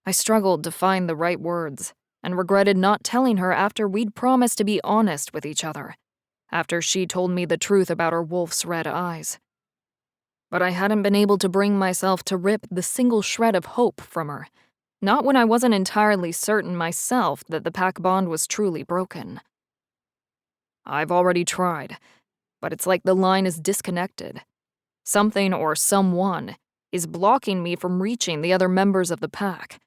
I struggled to find the right words and regretted not telling her after we'd promised to be honest with each other, after she told me the truth about her wolf's red eyes. But I hadn't been able to bring myself to rip the single shred of hope from her, not when I wasn't entirely certain myself that the pack bond was truly broken. I've already tried, but it's like the line is disconnected. Something or someone is blocking me from reaching the other members of the pack.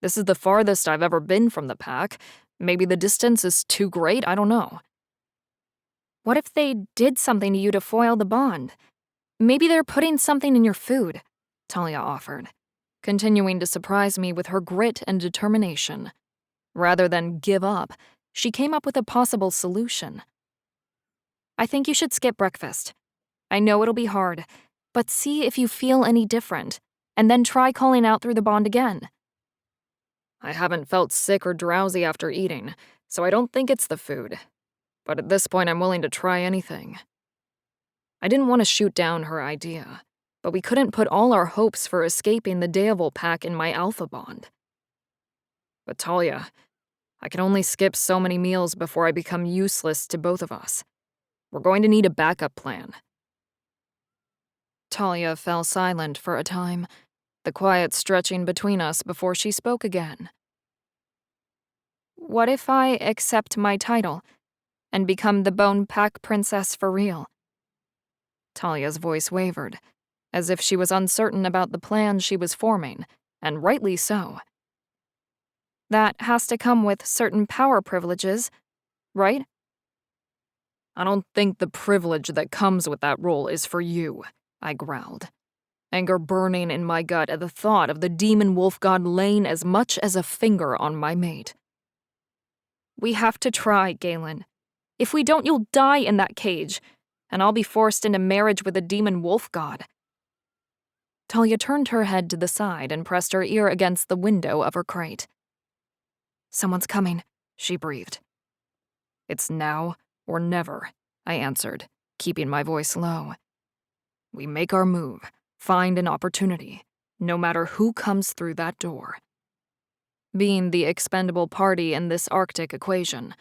This is the farthest I've ever been from the pack. Maybe the distance is too great, I don't know. What if they did something to you to foil the bond? Maybe they're putting something in your food, Talia offered, continuing to surprise me with her grit and determination. Rather than give up, she came up with a possible solution. I think you should skip breakfast. I know it'll be hard, but see if you feel any different, and then try calling out through the bond again. I haven't felt sick or drowsy after eating, so I don't think it's the food. But at this point, I'm willing to try anything. I didn't want to shoot down her idea, but we couldn't put all our hopes for escaping the Daevil pack in my alpha bond. But Talia, I can only skip so many meals before I become useless to both of us. We're going to need a backup plan. Talia fell silent for a time, the quiet stretching between us before she spoke again. What if I accept my title and become the Bone Pack Princess for real? Talia's voice wavered, as if she was uncertain about the plan she was forming, and rightly so. That has to come with certain power privileges, right? I don't think the privilege that comes with that role is for you, I growled, anger burning in my gut at the thought of the demon wolf god laying as much as a finger on my mate. We have to try, Galen. If we don't, you'll die in that cage, and I'll be forced into marriage with a demon wolf god. Talia turned her head to the side and pressed her ear against the window of her crate. Someone's coming, she breathed. It's now or never, I answered, keeping my voice low. We make our move, find an opportunity, no matter who comes through that door. Being the expendable party in this Arctic equation,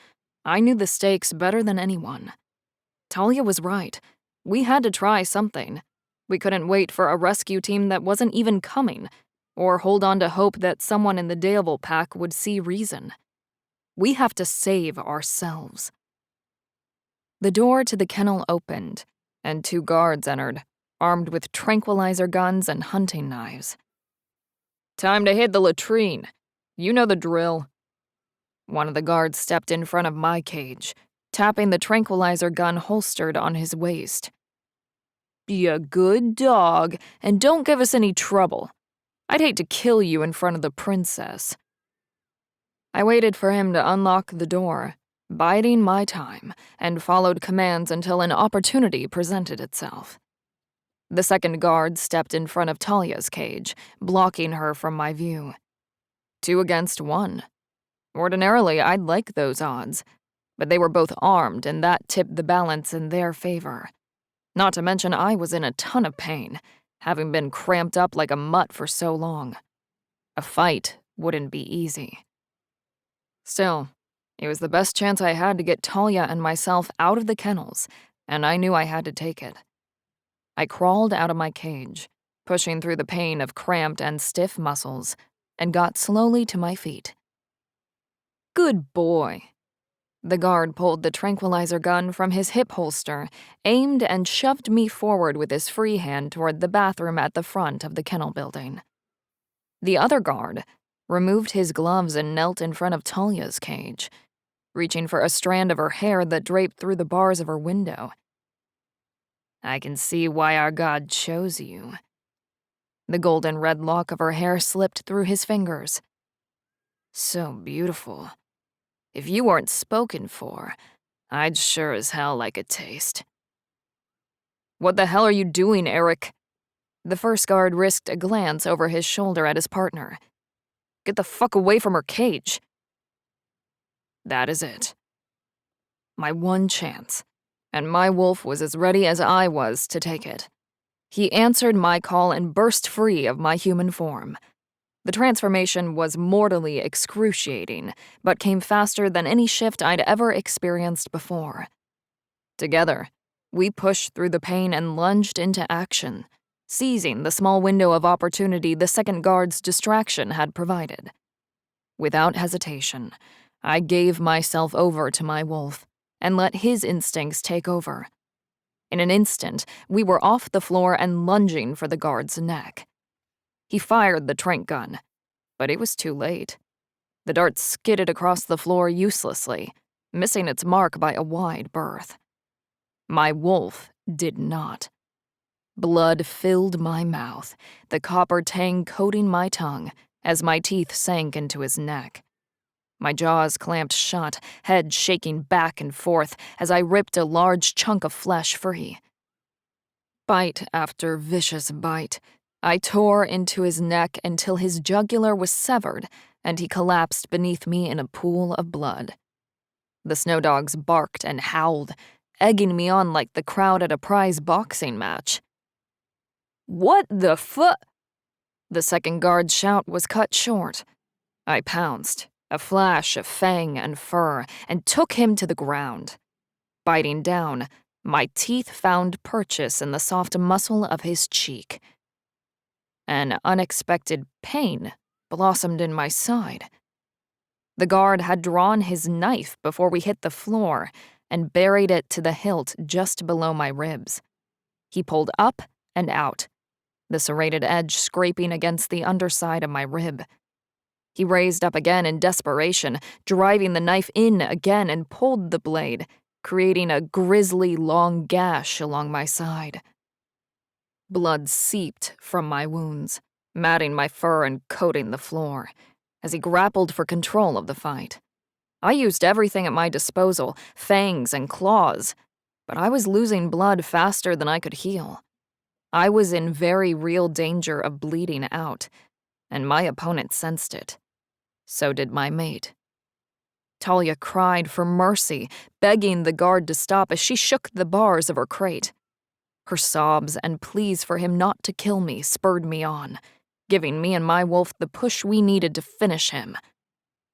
I knew the stakes better than anyone. Talia was right. We had to try something. We couldn't wait for a rescue team that wasn't even coming, or hold on to hope that someone in the Daevil pack would see reason. We have to save ourselves. The door to the kennel opened, and 2 guards entered, armed with tranquilizer guns and hunting knives. Time to hit the latrine. You know the drill. One of the guards stepped in front of my cage, tapping the tranquilizer gun holstered on his waist. Be a good dog, and don't give us any trouble. I'd hate to kill you in front of the princess. I waited for him to unlock the door, biding my time, and followed commands until an opportunity presented itself. The second guard stepped in front of Talia's cage, blocking her from my view. 2 against 1. Ordinarily, I'd like those odds, but they were both armed, and that tipped the balance in their favor. Not to mention I was in a ton of pain, having been cramped up like a mutt for so long. A fight wouldn't be easy. Still, it was the best chance I had to get Talia and myself out of the kennels, and I knew I had to take it. I crawled out of my cage, pushing through the pain of cramped and stiff muscles, and got slowly to my feet. Good boy. The guard pulled the tranquilizer gun from his hip holster, aimed and shoved me forward with his free hand toward the bathroom at the front of the kennel building. The other guard removed his gloves and knelt in front of Talia's cage, reaching for a strand of her hair that draped through the bars of her window. I can see why our god chose you. The golden red lock of her hair slipped through his fingers. So beautiful. If you weren't spoken for, I'd sure as hell like a taste. What the hell are you doing, Eric? The first guard risked a glance over his shoulder at his partner. Get the fuck away from her cage. That is it. My one chance, and my wolf was as ready as I was to take it. He answered my call and burst free of my human form. The transformation was mortally excruciating, but came faster than any shift I'd ever experienced before. Together, we pushed through the pain and lunged into action, seizing the small window of opportunity the second guard's distraction had provided. Without hesitation, I gave myself over to my wolf and let his instincts take over. In an instant, we were off the floor and lunging for the guard's neck. He fired the tranq gun, but it was too late. The dart skidded across the floor uselessly, missing its mark by a wide berth. My wolf did not. Blood filled my mouth, the copper tang coating my tongue as my teeth sank into his neck. My jaws clamped shut, head shaking back and forth as I ripped a large chunk of flesh free. Bite after vicious bite, I tore into his neck until his jugular was severed and he collapsed beneath me in a pool of blood. The snow dogs barked and howled, egging me on like the crowd at a prize boxing match. "What the fu—" The second guard's shout was cut short. I pounced, a flash of fang and fur, and took him to the ground. Biting down, my teeth found purchase in the soft muscle of his cheek. An unexpected pain blossomed in my side. The guard had drawn his knife before we hit the floor and buried it to the hilt just below my ribs. He pulled up and out, the serrated edge scraping against the underside of my rib. He raised up again in desperation, driving the knife in again and pulled the blade, creating a grisly long gash along my side. Blood seeped from my wounds, matting my fur and coating the floor, as he grappled for control of the fight. I used everything at my disposal, fangs and claws, but I was losing blood faster than I could heal. I was in very real danger of bleeding out, and my opponent sensed it. So did my mate. Talia cried for mercy, begging the guard to stop as she shook the bars of her crate. Her sobs and pleas for him not to kill me spurred me on, giving me and my wolf the push we needed to finish him.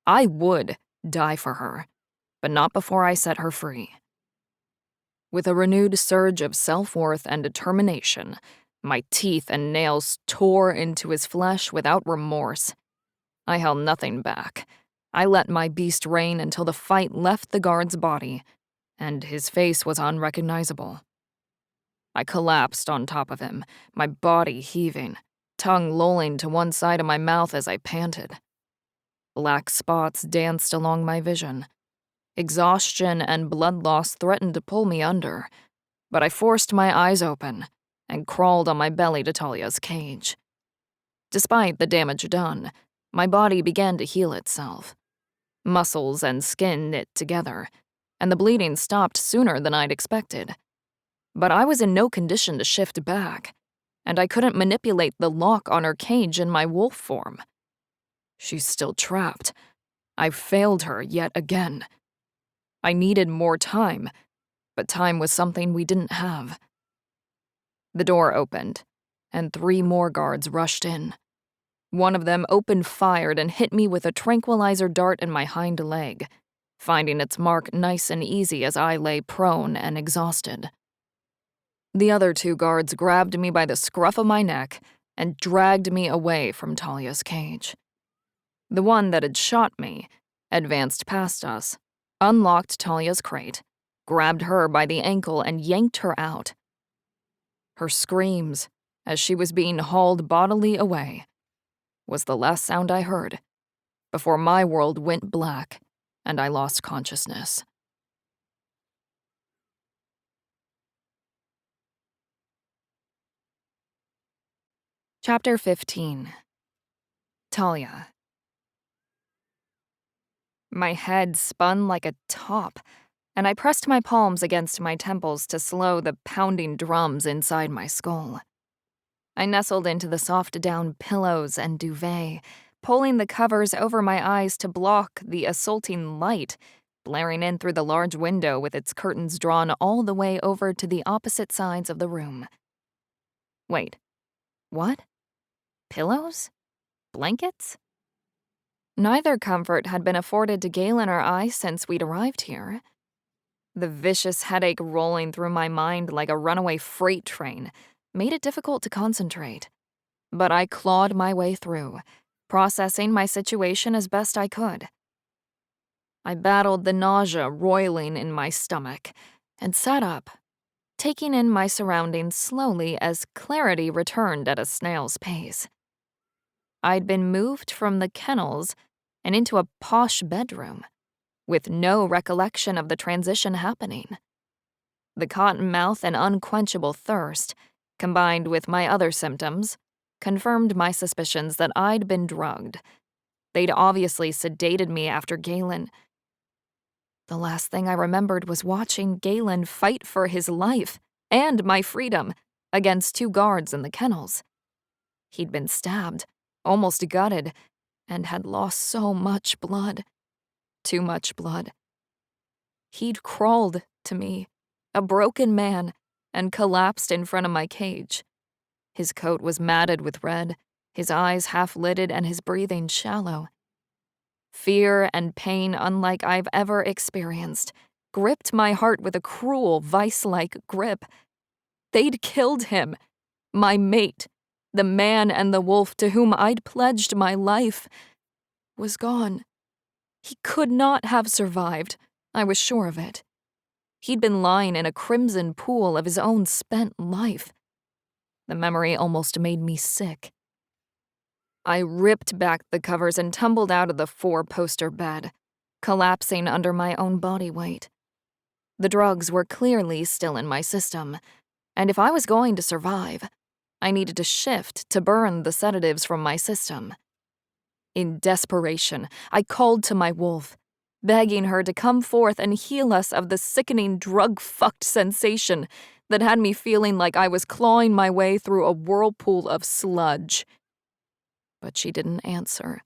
I would die for her, but not before I set her free. With a renewed surge of self-worth and determination, my teeth and nails tore into his flesh without remorse. I held nothing back. I let my beast reign until the fight left the guard's body, and his face was unrecognizable. I collapsed on top of him, my body heaving, tongue lolling to one side of my mouth as I panted. Black spots danced along my vision. Exhaustion and blood loss threatened to pull me under, but I forced my eyes open and crawled on my belly to Talia's cage. Despite the damage done, my body began to heal itself. Muscles and skin knit together, and the bleeding stopped sooner than I'd expected. But I was in no condition to shift back, and I couldn't manipulate the lock on her cage in my wolf form. She's still trapped. I've failed her yet again. I needed more time, but time was something we didn't have. The door opened, and 3 more guards rushed in. One of them open-fired and hit me with a tranquilizer dart in my hind leg, finding its mark nice and easy as I lay prone and exhausted. The other 2 guards grabbed me by the scruff of my neck and dragged me away from Talia's cage. The one that had shot me advanced past us, unlocked Talia's crate, grabbed her by the ankle and yanked her out. Her screams, as she was being hauled bodily away, was the last sound I heard before my world went black and I lost consciousness. Chapter 15. Talia. My head spun like a top, and I pressed my palms against my temples to slow the pounding drums inside my skull. I nestled into the soft down pillows and duvet, pulling the covers over my eyes to block the assaulting light, blaring in through the large window with its curtains drawn all the way over to the opposite sides of the room. Wait, what? Pillows? Blankets? Neither comfort had been afforded to Galen or I since we'd arrived here. The vicious headache rolling through my mind like a runaway freight train made it difficult to concentrate. But I clawed my way through, processing my situation as best I could. I battled the nausea roiling in my stomach and sat up, taking in my surroundings slowly as clarity returned at a snail's pace. I'd been moved from the kennels and into a posh bedroom, with no recollection of the transition happening. The cotton mouth and unquenchable thirst, combined with my other symptoms, confirmed my suspicions that I'd been drugged. They'd obviously sedated me after Galen. The last thing I remembered was watching Galen fight for his life and my freedom against 2 guards in the kennels. He'd been stabbed, almost gutted, and had lost so much blood. Too much blood. He'd crawled to me, a broken man, and collapsed in front of my cage. His coat was matted with red, his eyes half-lidded, and his breathing shallow. Fear and pain unlike I've ever experienced gripped my heart with a cruel, vice-like grip. They'd killed him, my mate, the man and the wolf to whom I'd pledged my life, was gone. He could not have survived, I was sure of it. He'd been lying in a crimson pool of his own spent life. The memory almost made me sick. I ripped back the covers and tumbled out of the 4-poster bed, collapsing under my own body weight. The drugs were clearly still in my system, and if I was going to survive, I needed to shift to burn the sedatives from my system. In desperation, I called to my wolf, begging her to come forth and heal us of the sickening drug-fucked sensation that had me feeling like I was clawing my way through a whirlpool of sludge. But she didn't answer.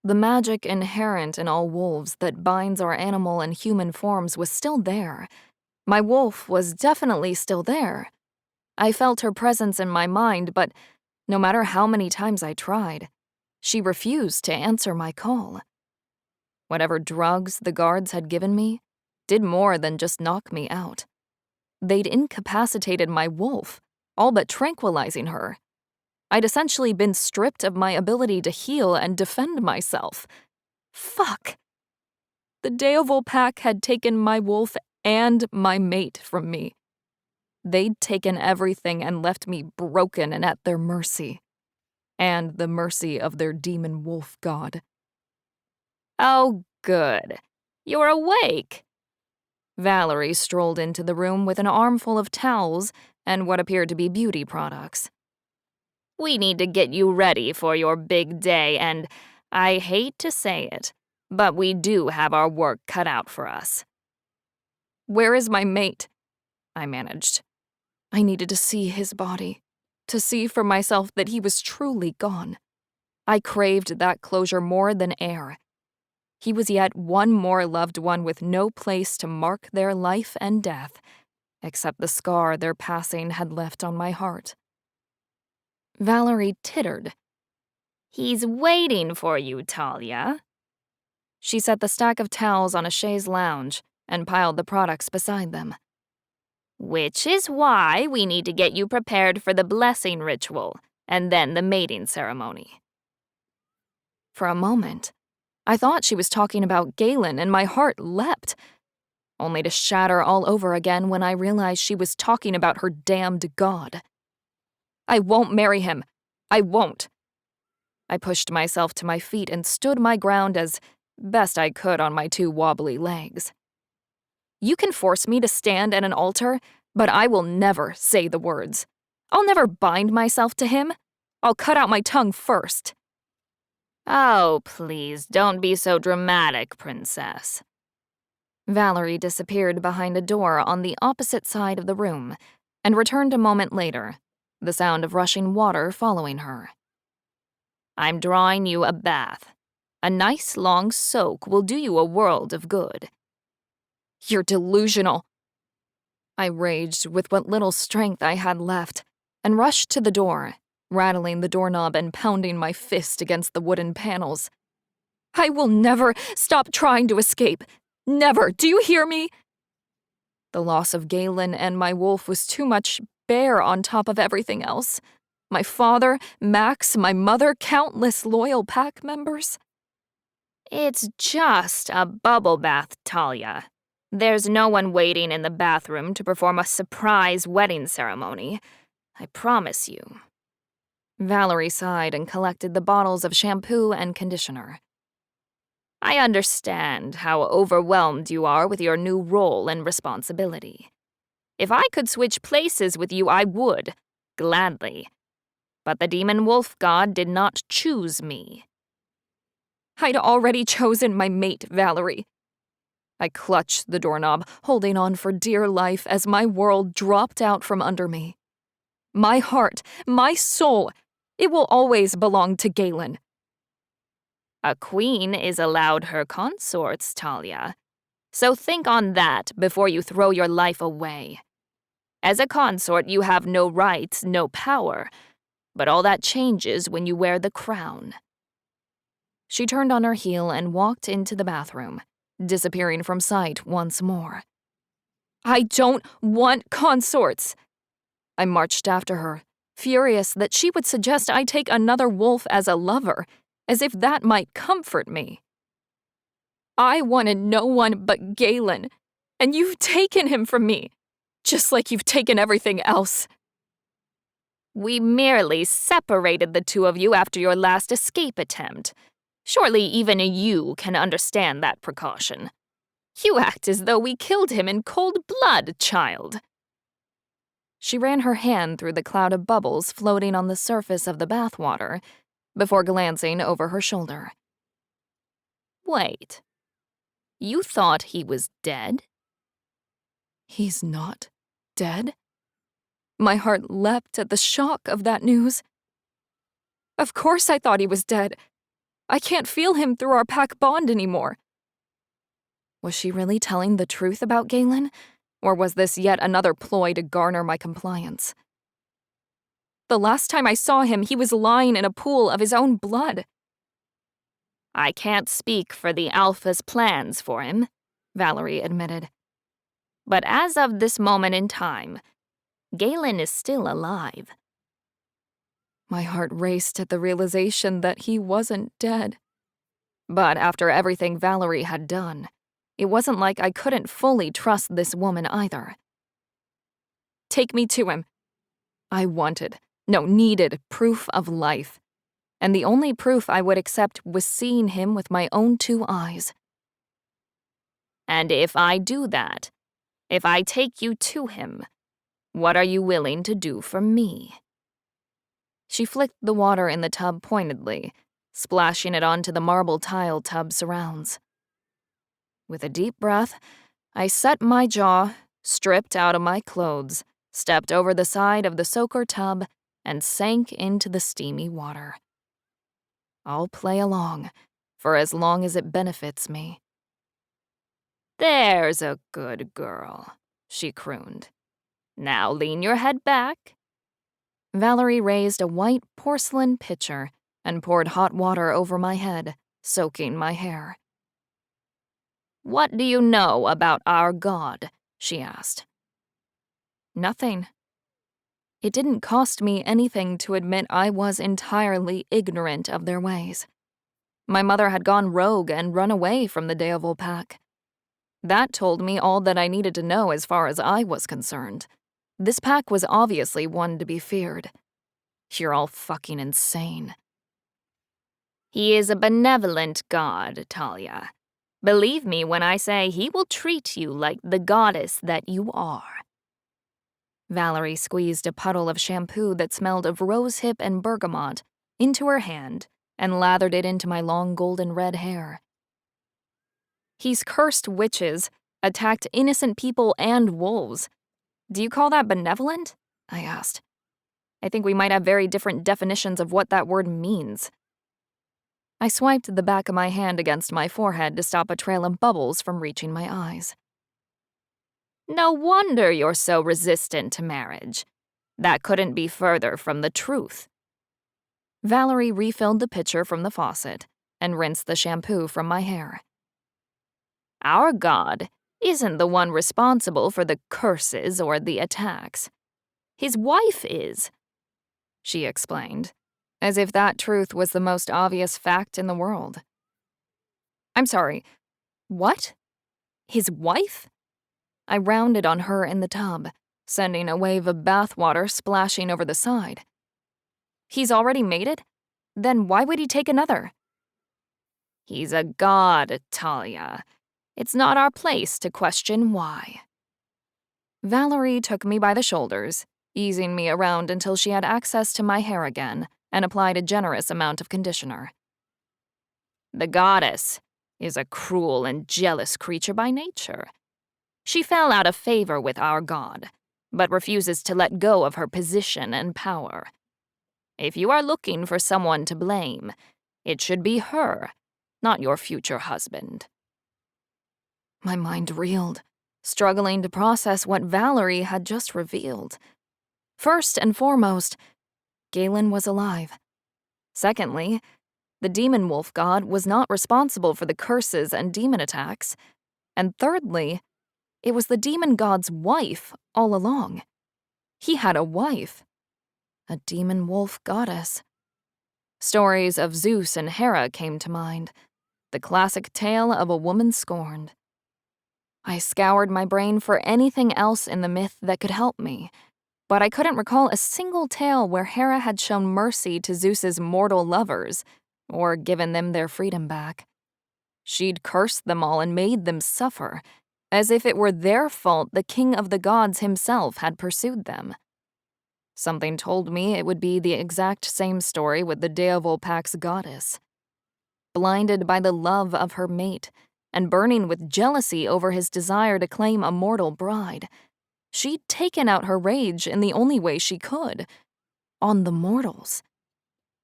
The magic inherent in all wolves that binds our animal and human forms was still there. My wolf was definitely still there. I felt her presence in my mind, but no matter how many times I tried, she refused to answer my call. Whatever drugs the guards had given me did more than just knock me out. They'd incapacitated my wolf, all but tranquilizing her. I'd essentially been stripped of my ability to heal and defend myself. Fuck! The Deovil pack had taken my wolf and my mate from me. They'd taken everything and left me broken and at their mercy. And the mercy of their demon wolf god. Oh, good. You're awake. Valerie strolled into the room with an armful of towels and what appeared to be beauty products. We need to get you ready for your big day, and I hate to say it, but we do have our work cut out for us. Where is my mate? I managed. I needed to see his body, to see for myself that he was truly gone. I craved that closure more than air. He was yet one more loved one with no place to mark their life and death, except the scar their passing had left on my heart. Valerie tittered. He's waiting for you, Talia. She set the stack of towels on a chaise lounge and piled the products beside them. Which is why we need to get you prepared for the blessing ritual and then the mating ceremony. For a moment, I thought she was talking about Galen and my heart leapt, only to shatter all over again when I realized she was talking about her damned god. I won't marry him. I won't. I pushed myself to my feet and stood my ground as best I could on my 2 wobbly legs. You can force me to stand at an altar, but I will never say the words. I'll never bind myself to him. I'll cut out my tongue first. Oh, please, don't be so dramatic, princess. Valerie disappeared behind a door on the opposite side of the room and returned a moment later, the sound of rushing water following her. I'm drawing you a bath. A nice long soak will do you a world of good. You're delusional. I raged with what little strength I had left and rushed to the door, rattling the doorknob and pounding my fist against the wooden panels. I will never stop trying to escape. Never. Do you hear me? The loss of Galen and my wolf was too much bear on top of everything else. My father, Max, my mother, countless loyal pack members. It's just a bubble bath, Talia. There's no one waiting in the bathroom to perform a surprise wedding ceremony. I promise you. Valerie sighed and collected the bottles of shampoo and conditioner. I understand how overwhelmed you are with your new role and responsibility. If I could switch places with you, I would, gladly. But the demon wolf god did not choose me. I'd already chosen my mate, Valerie. I clutched the doorknob, holding on for dear life as my world dropped out from under me. My heart, my soul, it will always belong to Galen. A queen is allowed her consorts, Talia. So think on that before you throw your life away. As a consort, you have no rights, no power, but all that changes when you wear the crown. She turned on her heel and walked into the bathroom, disappearing from sight once more. I don't want consorts! I marched after her, furious that she would suggest I take another wolf as a lover, as if that might comfort me. I wanted no one but Galen, and you've taken him from me, just like you've taken everything else. We merely separated the two of you after your last escape attempt. Surely even you can understand that precaution. You act as though we killed him in cold blood, child. She ran her hand through the cloud of bubbles floating on the surface of the bathwater before glancing over her shoulder. Wait. You thought he was dead? He's not dead? My heart leapt at the shock of that news. Of course I thought he was dead. I can't feel him through our pack bond anymore. Was she really telling the truth about Galen, or was this yet another ploy to garner my compliance? The last time I saw him, he was lying in a pool of his own blood. I can't speak for the Alpha's plans for him, Valerie admitted. But as of this moment in time, Galen is still alive. My heart raced at the realization that he wasn't dead. But after everything Valerie had done, it wasn't like I couldn't fully trust this woman either. Take me to him. I needed proof of life. And the only proof I would accept was seeing him with my own 2 eyes. And if I do that, if I take you to him, what are you willing to do for me? She flicked the water in the tub pointedly, splashing it onto the marble tile tub surrounds. With a deep breath, I set my jaw, stripped out of my clothes, stepped over the side of the soaker tub, and sank into the steamy water. I'll play along, for as long as it benefits me. There's a good girl, she crooned. Now lean your head back. Valerie raised a white porcelain pitcher and poured hot water over my head, soaking my hair. What do you know about our god? She asked. Nothing. It didn't cost me anything to admit I was entirely ignorant of their ways. My mother had gone rogue and run away from the Deovil pack. That told me all that I needed to know as far as I was concerned. This pack was obviously one to be feared. You're all fucking insane. He is a benevolent god, Talia. Believe me when I say he will treat you like the goddess that you are. Valerie squeezed a puddle of shampoo that smelled of rosehip and bergamot into her hand and lathered it into my long golden red hair. He's cursed witches, attacked innocent people and wolves. Do you call that benevolent? I asked. I think we might have very different definitions of what that word means. I swiped the back of my hand against my forehead to stop a trail of bubbles from reaching my eyes. No wonder you're so resistant to marriage. That couldn't be further from the truth. Valerie refilled the pitcher from the faucet and rinsed the shampoo from my hair. Our god isn't the one responsible for the curses or the attacks. His wife is, she explained, as if that truth was the most obvious fact in the world. I'm sorry, what? His wife? I rounded on her in the tub, sending a wave of bathwater splashing over the side. He's already made it? Then why would he take another? He's a god, Talia. It's not our place to question why. Valerie took me by the shoulders, easing me around until she had access to my hair again and applied a generous amount of conditioner. The goddess is a cruel and jealous creature by nature. She fell out of favor with our god, but refuses to let go of her position and power. If you are looking for someone to blame, it should be her, not your future husband. My mind reeled, struggling to process what Valerie had just revealed. First and foremost, Galen was alive. Secondly, the demon wolf god was not responsible for the curses and demon attacks. And thirdly, it was the demon god's wife all along. He had a wife, a demon wolf goddess. Stories of Zeus and Hera came to mind, the classic tale of a woman scorned. I scoured my brain for anything else in the myth that could help me, but I couldn't recall a single tale where Hera had shown mercy to Zeus's mortal lovers or given them their freedom back. She'd cursed them all and made them suffer, as if it were their fault the king of the gods himself had pursued them. Something told me it would be the exact same story with the Deovolpac's goddess. Blinded by the love of her mate and burning with jealousy over his desire to claim a mortal bride, she'd taken out her rage in the only way she could, on the mortals.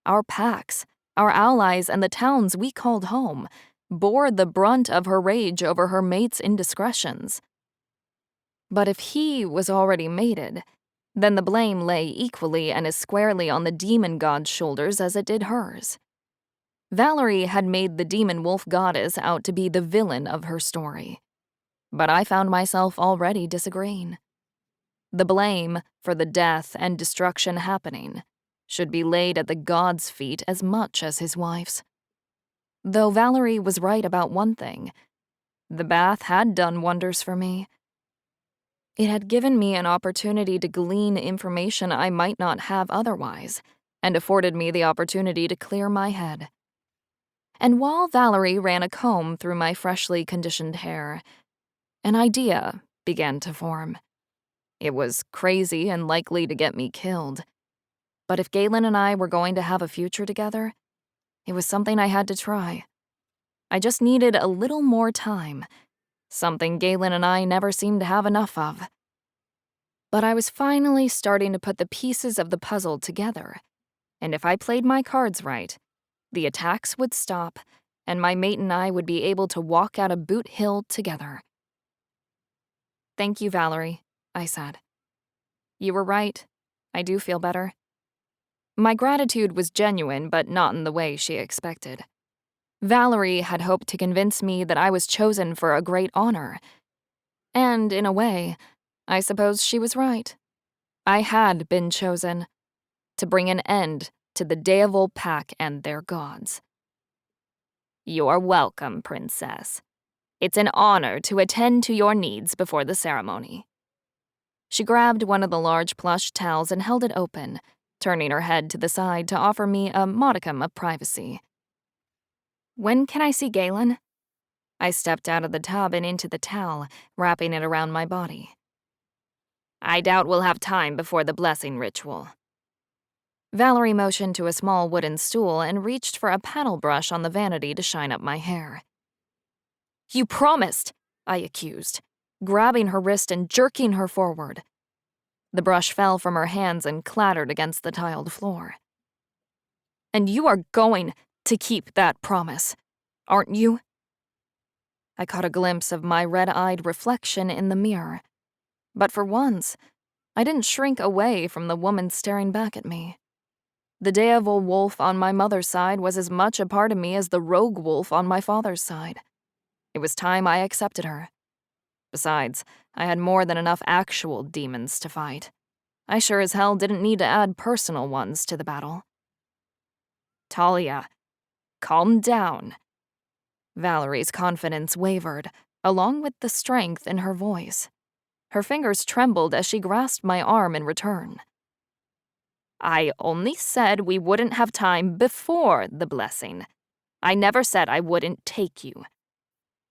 Our packs, our allies, and the towns we called home bore the brunt of her rage over her mate's indiscretions. But if he was already mated, then the blame lay equally and as squarely on the demon god's shoulders as it did hers. Valerie had made the demon wolf goddess out to be the villain of her story, but I found myself already disagreeing. The blame for the death and destruction happening should be laid at the god's feet as much as his wife's. Though Valerie was right about one thing, the bath had done wonders for me. It had given me an opportunity to glean information I might not have otherwise, and afforded me the opportunity to clear my head. And while Valerie ran a comb through my freshly conditioned hair, an idea began to form. It was crazy and likely to get me killed. But if Galen and I were going to have a future together, it was something I had to try. I just needed a little more time, something Galen and I never seemed to have enough of. But I was finally starting to put the pieces of the puzzle together, and if I played my cards right, the attacks would stop, and my mate and I would be able to walk out of Boot Hill together. "Thank you, Valerie," I said. "You were right. I do feel better." My gratitude was genuine, but not in the way she expected. Valerie had hoped to convince me that I was chosen for a great honor. And, in a way, I suppose she was right. I had been chosen to bring an end to the Deovolpac and their gods. "You're welcome, Princess. It's an honor to attend to your needs before the ceremony." She grabbed one of the large plush towels and held it open, turning her head to the side to offer me a modicum of privacy. "When can I see Galen?" I stepped out of the tub and into the towel, wrapping it around my body. "I doubt we'll have time before the blessing ritual." Valerie motioned to a small wooden stool and reached for a paddle brush on the vanity to shine up my hair. "You promised," I accused, grabbing her wrist and jerking her forward. The brush fell from her hands and clattered against the tiled floor. "And you are going to keep that promise, aren't you?" I caught a glimpse of my red-eyed reflection in the mirror, but for once, I didn't shrink away from the woman staring back at me. The Deovol wolf on my mother's side was as much a part of me as the rogue wolf on my father's side. It was time I accepted her. Besides, I had more than enough actual demons to fight. I sure as hell didn't need to add personal ones to the battle. "Talia, calm down." Valerie's confidence wavered, along with the strength in her voice. Her fingers trembled as she grasped my arm in return. I only said we wouldn't have time before the blessing. I never said I wouldn't take you.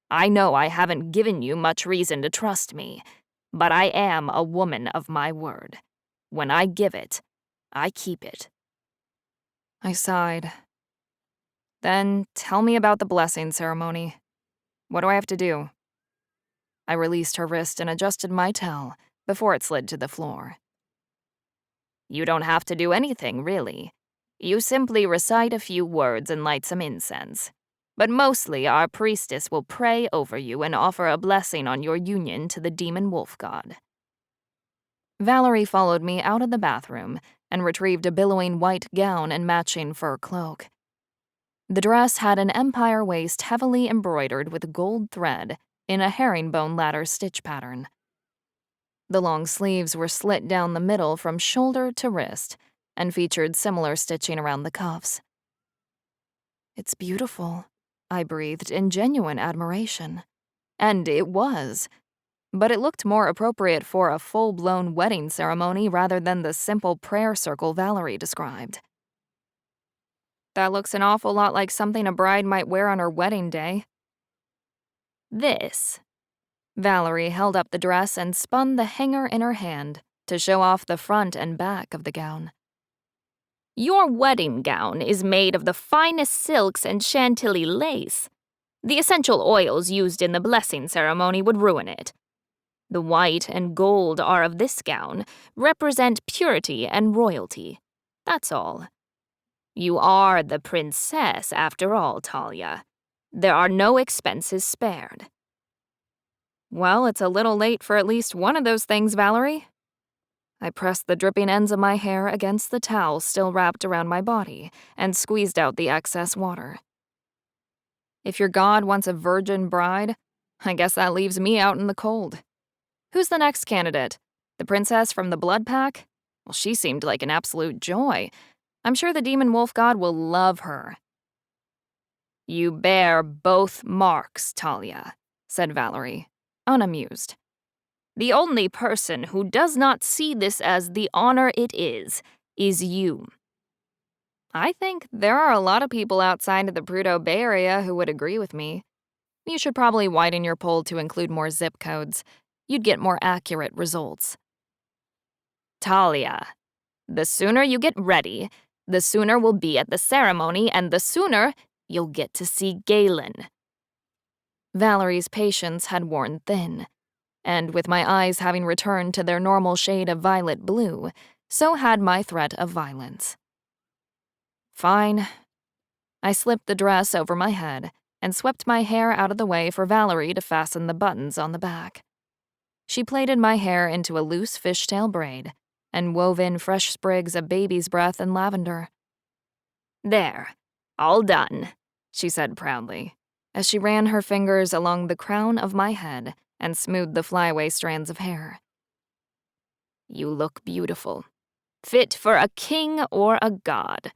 I know I haven't given you much reason to trust me, but I am a woman of my word. When I give it, I keep it. I sighed. Then tell me about the blessing ceremony. What do I have to do? I released her wrist and adjusted my towel before it slid to the floor. You don't have to do anything, really. You simply recite a few words and light some incense. But mostly our priestess will pray over you and offer a blessing on your union to the demon wolf god. Valerie followed me out of the bathroom and retrieved a billowing white gown and matching fur cloak. The dress had an empire waist heavily embroidered with gold thread in a herringbone ladder stitch pattern. The long sleeves were slit down the middle from shoulder to wrist and featured similar stitching around the cuffs. "It's beautiful," I breathed in genuine admiration. And it was. But it looked more appropriate for a full-blown wedding ceremony rather than the simple prayer circle Valerie described. "That looks an awful lot like something a bride might wear on her wedding day." This. Valerie held up the dress and spun the hanger in her hand to show off the front and back of the gown. Your wedding gown is made of the finest silks and chantilly lace. The essential oils used in the blessing ceremony would ruin it. The white and gold are of this gown represent purity and royalty. That's all. You are the princess, after all, Talia. There are no expenses spared. "Well, it's a little late for at least one of those things, Valerie." I pressed the dripping ends of my hair against the towel still wrapped around my body and squeezed out the excess water. "If your god wants a virgin bride, I guess that leaves me out in the cold. Who's the next candidate? The princess from the blood pack? Well, she seemed like an absolute joy. I'm sure the demon wolf god will love her." You bear both marks, Talia, said Valerie, unamused. The only person who does not see this as the honor it is you. I think there are a lot of people outside of the Prudhoe Bay Area who would agree with me. You should probably widen your poll to include more zip codes. You'd get more accurate results. Talia, the sooner you get ready, the sooner we'll be at the ceremony, and the sooner you'll get to see Galen. Valerie's patience had worn thin, and with my eyes having returned to their normal shade of violet blue, so had my threat of violence. Fine. I slipped the dress over my head and swept my hair out of the way for Valerie to fasten the buttons on the back. She plaited my hair into a loose fishtail braid and wove in fresh sprigs of baby's breath and lavender. There, all done, she said proudly, as she ran her fingers along the crown of my head and smoothed the flyaway strands of hair. You look beautiful, fit for a king or a god.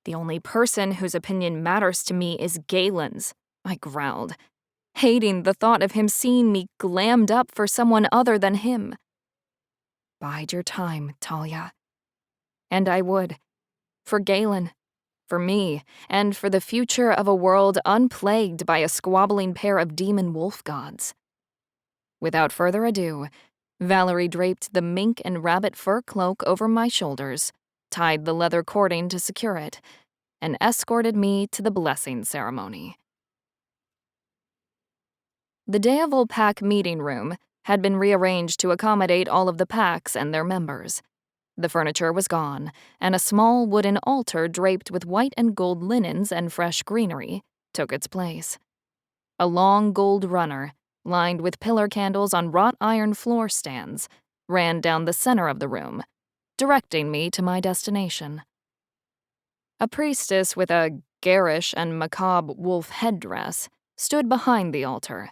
The only person whose opinion matters to me is Galen's, I growled, hating the thought of him seeing me glammed up for someone other than him. Bide your time, Talia. And I would. For Galen, for me, and for the future of a world unplagued by a squabbling pair of demon wolf gods. Without further ado, Valerie draped the mink and rabbit fur cloak over my shoulders, tied the leather cording to secure it, and escorted me to the blessing ceremony. The Deavil Pack meeting room had been rearranged to accommodate all of the packs and their members. The furniture was gone, and a small wooden altar draped with white and gold linens and fresh greenery took its place. A long gold runner, lined with pillar candles on wrought iron floor stands, ran down the center of the room, directing me to my destination. A priestess with a garish and macabre wolf headdress stood behind the altar,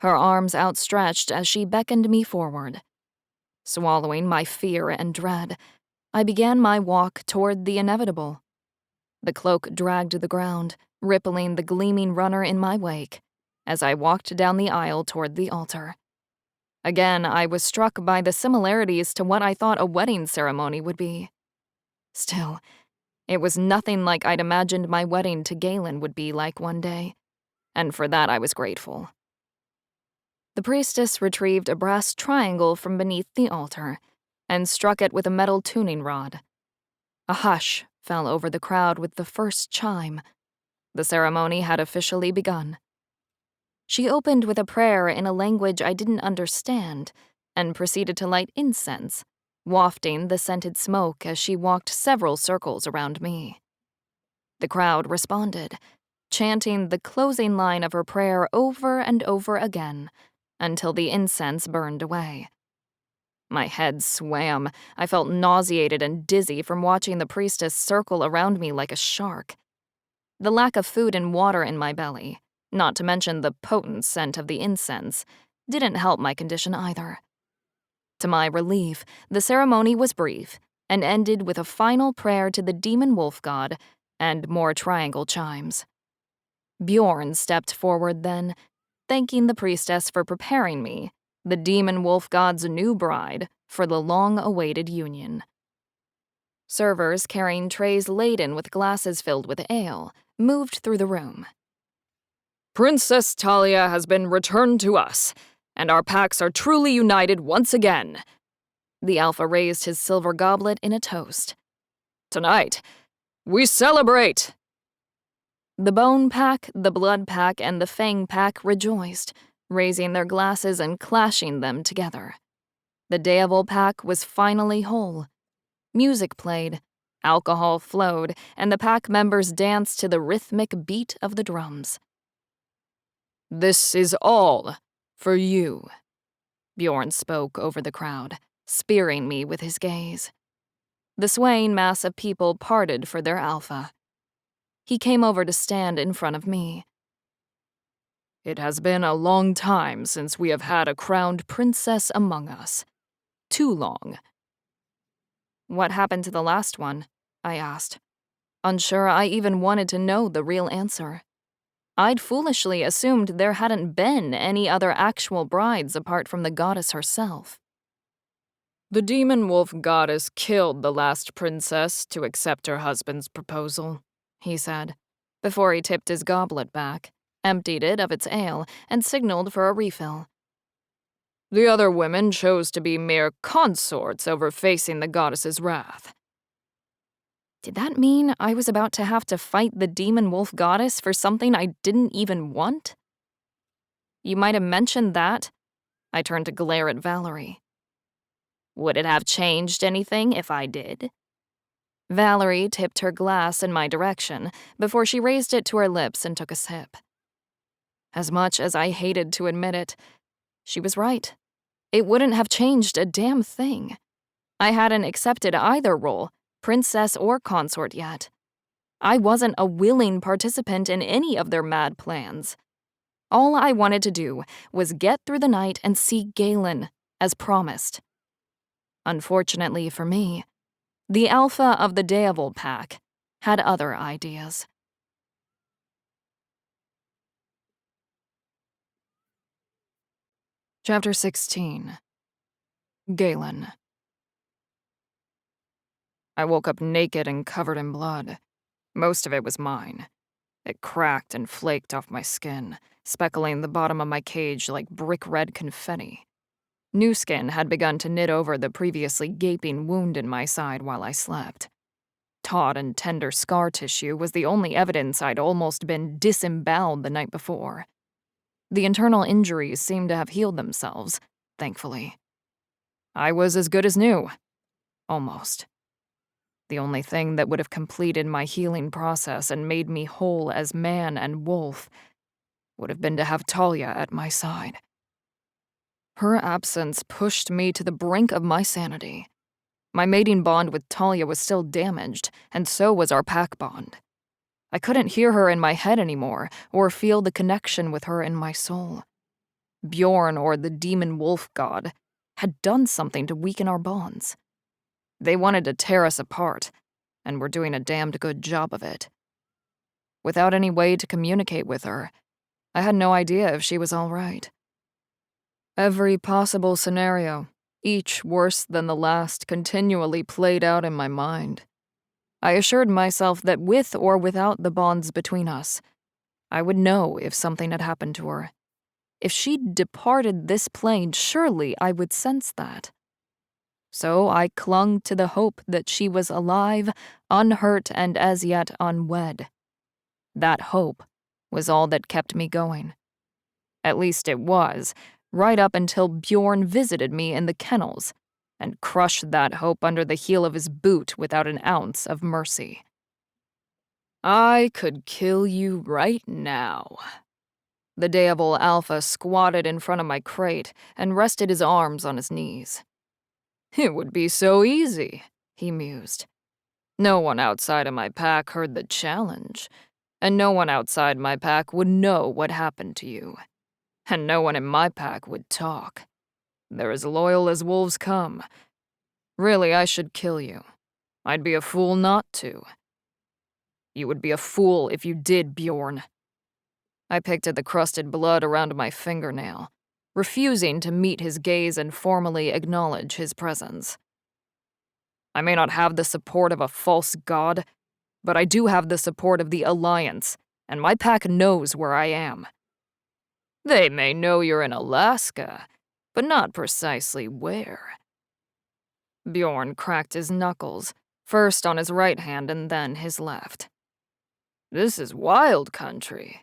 her arms outstretched as she beckoned me forward. Swallowing my fear and dread, I began my walk toward the inevitable. The cloak dragged to the ground, rippling the gleaming runner in my wake, as I walked down the aisle toward the altar. Again, I was struck by the similarities to what I thought a wedding ceremony would be. Still, it was nothing like I'd imagined my wedding to Galen would be like one day, and for that I was grateful. The priestess retrieved a brass triangle from beneath the altar and struck it with a metal tuning rod. A hush fell over the crowd with the first chime. The ceremony had officially begun. She opened with a prayer in a language I didn't understand and proceeded to light incense, wafting the scented smoke as she walked several circles around me. The crowd responded, chanting the closing line of her prayer over and over again until the incense burned away. My head swam. I felt nauseated and dizzy from watching the priestess circle around me like a shark. The lack of food and water in my belly, not to mention the potent scent of the incense, didn't help my condition either. To my relief, the ceremony was brief and ended with a final prayer to the demon wolf god and more triangle chimes. Bjorn stepped forward then, thanking the priestess for preparing me, the demon wolf god's new bride, for the long-awaited union. Servers carrying trays laden with glasses filled with ale moved through the room. Princess Talia has been returned to us, and our packs are truly united once again. The Alpha raised his silver goblet in a toast. Tonight, we celebrate! The Bone Pack, the Blood Pack, and the Fang Pack rejoiced, raising their glasses and clashing them together. The Devil Pack was finally whole. Music played, alcohol flowed, and the pack members danced to the rhythmic beat of the drums. This is all for you, Bjorn spoke over the crowd, spearing me with his gaze. The swaying mass of people parted for their alpha. He came over to stand in front of me. It has been a long time since we have had a crowned princess among us. Too long. What happened to the last one? I asked, unsure I even wanted to know the real answer. I'd foolishly assumed there hadn't been any other actual brides apart from the goddess herself. The demon wolf goddess killed the last princess to accept her husband's proposal, he said, before he tipped his goblet back, emptied it of its ale, and signaled for a refill. The other women chose to be mere consorts over facing the goddess's wrath. Did that mean I was about to have to fight the demon wolf goddess for something I didn't even want? You might have mentioned that. I turned to glare at Valerie. Would it have changed anything if I did? Valerie tipped her glass in my direction before she raised it to her lips and took a sip. As much as I hated to admit it, she was right. It wouldn't have changed a damn thing. I hadn't accepted either role, princess or consort, yet. I wasn't a willing participant in any of their mad plans. All I wanted to do was get through the night and see Galen, as promised. Unfortunately for me, the alpha of the Devil Pack had other ideas. Chapter 16. Galen. I woke up naked and covered in blood. Most of it was mine. It cracked and flaked off my skin, speckling the bottom of my cage like brick-red confetti. New skin had begun to knit over the previously gaping wound in my side while I slept. Taut and tender scar tissue was the only evidence I'd almost been disemboweled the night before. The internal injuries seemed to have healed themselves, thankfully. I was as good as new. Almost. The only thing that would have completed my healing process and made me whole as man and wolf would have been to have Talia at my side. Her absence pushed me to the brink of my sanity. My mating bond with Talia was still damaged, and so was our pack bond. I couldn't hear her in my head anymore, or feel the connection with her in my soul. Bjorn, or the demon wolf god, had done something to weaken our bonds. They wanted to tear us apart, and were doing a damned good job of it. Without any way to communicate with her, I had no idea if she was all right. Every possible scenario, each worse than the last, continually played out in my mind. I assured myself that with or without the bonds between us, I would know if something had happened to her. If she'd departed this plane, surely I would sense that. So I clung to the hope that she was alive, unhurt, and as yet unwed. That hope was all that kept me going. At least it was, right up until Bjorn visited me in the kennels and crushed that hope under the heel of his boot without an ounce of mercy. I could kill you right now. The Daevil Alpha squatted in front of my crate and rested his arms on his knees. It would be so easy, he mused. No one outside of my pack heard the challenge, and no one outside my pack would know what happened to you. And no one in my pack would talk. They're as loyal as wolves come. Really, I should kill you. I'd be a fool not to. You would be a fool if you did, Bjorn. I picked at the crusted blood around my fingernail, refusing to meet his gaze and formally acknowledge his presence. I may not have the support of a false god, but I do have the support of the Alliance, and my pack knows where I am. They may know you're in Alaska, but not precisely where. Bjorn cracked his knuckles, first on his right hand and then his left. This is wild country,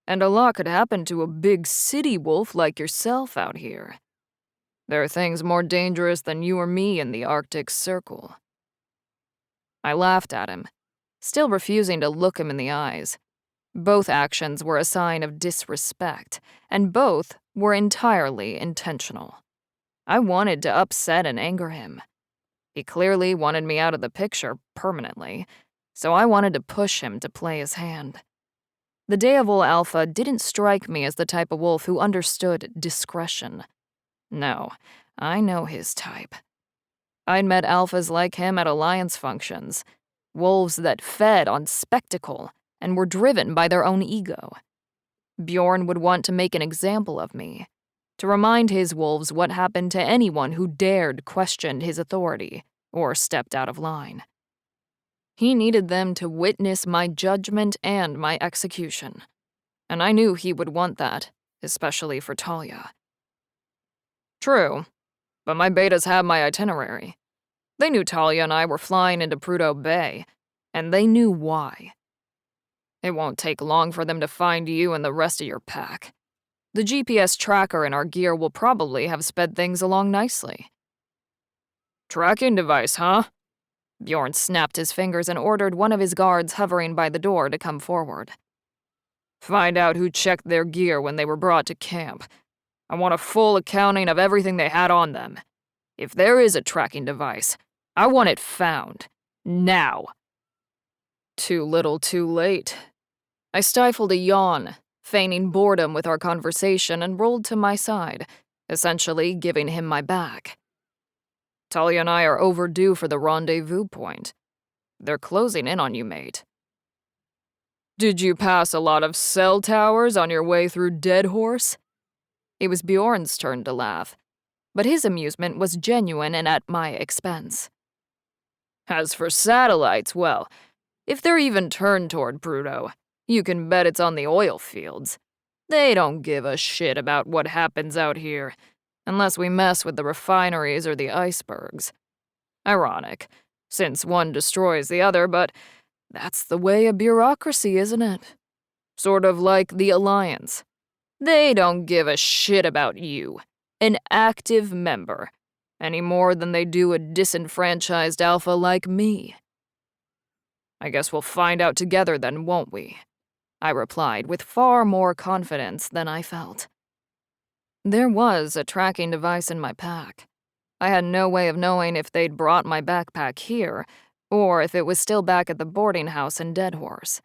and a lot could happen to a big city wolf like yourself out here. There are things more dangerous than you or me in the Arctic Circle. I laughed at him, still refusing to look him in the eyes. Both actions were a sign of disrespect, and both were entirely intentional. I wanted to upset and anger him. He clearly wanted me out of the picture permanently, so I wanted to push him to play his hand. The Daevil Alpha didn't strike me as the type of wolf who understood discretion. No, I know his type. I'd met alphas like him at Alliance functions, wolves that fed on spectacle and were driven by their own ego. Bjorn would want to make an example of me, to remind his wolves what happened to anyone who dared question his authority or stepped out of line. He needed them to witness my judgment and my execution, and I knew he would want that, especially for Talia. True, but my betas had my itinerary. They knew Talia and I were flying into Prudhoe Bay, and they knew why. It won't take long for them to find you and the rest of your pack. The GPS tracker in our gear will probably have sped things along nicely. Tracking device, huh? Bjorn snapped his fingers and ordered one of his guards hovering by the door to come forward. Find out who checked their gear when they were brought to camp. I want a full accounting of everything they had on them. If there is a tracking device, I want it found. Now. Too little, too late. I stifled a yawn, feigning boredom with our conversation, and rolled to my side, essentially giving him my back. Talia and I are overdue for the rendezvous point. They're closing in on you, mate. Did you pass a lot of cell towers on your way through Dead Horse? It was Bjorn's turn to laugh, but his amusement was genuine and at my expense. As for satellites, well, if they're even turned toward Prudhoe, you can bet it's on the oil fields. They don't give a shit about what happens out here, unless we mess with the refineries or the icebergs. Ironic, since one destroys the other, but that's the way of bureaucracy, isn't it? Sort of like the Alliance. They don't give a shit about you, an active member, any more than they do a disenfranchised alpha like me. I guess we'll find out together then, won't we? I replied with far more confidence than I felt. There was a tracking device in my pack. I had no way of knowing if they'd brought my backpack here, or if it was still back at the boarding house in Dead Horse.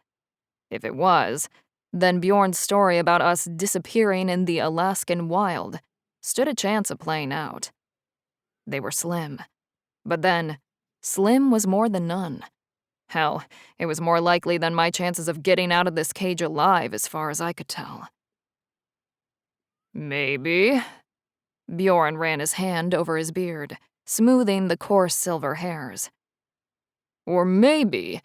If it was, then Bjorn's story about us disappearing in the Alaskan wild stood a chance of playing out. They were slim. But then, slim was more than none. Hell, it was more likely than my chances of getting out of this cage alive as far as I could tell. Maybe. Bjorn ran his hand over his beard, smoothing the coarse silver hairs. Or maybe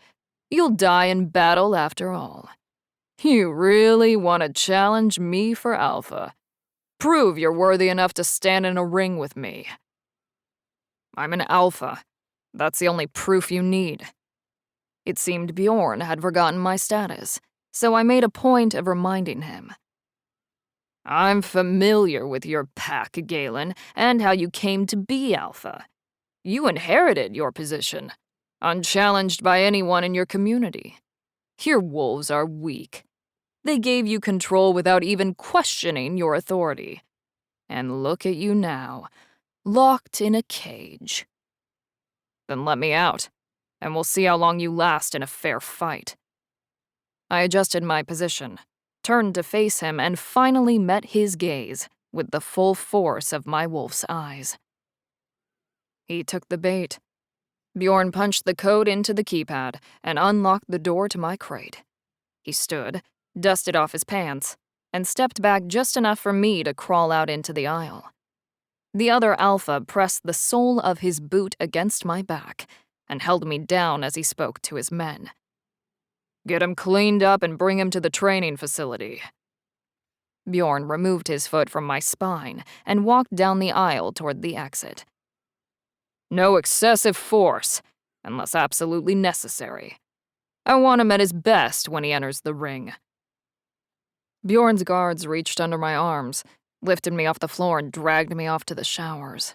you'll die in battle after all. You really want to challenge me for alpha. Prove you're worthy enough to stand in a ring with me. I'm an alpha. That's the only proof you need. It seemed Bjorn had forgotten my status, so I made a point of reminding him. I'm familiar with your pack, Galen, and how you came to be alpha. You inherited your position, unchallenged by anyone in your community. Your wolves are weak. They gave you control without even questioning your authority. And look at you now, locked in a cage. Then let me out, and we'll see how long you last in a fair fight. I adjusted my position, turned to face him, and finally met his gaze with the full force of my wolf's eyes. He took the bait. Bjorn punched the code into the keypad and unlocked the door to my crate. He stood, dusted off his pants, and stepped back just enough for me to crawl out into the aisle. The other alpha pressed the sole of his boot against my back and held me down as he spoke to his men. Get him cleaned up and bring him to the training facility. Bjorn removed his foot from my spine and walked down the aisle toward the exit. No excessive force, unless absolutely necessary. I want him at his best when he enters the ring. Bjorn's guards reached under my arms, lifted me off the floor, and dragged me off to the showers.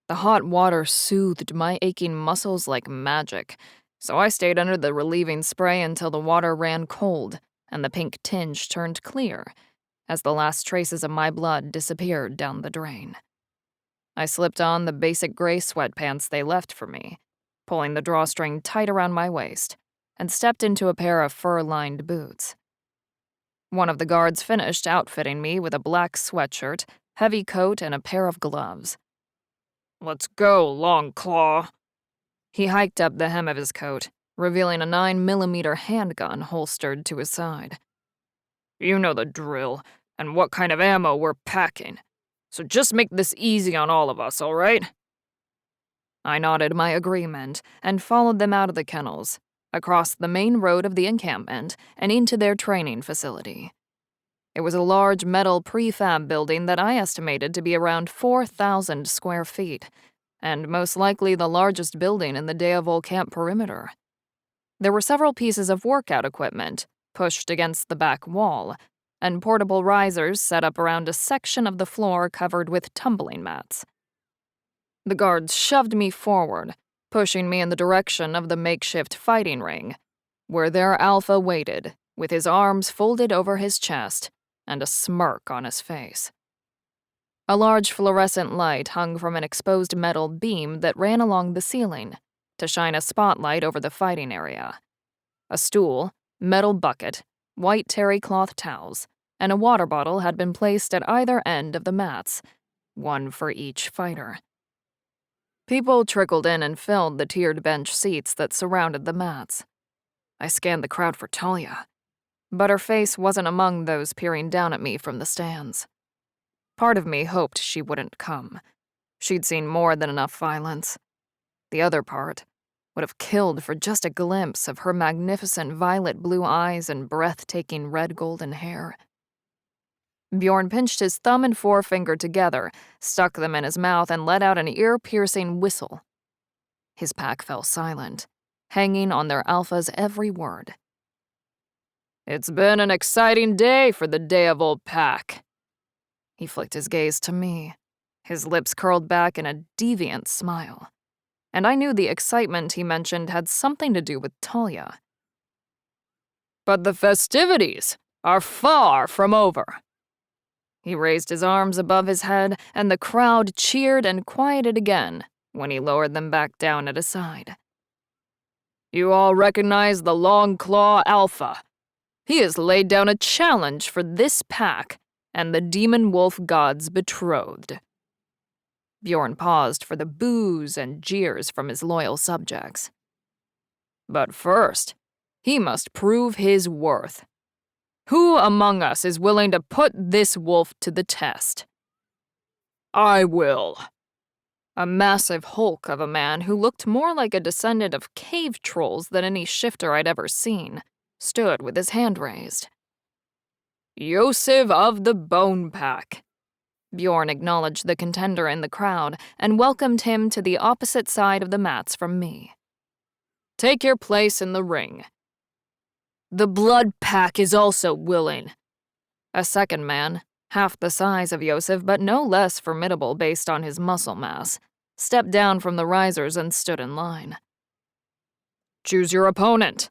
The hot water soothed my aching muscles like magic, so I stayed under the relieving spray until the water ran cold and the pink tinge turned clear as the last traces of my blood disappeared down the drain. I slipped on the basic gray sweatpants they left for me, pulling the drawstring tight around my waist, and stepped into a pair of fur-lined boots. One of the guards finished outfitting me with a black sweatshirt, heavy coat, and a pair of gloves. Let's go, Long Claw. He hiked up the hem of his coat, revealing a 9mm handgun holstered to his side. You know the drill, and what kind of ammo we're packing. So just make this easy on all of us, all right? I nodded my agreement and followed them out of the kennels, across the main road of the encampment, and into their training facility. It was a large metal prefab building that I estimated to be around 4,000 square feet, and most likely the largest building in the Deavol camp perimeter. There were several pieces of workout equipment pushed against the back wall, and portable risers set up around a section of the floor covered with tumbling mats. The guards shoved me forward, pushing me in the direction of the makeshift fighting ring, where their alpha waited, with his arms folded over his chest and a smirk on his face. A large fluorescent light hung from an exposed metal beam that ran along the ceiling to shine a spotlight over the fighting area. A stool, metal bucket, white terry cloth towels, and a water bottle had been placed at either end of the mats, one for each fighter. People trickled in and filled the tiered bench seats that surrounded the mats. I scanned the crowd for Talia, but her face wasn't among those peering down at me from the stands. Part of me hoped she wouldn't come. She'd seen more than enough violence. The other part would have killed for just a glimpse of her magnificent violet blue eyes and breathtaking red golden hair. Bjorn pinched his thumb and forefinger together, stuck them in his mouth, and let out an ear-piercing whistle. His pack fell silent, hanging on their alpha's every word. It's been an exciting day for the Deavol pack. He flicked his gaze to me, his lips curled back in a deviant smile. And I knew the excitement he mentioned had something to do with Talia. But the festivities are far from over. He raised his arms above his head, and the crowd cheered and quieted again when he lowered them back down at his side. You all recognize the Long Claw Alpha. He has laid down a challenge for this pack and the demon wolf god's betrothed. Bjorn paused for the boos and jeers from his loyal subjects. But first, he must prove his worth. Who among us is willing to put this wolf to the test? I will. A massive hulk of a man who looked more like a descendant of cave trolls than any shifter I'd ever seen stood with his hand raised. Yosef of the Bone Pack. Bjorn acknowledged the contender in the crowd and welcomed him to the opposite side of the mats from me. Take your place in the ring. The Blood Pack is also willing. A second man, half the size of Yosef but no less formidable based on his muscle mass, stepped down from the risers and stood in line. Choose your opponent,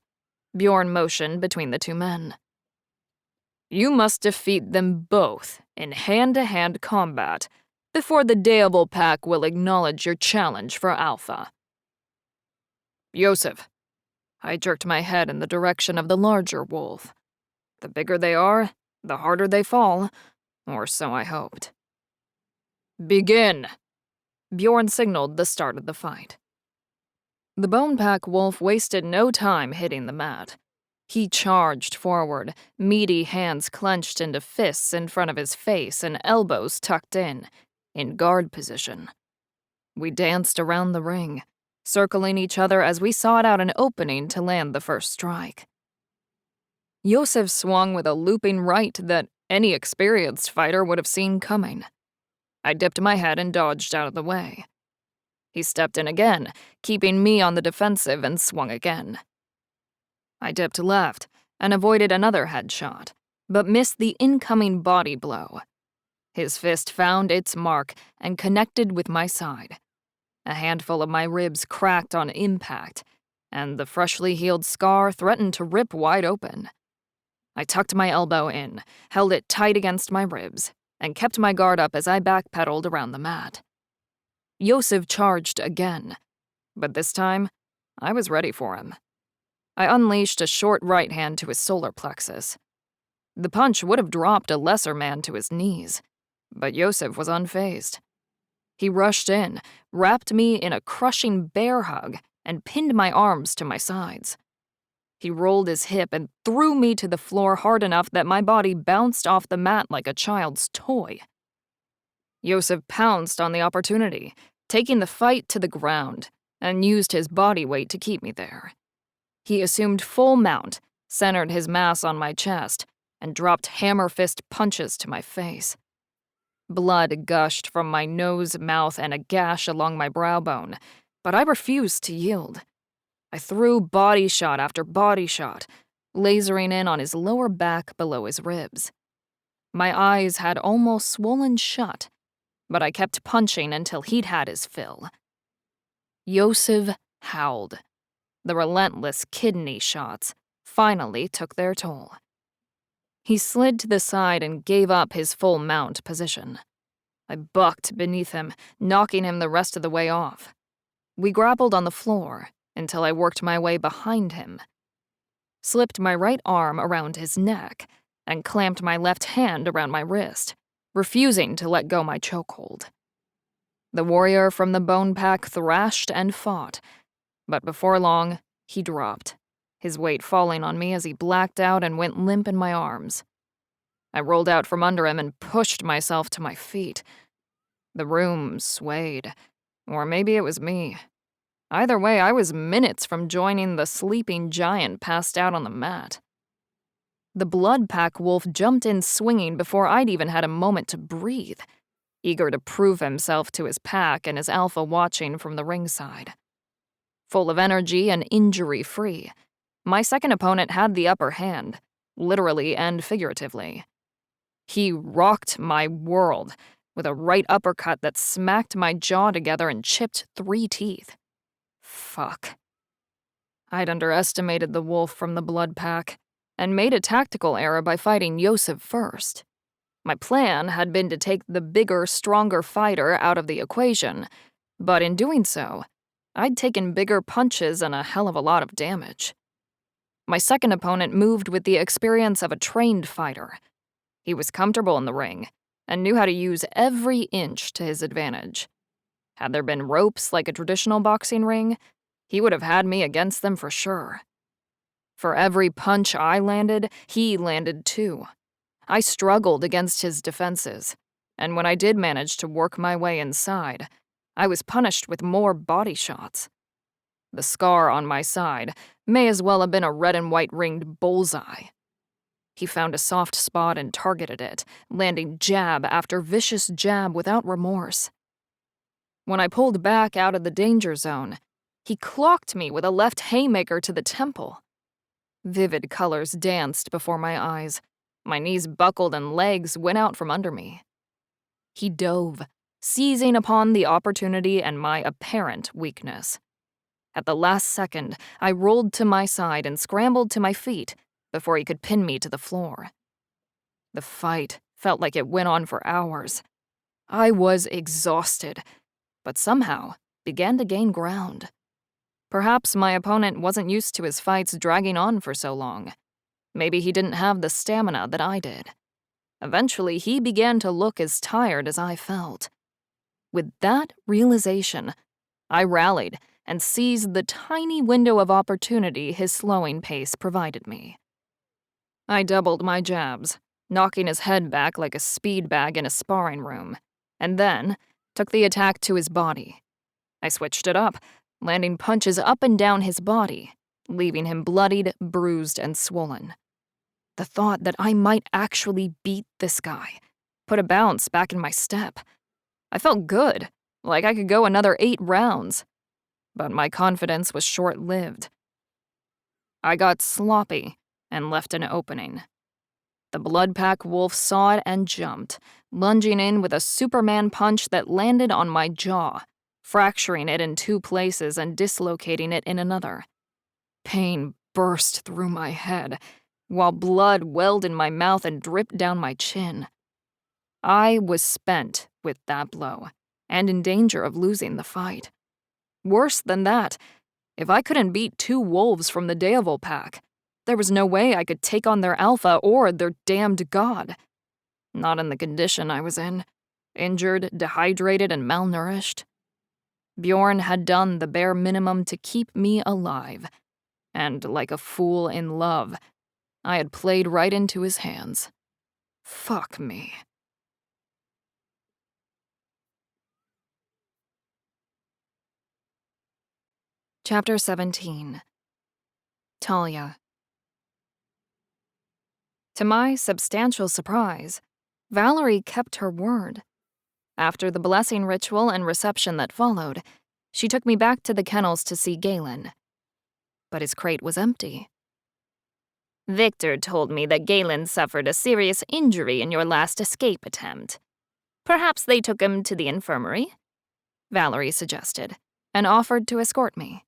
Bjorn motioned between the two men. You must defeat them both in hand-to-hand combat before the Deable Pack will acknowledge your challenge for Alpha. Yosef. I jerked my head in the direction of the larger wolf. The bigger they are, the harder they fall, or so I hoped. Begin! Bjorn signaled the start of the fight. The Bone Pack wolf wasted no time hitting the mat. He charged forward, meaty hands clenched into fists in front of his face and elbows tucked in guard position. We danced around the ring, circling each other as we sought out an opening to land the first strike. Yosef swung with a looping right that any experienced fighter would have seen coming. I dipped my head and dodged out of the way. He stepped in again, keeping me on the defensive, and swung again. I dipped left and avoided another headshot, but missed the incoming body blow. His fist found its mark and connected with my side. A handful of my ribs cracked on impact, and the freshly healed scar threatened to rip wide open. I tucked my elbow in, held it tight against my ribs, and kept my guard up as I backpedaled around the mat. Yosef charged again, but this time, I was ready for him. I unleashed a short right hand to his solar plexus. The punch would have dropped a lesser man to his knees, but Yosef was unfazed. He rushed in, wrapped me in a crushing bear hug, and pinned my arms to my sides. He rolled his hip and threw me to the floor hard enough that my body bounced off the mat like a child's toy. Yosef pounced on the opportunity, taking the fight to the ground, and used his body weight to keep me there. He assumed full mount, centered his mass on my chest, and dropped hammer fist punches to my face. Blood gushed from my nose, mouth, and a gash along my brow bone, but I refused to yield. I threw body shot after body shot, lasering in on his lower back below his ribs. My eyes had almost swollen shut, but I kept punching until he'd had his fill. Yosef howled. The relentless kidney shots finally took their toll. He slid to the side and gave up his full mount position. I bucked beneath him, knocking him the rest of the way off. We grappled on the floor until I worked my way behind him, slipped my right arm around his neck, and clamped my left hand around my wrist, refusing to let go my chokehold. The warrior from the Bone Pack thrashed and fought, but before long, he dropped, his weight falling on me as he blacked out and went limp in my arms. I rolled out from under him and pushed myself to my feet. The room swayed, or maybe it was me. Either way, I was minutes from joining the sleeping giant passed out on the mat. The Blood Pack wolf jumped in swinging before I'd even had a moment to breathe, eager to prove himself to his pack and his alpha watching from the ringside. Full of energy and injury-free, my second opponent had the upper hand, literally and figuratively. He rocked my world with a right uppercut that smacked my jaw together and chipped 3 teeth. Fuck. I'd underestimated the wolf from the Blood Pack and made a tactical error by fighting Yosef first. My plan had been to take the bigger, stronger fighter out of the equation, but in doing so, I'd taken bigger punches and a hell of a lot of damage. My second opponent moved with the experience of a trained fighter. He was comfortable in the ring and knew how to use every inch to his advantage. Had there been ropes like a traditional boxing ring, he would have had me against them for sure. For every punch I landed, he landed too. I struggled against his defenses, and when I did manage to work my way inside, I was punished with more body shots. The scar on my side may as well have been a red and white ringed bullseye. He found a soft spot and targeted it, landing jab after vicious jab without remorse. When I pulled back out of the danger zone, he clocked me with a left haymaker to the temple. Vivid colors danced before my eyes. My knees buckled and legs went out from under me. He dove, seizing upon the opportunity and my apparent weakness. At the last second, I rolled to my side and scrambled to my feet before he could pin me to the floor. The fight felt like it went on for hours. I was exhausted, but somehow began to gain ground. Perhaps my opponent wasn't used to his fights dragging on for so long. Maybe he didn't have the stamina that I did. Eventually, he began to look as tired as I felt. With that realization, I rallied and seized the tiny window of opportunity his slowing pace provided me. I doubled my jabs, knocking his head back like a speed bag in a sparring room, and then took the attack to his body. I switched it up, landing punches up and down his body, leaving him bloodied, bruised, and swollen. The thought that I might actually beat this guy put a bounce back in my step. I felt good, like I could go another 8 rounds. But my confidence was short-lived. I got sloppy and left an opening. The blood-pack wolf saw it and jumped, lunging in with a Superman punch that landed on my jaw, fracturing it in 2 places and dislocating it in another. Pain burst through my head, while blood welled in my mouth and dripped down my chin. I was spent with that blow, and in danger of losing the fight. Worse than that, if I couldn't beat 2 wolves from the Deovil pack, there was no way I could take on their alpha or their damned god. Not in the condition I was in, injured, dehydrated, and malnourished. Bjorn had done the bare minimum to keep me alive, and like a fool in love, I had played right into his hands. Fuck me. Chapter 17. Talia. To my substantial surprise, Valerie kept her word. After the blessing ritual and reception that followed, she took me back to the kennels to see Galen. But his crate was empty. Victor told me that Galen suffered a serious injury in your last escape attempt. Perhaps they took him to the infirmary? Valerie suggested, and offered to escort me.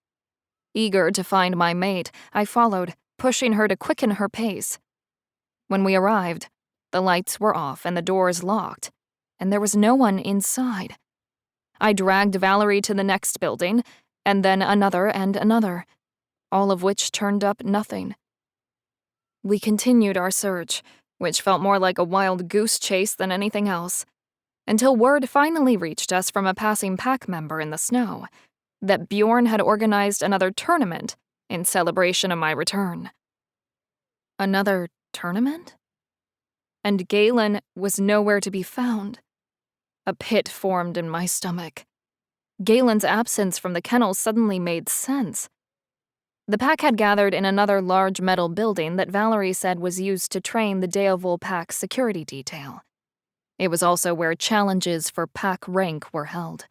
Eager to find my mate, I followed, pushing her to quicken her pace. When we arrived, the lights were off and the doors locked, and there was no one inside. I dragged Valerie to the next building, and then another and another, all of which turned up nothing. We continued our search, which felt more like a wild goose chase than anything else, until word finally reached us from a passing pack member in the snow that Bjorn had organized another tournament in celebration of my return. Another tournament? And Galen was nowhere to be found. A pit formed in my stomach. Galen's absence from the kennel suddenly made sense. The pack had gathered in another large metal building that Valerie said was used to train the Deovil pack's security detail. It was also where challenges for pack rank were held.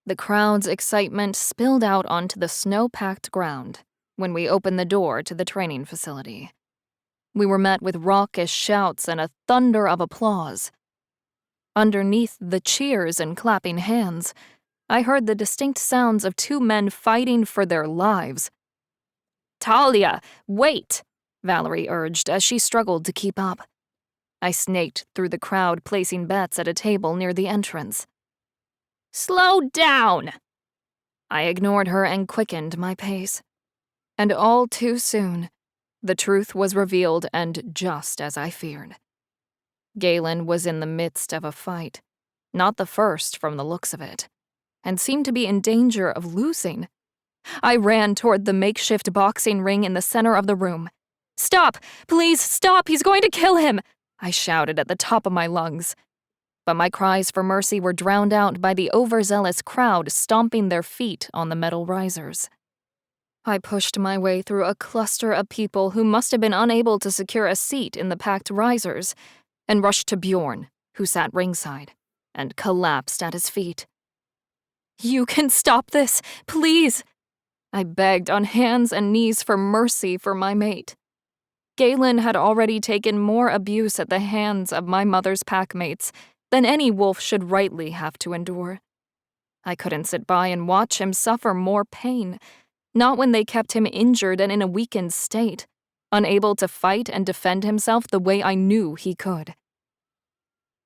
The crowd's excitement spilled out onto the snow-packed ground when we opened the door to the training facility. We were met with raucous shouts and a thunder of applause. Underneath the cheers and clapping hands, I heard the distinct sounds of 2 men fighting for their lives. "Talia, wait!" Valerie urged as she struggled to keep up. I snaked through the crowd, placing bets at a table near the entrance. "Slow down!" I ignored her and quickened my pace. And all too soon, the truth was revealed, and just as I feared. Galen was in the midst of a fight, not the first from the looks of it, and seemed to be in danger of losing. I ran toward the makeshift boxing ring in the center of the room. "Stop! Please stop! He's going to kill him!" I shouted at the top of my lungs. but my cries for mercy were drowned out by the overzealous crowd stomping their feet on the metal risers. I pushed my way through a cluster of people who must have been unable to secure a seat in the packed risers, and rushed to Bjorn, who sat ringside, and collapsed at his feet. "You can stop this, please!" I begged on hands and knees for mercy for my mate. Galen had already taken more abuse at the hands of my mother's packmates than any wolf should rightly have to endure. I couldn't sit by and watch him suffer more pain, not when they kept him injured and in a weakened state, unable to fight and defend himself the way I knew he could.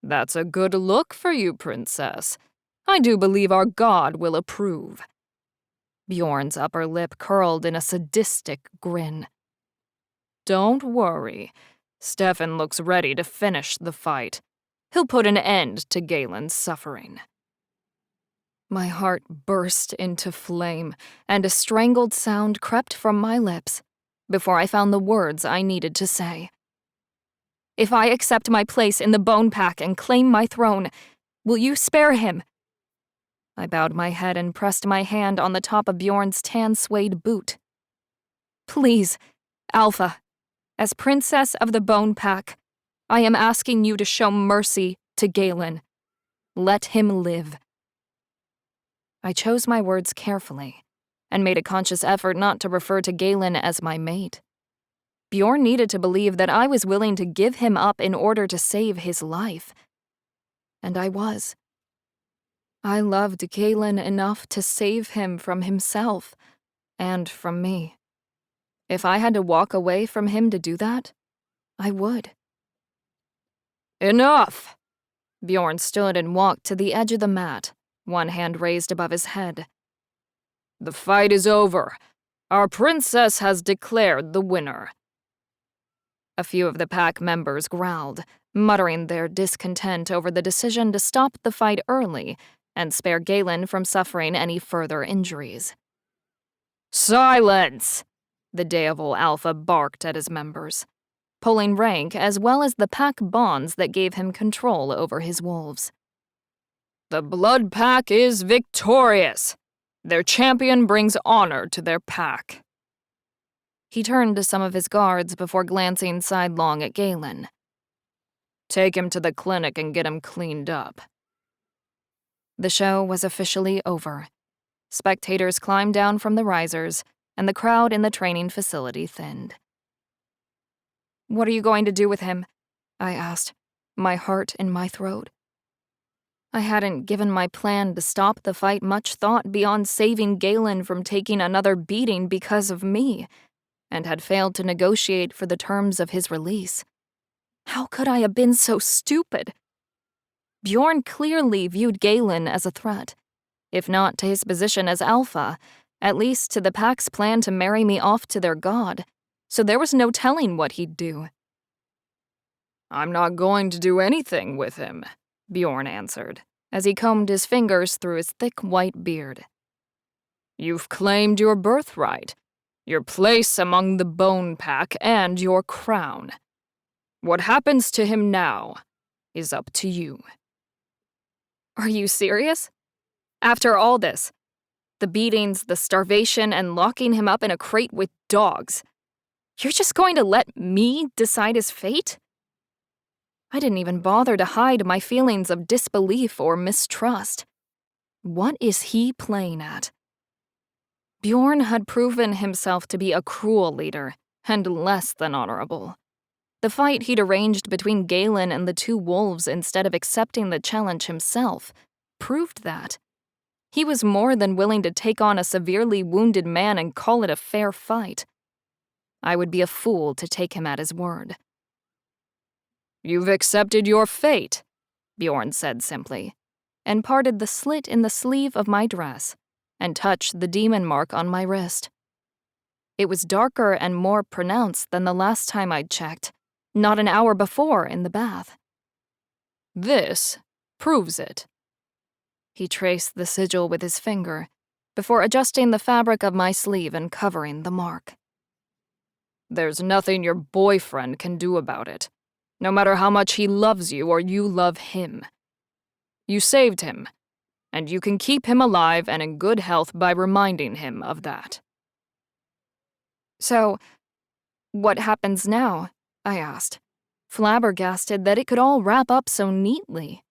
"That's a good look for you, princess. I do believe our god will approve." Bjorn's upper lip curled in a sadistic grin. "Don't worry. Stefan looks ready to finish the fight. He'll put an end to Galen's suffering." My heart burst into flame, and a strangled sound crept from my lips before I found the words I needed to say. "If I accept my place in the Bone Pack and claim my throne, will you spare him?" I bowed my head and pressed my hand on the top of Bjorn's tan suede boot. "Please, Alpha, as Princess of the Bone Pack, I am asking you to show mercy to Galen. Let him live." I chose my words carefully, and made a conscious effort not to refer to Galen as my mate. Bjorn needed to believe that I was willing to give him up in order to save his life. And I was. I loved Galen enough to save him from himself, and from me. If I had to walk away from him to do that, I would. "Enough!" Bjorn stood and walked to the edge of the mat, one hand raised above his head. "The fight is over. Our princess has declared the winner." A few of the pack members growled, muttering their discontent over the decision to stop the fight early and spare Galen from suffering any further injuries. "Silence!" the Daevil Alpha barked at his members, pulling rank as well as the pack bonds that gave him control over his wolves. "The Blood Pack is victorious! Their champion brings honor to their pack." He turned to some of his guards before glancing sidelong at Galen. "Take him to the clinic and get him cleaned up." The show was officially over. Spectators climbed down from the risers, and the crowd in the training facility thinned. "What are you going to do with him?" I asked, my heart in my throat. I hadn't given my plan to stop the fight much thought beyond saving Galen from taking another beating because of me, and had failed to negotiate for the terms of his release. How could I have been so stupid? Bjorn clearly viewed Galen as a threat, if not to his position as Alpha, at least to the pack's plan to marry me off to their god, so there was no telling what he'd do. "I'm not going to do anything with him," Bjorn answered, as he combed his fingers through his thick white beard. "You've claimed your birthright, your place among the Bone Pack, and your crown. What happens to him now is up to you." Are you serious? After all this, the beatings, the starvation, and locking him up in a crate with dogs, you're just going to let me decide his fate? I didn't even bother to hide my feelings of disbelief or mistrust. What is he playing at? Bjorn had proven himself to be a cruel leader, and less than honorable. The fight he'd arranged between Galen and the two wolves instead of accepting the challenge himself proved that. He was more than willing to take on a severely wounded man and call it a fair fight. I would be a fool to take him at his word. "You've accepted your fate," Bjorn said simply, and parted the slit in the sleeve of my dress and touched the demon mark on my wrist. It was darker and more pronounced than the last time I'd checked, not an hour before in the bath. "This proves it." He traced the sigil with his finger before adjusting the fabric of my sleeve and covering the mark. "There's nothing your boyfriend can do about it, no matter how much he loves you or you love him. You saved him, and you can keep him alive and in good health by reminding him of that." So, what happens now? I asked, flabbergasted that it could all wrap up so neatly.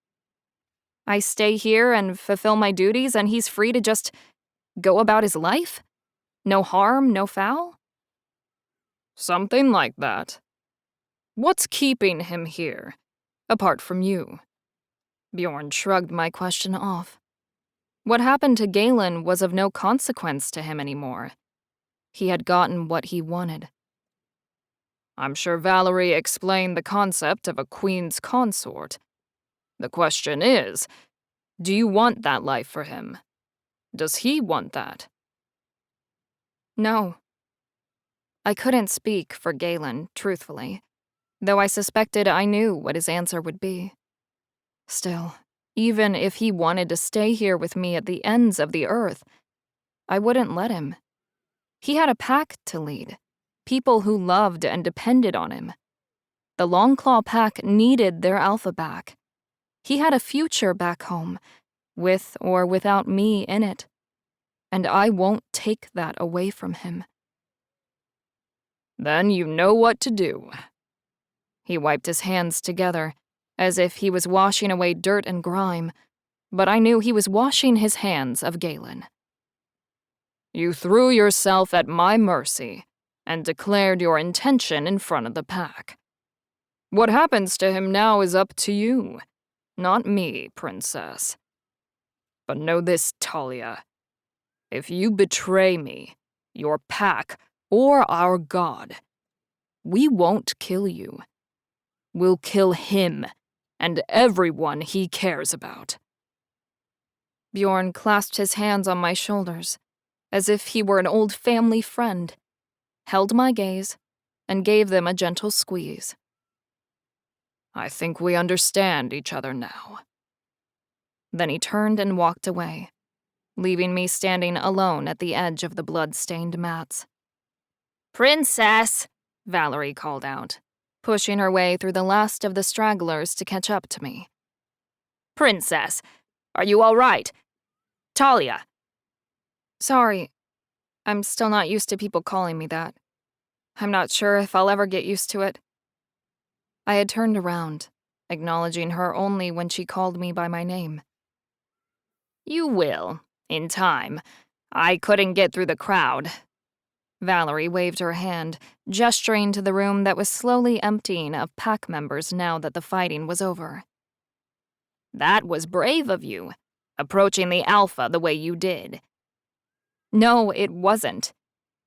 I stay here and fulfill my duties, and he's free to just go about his life? No harm, no foul? Something like that. What's keeping him here, apart from you? Bjorn shrugged my question off. What happened to Galen was of no consequence to him anymore. He had gotten what he wanted. I'm sure Valerie explained the concept of a queen's consort. The question is, do you want that life for him? Does he want that? No. I couldn't speak for Galen, truthfully, though I suspected I knew what his answer would be. Still, even if he wanted to stay here with me at the ends of the earth, I wouldn't let him. He had a pack to lead, people who loved and depended on him. The Longclaw pack needed their alpha back. He had a future back home, with or without me in it, and I won't take that away from him. Then you know what to do. He wiped his hands together, as if he was washing away dirt and grime, but I knew he was washing his hands of Galen. You threw yourself at my mercy and declared your intention in front of the pack. What happens to him now is up to you, not me, princess. But know this, Talia. If you betray me, your pack, or our god, we won't kill you. We'll kill him and everyone he cares about. Bjorn clasped his hands on my shoulders, as if he were an old family friend, held my gaze, and gave them a gentle squeeze. I think we understand each other now. Then he turned and walked away, leaving me standing alone at the edge of the blood-stained mats. "Princess!" Valerie called out, pushing her way through the last of the stragglers to catch up to me. "Princess, are you all right? Talia!" Sorry, I'm still not used to people calling me that. I'm not sure if I'll ever get used to it. I had turned around, acknowledging her only when she called me by my name. "You will, in time. I couldn't get through the crowd." Valerie waved her hand, gesturing to the room that was slowly emptying of pack members now that the fighting was over. "That was brave of you, approaching the Alpha the way you did." No, it wasn't.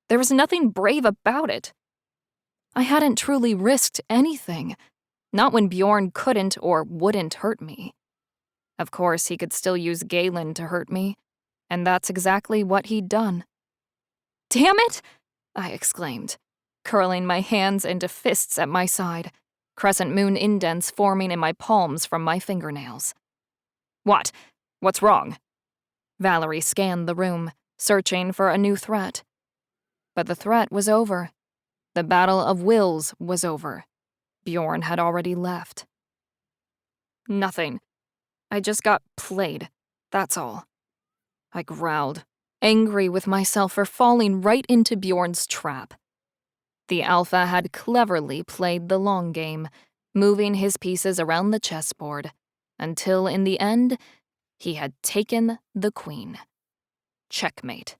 There was nothing brave about it. I hadn't truly risked anything, not when Bjorn couldn't or wouldn't hurt me. Of course, he could still use Galen to hurt me, and that's exactly what he'd done. "Damn it!" I exclaimed, curling my hands into fists at my side, crescent moon indents forming in my palms from my fingernails. "What? What's wrong?" Valerie scanned the room, searching for a new threat. But the threat was over. The battle of wills was over. Bjorn had already left. "Nothing. I just got played, that's all." I growled, angry with myself for falling right into Bjorn's trap. The Alpha had cleverly played the long game, moving his pieces around the chessboard, until in the end, he had taken the queen. Checkmate.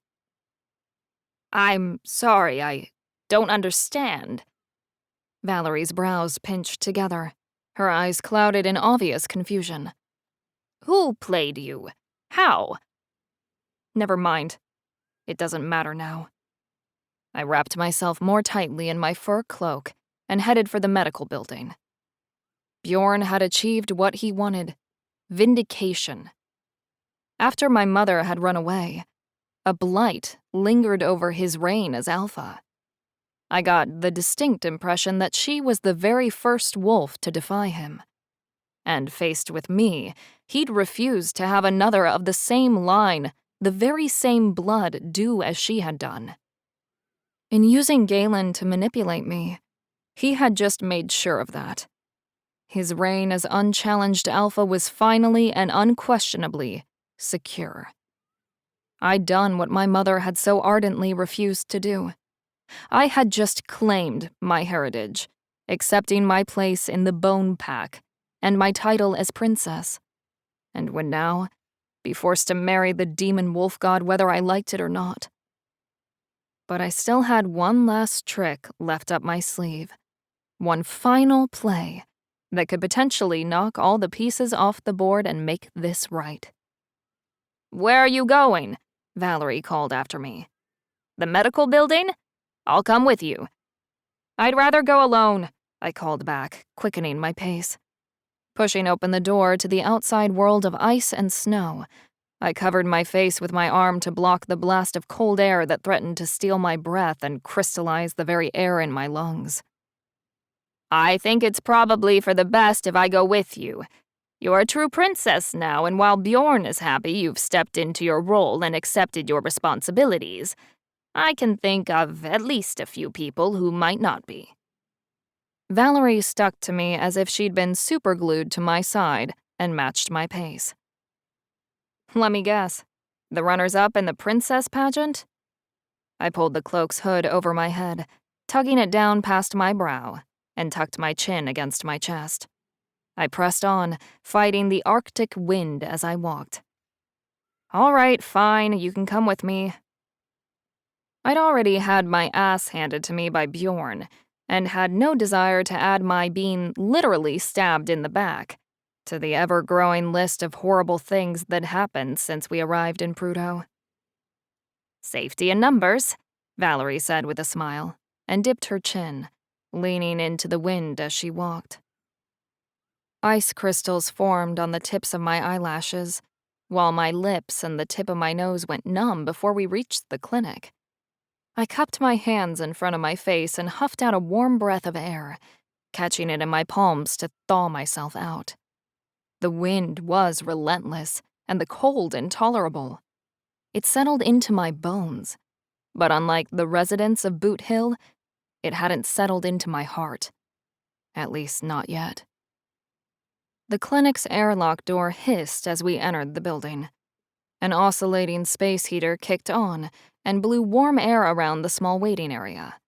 "I'm sorry, I don't understand." Valerie's brows pinched together, her eyes clouded in obvious confusion. "Who played you? How?" Never mind. It doesn't matter now. I wrapped myself more tightly in my fur cloak and headed for the medical building. Bjorn had achieved what he wanted: vindication. After my mother had run away, a blight lingered over his reign as Alpha. I got the distinct impression that she was the very first wolf to defy him. And faced with me, he'd refused to have another of the same line, the very same blood, do as she had done. In using Galen to manipulate me, he had just made sure of that. His reign as unchallenged alpha was finally and unquestionably secure. I'd done what my mother had so ardently refused to do. I had just claimed my heritage, accepting my place in the Bone Pack and my title as princess, and would now be forced to marry the demon wolf god whether I liked it or not. But I still had one last trick left up my sleeve, one final play that could potentially knock all the pieces off the board and make this right. "Where are you going?" Valerie called after me. "The medical building? I'll come with you." "I'd rather go alone," I called back, quickening my pace. Pushing open the door to the outside world of ice and snow, I covered my face with my arm to block the blast of cold air that threatened to steal my breath and crystallize the very air in my lungs. "I think it's probably for the best if I go with you. You're a true princess now, and while Bjorn is happy you've stepped into your role and accepted your responsibilities, I can think of at least a few people who might not be." Valerie stuck to me as if she'd been superglued to my side and matched my pace. "Let me guess. The runners-up in the princess pageant?" I pulled the cloak's hood over my head, tugging it down past my brow, and tucked my chin against my chest. I pressed on, fighting the Arctic wind as I walked. "All right, fine, you can come with me." I'd already had my ass handed to me by Bjorn, and had no desire to add my being literally stabbed in the back to the ever-growing list of horrible things that happened since we arrived in Prudo. "Safety in numbers," Valerie said with a smile, and dipped her chin, leaning into the wind as she walked. Ice crystals formed on the tips of my eyelashes, while my lips and the tip of my nose went numb before we reached the clinic. I cupped my hands in front of my face and huffed out a warm breath of air, catching it in my palms to thaw myself out. The wind was relentless, and the cold intolerable. It settled into my bones, but unlike the residents of Boot Hill, it hadn't settled into my heart. At least not yet. The clinic's airlock door hissed as we entered the building. An oscillating space heater kicked on and blew warm air around the small waiting area.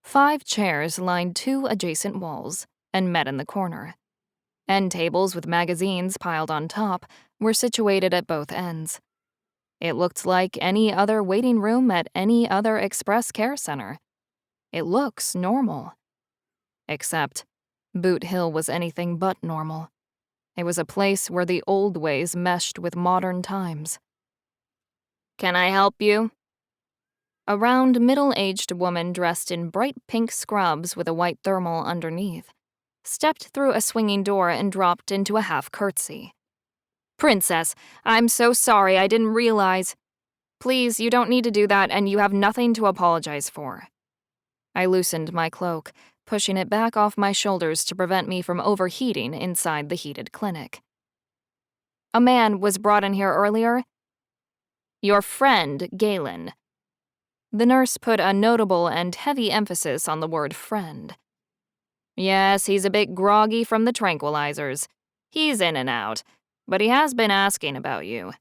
5 chairs lined 2 adjacent walls and met in the corner. End tables with magazines piled on top were situated at both ends. It looked like any other waiting room at any other express care center. It looks normal. Except Boot Hill was anything but normal. It was a place where the old ways meshed with modern times. "Can I help you?" A round, middle-aged woman dressed in bright pink scrubs with a white thermal underneath stepped through a swinging door and dropped into a half curtsy. "Princess, I'm so sorry, I didn't realize." "Please, you don't need to do that, and you have nothing to apologize for." I loosened my cloak, pushing it back off my shoulders to prevent me from overheating inside the heated clinic. "A man was brought in here earlier." "Your friend, Galen." The nurse put a notable and heavy emphasis on the word friend. "Yes, he's a bit groggy from the tranquilizers. He's in and out, but he has been asking about you."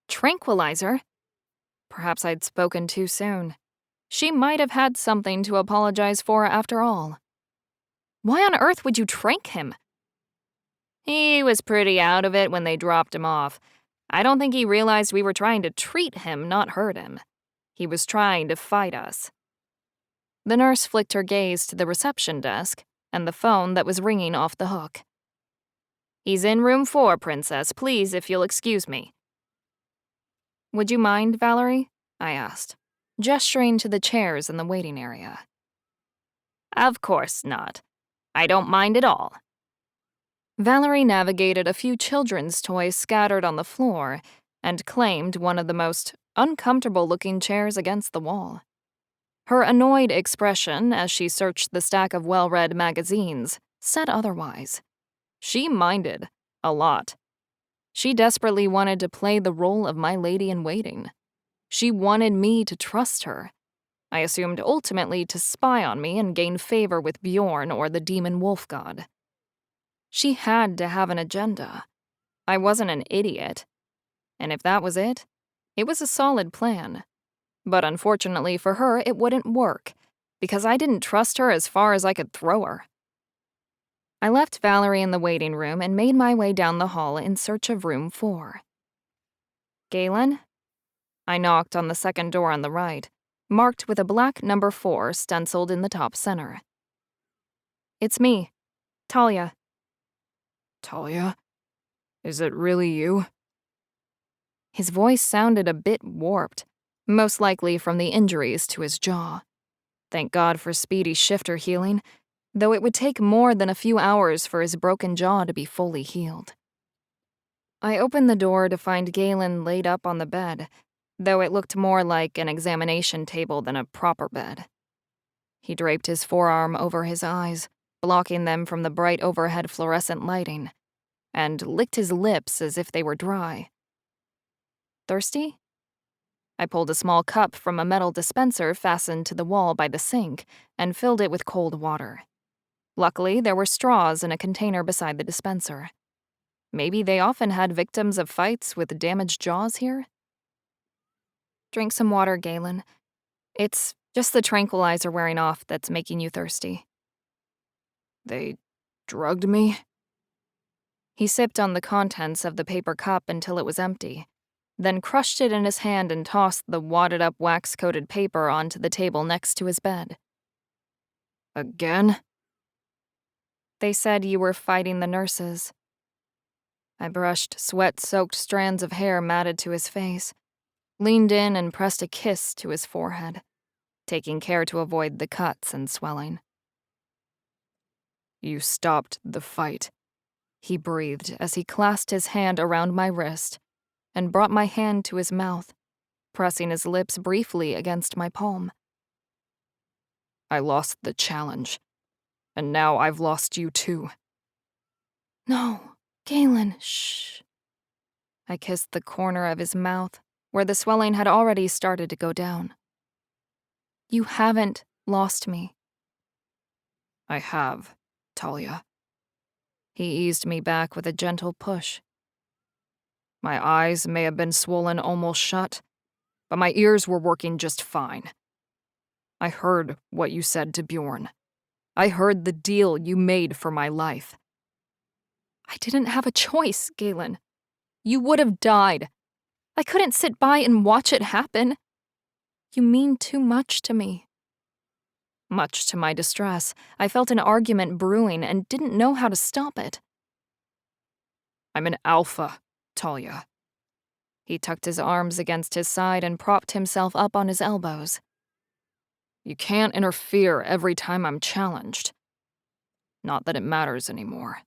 Tranquilizer? Perhaps I'd spoken too soon. She might have had something to apologize for after all. Why on earth would you trank him? "He was pretty out of it when they dropped him off. I don't think he realized we were trying to treat him, not hurt him. He was trying to fight us." The nurse flicked her gaze to the reception desk and the phone that was ringing off the hook. "He's in room 4, Princess. Please, if you'll excuse me." "Would you mind, Valerie?" I asked, gesturing to the chairs in the waiting area. "Of course not. I don't mind at all." Valerie navigated a few children's toys scattered on the floor and claimed one of the most uncomfortable-looking chairs against the wall. Her annoyed expression as she searched the stack of well-read magazines said otherwise. She minded a lot. She desperately wanted to play the role of my lady-in-waiting. She wanted me to trust her. I assumed ultimately to spy on me and gain favor with Bjorn or the demon wolf god. She had to have an agenda. I wasn't an idiot. And if that was it was a solid plan. But unfortunately for her, it wouldn't work, because I didn't trust her as far as I could throw her. I left Valerie in the waiting room and made my way down the hall in search of room 4. Galen? I knocked on the second door on the right, marked with a black number 4 stenciled in the top center. It's me, Talia. Talia? Is it really you? His voice sounded a bit warped, most likely from the injuries to his jaw. Thank God for speedy shifter healing, though it would take more than a few hours for his broken jaw to be fully healed. I opened the door to find Galen laid up on the bed, though it looked more like an examination table than a proper bed. He draped his forearm over his eyes, blocking them from the bright overhead fluorescent lighting, and licked his lips as if they were dry. Thirsty? I pulled a small cup from a metal dispenser fastened to the wall by the sink and filled it with cold water. Luckily, there were straws in a container beside the dispenser. Maybe they often had victims of fights with damaged jaws here? Drink some water, Galen. It's just the tranquilizer wearing off that's making you thirsty. They drugged me? He sipped on the contents of the paper cup until it was empty, then crushed it in his hand and tossed the wadded-up wax-coated paper onto the table next to his bed. Again? They said you were fighting the nurses. I brushed sweat-soaked strands of hair matted to his face, leaned in and pressed a kiss to his forehead, taking care to avoid the cuts and swelling. You stopped the fight, he breathed as he clasped his hand around my wrist and brought my hand to his mouth, pressing his lips briefly against my palm. I lost the challenge, and now I've lost you too. No, Galen, shh. I kissed the corner of his mouth, where the swelling had already started to go down. You haven't lost me. I have, Talia. He eased me back with a gentle push. My eyes may have been swollen almost shut, but my ears were working just fine. I heard what you said to Bjorn. I heard the deal you made for my life. I didn't have a choice, Galen. You would have died. I couldn't sit by and watch it happen. You mean too much to me. Much to my distress, I felt an argument brewing and didn't know how to stop it. I'm an alpha, Talia. He tucked his arms against his side and propped himself up on his elbows. You can't interfere every time I'm challenged. Not that it matters anymore.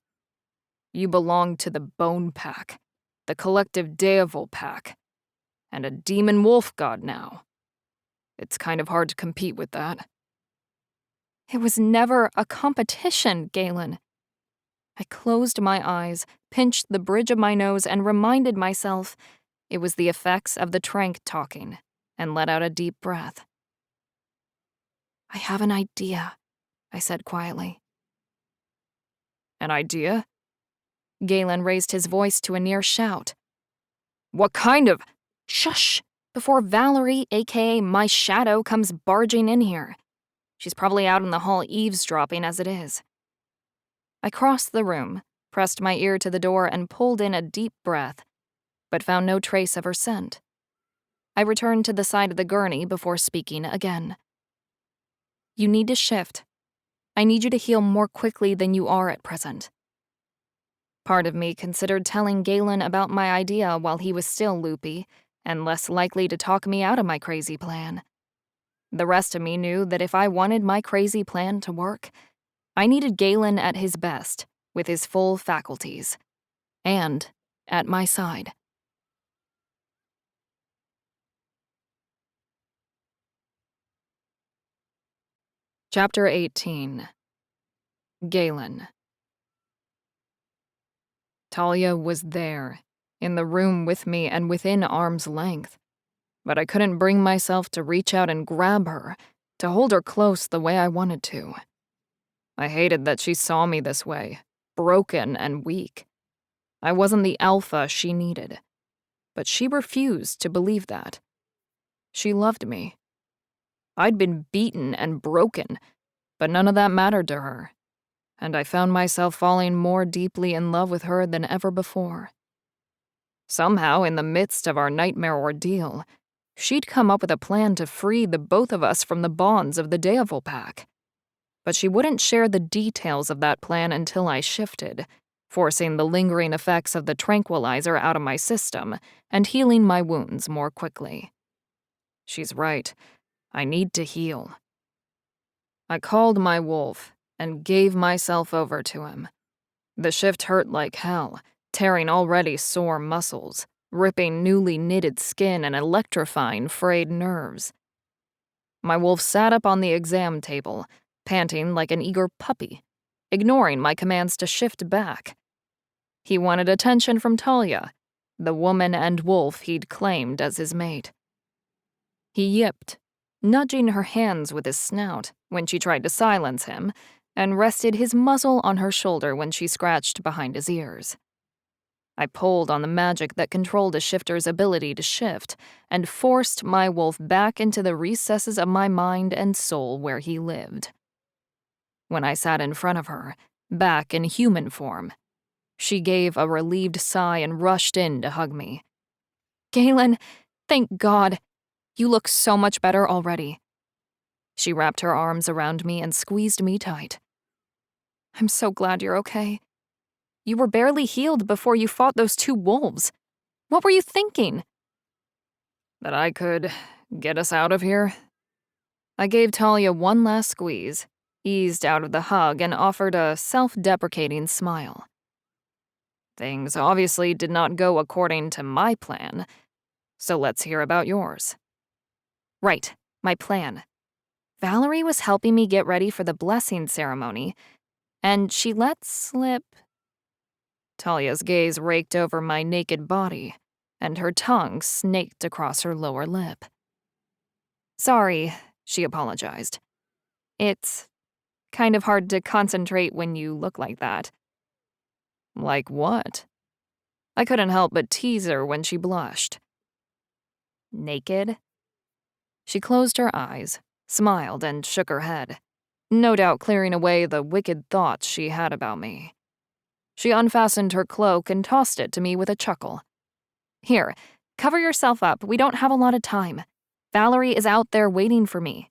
You belong to the Bone Pack, the collective Devil Pack, and a demon wolf god now. It's kind of hard to compete with that. It was never a competition, Galen. I closed my eyes, pinched the bridge of my nose, and reminded myself it was the effects of the trank talking, and let out a deep breath. I have an idea, I said quietly. An idea? Galen raised his voice to a near shout. What kind of— Shush! Before Valerie, aka my shadow, comes barging in here. She's probably out in the hall eavesdropping as it is. I crossed the room, pressed my ear to the door, and pulled in a deep breath, but found no trace of her scent. I returned to the side of the gurney before speaking again. You need to shift. I need you to heal more quickly than you are at present. Part of me considered telling Galen about my idea while he was still loopy and less likely to talk me out of my crazy plan. The rest of me knew that if I wanted my crazy plan to work, I needed Galen at his best, with his full faculties, and at my side. Chapter 18. Galen. Talia was there, in the room with me and within arm's length, but I couldn't bring myself to reach out and grab her, to hold her close the way I wanted to. I hated that she saw me this way, broken and weak. I wasn't the alpha she needed. But she refused to believe that. She loved me. I'd been beaten and broken, but none of that mattered to her, and I found myself falling more deeply in love with her than ever before. Somehow, in the midst of our nightmare ordeal, she'd come up with a plan to free the both of us from the bonds of the Devil Pack. But she wouldn't share the details of that plan until I shifted, forcing the lingering effects of the tranquilizer out of my system and healing my wounds more quickly. She's right. I need to heal. I called my wolf and gave myself over to him. The shift hurt like hell, tearing already sore muscles, ripping newly knitted skin and electrifying frayed nerves. My wolf sat up on the exam table, panting like an eager puppy, ignoring my commands to shift back. He wanted attention from Talia, the woman and wolf he'd claimed as his mate. He yipped, nudging her hands with his snout when she tried to silence him, and rested his muzzle on her shoulder when she scratched behind his ears. I pulled on the magic that controlled a shifter's ability to shift and forced my wolf back into the recesses of my mind and soul where he lived. When I sat in front of her, back in human form, she gave a relieved sigh and rushed in to hug me. Galen, thank God. You look so much better already. She wrapped her arms around me and squeezed me tight. I'm so glad you're okay. You were barely healed before you fought those 2 wolves. What were you thinking? That I could get us out of here? I gave Talia one last squeeze, eased out of the hug, and offered a self-deprecating smile. Things obviously did not go according to my plan, so let's hear about yours. Right, my plan. Valerie was helping me get ready for the blessing ceremony, and she let slip. Talia's gaze raked over my naked body, and her tongue snaked across her lower lip. Sorry, she apologized. It's kind of hard to concentrate when you look like that. Like what? I couldn't help but tease her when she blushed. Naked? She closed her eyes, smiled, and shook her head, no doubt clearing away the wicked thoughts she had about me. She unfastened her cloak and tossed it to me with a chuckle. Here, cover yourself up. We don't have a lot of time. Valerie is out there waiting for me.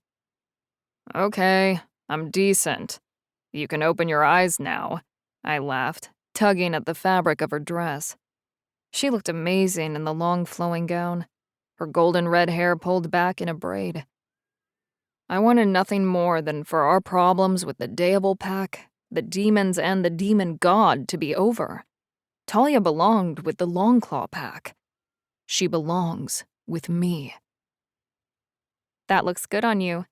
Okay, I'm decent. You can open your eyes now, I laughed, tugging at the fabric of her dress. She looked amazing in the long flowing gown, her golden red hair pulled back in a braid. I wanted nothing more than for our problems with the Devil Pack, the demons, and the demon god to be over. Talia belonged with the Longclaw Pack. She belongs with me. That looks good on you,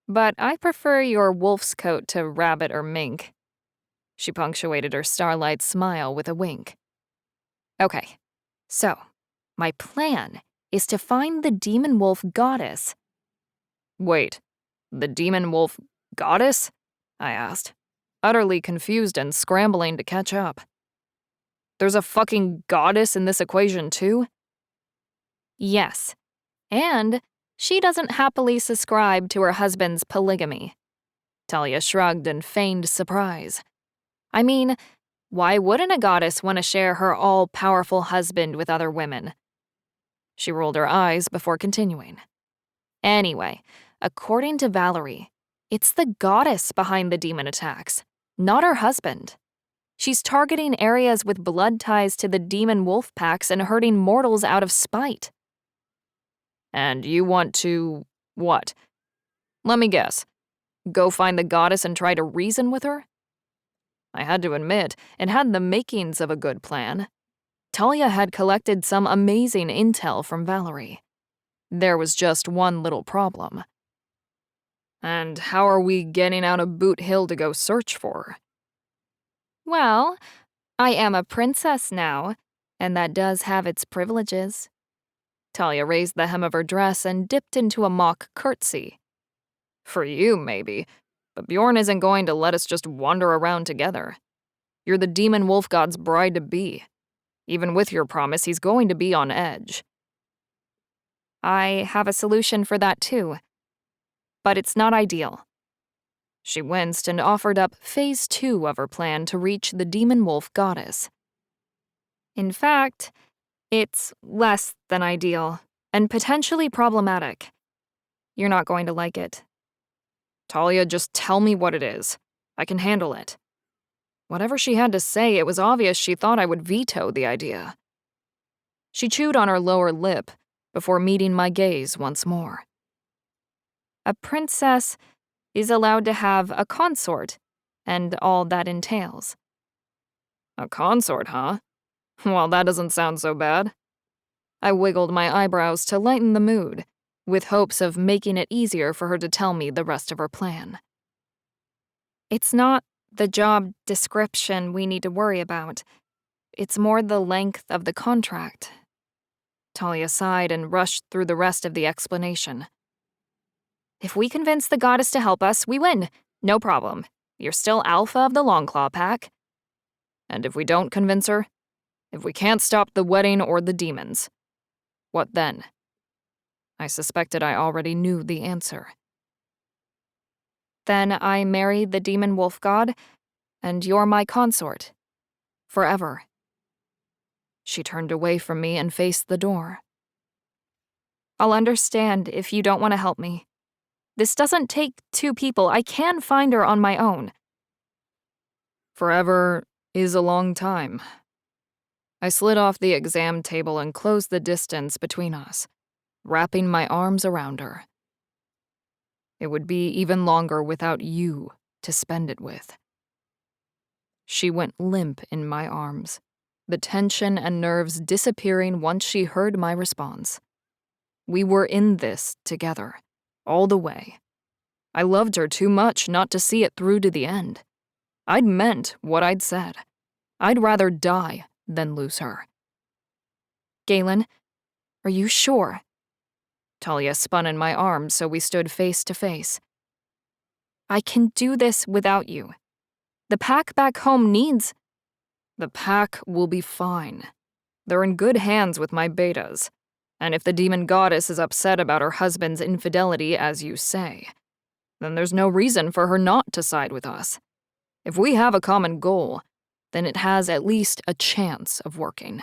but I prefer your wolf's coat to rabbit or mink. She punctuated her starlight smile with a wink. Okay, so my plan is to find the demon wolf goddess. Wait, the demon wolf goddess? I asked, utterly confused and scrambling to catch up. There's a fucking goddess in this equation too? Yes, and she doesn't happily subscribe to her husband's polygamy. Talia shrugged and feigned surprise. I mean, why wouldn't a goddess want to share her all-powerful husband with other women? She rolled her eyes before continuing. Anyway, according to Valerie, it's the goddess behind the demon attacks, not her husband. She's targeting areas with blood ties to the demon wolf packs and hurting mortals out of spite. And you want to… what? Let me guess. Go find the goddess and try to reason with her? I had to admit, it had the makings of a good plan. Talia had collected some amazing intel from Valerie. There was just one little problem. And how are we getting out of Boot Hill to go search for her? Well, I am a princess now, and that does have its privileges. Talia raised the hem of her dress and dipped into a mock curtsy. For you, maybe, but Bjorn isn't going to let us just wander around together. You're the demon wolf god's bride-to-be. Even with your promise, he's going to be on edge. I have a solution for that too, but it's not ideal. She winced and offered up phase 2 of her plan to reach the demon wolf goddess. In fact, it's less than ideal and potentially problematic. You're not going to like it. Talia, just tell me what it is. I can handle it. Whatever she had to say, it was obvious she thought I would veto the idea. She chewed on her lower lip before meeting my gaze once more. A princess is allowed to have a consort, and all that entails. A consort, huh? Well, that doesn't sound so bad. I wiggled my eyebrows to lighten the mood, with hopes of making it easier for her to tell me the rest of her plan. It's not the job description we need to worry about. It's more the length of the contract. Talia sighed and rushed through the rest of the explanation. If we convince the goddess to help us, we win. No problem. You're still alpha of the Longclaw Pack. And if we don't convince her? If we can't stop the wedding or the demons? What then? I suspected I already knew the answer. Then I marry the demon wolf god, and you're my consort. Forever. She turned away from me and faced the door. I'll understand if you don't want to help me. This doesn't take 2 people. I can find her on my own. Forever is a long time. I slid off the exam table and closed the distance between us, wrapping my arms around her. It would be even longer without you to spend it with. She went limp in my arms, the tension and nerves disappearing once she heard my response. We were in this together, all the way. I loved her too much not to see it through to the end. I'd meant what I'd said. I'd rather die than lose her. Galen, are you sure? Talia spun in my arms so we stood face to face. I can do this without you. The pack back home needs... The pack will be fine. They're in good hands with my betas. And if the demon goddess is upset about her husband's infidelity, as you say, then there's no reason for her not to side with us. If we have a common goal, then it has at least a chance of working.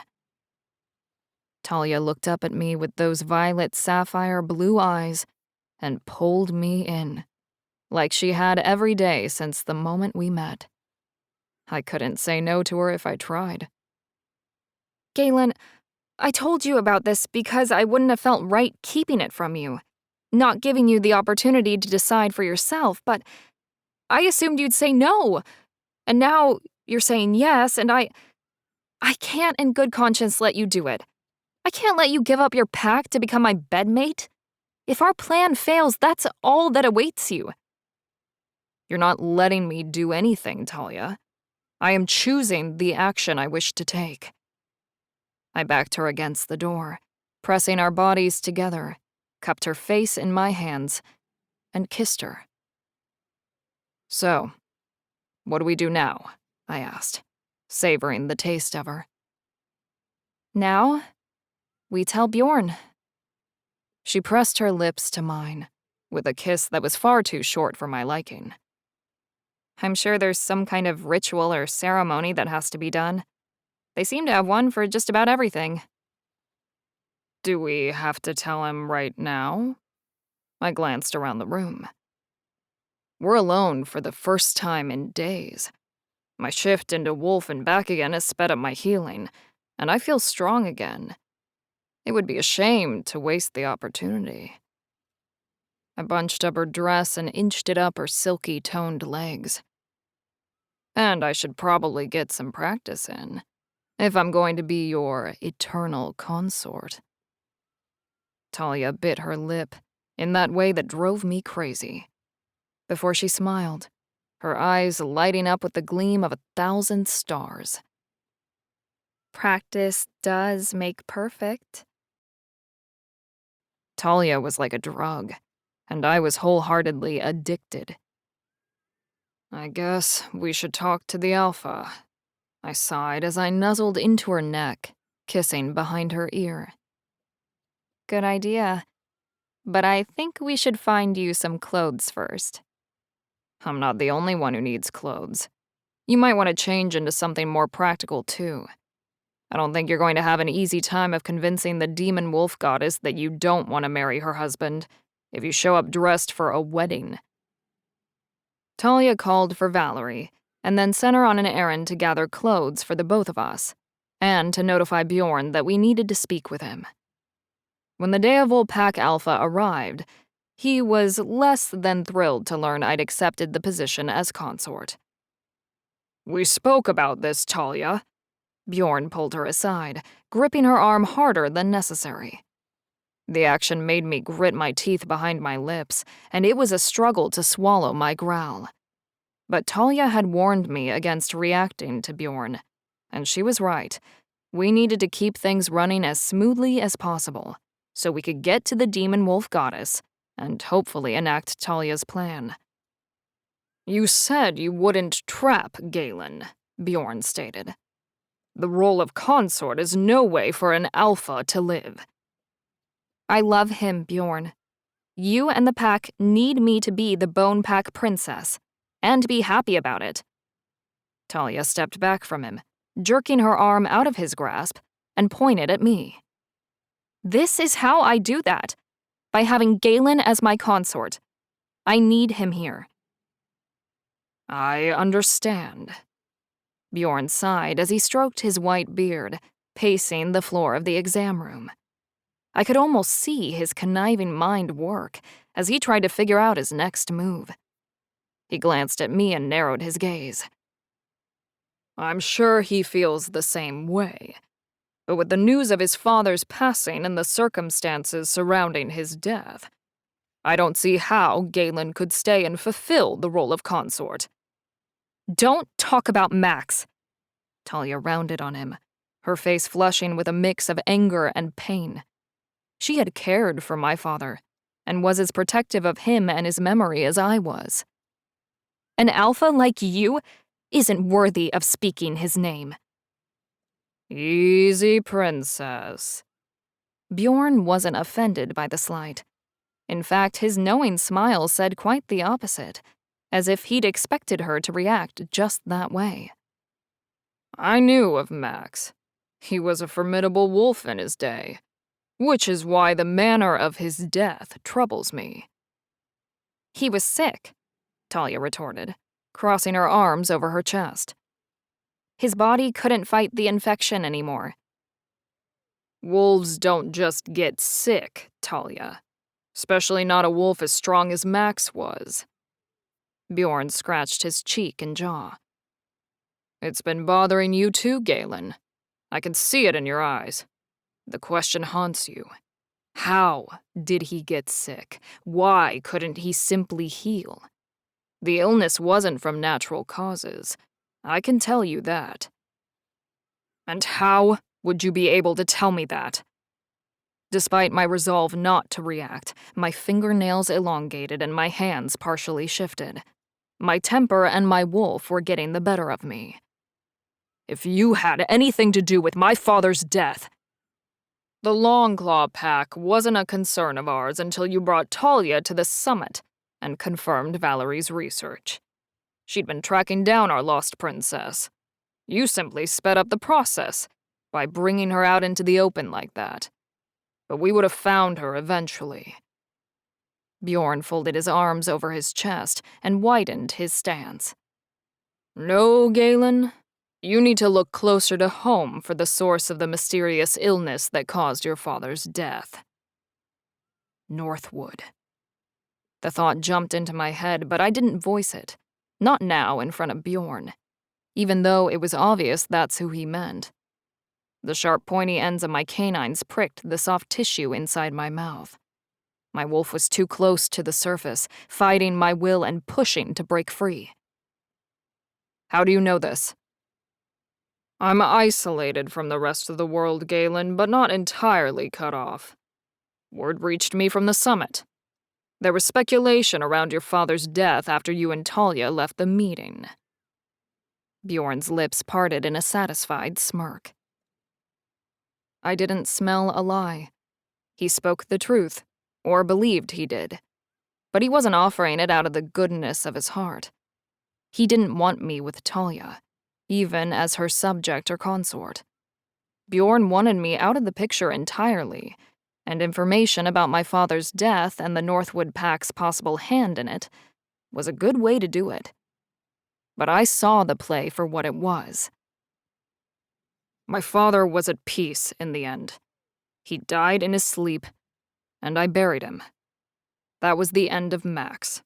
Talia looked up at me with those violet sapphire blue eyes and pulled me in, like she had every day since the moment we met. I couldn't say no to her if I tried. Galen, I told you about this because I wouldn't have felt right keeping it from you, not giving you the opportunity to decide for yourself, but I assumed you'd say no. And now you're saying yes, and I can't in good conscience let you do it. I can't let you give up your pack to become my bedmate. If our plan fails, that's all that awaits you. You're not letting me do anything, Talia. I am choosing the action I wish to take. I backed her against the door, pressing our bodies together, cupped her face in my hands, and kissed her. So, what do we do now? I asked, savoring the taste of her. Now, we tell Bjorn. She pressed her lips to mine, with a kiss that was far too short for my liking. I'm sure there's some kind of ritual or ceremony that has to be done. They seem to have one for just about everything. Do we have to tell him right now? I glanced around the room. We're alone for the first time in days. My shift into wolf and back again has sped up my healing, and I feel strong again. It would be a shame to waste the opportunity. I bunched up her dress and inched it up her silky toned legs. And I should probably get some practice in, if I'm going to be your eternal consort. Talia bit her lip in that way that drove me crazy. Before she smiled, her eyes lighting up with the gleam of 1,000 stars. Practice does make perfect. Talia was like a drug, and I was wholeheartedly addicted. I guess we should talk to the Alpha, I sighed as I nuzzled into her neck, kissing behind her ear. Good idea. But I think we should find you some clothes first. I'm not the only one who needs clothes. You might want to change into something more practical, too. I don't think you're going to have an easy time of convincing the demon wolf goddess that you don't want to marry her husband if you show up dressed for a wedding. Talia called for Valerie, and then sent her on an errand to gather clothes for the both of us, and to notify Bjorn that we needed to speak with him. When the Daevul Pack Alpha arrived, he was less than thrilled to learn I'd accepted the position as consort. "We spoke about this, Talia." Bjorn pulled her aside, gripping her arm harder than necessary. The action made me grit my teeth behind my lips, and it was a struggle to swallow my growl. But Talia had warned me against reacting to Bjorn, and she was right. We needed to keep things running as smoothly as possible, so we could get to the demon wolf goddess and hopefully enact Talia's plan. "You said you wouldn't trap Galen," Bjorn stated. "The role of consort is no way for an alpha to live." I love him, Bjorn. You and the pack need me to be the Bone Pack princess, and be happy about it. Talia stepped back from him, jerking her arm out of his grasp, and pointed at me. This is how I do that, by having Galen as my consort. I need him here. I understand. Bjorn sighed as he stroked his white beard, pacing the floor of the exam room. I could almost see his conniving mind work as he tried to figure out his next move. He glanced at me and narrowed his gaze. "I'm sure he feels the same way. But with the news of his father's passing and the circumstances surrounding his death, I don't see how Galen could stay and fulfill the role of consort." "Don't talk about Max," Talia rounded on him, her face flushing with a mix of anger and pain. She had cared for my father, and was as protective of him and his memory as I was. "An alpha like you isn't worthy of speaking his name." "Easy, princess." Bjorn wasn't offended by the slight. In fact, his knowing smile said quite the opposite, as if he'd expected her to react just that way. "I knew of Max. He was a formidable wolf in his day, which is why the manner of his death troubles me." "He was sick," Talia retorted, crossing her arms over her chest. "His body couldn't fight the infection anymore." "Wolves don't just get sick, Talia. Especially not a wolf as strong as Max was." Bjorn scratched his cheek and jaw. "It's been bothering you too, Galen. I can see it in your eyes. The question haunts you. How did he get sick? Why couldn't he simply heal? The illness wasn't from natural causes. I can tell you that." "And how would you be able to tell me that?" Despite my resolve not to react, my fingernails elongated and my hands partially shifted. My temper and my wolf were getting the better of me. "If you had anything to do with my father's death..." "The Longclaw Pack wasn't a concern of ours until you brought Talia to the summit and confirmed Valerie's research. She'd been tracking down our lost princess. You simply sped up the process by bringing her out into the open like that. But we would have found her eventually." Bjorn folded his arms over his chest and widened his stance. "No, Galen. You need to look closer to home for the source of the mysterious illness that caused your father's death." Northwood. The thought jumped into my head, but I didn't voice it. Not now in front of Bjorn, even though it was obvious that's who he meant. The sharp pointy ends of my canines pricked the soft tissue inside my mouth. My wolf was too close to the surface, fighting my will and pushing to break free. "How do you know this?" "I'm isolated from the rest of the world, Galen, but not entirely cut off. Word reached me from the summit. There was speculation around your father's death after you and Talia left the meeting." Bjorn's lips parted in a satisfied smirk. I didn't smell a lie. He spoke the truth, or believed he did. But he wasn't offering it out of the goodness of his heart. He didn't want me with Talia, even as her subject or consort. Bjorn wanted me out of the picture entirely, and information about my father's death and the Northwood Pack's possible hand in it was a good way to do it. But I saw the play for what it was. My father was at peace in the end. He died in his sleep, and I buried him. That was the end of Max.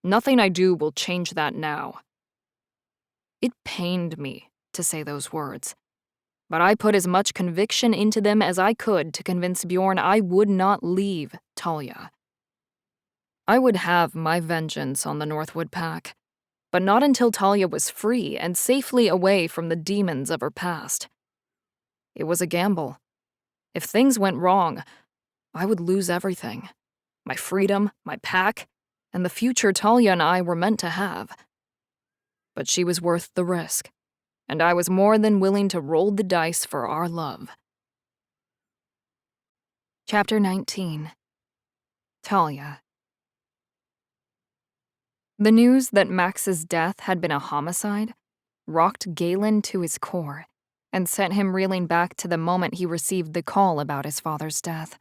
Nothing I do will change that now. It pained me to say those words, but I put as much conviction into them as I could to convince Bjorn I would not leave Talia. I would have my vengeance on the Northwood Pack, but not until Talia was free and safely away from the demons of her past. It was a gamble. If things went wrong, I would lose everything. My freedom, my pack, and the future Talia and I were meant to have. But she was worth the risk, and I was more than willing to roll the dice for our love. Chapter 19. Talia. The news that Max's death had been a homicide rocked Galen to his core and sent him reeling back to the moment he received the call about his father's death.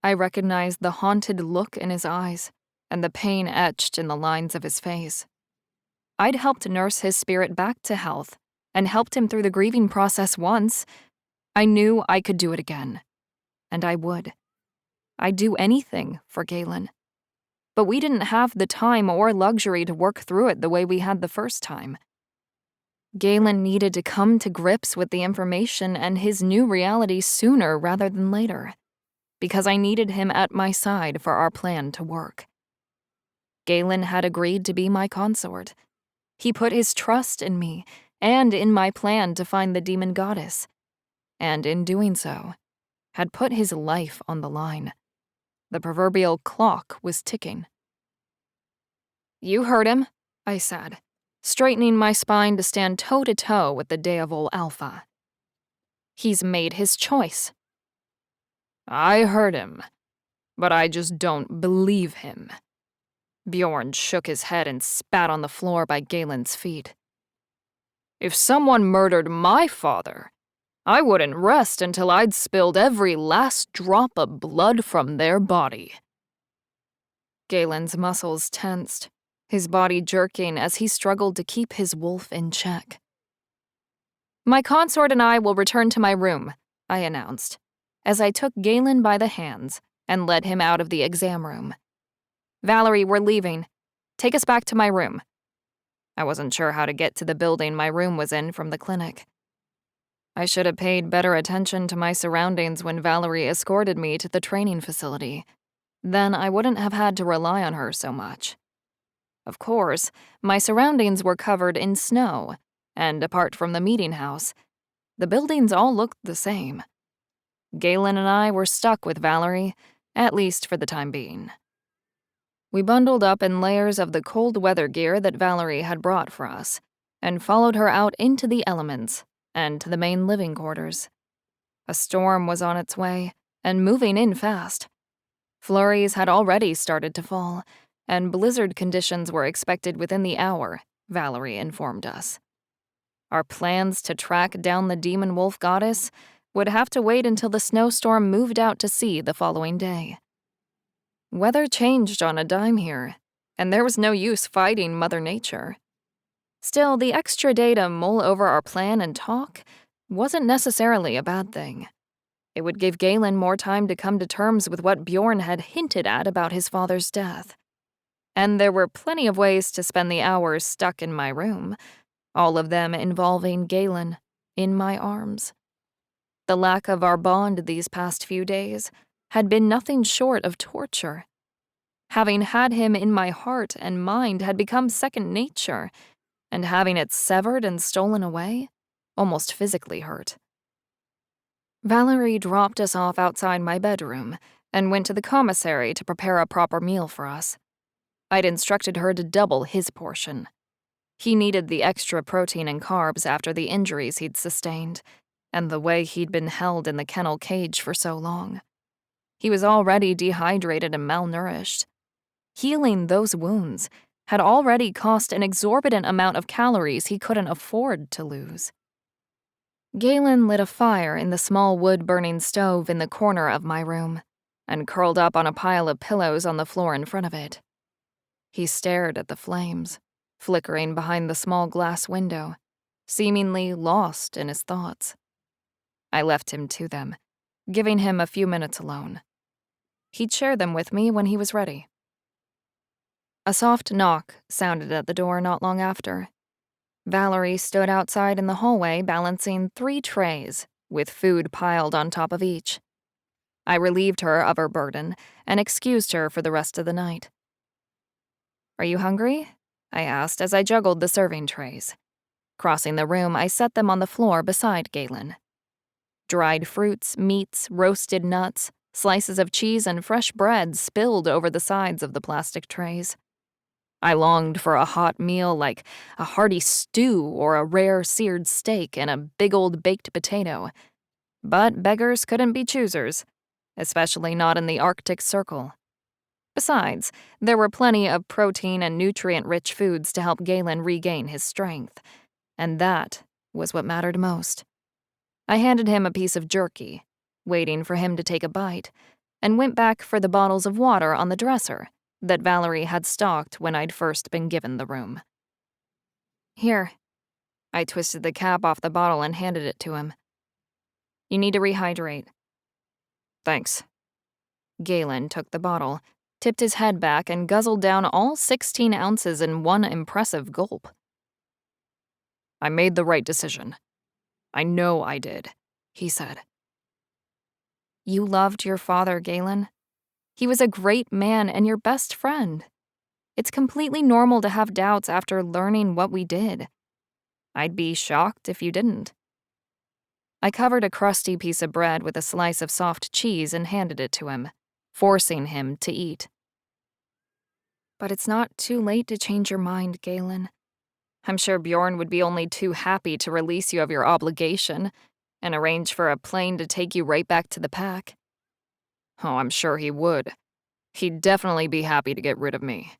I recognized the haunted look in his eyes and the pain etched in the lines of his face. I'd helped nurse his spirit back to health and helped him through the grieving process once. I knew I could do it again, and I would. I'd do anything for Galen. But we didn't have the time or luxury to work through it the way we had the first time. Galen needed to come to grips with the information and his new reality sooner rather than later, because I needed him at my side for our plan to work. Galen had agreed to be my consort. He put his trust in me and in my plan to find the demon goddess, and in doing so, had put his life on the line. The proverbial clock was ticking. You heard him, I said, straightening my spine to stand toe-to-toe with the Deovol Alpha. He's made his choice. I heard him, but I just don't believe him. Bjorn shook his head and spat on the floor by Galen's feet. If someone murdered my father, I wouldn't rest until I'd spilled every last drop of blood from their body. Galen's muscles tensed, his body jerking as he struggled to keep his wolf in check. My consort and I will return to my room, I announced, as I took Galen by the hands and led him out of the exam room. Valerie, we're leaving. Take us back to my room. I wasn't sure how to get to the building my room was in from the clinic. I should have paid better attention to my surroundings when Valerie escorted me to the training facility. Then I wouldn't have had to rely on her so much. Of course, my surroundings were covered in snow, and apart from the meeting house, the buildings all looked the same. Galen and I were stuck with Valerie, at least for the time being. We bundled up in layers of the cold weather gear that Valerie had brought for us, and followed her out into the elements and to the main living quarters. A storm was on its way, and moving in fast. Flurries had already started to fall, and blizzard conditions were expected within the hour, Valerie informed us. Our plans to track down the demon wolf goddess would have to wait until the snowstorm moved out to sea the following day. Weather changed on a dime here, and there was no use fighting Mother Nature. Still, the extra day to mull over our plan and talk wasn't necessarily a bad thing. It would give Galen more time to come to terms with what Bjorn had hinted at about his father's death. And there were plenty of ways to spend the hours stuck in my room, all of them involving Galen in my arms. The lack of our bond these past few days had been nothing short of torture. Having had him in my heart and mind had become second nature, and having it severed and stolen away almost physically hurt. Valerie dropped us off outside my bedroom and went to the commissary to prepare a proper meal for us. I'd instructed her to double his portion. He needed the extra protein and carbs after the injuries he'd sustained, and the way he'd been held in the kennel cage for so long. He was already dehydrated and malnourished. Healing those wounds had already cost an exorbitant amount of calories he couldn't afford to lose. Galen lit a fire in the small wood-burning stove in the corner of my room and curled up on a pile of pillows on the floor in front of it. He stared at the flames, flickering behind the small glass window, seemingly lost in his thoughts. I left him to them, giving him a few minutes alone. He'd share them with me when he was ready. A soft knock sounded at the door not long after. Valerie stood outside in the hallway balancing 3 trays, with food piled on top of each. I relieved her of her burden and excused her for the rest of the night. "Are you hungry?" I asked as I juggled the serving trays. Crossing the room, I set them on the floor beside Galen. Dried fruits, meats, roasted nuts, slices of cheese, and fresh bread spilled over the sides of the plastic trays. I longed for a hot meal like a hearty stew or a rare seared steak and a big old baked potato. But beggars couldn't be choosers, especially not in the Arctic Circle. Besides, there were plenty of protein and nutrient-rich foods to help Galen regain his strength, and that was what mattered most. I handed him a piece of jerky, waiting for him to take a bite, and went back for the bottles of water on the dresser that Valerie had stocked when I'd first been given the room. "Here." I twisted the cap off the bottle and handed it to him. "You need to rehydrate." "Thanks." Galen took the bottle, tipped his head back, and guzzled down all 16 ounces in one impressive gulp. "I made the right decision. I know I did," he said. "You loved your father, Galen. He was a great man and your best friend. It's completely normal to have doubts after learning what we did. I'd be shocked if you didn't." I covered a crusty piece of bread with a slice of soft cheese and handed it to him, forcing him to eat. "But it's not too late to change your mind, Galen. I'm sure Bjorn would be only too happy to release you of your obligation and arrange for a plane to take you right back to the pack." "Oh, I'm sure he would. He'd definitely be happy to get rid of me,"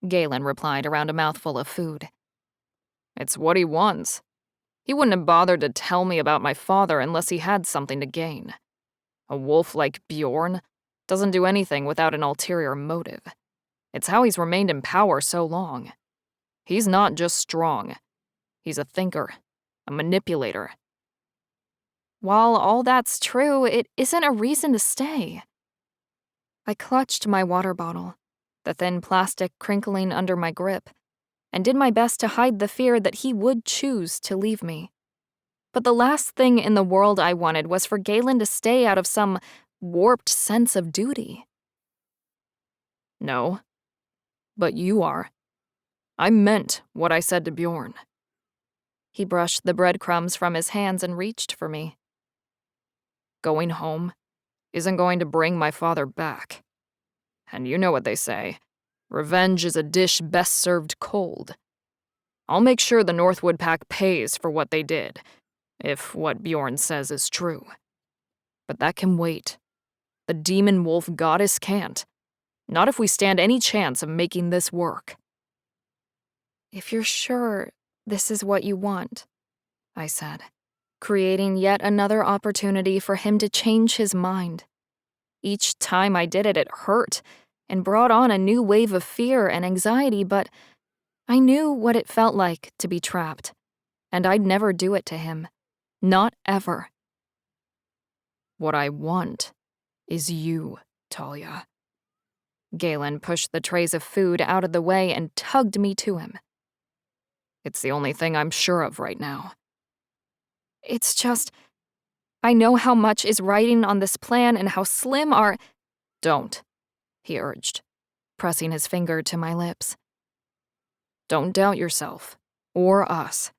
Galen replied around a mouthful of food. "It's what he wants. He wouldn't have bothered to tell me about my father unless he had something to gain. A wolf like Bjorn doesn't do anything without an ulterior motive. It's how he's remained in power so long. He's not just strong. He's a thinker, a manipulator." "While all that's true, it isn't a reason to stay." I clutched my water bottle, the thin plastic crinkling under my grip, and did my best to hide the fear that he would choose to leave me. But the last thing in the world I wanted was for Galen to stay out of some warped sense of duty. "No, but you are. I meant what I said to Bjorn." He brushed the breadcrumbs from his hands and reached for me. "Going home isn't going to bring my father back. And you know what they say, revenge is a dish best served cold. I'll make sure the Northwood Pack pays for what they did, if what Bjorn says is true. But that can wait. The demon wolf goddess can't. Not if we stand any chance of making this work." "If you're sure this is what you want," I said, creating yet another opportunity for him to change his mind. Each time I did it, it hurt and brought on a new wave of fear and anxiety, but I knew what it felt like to be trapped, and I'd never do it to him. Not ever. "What I want is you, Talia." Galen pushed the trays of food out of the way and tugged me to him. "It's the only thing I'm sure of right now." "It's just, I know how much is riding on this plan and how slim our—" "Don't," he urged, pressing his finger to my lips. "Don't doubt yourself, or us.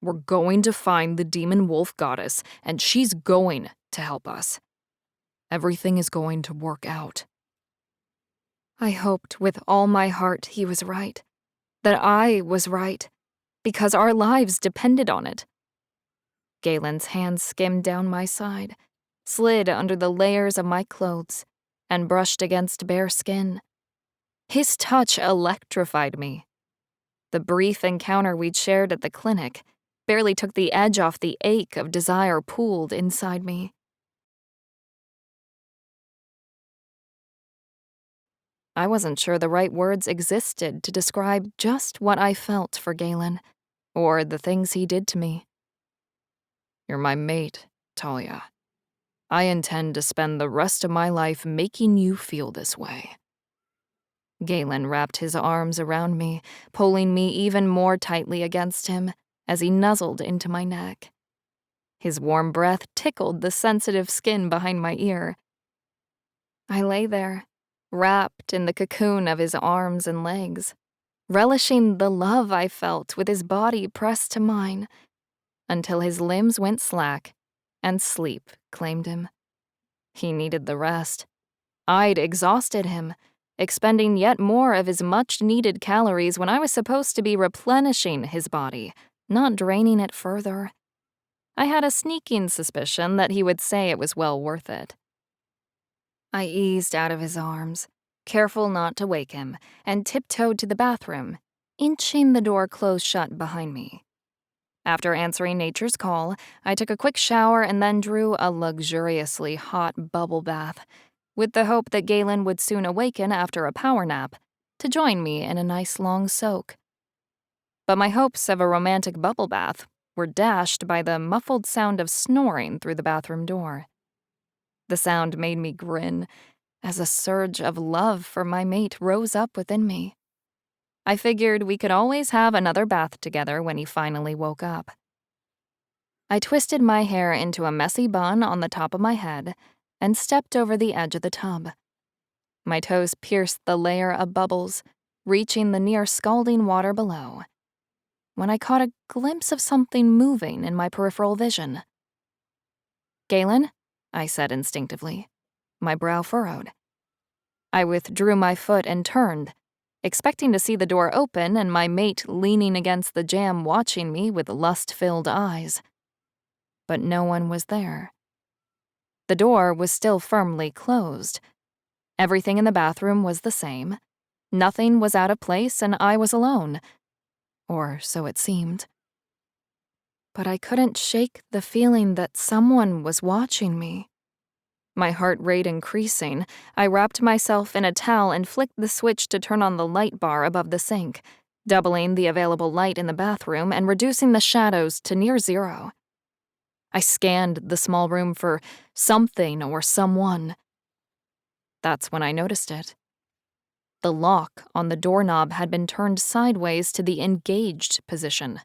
We're going to find the demon wolf goddess, and she's going to help us. Everything is going to work out." I hoped with all my heart he was right, that I was right, because our lives depended on it. Galen's hand skimmed down my side, slid under the layers of my clothes, and brushed against bare skin. His touch electrified me. The brief encounter we'd shared at the clinic barely took the edge off the ache of desire pooled inside me. I wasn't sure the right words existed to describe just what I felt for Galen, or the things he did to me. You're my mate, Talia. I intend to spend the rest of my life making you feel this way. Galen wrapped his arms around me, pulling me even more tightly against him as he nuzzled into my neck. His warm breath tickled the sensitive skin behind my ear. I lay there, wrapped in the cocoon of his arms and legs, relishing the love I felt with his body pressed to mine, until his limbs went slack and sleep claimed him. He needed the rest. I'd exhausted him, expending yet more of his much-needed calories when I was supposed to be replenishing his body, not draining it further. I had a sneaking suspicion that he would say it was well worth it. I eased out of his arms, careful not to wake him, and tiptoed to the bathroom, inching the door closed shut behind me. After answering nature's call, I took a quick shower and then drew a luxuriously hot bubble bath, with the hope that Galen would soon awaken after a power nap to join me in a nice long soak. But my hopes of a romantic bubble bath were dashed by the muffled sound of snoring through the bathroom door. The sound made me grin as a surge of love for my mate rose up within me. I figured we could always have another bath together when he finally woke up. I twisted my hair into a messy bun on the top of my head and stepped over the edge of the tub. My toes pierced the layer of bubbles, reaching the near scalding water below, when I caught a glimpse of something moving in my peripheral vision. "Galen?" I said instinctively, my brow furrowed. I withdrew my foot and turned, expecting to see the door open and my mate leaning against the jamb watching me with lust-filled eyes. But no one was there. The door was still firmly closed. Everything in the bathroom was the same. Nothing was out of place and I was alone. Or so it seemed. But I couldn't shake the feeling that someone was watching me. My heart rate increasing, I wrapped myself in a towel and flicked the switch to turn on the light bar above the sink, doubling the available light in the bathroom and reducing the shadows to near zero. I scanned the small room for something or someone. That's when I noticed it. The lock on the doorknob had been turned sideways to the engaged position.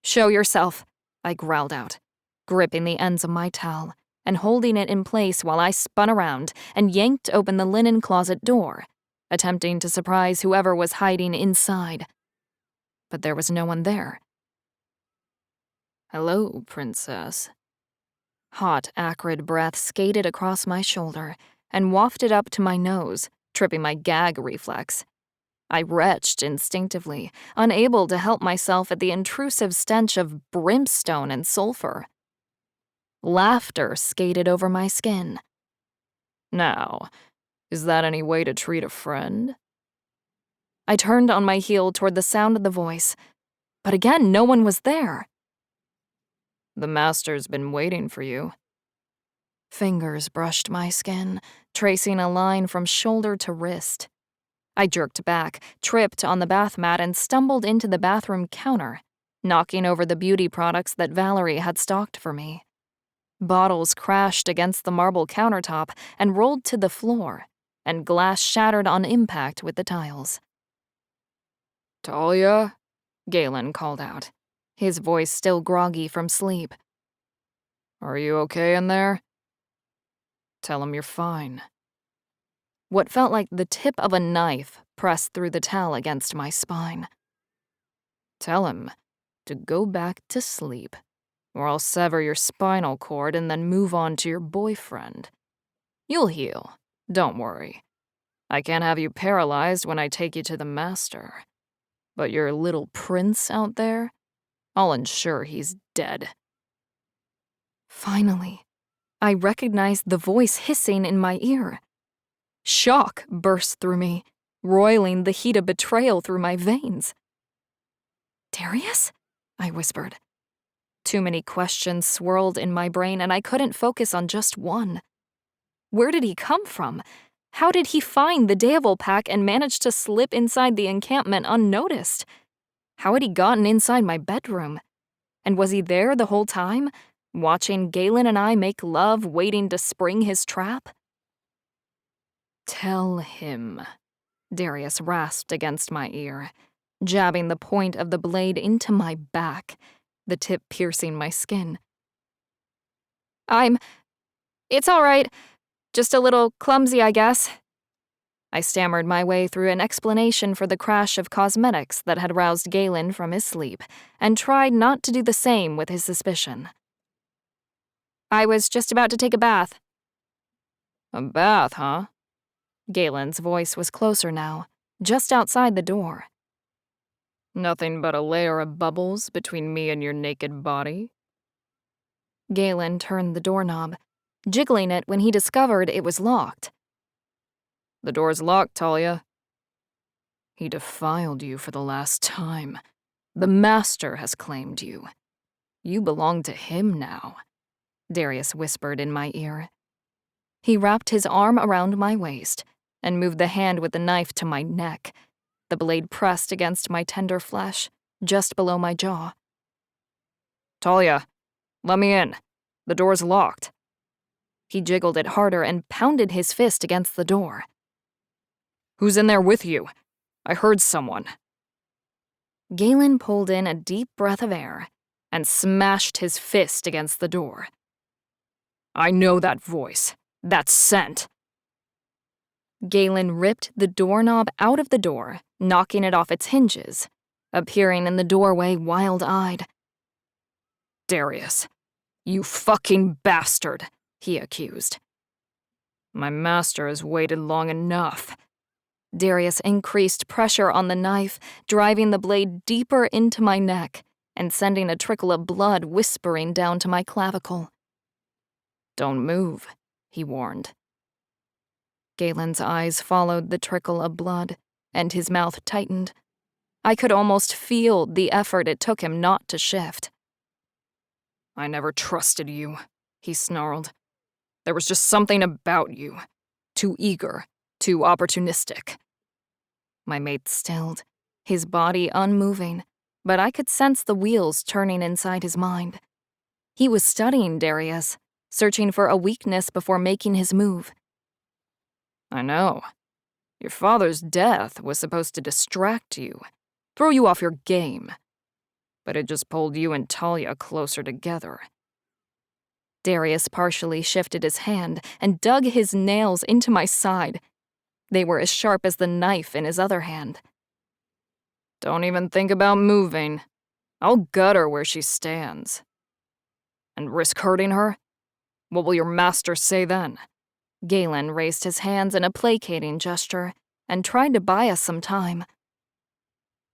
"Show yourself," I growled out, gripping the ends of my towel and holding it in place while I spun around and yanked open the linen closet door, attempting to surprise whoever was hiding inside. But there was no one there. "Hello, princess." Hot, acrid breath skated across my shoulder and wafted up to my nose, tripping my gag reflex. I retched instinctively, unable to help myself at the intrusive stench of brimstone and sulfur. Laughter skated over my skin. "Now, is that any way to treat a friend?" I turned on my heel toward the sound of the voice, but again no one was there. "The master's been waiting for you." Fingers brushed my skin, tracing a line from shoulder to wrist. I jerked back, tripped on the bath mat, and stumbled into the bathroom counter, knocking over the beauty products that Valerie had stocked for me. Bottles crashed against the marble countertop and rolled to the floor, and glass shattered on impact with the tiles. "Talia?" Galen called out, his voice still groggy from sleep. "Are you okay in there?" "Tell him you're fine." What felt like the tip of a knife pressed through the towel against my spine. "Tell him to go back to sleep, or I'll sever your spinal cord and then move on to your boyfriend. You'll heal, don't worry. I can't have you paralyzed when I take you to the master." But your little prince out there, I'll ensure he's dead." Finally, I recognized the voice hissing in my ear. Shock burst through me, roiling the heat of betrayal through my veins. "Darius?" I whispered. Too many questions swirled in my brain, and I couldn't focus on just one. Where did he come from? How did he find the Devil Pack and manage to slip inside the encampment unnoticed? How had he gotten inside my bedroom? And was he there the whole time, watching Galen and I make love, waiting to spring his trap? "Tell him," Darius rasped against my ear, jabbing the point of the blade into my back, the tip piercing my skin. It's all right. Just a little clumsy, I guess." I stammered my way through an explanation for the crash of cosmetics that had roused Galen from his sleep, and tried not to do the same with his suspicion. "I was just about to take a bath." "A bath, huh?" Galen's voice was closer now, just outside the door. "Nothing but a layer of bubbles between me and your naked body?" Galen turned the doorknob, jiggling it when he discovered it was locked. "The door's locked, Talia." "He defiled you for the last time. The master has claimed you. You belong to him now," Darius whispered in my ear. He wrapped his arm around my waist and moved the hand with the knife to my neck, the blade pressed against my tender flesh, just below my jaw. "Talia, let me in. The door's locked." He jiggled it harder and pounded his fist against the door. "Who's in there with you? I heard someone." Galen pulled in a deep breath of air and smashed his fist against the door. "I know that voice. That scent." Galen ripped the doorknob out of the door, knocking it off its hinges, appearing in the doorway wild-eyed. "Darius, you fucking bastard," he accused. "My master has waited long enough." Darius increased pressure on the knife, driving the blade deeper into my neck and sending a trickle of blood whispering down to my clavicle. "Don't move," he warned. Galen's eyes followed the trickle of blood, and his mouth tightened. I could almost feel the effort it took him not to shift. "I never trusted you," he snarled. "There was just something about you. Too eager, too opportunistic." My mate stilled, his body unmoving, but I could sense the wheels turning inside his mind. He was studying Darius, searching for a weakness before making his move. "I know. Your father's death was supposed to distract you, throw you off your game. But it just pulled you and Talia closer together." Darius partially shifted his hand and dug his nails into my side. They were as sharp as the knife in his other hand. "Don't even think about moving. I'll gut her where she stands." "And risk hurting her? What will your master say then?" Galen raised his hands in a placating gesture and tried to buy us some time.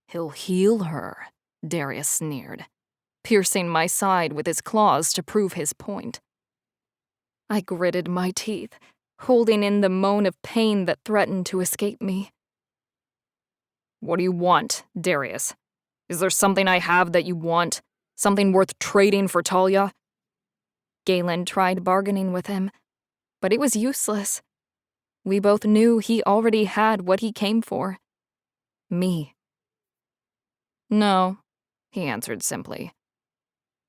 "He'll heal her," Darius sneered, piercing my side with his claws to prove his point. I gritted my teeth, holding in the moan of pain that threatened to escape me. "What do you want, Darius? Is there something I have that you want? Something worth trading for Talia?" Galen tried bargaining with him, but it was useless. We both knew he already had what he came for. Me. "No," he answered simply.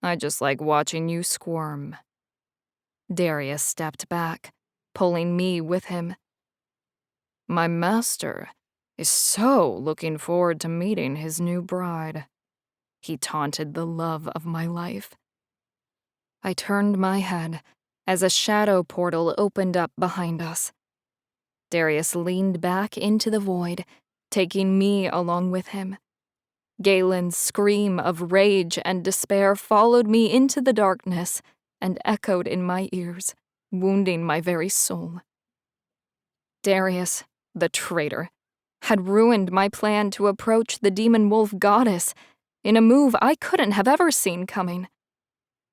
"I just like watching you squirm." Darius stepped back, pulling me with him. "My master is so looking forward to meeting his new bride." He taunted the love of my life. I turned my head as a shadow portal opened up behind us. Darius leaned back into the void, taking me along with him. Galen's scream of rage and despair followed me into the darkness and echoed in my ears, wounding my very soul. Darius, the traitor. had ruined my plan to approach the demon wolf goddess in a move I couldn't have ever seen coming.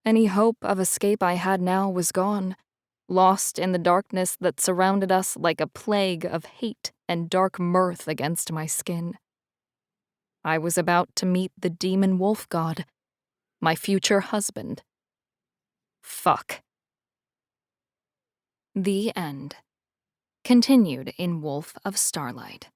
Any hope of escape I had now was gone, lost in the darkness that surrounded us like a plague of hate and dark mirth against my skin. I was about to meet the demon wolf god, my future husband. Fuck. The end. Continued in Wolf of Starlight.